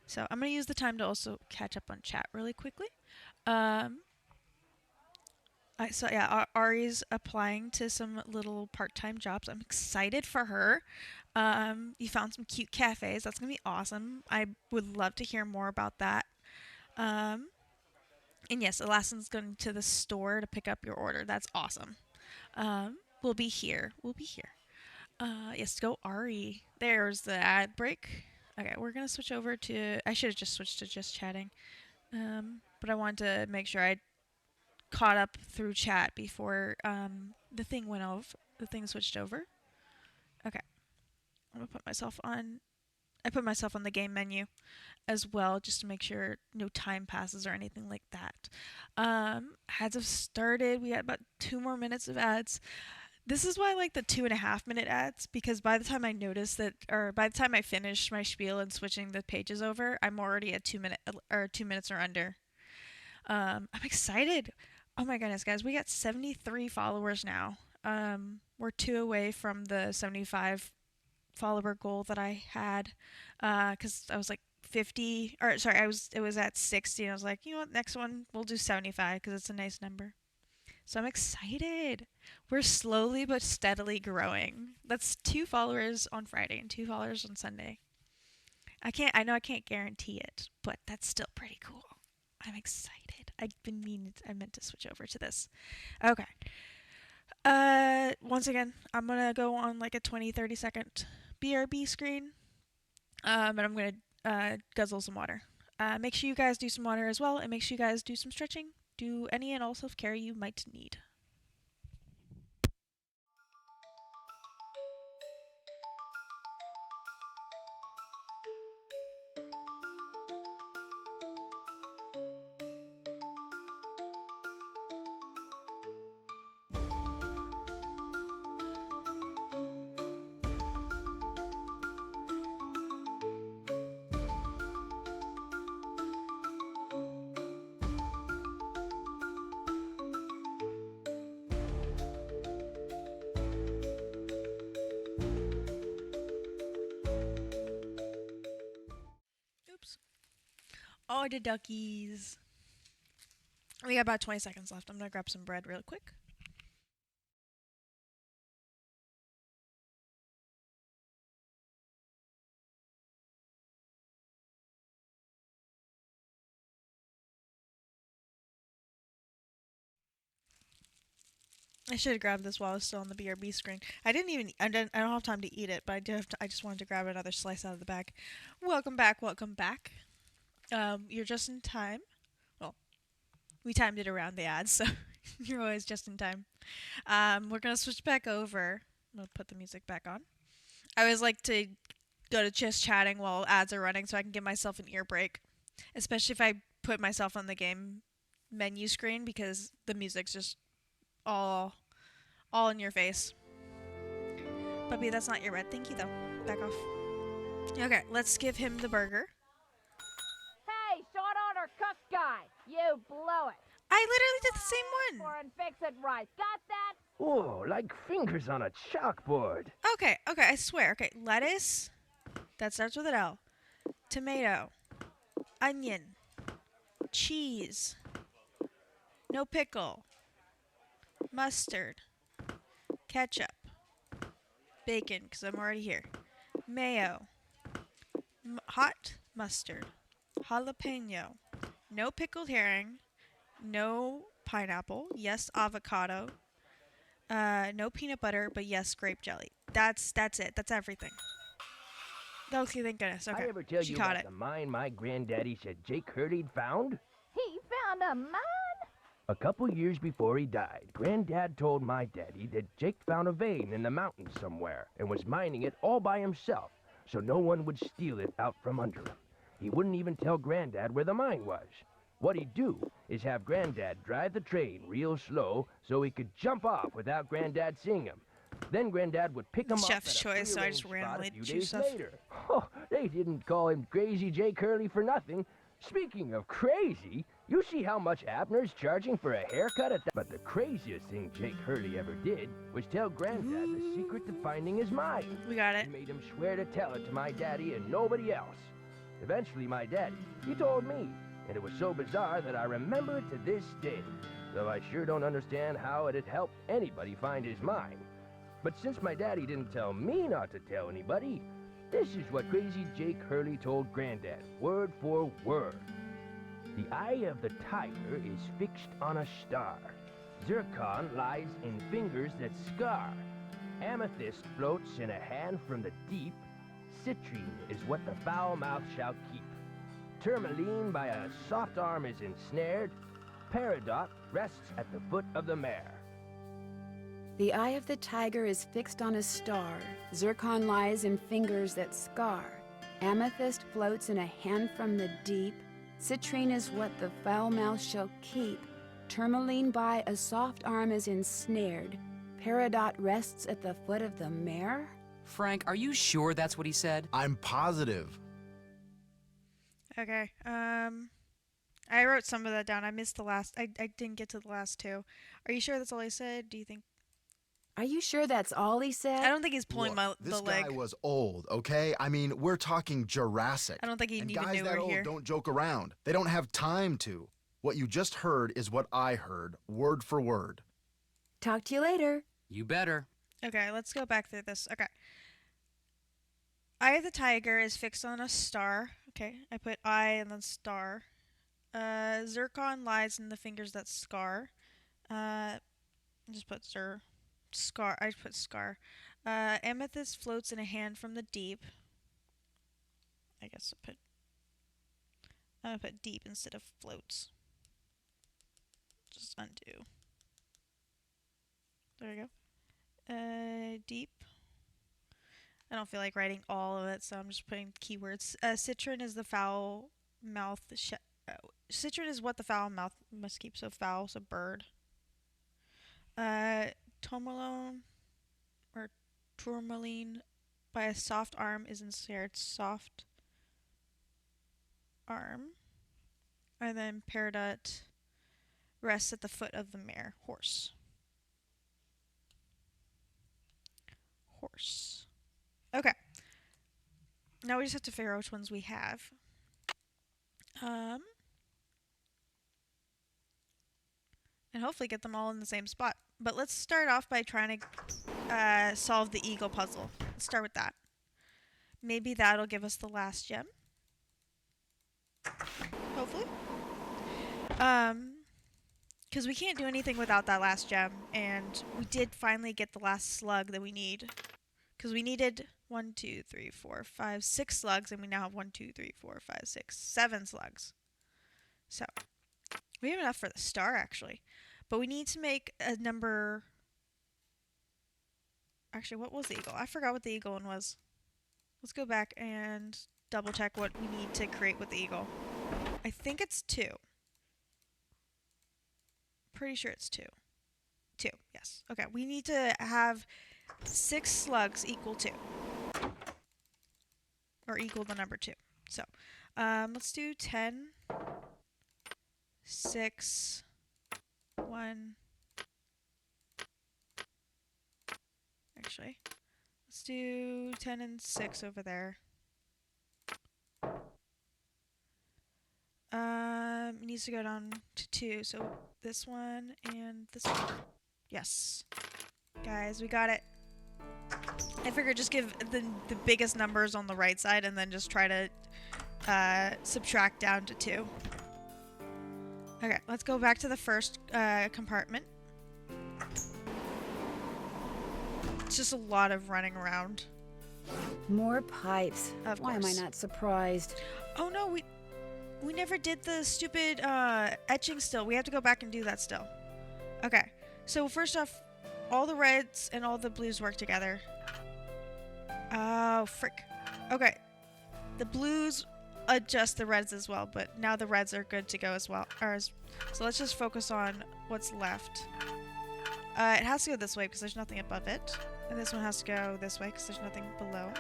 So I'm going to use the time to also catch up on chat really quickly. Ari's applying to some little part-time jobs. I'm excited for her. You found some cute cafes. That's going to be awesome. I would love to hear more about that. And yes, Elastin's going to the store to pick up your order. That's awesome. We'll be here. Yes, go Ari. There's the ad break. Okay, we're going to switch over to... I should have just switched to just chatting. But I wanted to make sure I caught up through chat before the thing went off. The thing switched over. Okay. I'm going to put myself on... I put myself on the game menu as well, just to make sure no time passes or anything like that. Ads have started. We got about 2 more minutes of ads. This is why I like the 2.5 minute ads, because by the time I notice that, or by the time I finish my spiel and switching the pages over, I'm already at 2 minutes or under. I'm excited. Oh my goodness, guys, we got 73 followers now. We're 2 away from the 75 follower goal that I had, because I was like 50, or sorry, it was at 60, and I was like, you know what, next one we'll do 75 because it's a nice number. So I'm excited. We're slowly but steadily growing. That's 2 followers on Friday and 2 followers on Sunday. I know I can't guarantee it, but that's still pretty cool. I'm excited. I meant to switch over to this. Okay. Once again, I'm gonna go on like a 20-30 second BRB screen. And I'm gonna guzzle some water. Make sure you guys do some water as well, and make sure you guys do some stretching. Do any and all self-care you might need. Oops. Oh, the duckies. We got about 20 seconds left. I'm gonna grab some bread real quick. I should have grabbed this while I was still on the BRB screen. I don't have time to eat it, but I just wanted to grab another slice out of the bag. Welcome back. You're just in time. Well, we timed it around the ads, so you're always just in time. We're gonna switch back over. I'm gonna put the music back on. I always like to go to just chatting while ads are running so I can give myself an ear break. Especially if I put myself on the game menu screen, because the music's just all in your face. Puppy, that's not your red. Thank you, though. Back off. Okay, let's give him the burger. Hey, short order cook guy, you blew it. I literally did the same one. And fix it right. Got that? Whoa, like fingers on a chalkboard. Okay, I swear. Okay, lettuce. That starts with an L. Tomato. Onion. Cheese. No pickle. Mustard. Ketchup. Bacon, because I'm already here. Mayo. Hot mustard. Jalapeno. No pickled herring. No pineapple. Yes, avocado. No peanut butter, but yes, grape jelly. That's it. That's everything. Okay, thank goodness. Okay. I ever tell She you caught about it. the mine my granddaddy said Jake Hurley'd found? He found a mine? A couple years before he died, Granddad told my daddy that Jake found a vein in the mountains somewhere and was mining it all by himself, so no one would steal it out from under him. He wouldn't even tell Granddad where the mine was. What he'd do is have Granddad drive the train real slow so he could jump off without Granddad seeing him. Then Granddad would pick him up Chef's at a choice, so I just prearranged spot randomly a few choose days stuff. later. Oh, they didn't call him Crazy Jake Hurley for nothing. Speaking of crazy, you see how much Abner's charging for a haircut at that? But the craziest thing Jake Hurley ever did was tell Granddad the secret to finding his mine. We got it. He made him swear to tell it to my daddy and nobody else. Eventually, my daddy, he told me, and it was so bizarre that I remember it to this day, though I sure don't understand how it'd help anybody find his mine. But since my daddy didn't tell me not to tell anybody, this is what Crazy Jake Hurley told Granddad, word for word. The eye of the tiger is fixed on a star. Zircon lies in fingers that scar. Amethyst floats in a hand from the deep. Citrine is what the foul mouth shall keep. Tourmaline by a soft arm is ensnared. Peridot rests at the foot of the mare. The eye of the tiger is fixed on a star. Zircon lies in fingers that scar. Amethyst floats in a hand from the deep. Citrine is what the foul mouth shall keep. Tourmaline by a soft arm is ensnared. Peridot rests at the foot of the mare? Frank, are you sure that's what he said? I'm positive. Okay. I wrote some of that down. I missed the last. I didn't get to the last two. Are you sure that's all he said? Do you think? Are you sure that's all he said? I don't think he's pulling Look, the this leg. guy was old, okay? I mean, we're talking Jurassic. I don't think he and even guys knew that we're old here. don't joke around. They don't have time to. What you just heard is what I heard, word for word. Talk to you later. You better. Okay, let's go back through this. Okay. Eye of the tiger is fixed on a star. Okay, I put eye and then star. Zircon lies in the fingers that scar. I just put scar. I put scar. Amethyst floats in a hand from the deep. I guess I'm gonna put deep instead of floats. Just undo. There you go. Deep. I don't feel like writing all of it, so I'm just putting keywords. Citron is the foul mouth. Citron is what the foul mouth must keep. So foul, so bird. Tourmaline or tourmaline by a soft arm is ensnared. Soft arm. And then peridot rests at the foot of the mare. Horse. Horse. Okay. Now we just have to figure out which ones we have. And hopefully get them all in the same spot. But let's start off by trying to solve the eagle puzzle. Let's start with that. Maybe that'll give us the last gem. Hopefully. Because we can't do anything without that last gem. And we did finally get the last slug that we need. Because we needed 1, 2, 3, 4, 5, 6 slugs. And we now have 1, 2, 3, 4, 5, 6, 7 slugs. So, we have enough for the star, actually. But we need to make a number... Actually, what was the eagle? I forgot what the eagle one was. Let's go back and double check what we need to create with the eagle. I think it's 2. Pretty sure it's 2. 2, yes. Okay, we need to have 6 slugs equal 2. Or equal the number 2. So, let's do 10, 6, 1. Actually, let's do 10 and 6 over there. It needs to go down to 2. So this one and this one. Yes. Guys, we got it. I figured just give the biggest numbers on the right side and then just try to subtract down to 2. Okay, let's go back to the first compartment. It's just a lot of running around. More pipes. Of Why am I course. not surprised? Oh no, we never did the stupid etching still. We have to go back and do that still. Okay. So first off, all the reds and all the blues work together. Oh, frick. Okay. The blues adjust the reds as well, but now the reds are good to go as well. So let's just focus on what's left. It has to go this way because there's nothing above it. And this one has to go this way because there's nothing below.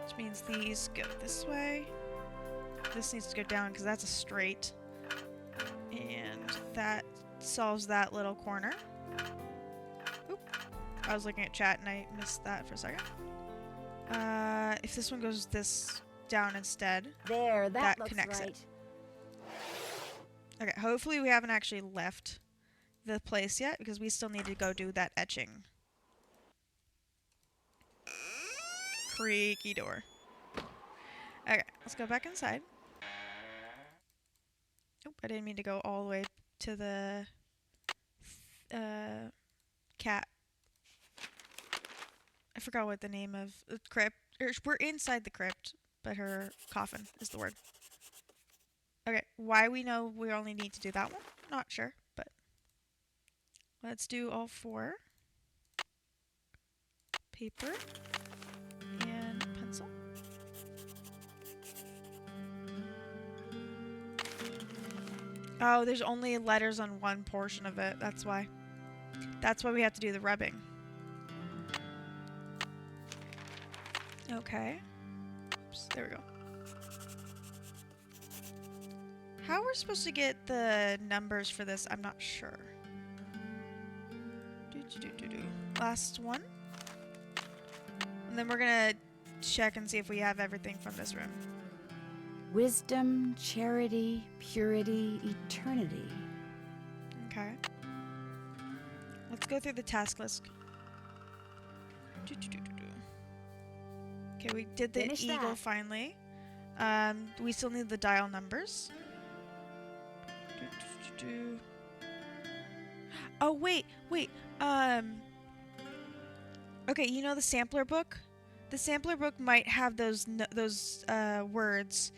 Which means these go this way. This needs to go down because that's a straight. And that solves that little corner. Oop. I was looking at chat and I missed that for a second. If this one goes this down instead, There, that looks connects right. it. Okay, hopefully we haven't actually left the place yet because we still need to go do that etching. Creaky door. Okay, let's go back inside. Oh, I didn't mean to go all the way to the cat. I forgot what the name of the crypt. We're inside the crypt, but her coffin is the word. Okay, why we know we only need to do that one? Not sure, but let's do all 4. Paper and pencil. Oh, there's only letters on one portion of it. That's why. That's why we have to do the rubbing. Okay. Oops, there we go. How we're supposed to get the numbers for this, I'm not sure. Last one. And then we're gonna check and see if we have everything from this room. Wisdom, charity, purity, eternity. Okay. Let's go through the task list. Okay, we did the Finish eagle that. finally. We still need the dial numbers. Oh, wait. Okay, you know the sampler book? The sampler book might have those words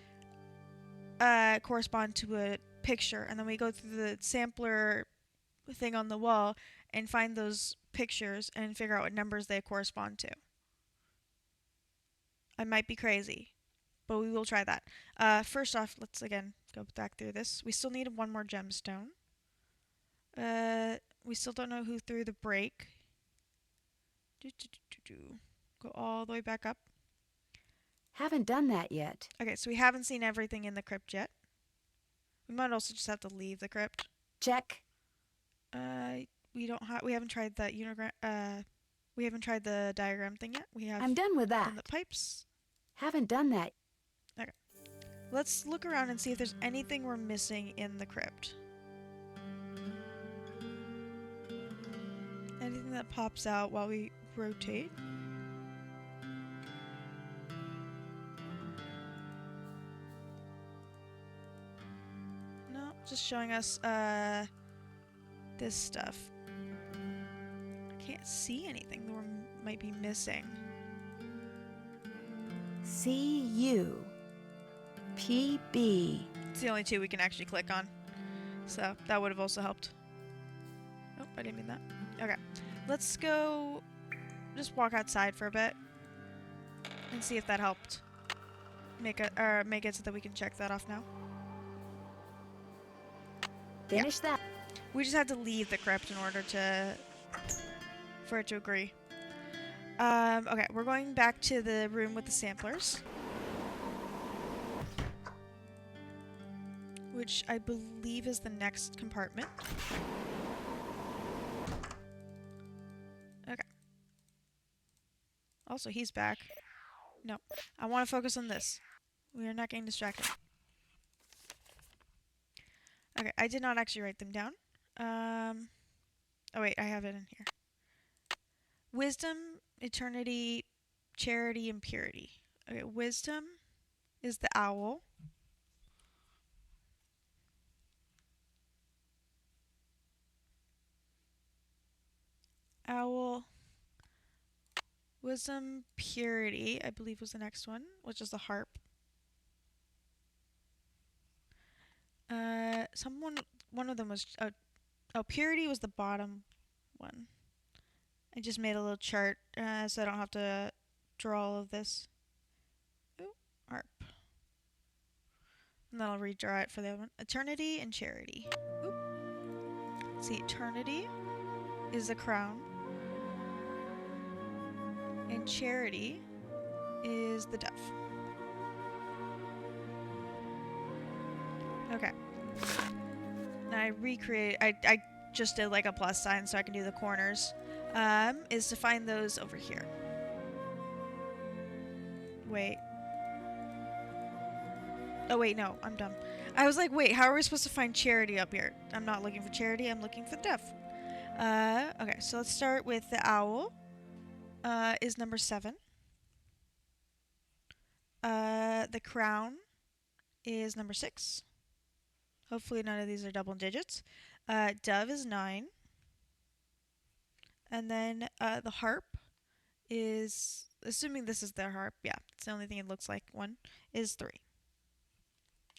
correspond to a picture, and then we go through the sampler thing on the wall and find those pictures and figure out what numbers they correspond to. I might be crazy, but we will try that. First off, let's again go back through this. We still need one more gemstone. We still don't know who threw the break. Go all the way back up. Haven't done that yet. Okay, so we haven't seen everything in the crypt yet. We might also just have to leave the crypt. Check. We haven't tried that we haven't tried the diagram thing yet. We have I'm done with that. done the pipes. Haven't done that. Okay. Let's look around and see if there's anything we're missing in the crypt. Anything that pops out while we rotate? No, just showing us this stuff. I can't see anything that we might be missing. C-U. P-B. It's the only 2 we can actually click on. So that would have also helped. Oh, I didn't mean that. Okay. Let's go just walk outside for a bit and see if that helped. Make it so that we can check that off now. Finish that. We just had to leave the crypt in order for it to agree. Okay, we're going back to the room with the samplers. Which I believe is the next compartment. Okay. Also, he's back. No, I want to focus on this. We are not getting distracted. Okay, I did not actually write them down. Oh wait, I have it in here. Wisdom, eternity, charity, and purity. Okay, wisdom is the owl. Owl. Wisdom, Purity, I believe was the next one, which is the harp. One of them was, oh, Purity was the bottom one. I just made a little chart so I don't have to draw all of this. Ooh, harp. And then I'll redraw it for the other one. Eternity and Charity. Oop. Let's see, Eternity is the crown. And Charity is the dove. Okay. Now I just did like a plus sign so I can do the corners. Is to find those over here. Wait. Oh wait, no, I'm dumb. I was like, wait, how are we supposed to find Charity up here? I'm not looking for Charity, I'm looking for the dove. Okay, so let's start with the owl. Is number 7. The crown is number 6. Hopefully none of these are double digits. Dove is 9. And then the harp is, assuming this is their harp, yeah, it's the only thing it looks like one, is 3.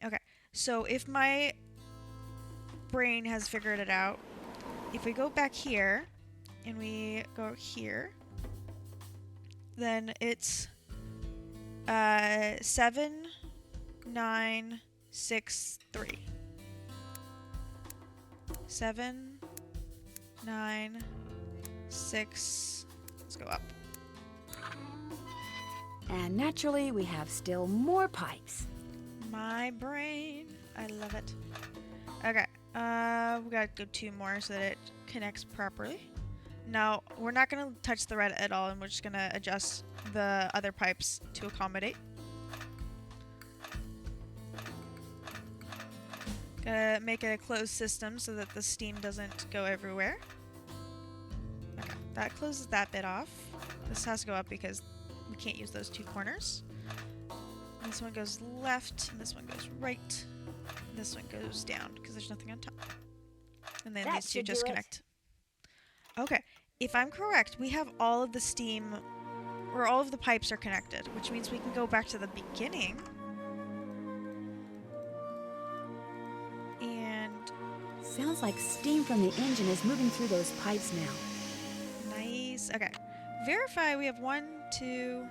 Okay, so if my brain has figured it out, if we go back here and we go here, then it's 7, 9, 6, 3. 7, 9, 6. Let's go up. And naturally, we have still more pipes. My brain. I love it. Okay. We gotta go 2 more so that it connects properly. Now, we're not gonna touch the red at all, and we're just gonna adjust the other pipes to accommodate. Gotta make it a closed system so that the steam doesn't go everywhere. Okay, that closes that bit off. This has to go up because we can't use those 2 corners. This one goes left, and this one goes right. And this one goes down because there's nothing on top. And then these 2 just connect. Okay, if I'm correct, we have all of the steam, or all of the pipes are connected, which means we can go back to the beginning. And sounds like steam from the engine is moving through those pipes now. Nice. Okay. Verify we have 1, 2,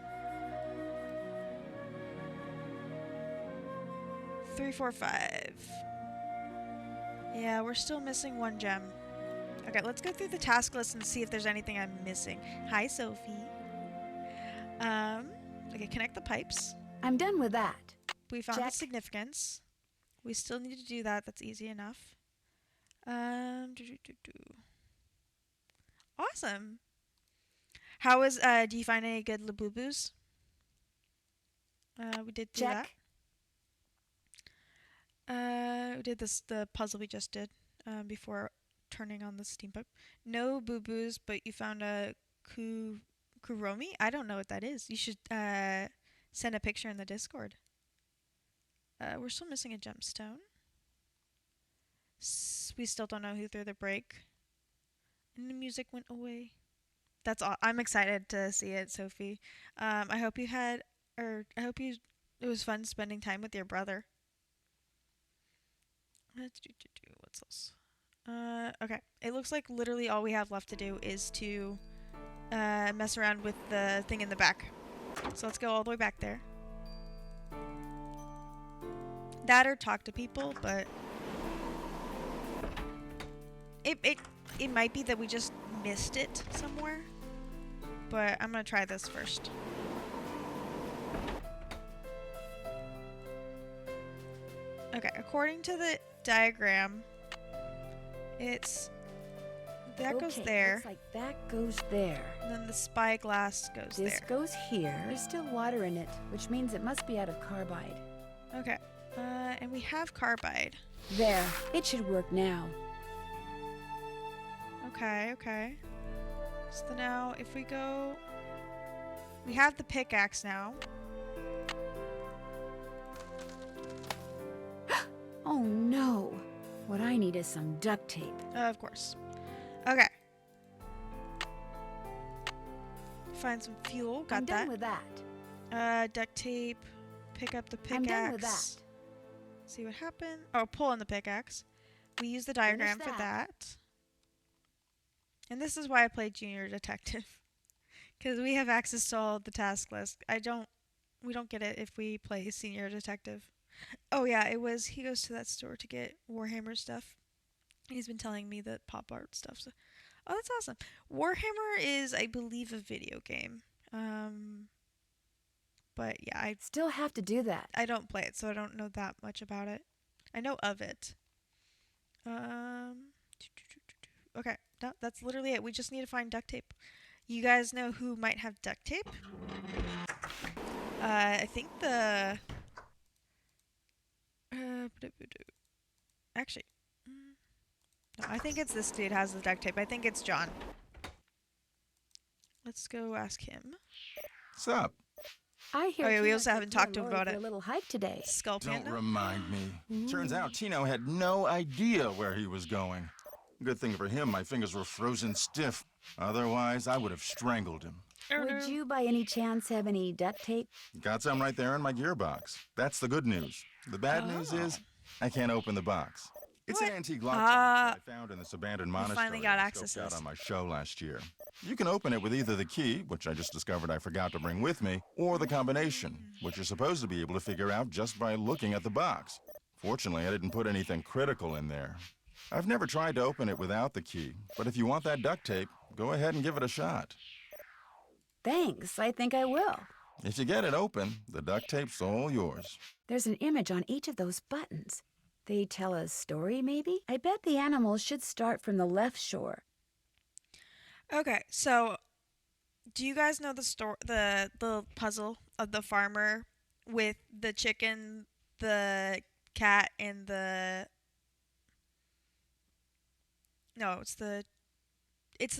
3, 4, 5. Yeah, we're still missing 1 gem. Okay, let's go through the task list and see if there's anything I'm missing. Hi, Sophie. Okay, connect the pipes. I'm done with that. We found Check. the significance. We still need to do that. That's easy enough. Awesome. How was, do you find any good Labubu's? We did do Check. that. We did the puzzle we just did, before turning on the steam pipe. No boo-boos, but you found a Kuromi? I don't know what that is. You should, send a picture in the Discord. We're still missing a gemstone. We still don't know who threw the break. And the music went away. That's all. I'm excited to see it, Sophie. I hope it was fun spending time with your brother. What's else? Okay. It looks like literally all we have left to do is to mess around with the thing in the back. So let's go all the way back there. That or talk to people, but it might be that we just missed it somewhere. But I'm gonna try this first. Okay, according to the diagram, that goes there. Looks like that goes there. And then the spyglass goes there. This goes here. There's still water in it, which means it must be out of carbide. Okay. And we have carbide. There. It should work now. Okay. So now, if we go... We have the pickaxe now. Oh no. What I need is some duct tape. Of course. Okay. Find some fuel. Got I'm that. done with that. Duct tape. Pick up the pickaxe. I'm done with that. See what happened. Oh, pull on the pickaxe. We use the diagram for that. And this is why I played Junior Detective. Because we have access to all the task list. We don't get it if we play Senior Detective. Oh yeah, he goes to that store to get Warhammer stuff. He's been telling me the pop art stuff. So, oh, that's awesome. Warhammer is, I believe, a video game. But yeah, I still have to do that. I don't play it, so I don't know that much about it. I know of it. Okay, no, that's literally it. We just need to find duct tape. You guys know who might have duct tape? I think the... Actually... No, I think it's this dude has the duct tape. I think it's John. Let's go ask him. What's up? I hear. Oh yeah, we also haven't talked to him about it. A little hike today. Skull Panda. Don't remind me. Turns out Tino had no idea where he was going. Good thing for him, my fingers were frozen stiff. Otherwise, I would have strangled him. Would you, by any chance, have any duct tape? Got some right there in my gearbox. That's the good news. The bad news is, I can't open the box. It's an antique lockbox that I found in this abandoned monastery finally got access to out this. on my show last year. You can open it with either the key, which I just discovered I forgot to bring with me, or the combination, which you're supposed to be able to figure out just by looking at the box. Fortunately, I didn't put anything critical in there. I've never tried to open it without the key, but if you want that duct tape, go ahead and give it a shot. Thanks, I think I will. If you get it open, the duct tape's all yours. There's an image on each of those buttons. They tell a story, maybe? I bet the animals should start from the left shore. Okay, so do you guys know the puzzle of the farmer with the chicken, the cat, and the... No, it's the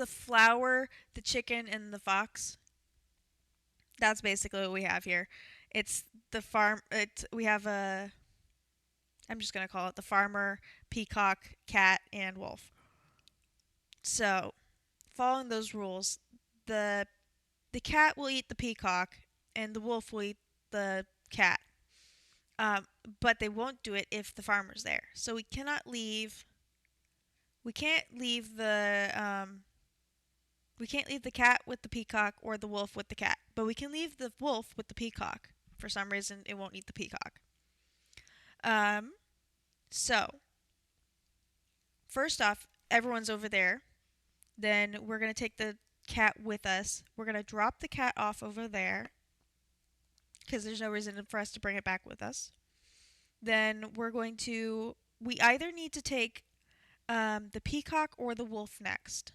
flower, the chicken, and the fox. That's basically what we have here. It's the farm. We have a... I'm just going to call it the farmer, peacock, cat, and wolf. So, following those rules, the cat will eat the peacock, and the wolf will eat the cat. But they won't do it if the farmer's there. So we can't leave the cat with the peacock or the wolf with the cat. But we can leave the wolf with the peacock. For some reason, it won't eat the peacock. So, first off, everyone's over there. Then we're going to take the cat with us. We're going to drop the cat off over there, because there's no reason for us to bring it back with us. Then we either need to take the peacock or the wolf next.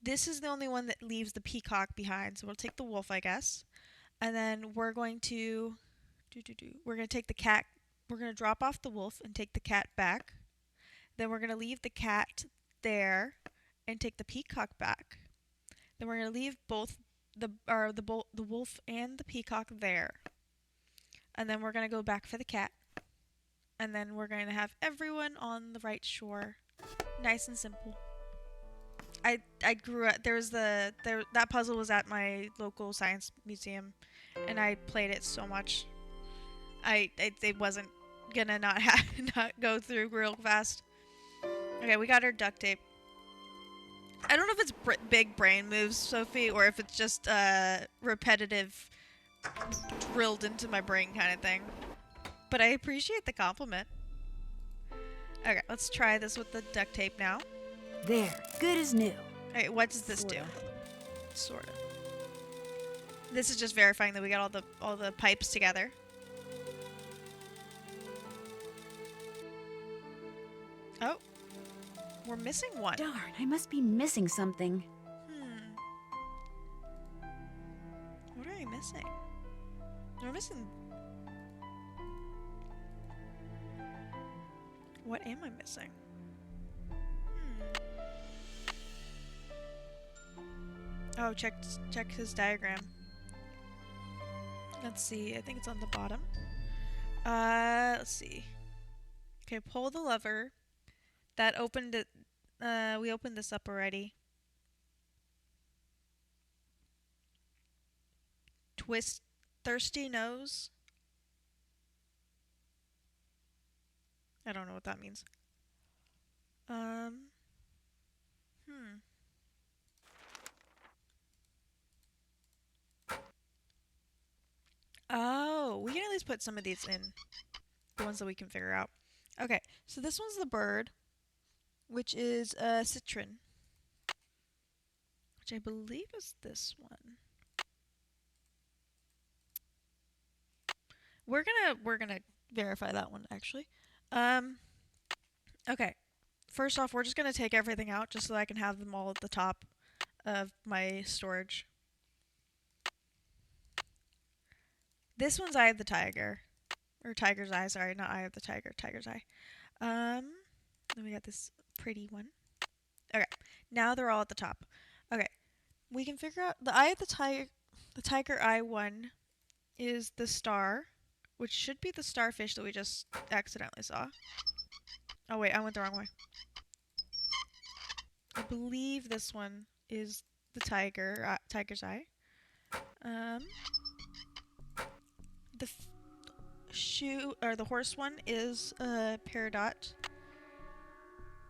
This is the only one that leaves the peacock behind, so we'll take the wolf, I guess. And then we're going to take the cat. We're going to drop off the wolf and take the cat back. Then we're going to leave the cat there and take the peacock back. Then we're going to leave both the wolf and the peacock there. And then we're going to go back for the cat. And then we're going to have everyone on the right shore. Nice and simple. I grew up, that puzzle was at my local science museum, and I played it so much. It wasn't gonna not go through real fast. Okay, we got our duct tape. I don't know if it's big brain moves, Sophie, or if it's just repetitive, drilled into my brain kind of thing. But I appreciate the compliment. Okay, let's try this with the duct tape now. There, good as new. Alright, what does this do? Sorta. This is just verifying that we got all the pipes together. Oh. We're missing one. Darn, I must be missing something. What are we missing? We're missing... What am I missing? Oh, check his diagram. Let's see. I think it's on the bottom. Let's see. Okay, pull the lever. That opened it. We opened this up already. Twist thirsty nose. I don't know what that means. Hmm. Oh, we can at least put some of these in. The ones that we can figure out. Okay, so this one's the bird, which is citron. Which I believe is this one. We're gonna verify that one actually. Okay. First off, we're just gonna take everything out just so I can have them all at the top of my storage. This one's Eye of the Tiger. Or Tiger's Eye, sorry, not Eye of the Tiger, Tiger's Eye. Then we got this pretty one. Okay, now they're all at the top. Okay, we can figure out the Eye of the Tiger. The Tiger Eye one is the star, which should be the starfish that we just accidentally saw. Oh wait, I went the wrong way. I believe this one is the tiger's eye. The the horse one is Peridot,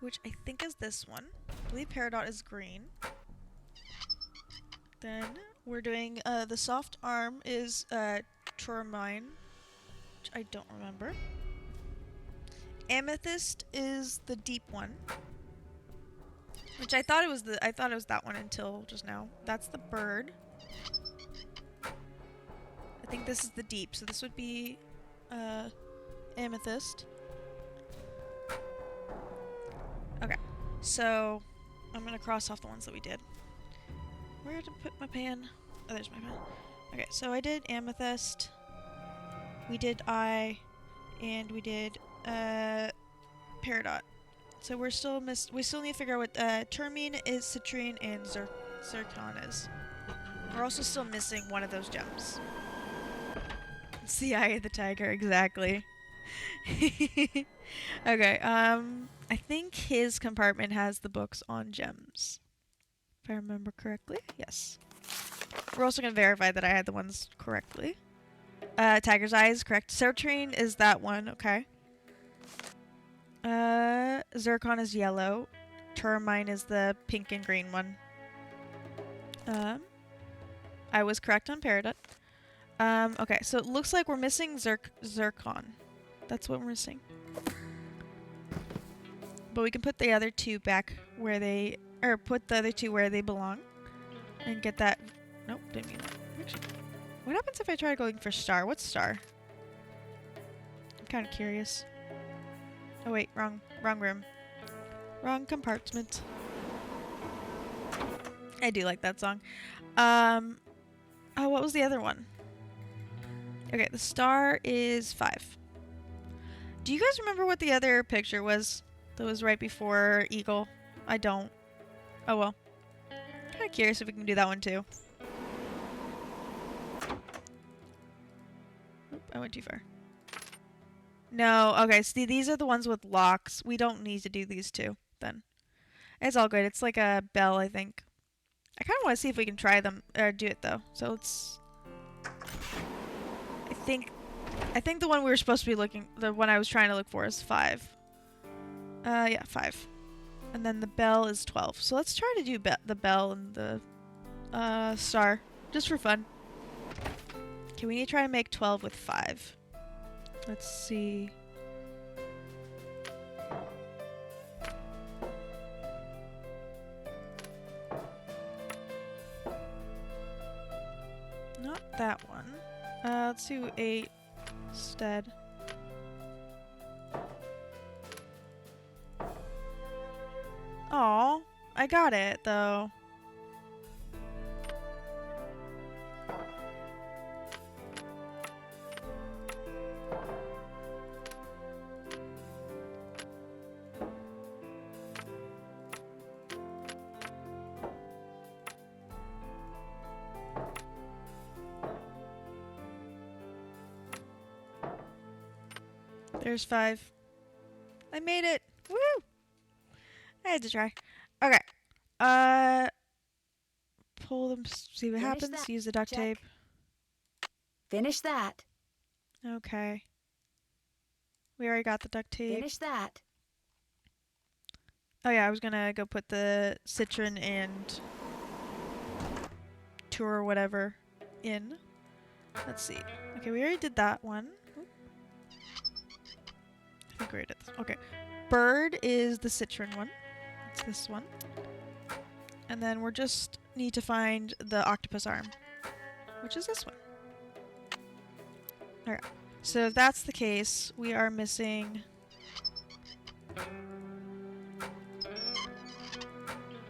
which I think is this one. I believe Peridot is green. Then we're doing the soft arm is Tourmaline, which I don't remember. Amethyst is the deep one, which I thought it was that one until just now. That's the bird. I think this is the deep, so this would be amethyst. Okay, so I'm gonna cross off the ones that we did. Where did I put my pan? Oh, there's my pan. Okay, so I did amethyst. We did eye, and we did Peridot. So we still need to figure out what Termine is, Citrine, and Zircon is. We're also still missing one of those gems. It's the Eye of the Tiger, exactly. Okay, I think his compartment has the books on gems. If I remember correctly, yes. We're also going to verify that I had the ones correctly. Tiger's Eye is correct. Citrine is that one, okay. Zircon is yellow. Termine is the pink and green one. I was correct on Peridot. Okay, so it looks like we're missing Zircon. That's what we're missing. But we can put the other two back where they... Or put the other two where they belong. And get that... Nope, didn't mean that. Actually, what happens if I try going for star? What's star? I'm kind of curious. Oh wait, wrong room. Wrong compartment. I do like that song. Oh, what was the other one? Okay, the star is 5. Do you guys remember what the other picture was that was right before Eagle? I don't. Oh well. Kind of curious if we can do that one too. Oop, I went too far. No, okay, see, these are the ones with locks. We don't need to do these two, then. It's all good. It's like a bell, I think. I kind of want to see if we can try them, or do it, though. So let's... I think the one we were supposed to be looking... The one I was trying to look for is 5. Yeah, 5. And then the bell is 12. So let's try to do the bell and the star, just for fun. Okay, we need to try to make 12 with 5. Let's see. Not that one. Let's do 8 instead. Aw, I got it though. There's 5. I made it! Woo! I had to try. Okay. Pull them, see what Finish happens. that. Use the duct Check. tape. Finish that. Okay. We already got the duct tape. Finish that. Oh yeah, I was gonna go put the citron and tour or whatever in. Let's see. Okay, we already did that one. I think we already did this. Okay. Bird is the citron one. It's this one. And then we're just need to find the octopus arm, which is this one. Alright. So if that's the case, we are missing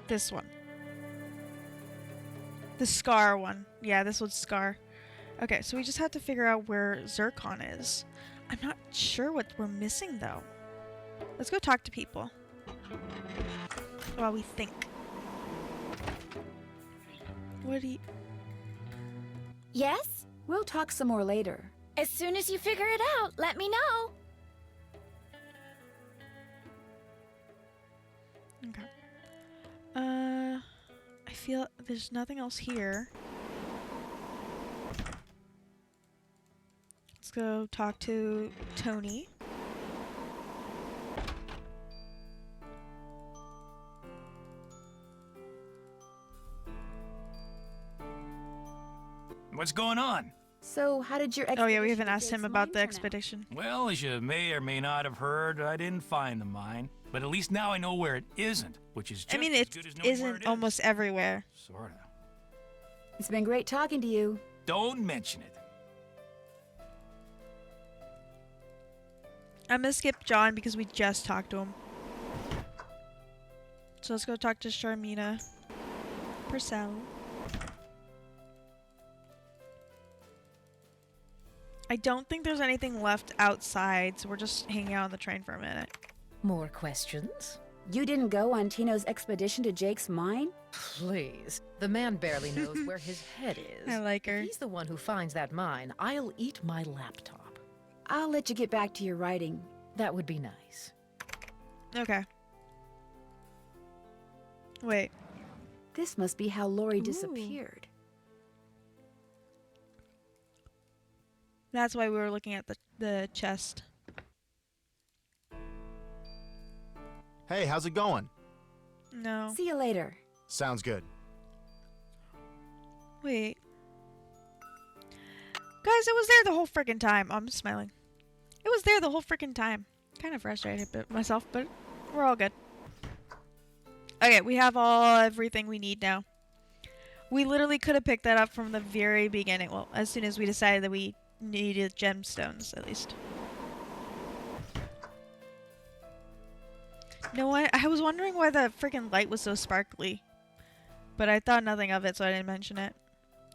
this one. The Scar one. Yeah, this one's Scar. Okay, so we just have to figure out where Zircon is. I'm not sure what we're missing, though. Let's go talk to people. While we think. What do you... Yes? We'll talk some more later. As soon as you figure it out, let me know. Okay. I feel there's nothing else here. Let's go talk to Tony. What's going on? So, how did your Oh yeah, we expedition haven't to asked him Jake's about mine the turn out? expedition. Well, as you may or may not have heard, I didn't find the mine. But at least now I know where it isn't, which is just I mean, as it good as knowing where isn't it is. almost everywhere. Sorta. It's been great talking to you. Don't mention it. I'm gonna skip John because we just talked to him. So let's go talk to Charmina Purcell. I don't think there's anything left outside, so we're just hanging out on the train for a minute. More questions? You didn't go on Tino's expedition to Jake's mine? Please. The man barely knows where his head is. I like her. If he's the one who finds that mine, I'll eat my laptop. I'll let you get back to your writing. That would be nice. Okay. Wait. This must be how Lori disappeared. That's why we were looking at the chest. Hey, how's it going? No. See you later. Sounds good. Wait. Guys, it was there the whole freaking time. I'm smiling. It was there the whole freaking time. Kind of frustrated myself, but we're all good. Okay, we have everything we need now. We literally could have picked that up from the very beginning. Well, as soon as we decided that we needed gemstones, at least. No, I was wondering why the freaking light was so sparkly. But I thought nothing of it, so I didn't mention it.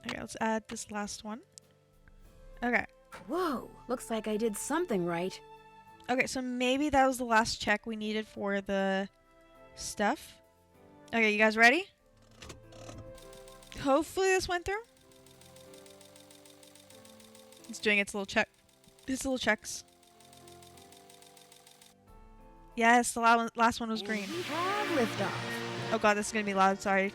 Okay, let's add this last one. Okay. Whoa, looks like I did something right. Okay, so maybe that was the last check we needed for the stuff. Okay, you guys ready? Hopefully this went through. It's doing its little check. Its little checks. Yes, the last one was green. We have liftoff. Oh god, this is gonna be loud, sorry.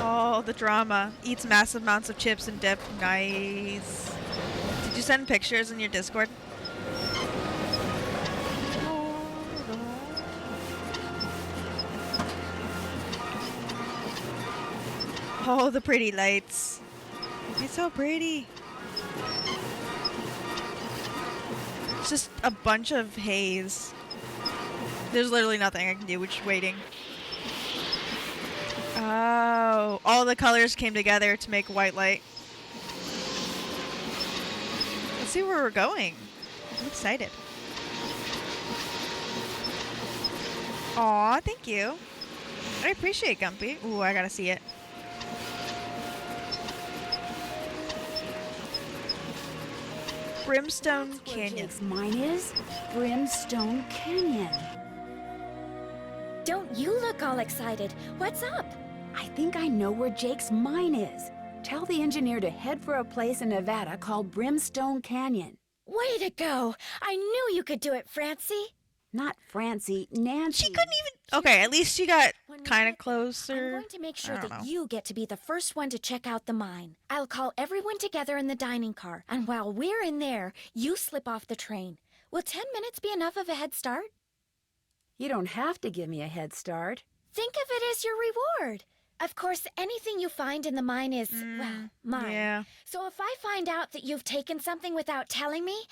Oh, the drama. Eats massive amounts of chips and dip. Nice. Did you send pictures in your Discord? Oh, the pretty lights. It's so pretty. It's just a bunch of haze. There's literally nothing I can do, we're just waiting. Oh, all the colors came together to make white light. Let's see where we're going. I'm excited. Aw, thank you. I appreciate Gumpy. Ooh, I gotta see it. Brimstone Canyon. Jake's mine is Brimstone Canyon. Don't you look all excited. What's up? I think I know where Jake's mine is. Tell the engineer to head for a place in Nevada called Brimstone Canyon. Way to go! I knew you could do it, Francie. Not Francie, Nancy. She couldn't even. Okay, at least she got When we kind of get there, I'm closer. going to make sure I don't that know. you get to be the first one to check out the mine. I'll call everyone together in the dining car, and while we're in there, you slip off the train. Will 10 minutes be enough of a head start? You don't have to give me a head start. Think of it as your reward. Of course, anything you find in the mine is, well, mine. Yeah. So if I find out that you've taken something without telling me,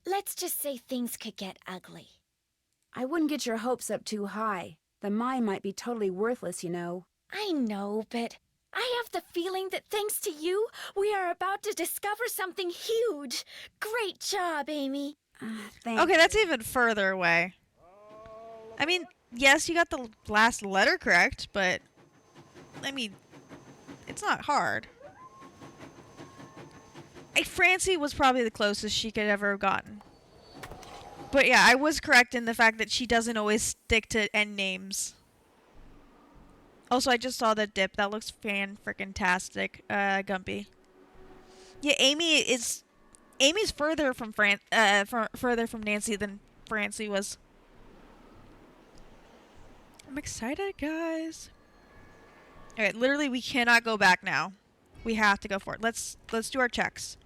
let's just say things could get ugly. I wouldn't get your hopes up too high. The mine might be totally worthless, you know. I know, but I have the feeling that thanks to you, we are about to discover something huge. Great job, Amy. Thanks. Okay, that's even further away. I mean, yes, you got the last letter correct, but I mean, it's not hard. Francie was probably the closest she could ever have gotten. But yeah, I was correct in the fact that she doesn't always stick to end names. Also, I just saw that dip. That looks fan-frickin-tastic, Gumpy. Yeah, Amy's further from further from Nancy than Francie was. I'm excited, guys. Alright, literally we cannot go back now. We have to go for it. Let's do our checks.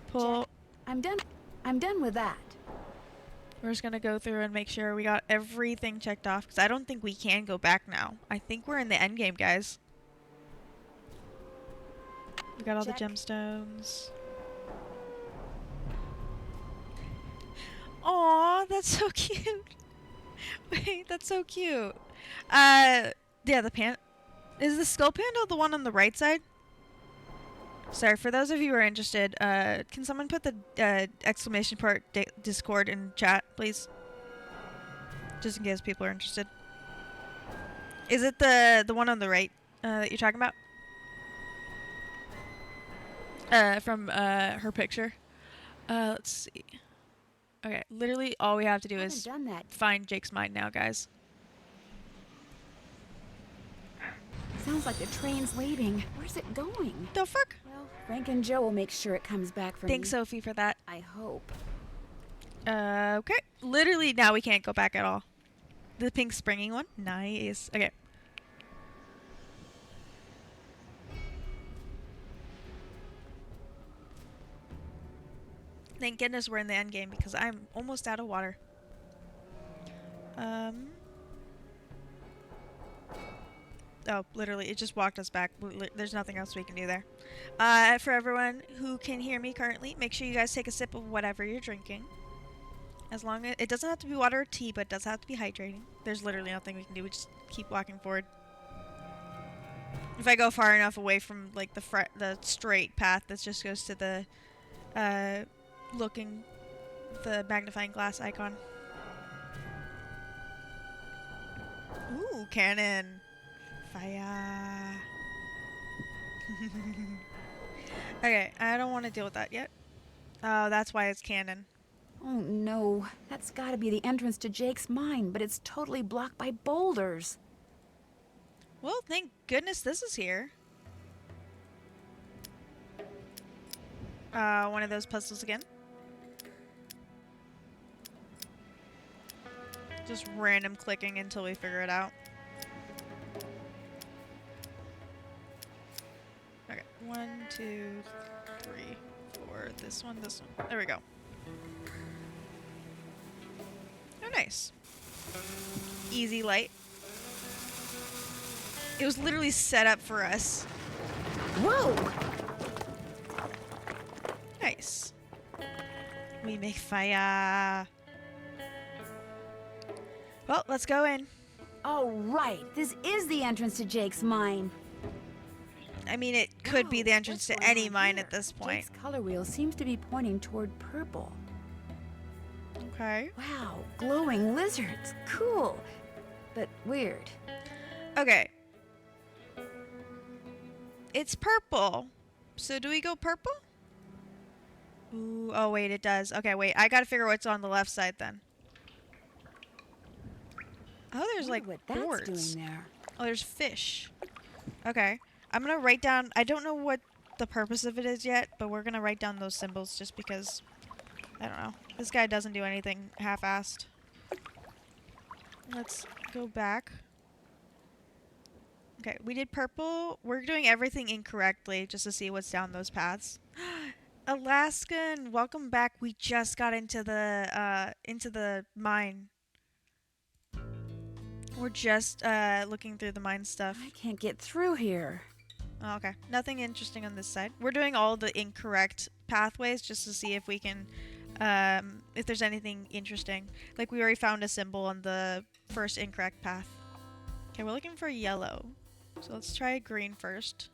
Pull. I'm done with that. We're just gonna go through and make sure we got everything checked off, because I don't think we can go back now. I think we're in the end game, guys. We got all the gemstones. Aw, that's so cute. Wait, that's so cute. Yeah, is the skull panda the one on the right side? Sorry, for those of you who are interested, can someone put the exclamation part Discord in chat, please? Just in case people are interested. Is it the one on the right that you're talking about? From her picture. Let's see. Okay, literally all we have to do is find Jake's mine now, guys. Sounds like the train's leaving. Where's it going? The fuck? Well, Frank and Joe will make sure it comes back for me. Thanks, Sophie, for that. I hope. Okay. Literally now we can't go back at all. The pink springing one? Nice. Okay. Thank goodness we're in the end game because I'm almost out of water. Oh, literally, it just walked us back. There's nothing else we can do there. For everyone who can hear me currently, make sure you guys take a sip of whatever you're drinking. As long as it doesn't have to be water or tea, but it does have to be hydrating. There's literally nothing we can do. We just keep walking forward. If I go far enough away from like the straight path that just goes to the the magnifying glass icon. Ooh, cannon. Fire. Okay, I don't want to deal with that yet. Oh, that's why it's cannon. Oh no, that's gotta be the entrance to Jake's mine, but it's totally blocked by boulders. Well, thank goodness this is here. One of those puzzles again. Just random clicking until we figure it out. Okay, 1, 2, 3, 4. This one, this one. There we go. Oh, nice. Easy light. It was literally set up for us. Whoa! Nice. We make fire. Well, let's go in. Oh, right. This is the entrance to Jake's mine. I mean, it could be the entrance to any mine at this point. Jake's color wheel seems to be pointing toward purple. Okay. Wow, glowing lizards. Cool. But weird. Okay. It's purple. So do we go purple? Ooh, oh wait, it does. Okay, wait. I gotta figure what's on the left side then. Oh, there's like what that's boards. doing there. Oh, there's fish. Okay. I'm gonna write down. I don't know what the purpose of it is yet, but we're gonna write down those symbols just because I don't know. This guy doesn't do anything half-assed. Let's go back. Okay, we did purple. We're doing everything incorrectly just to see what's down those paths. Alaskan, welcome back. We just got into the mine. We're just looking through the mine stuff. I can't get through here. Oh, okay. Nothing interesting on this side. We're doing all the incorrect pathways just to see if we can, if there's anything interesting. Like we already found a symbol on the first incorrect path. Okay, we're looking for yellow. So let's try green first.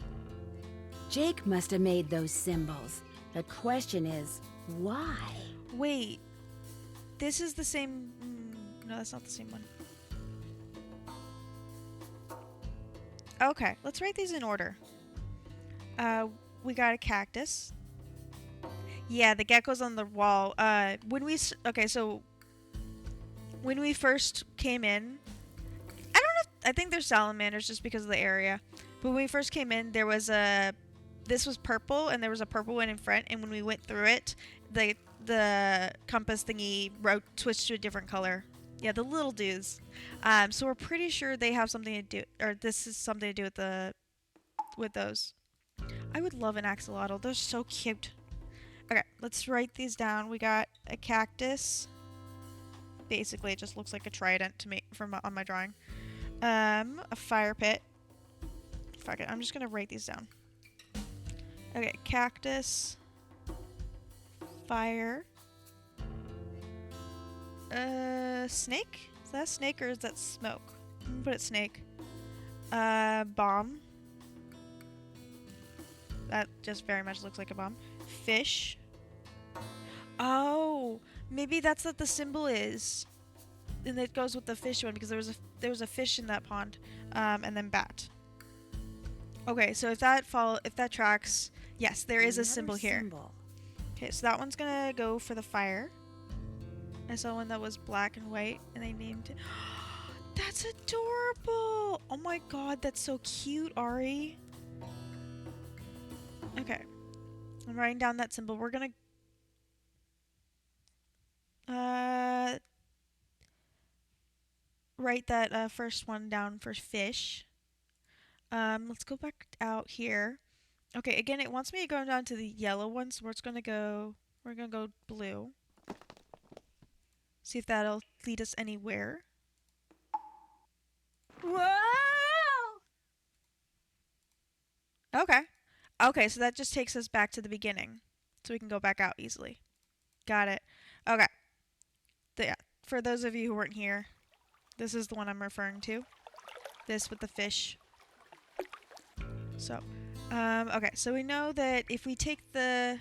Jake must have made those symbols. The question is, why? Wait. This is the same... no, that's not the same one. Okay, let's write these in order. We got a cactus. Yeah, the gecko's on the wall. Okay, so when we first came in, I don't know. I think they're salamanders just because of the area. But when we first came in, there was this was purple, and there was a purple one in front. And when we went through it, the compass thingy switched to a different color. Yeah, the little dudes. So we're pretty sure they have something to do, or this is something to do with those. I would love an axolotl. They're so cute. Okay, let's write these down. We got a cactus. Basically, it just looks like a trident to me on my drawing. A fire pit. Fuck it, I'm just gonna write these down. Okay, cactus. Fire. Snake? Is that snake or is that smoke? I'm gonna put it snake. Bomb. That just very much looks like a bomb. Fish. Oh, maybe that's what the symbol is. And it goes with the fish one because there was a fish in that pond. And then bat. Okay, so if that tracks, yes, there is a symbol here. Okay, so that one's gonna go for the fire. I saw one that was black and white, and they named it. That's adorable! Oh my god, that's so cute, Ari. Okay. I'm writing down that symbol. We're gonna... write that first one down for fish. Let's go back out here. Okay, again, it wants me to go down to the yellow one, so we're gonna go blue. See if that'll lead us anywhere. Whoa! Okay. Okay, so that just takes us back to the beginning. So we can go back out easily. Got it. Okay. Yeah, for those of you who weren't here, this is the one I'm referring to. This with the fish. So, okay, so we know that if we take the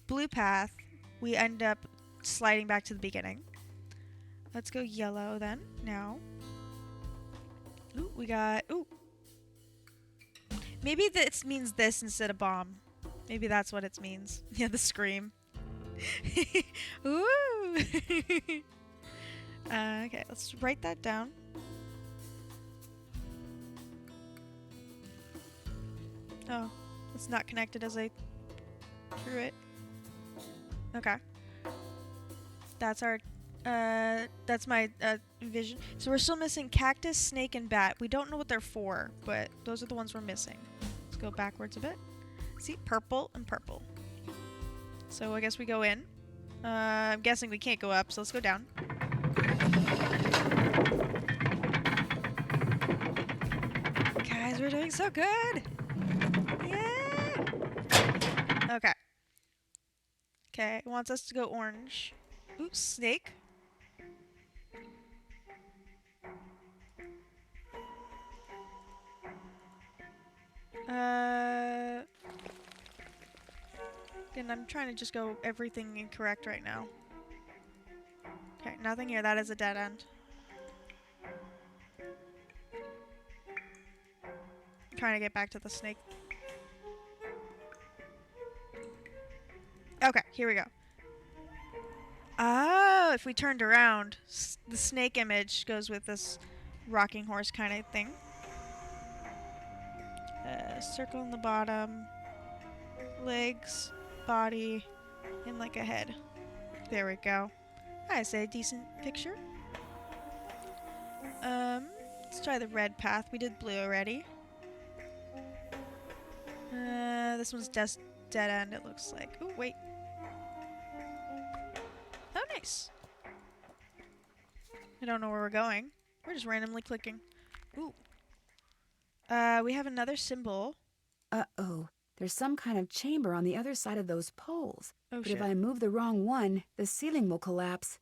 blue path, we end up sliding back to the beginning. Let's go yellow then, now. Ooh, we got, ooh. Maybe this means this instead of bomb. Maybe that's what it means. Yeah, the scream. Ooh. Okay, let's write that down. Oh, it's not connected as I drew it. Okay. That's our, that's my vision. So we're still missing cactus, snake, and bat. We don't know what they're for, but those are the ones we're missing. Let's go backwards a bit. See, purple and purple. So I guess we go in. I'm guessing we can't go up, so let's go down. Guys, we're doing so good! Yeah! Okay. Okay, it wants us to go orange. Oops, snake. Again, I'm trying to just go everything incorrect right now. Okay, nothing here. That is a dead end. I'm trying to get back to the snake. Okay, here we go. Oh, if we turned around, the snake image goes with this rocking horse kind of thing. Circle in the bottom, legs, body, and like a head. There we go. I say a decent picture. Let's try the red path. We did blue already. This one's dead end, it looks like. Oh, wait. Oh, nice. I don't know where we're going. We're just randomly clicking. Ooh. We have another symbol. Uh-oh. There's some kind of chamber on the other side of those poles. Oh, but shit. if I move the wrong one, the ceiling will collapse.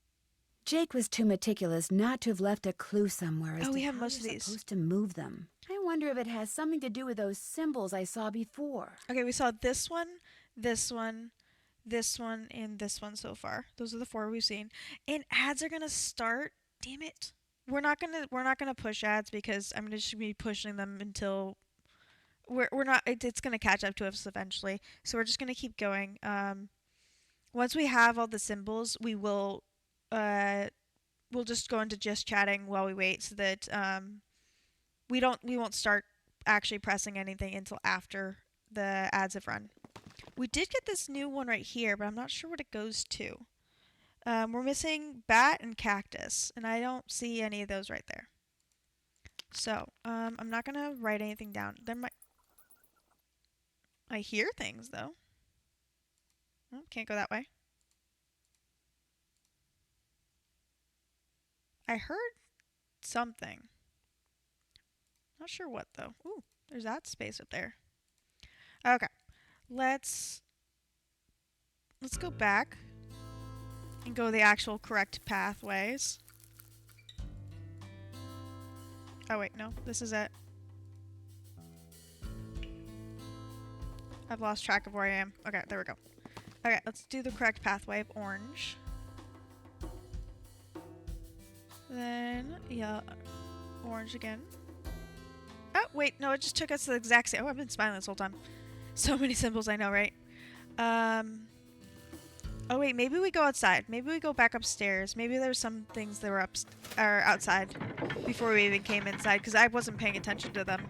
Jake was too meticulous not to have left a clue somewhere as Oh, to we have how most of you're these. supposed to move them. I wonder if it has something to do with those symbols I saw before. Okay, we saw this one, this one, this one, and this one so far. Those are the 4 we've seen. And ads are gonna start. Damn it. We're not gonna push ads because I'm gonna just be pushing them until we're not. It's gonna catch up to us eventually. So we're just gonna keep going. Once we have all the symbols, we'll just go into just chatting while we wait, so that we won't start actually pressing anything until after the ads have run. We did get this new one right here, but I'm not sure what it goes to. We're missing bat and cactus, and I don't see any of those right there. So, I'm not gonna write anything down. I hear things, though. Oh, can't go that way. I heard something. Not sure what, though. Ooh, there's that space up there. Okay. Let's go back and go the actual correct pathways. Oh, wait, no. This is it. I've lost track of where I am. Okay, there we go. Okay, let's do the correct pathway of orange. Then, yeah, orange again. Oh, wait, no, it just took us to the exact same. Oh, I've been smiling this whole time. So many symbols, I know, right? Oh, wait, maybe we go outside. Maybe we go back upstairs. Maybe there's some things that were outside before we even came inside, because I wasn't paying attention to them.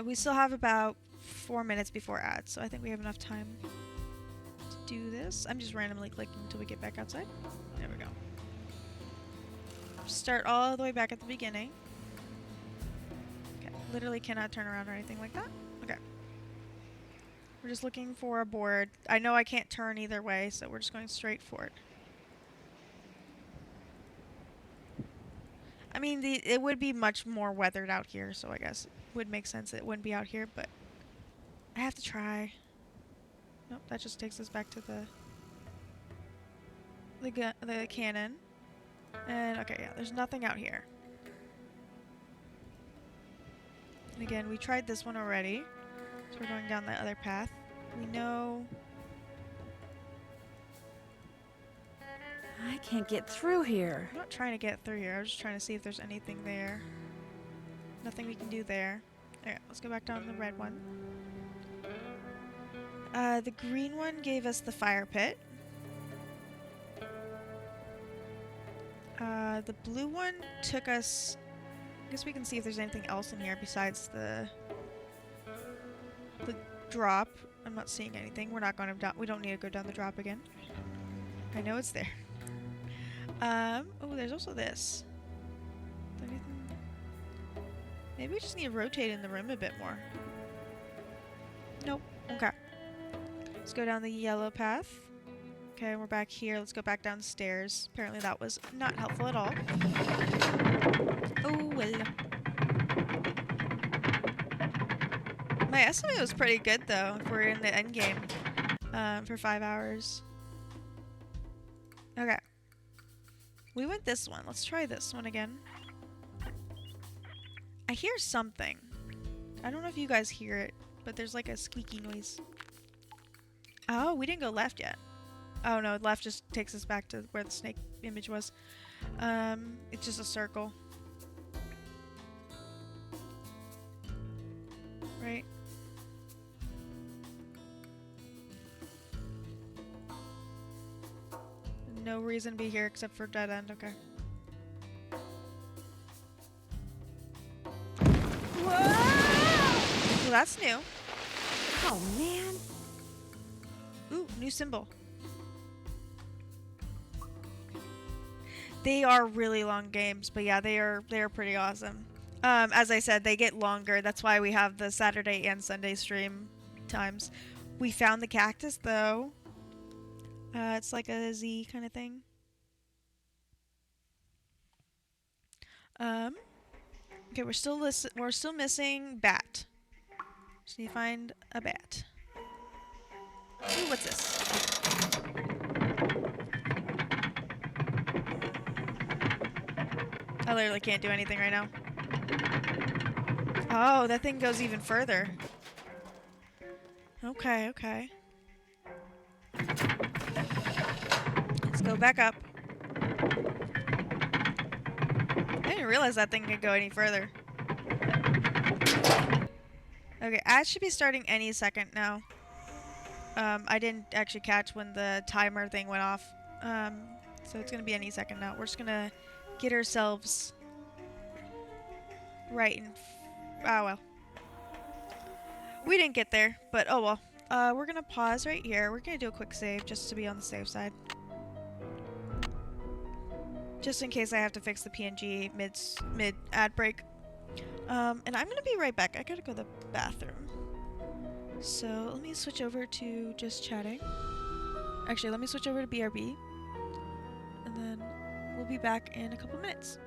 We still have about 4 minutes before ads, so I think we have enough time to do this. I'm just randomly clicking until we get back outside. There we go. Start all the way back at the beginning. Okay, literally cannot turn around or anything like that. Okay. We're just looking for a board. I know I can't turn either way, so we're just going straight for it. I mean, it would be much more weathered out here, so I guess it would make sense that it wouldn't be out here, but I have to try. Nope, that just takes us back to the cannon. And, okay, yeah, there's nothing out here. And again, we tried this one already, so we're going down the other path. We know... I can't get through here. I'm not trying to get through here. I was just trying to see if there's anything there. Nothing we can do there. Okay, let's go back down the red one. The green one gave us the fire pit. The blue one took us... I guess we can see if there's anything else in here besides the drop. I'm not seeing anything. We're not going to... We don't need to go down the drop again. I know it's there. Oh, there's also this. Maybe we just need to rotate in the room a bit more. Nope. Okay. Let's go down the yellow path. Okay, we're back here. Let's go back downstairs. Apparently that was not helpful at all. Oh, well. My estimate was pretty good, though, if we're in the end game for 5 hours. Okay. We went this one. Let's try this one again. I hear something. I don't know if you guys hear it, but there's like a squeaky noise. Oh, we didn't go left yet. Oh no, left just takes us back to where the snake image was. It's just a circle. Right? No reason to be here except for dead end, okay. Whoa! Well, that's new. Oh, man. Ooh, new symbol. They are really long games, but yeah, they are pretty awesome. As I said, they get longer. That's why we have the Saturday and Sunday stream times. We found the cactus though. It's like a Z kind of thing. Okay, we're still missing bat. Just need to find a bat. Ooh, what's this? I literally can't do anything right now. Oh, that thing goes even further. Okay, okay. Let's go back up. I didn't realize that thing could go any further. Okay, ads should be starting any second now. I didn't actually catch when the timer thing went off. So it's gonna be any second now. We're just gonna get ourselves right in. Oh well. We didn't get there, but oh well. We're gonna pause right here. We're gonna do a quick save just to be on the safe side. Just in case I have to fix the PNG mid ad break. And I'm gonna be right back. I gotta go to the bathroom. So let me switch over to just chatting. Actually, let me switch over to BRB. And then we'll be back in a couple minutes.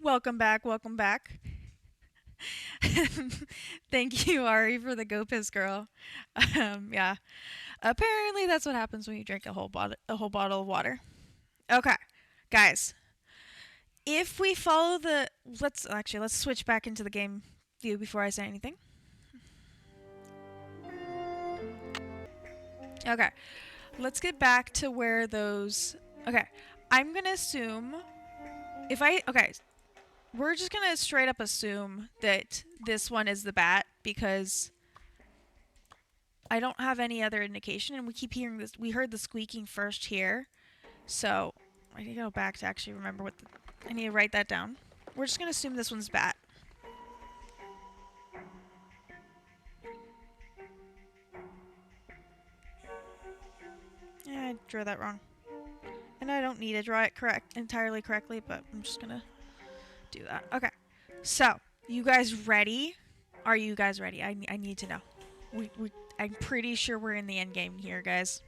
Welcome back, welcome back. Thank you, Ari, for the Go Piss Girl. Yeah. Apparently that's what happens when you drink a whole bottle of water. Okay. Guys. If we follow the let's switch back into the game view before I say anything. Okay. Let's get back to where those okay. I'm gonna assume we're just gonna straight up assume that this one is the bat because I don't have any other indication, and we keep hearing this. We heard the squeaking first here, so I need to go back to actually remember what I need to write that down. We're just gonna assume this one's bat. Yeah, I drew that wrong, and I don't need to draw it entirely correctly, but I'm just gonna do that. Okay, so you guys ready? Are you guys ready? I need to know. I'm pretty sure we're in the end game here, guys.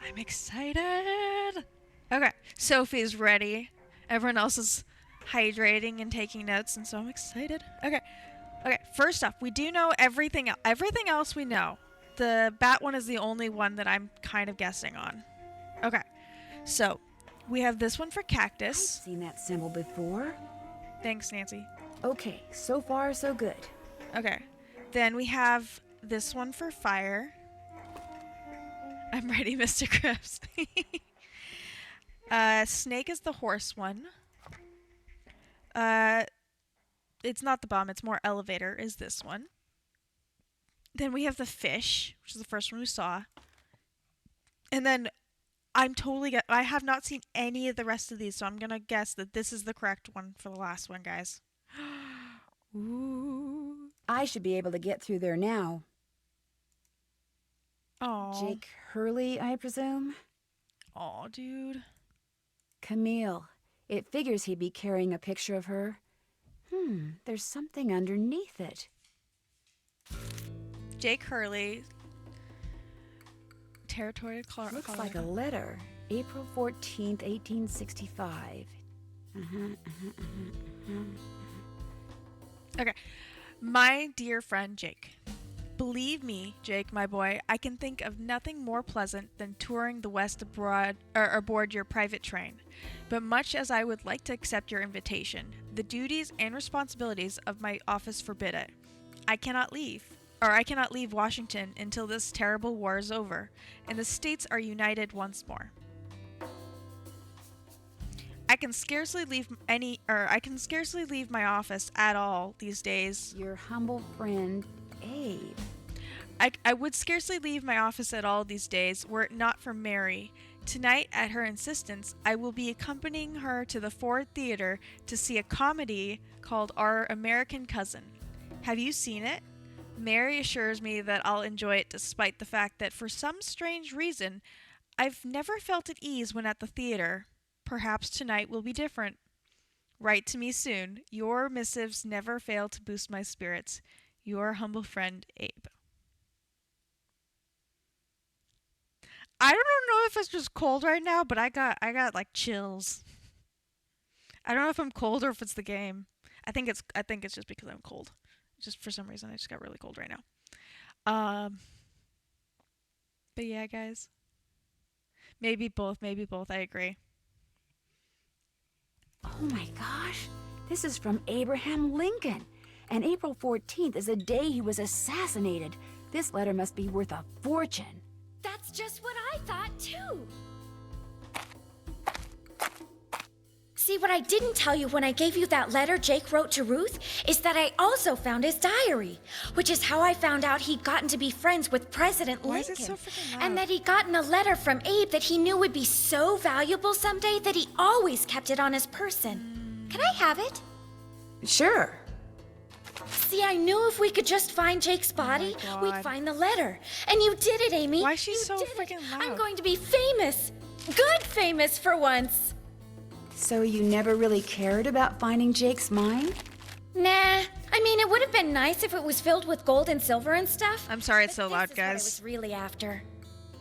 I'm excited. Okay, Sophie's ready. Everyone else is hydrating and taking notes, and so I'm excited. Okay. Okay, first off, we do know everything. Everything else we know. The bat one is the only one that I'm kind of guessing on. Okay, so we have this one for I've cactus. seen that symbol before. Thanks, Nancy. Okay, so far so good. Okay, then we have this one for fire. I'm ready, Mr. Krabs. Snake is the horse one. It's not the bomb, it's more elevator, is this one. Then we have the fish, which is the first one we saw. And then I have not seen any of the rest of these, so I'm gonna guess that this is the correct one for the last one, guys. Ooh. I should be able to get through there now. Aw. Jake Hurley, I presume? Aw, dude. Camille. It figures he'd be carrying a picture of her. There's something underneath it. Jake Hurley. Territory of Colorado. Looks like a letter. April 14th, 1865. Okay. My dear friend Jake. Believe me, Jake, my boy, I can think of nothing more pleasant than touring the West abroad or aboard your private train. But much as I would like to accept your invitation, the duties and responsibilities of my office forbid it. I cannot leave Washington until this terrible war is over and the states are united once more. I can scarcely leave my office at all these days. Your humble friend, Abe. I would scarcely leave my office at all these days were it not for Mary. Tonight, at her insistence, I will be accompanying her to the Ford Theater to see a comedy called Our American Cousin. Have you seen it? Mary assures me that I'll enjoy it despite the fact that for some strange reason, I've never felt at ease when at the theater. Perhaps tonight will be different. Write to me soon. Your missives never fail to boost my spirits. Your humble friend, Abe. I don't know if it's just cold right now, but I got like chills. I don't know if I'm cold or if it's the game. I think it's just because I'm cold. Just for some reason I just got really cold right now. But yeah, guys. Maybe both, I agree. Oh my gosh. This is from Abraham Lincoln. And April 14th is the day he was assassinated. This letter must be worth a fortune. That's just what I thought, too. See, what I didn't tell you when I gave you that letter Jake wrote to Ruth is that I also found his diary, which is how I found out he'd gotten to be friends with President Why Lincoln. is it so freaking loud? And that he'd gotten a letter from Abe that he knew would be so valuable someday that he always kept it on his person. Can I have it? Sure. See, I knew if we could just find Jake's body, God. we'd find the letter. And you did it, Amy. Why is she You so did it. freaking loud? I'm going to be famous. Good famous for once. So you never really cared about finding Jake's mine? Nah. I mean, it would have been nice if it was filled with gold and silver and stuff. I'm sorry it's but so loud, this is what I guys. was really after.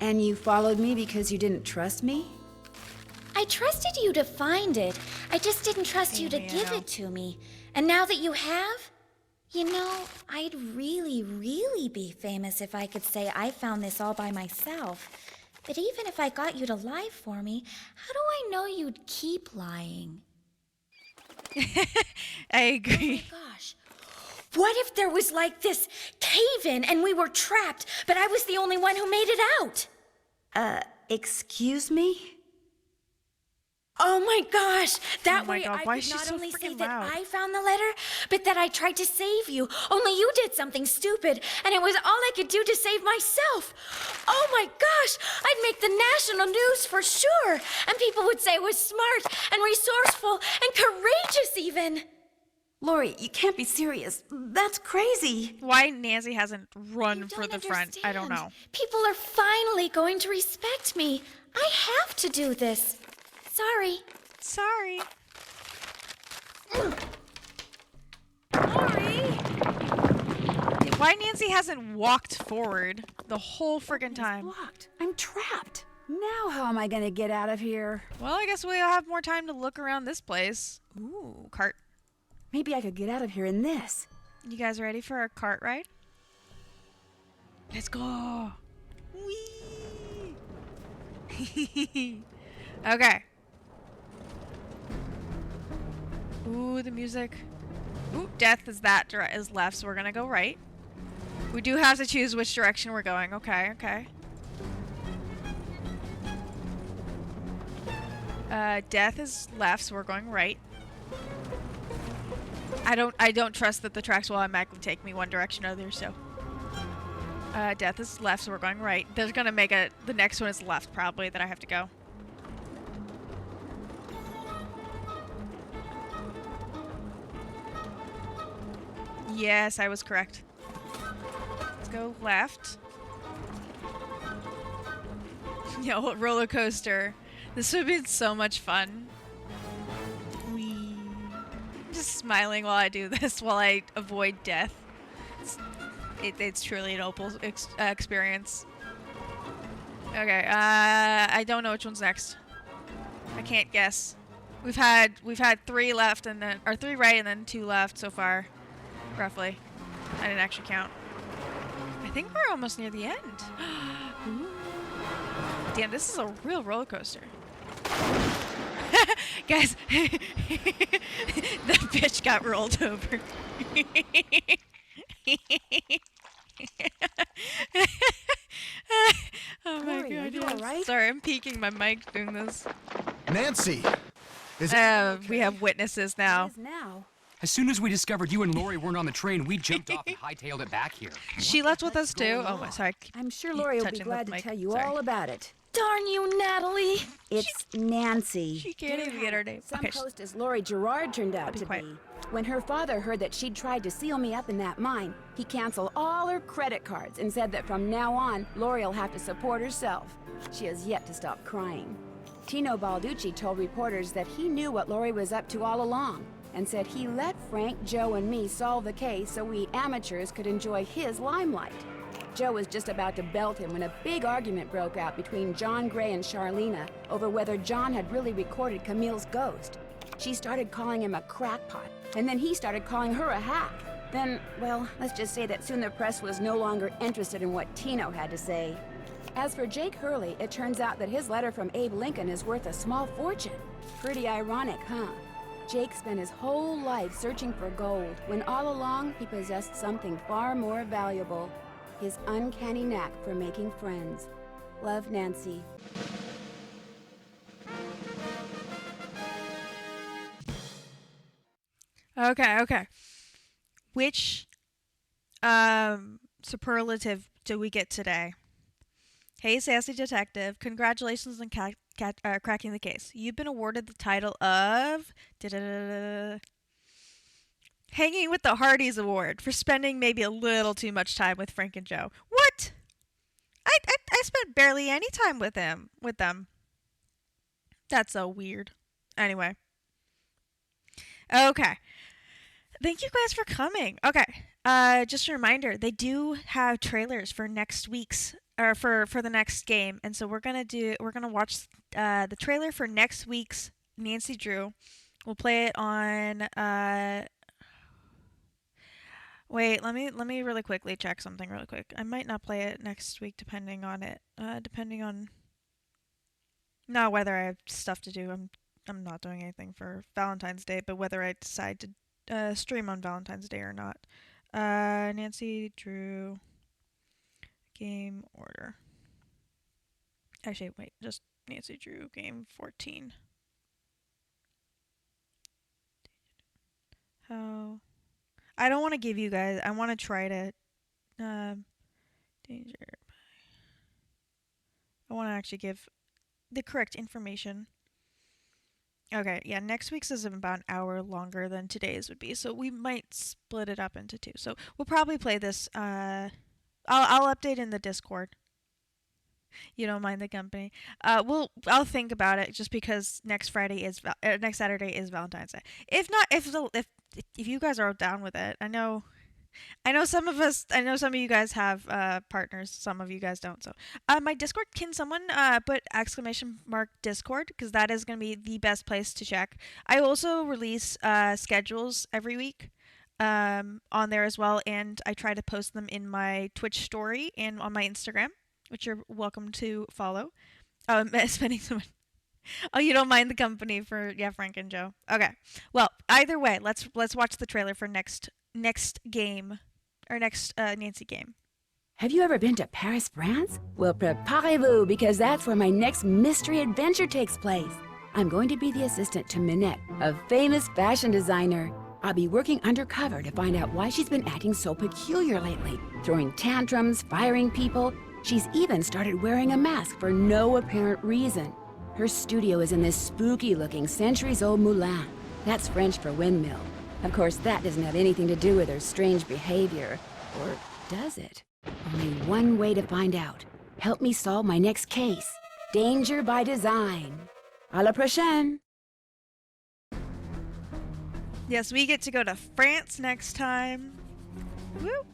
And you followed me because you didn't trust me? I trusted you to find it. I just didn't trust you to Amy, I give know. it to me. And now that you have, you know, I'd really, really be famous if I could say I found this all by myself. But even if I got you to lie for me, how do I know you'd keep lying? I agree. Oh my gosh. What if there was like this cave-in and we were trapped, but I was the only one who made it out? Excuse me? Oh my gosh! That Oh my way God, I why could is she not so only say freaking that loud? I found the letter, but that I tried to save you. Only you did something stupid, and it was all I could do to save myself. Oh my gosh! I'd make the national news for sure, and people would say I was smart and resourceful and courageous even. Lori, you can't be serious. That's crazy. Why Nancy hasn't run You for the don't front, I don't know. understand. People are finally going to respect me. I have to do this. Sorry. Sorry. Lori! Why Nancy hasn't walked forward the whole friggin' time? Blocked. I'm trapped. Now how am I gonna get out of here? Well, I guess we'll have more time to look around this place. Ooh, cart. Maybe I could get out of here in this. You guys ready for a cart ride? Let's go. Whee! Okay. Ooh, the music. Ooh, death is is left, so we're gonna go right. We do have to choose which direction we're going. Okay, okay. Death is left, so we're going right. I don't trust that the tracks will automatically take me one direction or the other, so. Death is left, so we're going right. They're gonna make the next one is left, probably, that I have to go. Yes, I was correct. Let's go left. Yo, roller coaster. This would be so much fun. Whee. Just smiling while I do this, while I avoid death. It's truly an opal experience. Okay, I don't know which one's next. I can't guess. We've had 3 left and then, or 3 right and then 2 left so far, roughly. I didn't actually count. I think we're almost near the end. Ooh. Damn, this is a real roller coaster. Guys, the bitch got rolled over. Oh my Gloria, god, you yes. alright? Sorry, I'm peeking my mic doing this. Nancy! Is We have witnesses now. It is now. As soon as we discovered you and Lori weren't on the train, we jumped off and hightailed it back here. She left with us too. Oh, sorry. I'm sure Lori will be Touching glad the to mic. tell you Sorry. all about it. Darn you, Natalie! It's Nancy. She can't even get her name. Some Okay. hostess Lori Gerard turned out Be to quiet. be. When her father heard that she'd tried to seal me up in that mine, he canceled all her credit cards and said that from now on, Lori will have to support herself. She has yet to stop crying. Tino Balducci told reporters that he knew what Lori was up to all along and said he let Frank, Joe, and me solve the case so we amateurs could enjoy his limelight. Joe was just about to belt him when a big argument broke out between John Gray and Charlena over whether John had really recorded Camille's ghost. She started calling him a crackpot, and then he started calling her a hack. Then, well, let's just say that soon the press was no longer interested in what Tino had to say. As for Jake Hurley, it turns out that his letter from Abe Lincoln is worth a small fortune. Pretty ironic, huh? Jake spent his whole life searching for gold, when all along he possessed something far more valuable. His uncanny knack for making friends. Love, Nancy. Okay. Which superlative do we get today? Hey, sassy detective, congratulations on cracking the case. You've been awarded the title of Hanging with the Hardys Award for spending maybe a little too much time with Frank and Joe. What? I spent barely any time with them. That's so weird. Anyway. Okay. Thank you guys for coming. Okay. Just a reminder, they do have trailers for next week's or for the next game, and so we're gonna watch the trailer for next week's Nancy Drew. We'll play it on wait, let me really quickly check something really quick. I might not play it next week depending on not whether I have stuff to do. I'm not doing anything for Valentine's Day, but whether I decide to stream on Valentine's Day or not. Nancy Drew game order. Actually, wait, just Nancy Drew game 14. How? I don't want to give you guys. I want to try to danger. I want to actually give the correct information. Okay, yeah, next week's is about an hour longer than today's would be, so we might split it up into 2. So we'll probably play this. I'll update in the Discord. You don't mind the company. I'll think about it just because next Saturday is Valentine's Day. If not, if you guys are down with it, I know I know some of us. I know some of you guys have partners. Some of you guys don't. So, my Discord. Can someone put exclamation mark Discord, because that is going to be the best place to check. I also release schedules every week on there as well, and I try to post them in my Twitch story and on my Instagram, which you're welcome to follow. Spending some. Oh, you don't mind the company for Frank and Joe. Okay. Well, either way, let's watch the trailer for next game, or next Nancy game. Have you ever been to Paris, France? Well, préparez-vous, because that's where my next mystery adventure takes place. I'm going to be the assistant to Minette, a famous fashion designer. I'll be working undercover to find out why she's been acting so peculiar lately, throwing tantrums, firing people. She's even started wearing a mask for no apparent reason. Her studio is in this spooky-looking centuries-old moulin. That's French for windmill. Of course, that doesn't have anything to do with her strange behavior. Or does it? Only one way to find out. Help me solve my next case. Danger by design. À la prochaine! Yes, we get to go to France next time. Woo!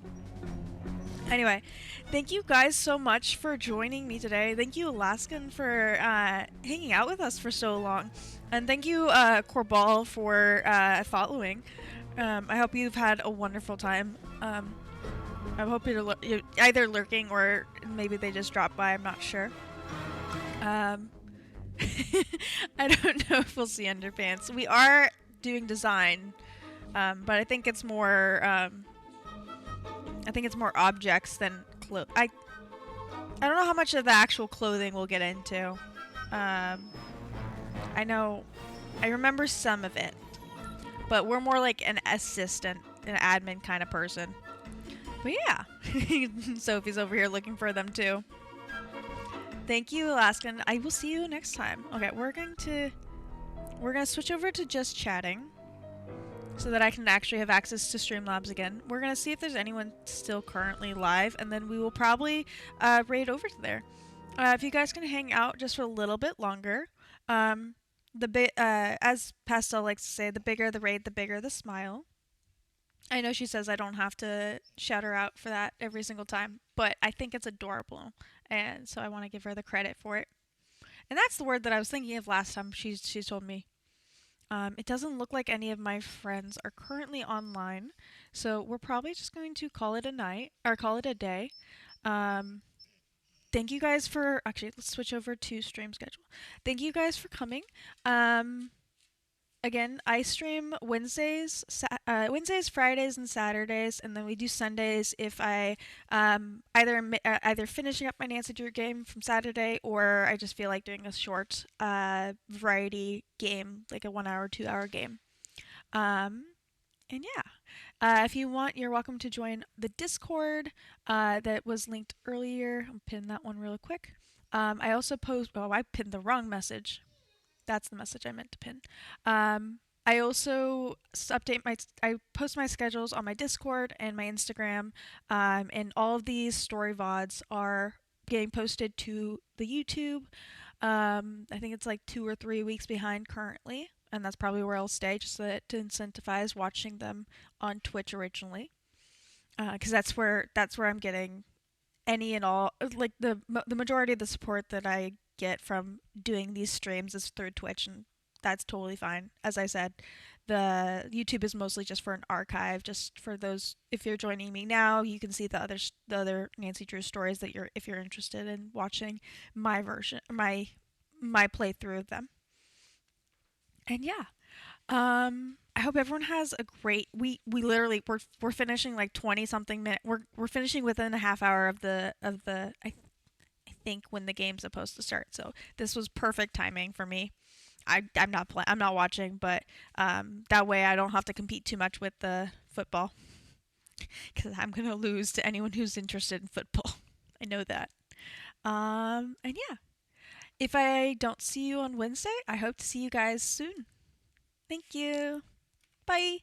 Anyway, thank you guys so much for joining me today. Thank you, Alaskan, for hanging out with us for so long. And thank you, Corball, for following. I hope you've had a wonderful time. I hope you're either lurking or maybe they just dropped by. I'm not sure. I don't know if we'll see underpants. We are doing design, but I think it's more... I think it's more objects than clothes. I don't know how much of the actual clothing we'll get into. I remember some of it, but we're more like an assistant, an admin kind of person. But yeah, Sophie's over here looking for them too. Thank you, Alaskan. I will see you next time. Okay, we're gonna switch over to just chatting, so that I can actually have access to Streamlabs again. We're going to see if there's anyone still currently live, and then we will probably raid over to there. If you guys can hang out just for a little bit longer, as Pastel likes to say, the bigger the raid, the bigger the smile. I know she says I don't have to shout her out for that every single time, but I think it's adorable, and so I want to give her the credit for it. And that's the word that I was thinking of last time she told me. It doesn't look like any of my friends are currently online, so we're probably just going to call it a night, or call it a day. Thank you guys for... Actually, let's switch over to stream schedule. Thank you guys for coming. Again, I stream Wednesdays, Fridays, and Saturdays, and then we do Sundays if I either finishing up my Nancy Drew game from Saturday, or I just feel like doing a short variety game, like a 1 hour, 2 hour game. And yeah, if you want, you're welcome to join the Discord that was linked earlier. I'll pin that one real quick. I also post... Oh, I pinned the wrong message. That's the message I meant to pin. I also I post my schedules on my Discord and my Instagram, and all of these story VODs are getting posted to the YouTube. I think it's like 2 or 3 weeks behind currently, and that's probably where I'll stay, just so that to incentivize watching them on Twitch originally, because that's where I'm getting any and all, like the majority of the support that I get from doing these streams is through Twitch, and that's totally fine. As I said, the YouTube is mostly just for an archive, just for those... If you're joining me now, you can see the other Nancy Drew stories that if you're interested in watching my version, my playthrough of them. And yeah, I hope everyone has a great... We literally we're finishing like 20 something minutes. We're finishing within a half hour of the I think when the game's supposed to start. So this was perfect timing for me. I'm not watching, but that way I don't have to compete too much with the football, because I'm gonna lose to anyone who's interested in football. I know that. And yeah, if I don't see you on Wednesday, I hope to see you guys soon. Thank you. Bye.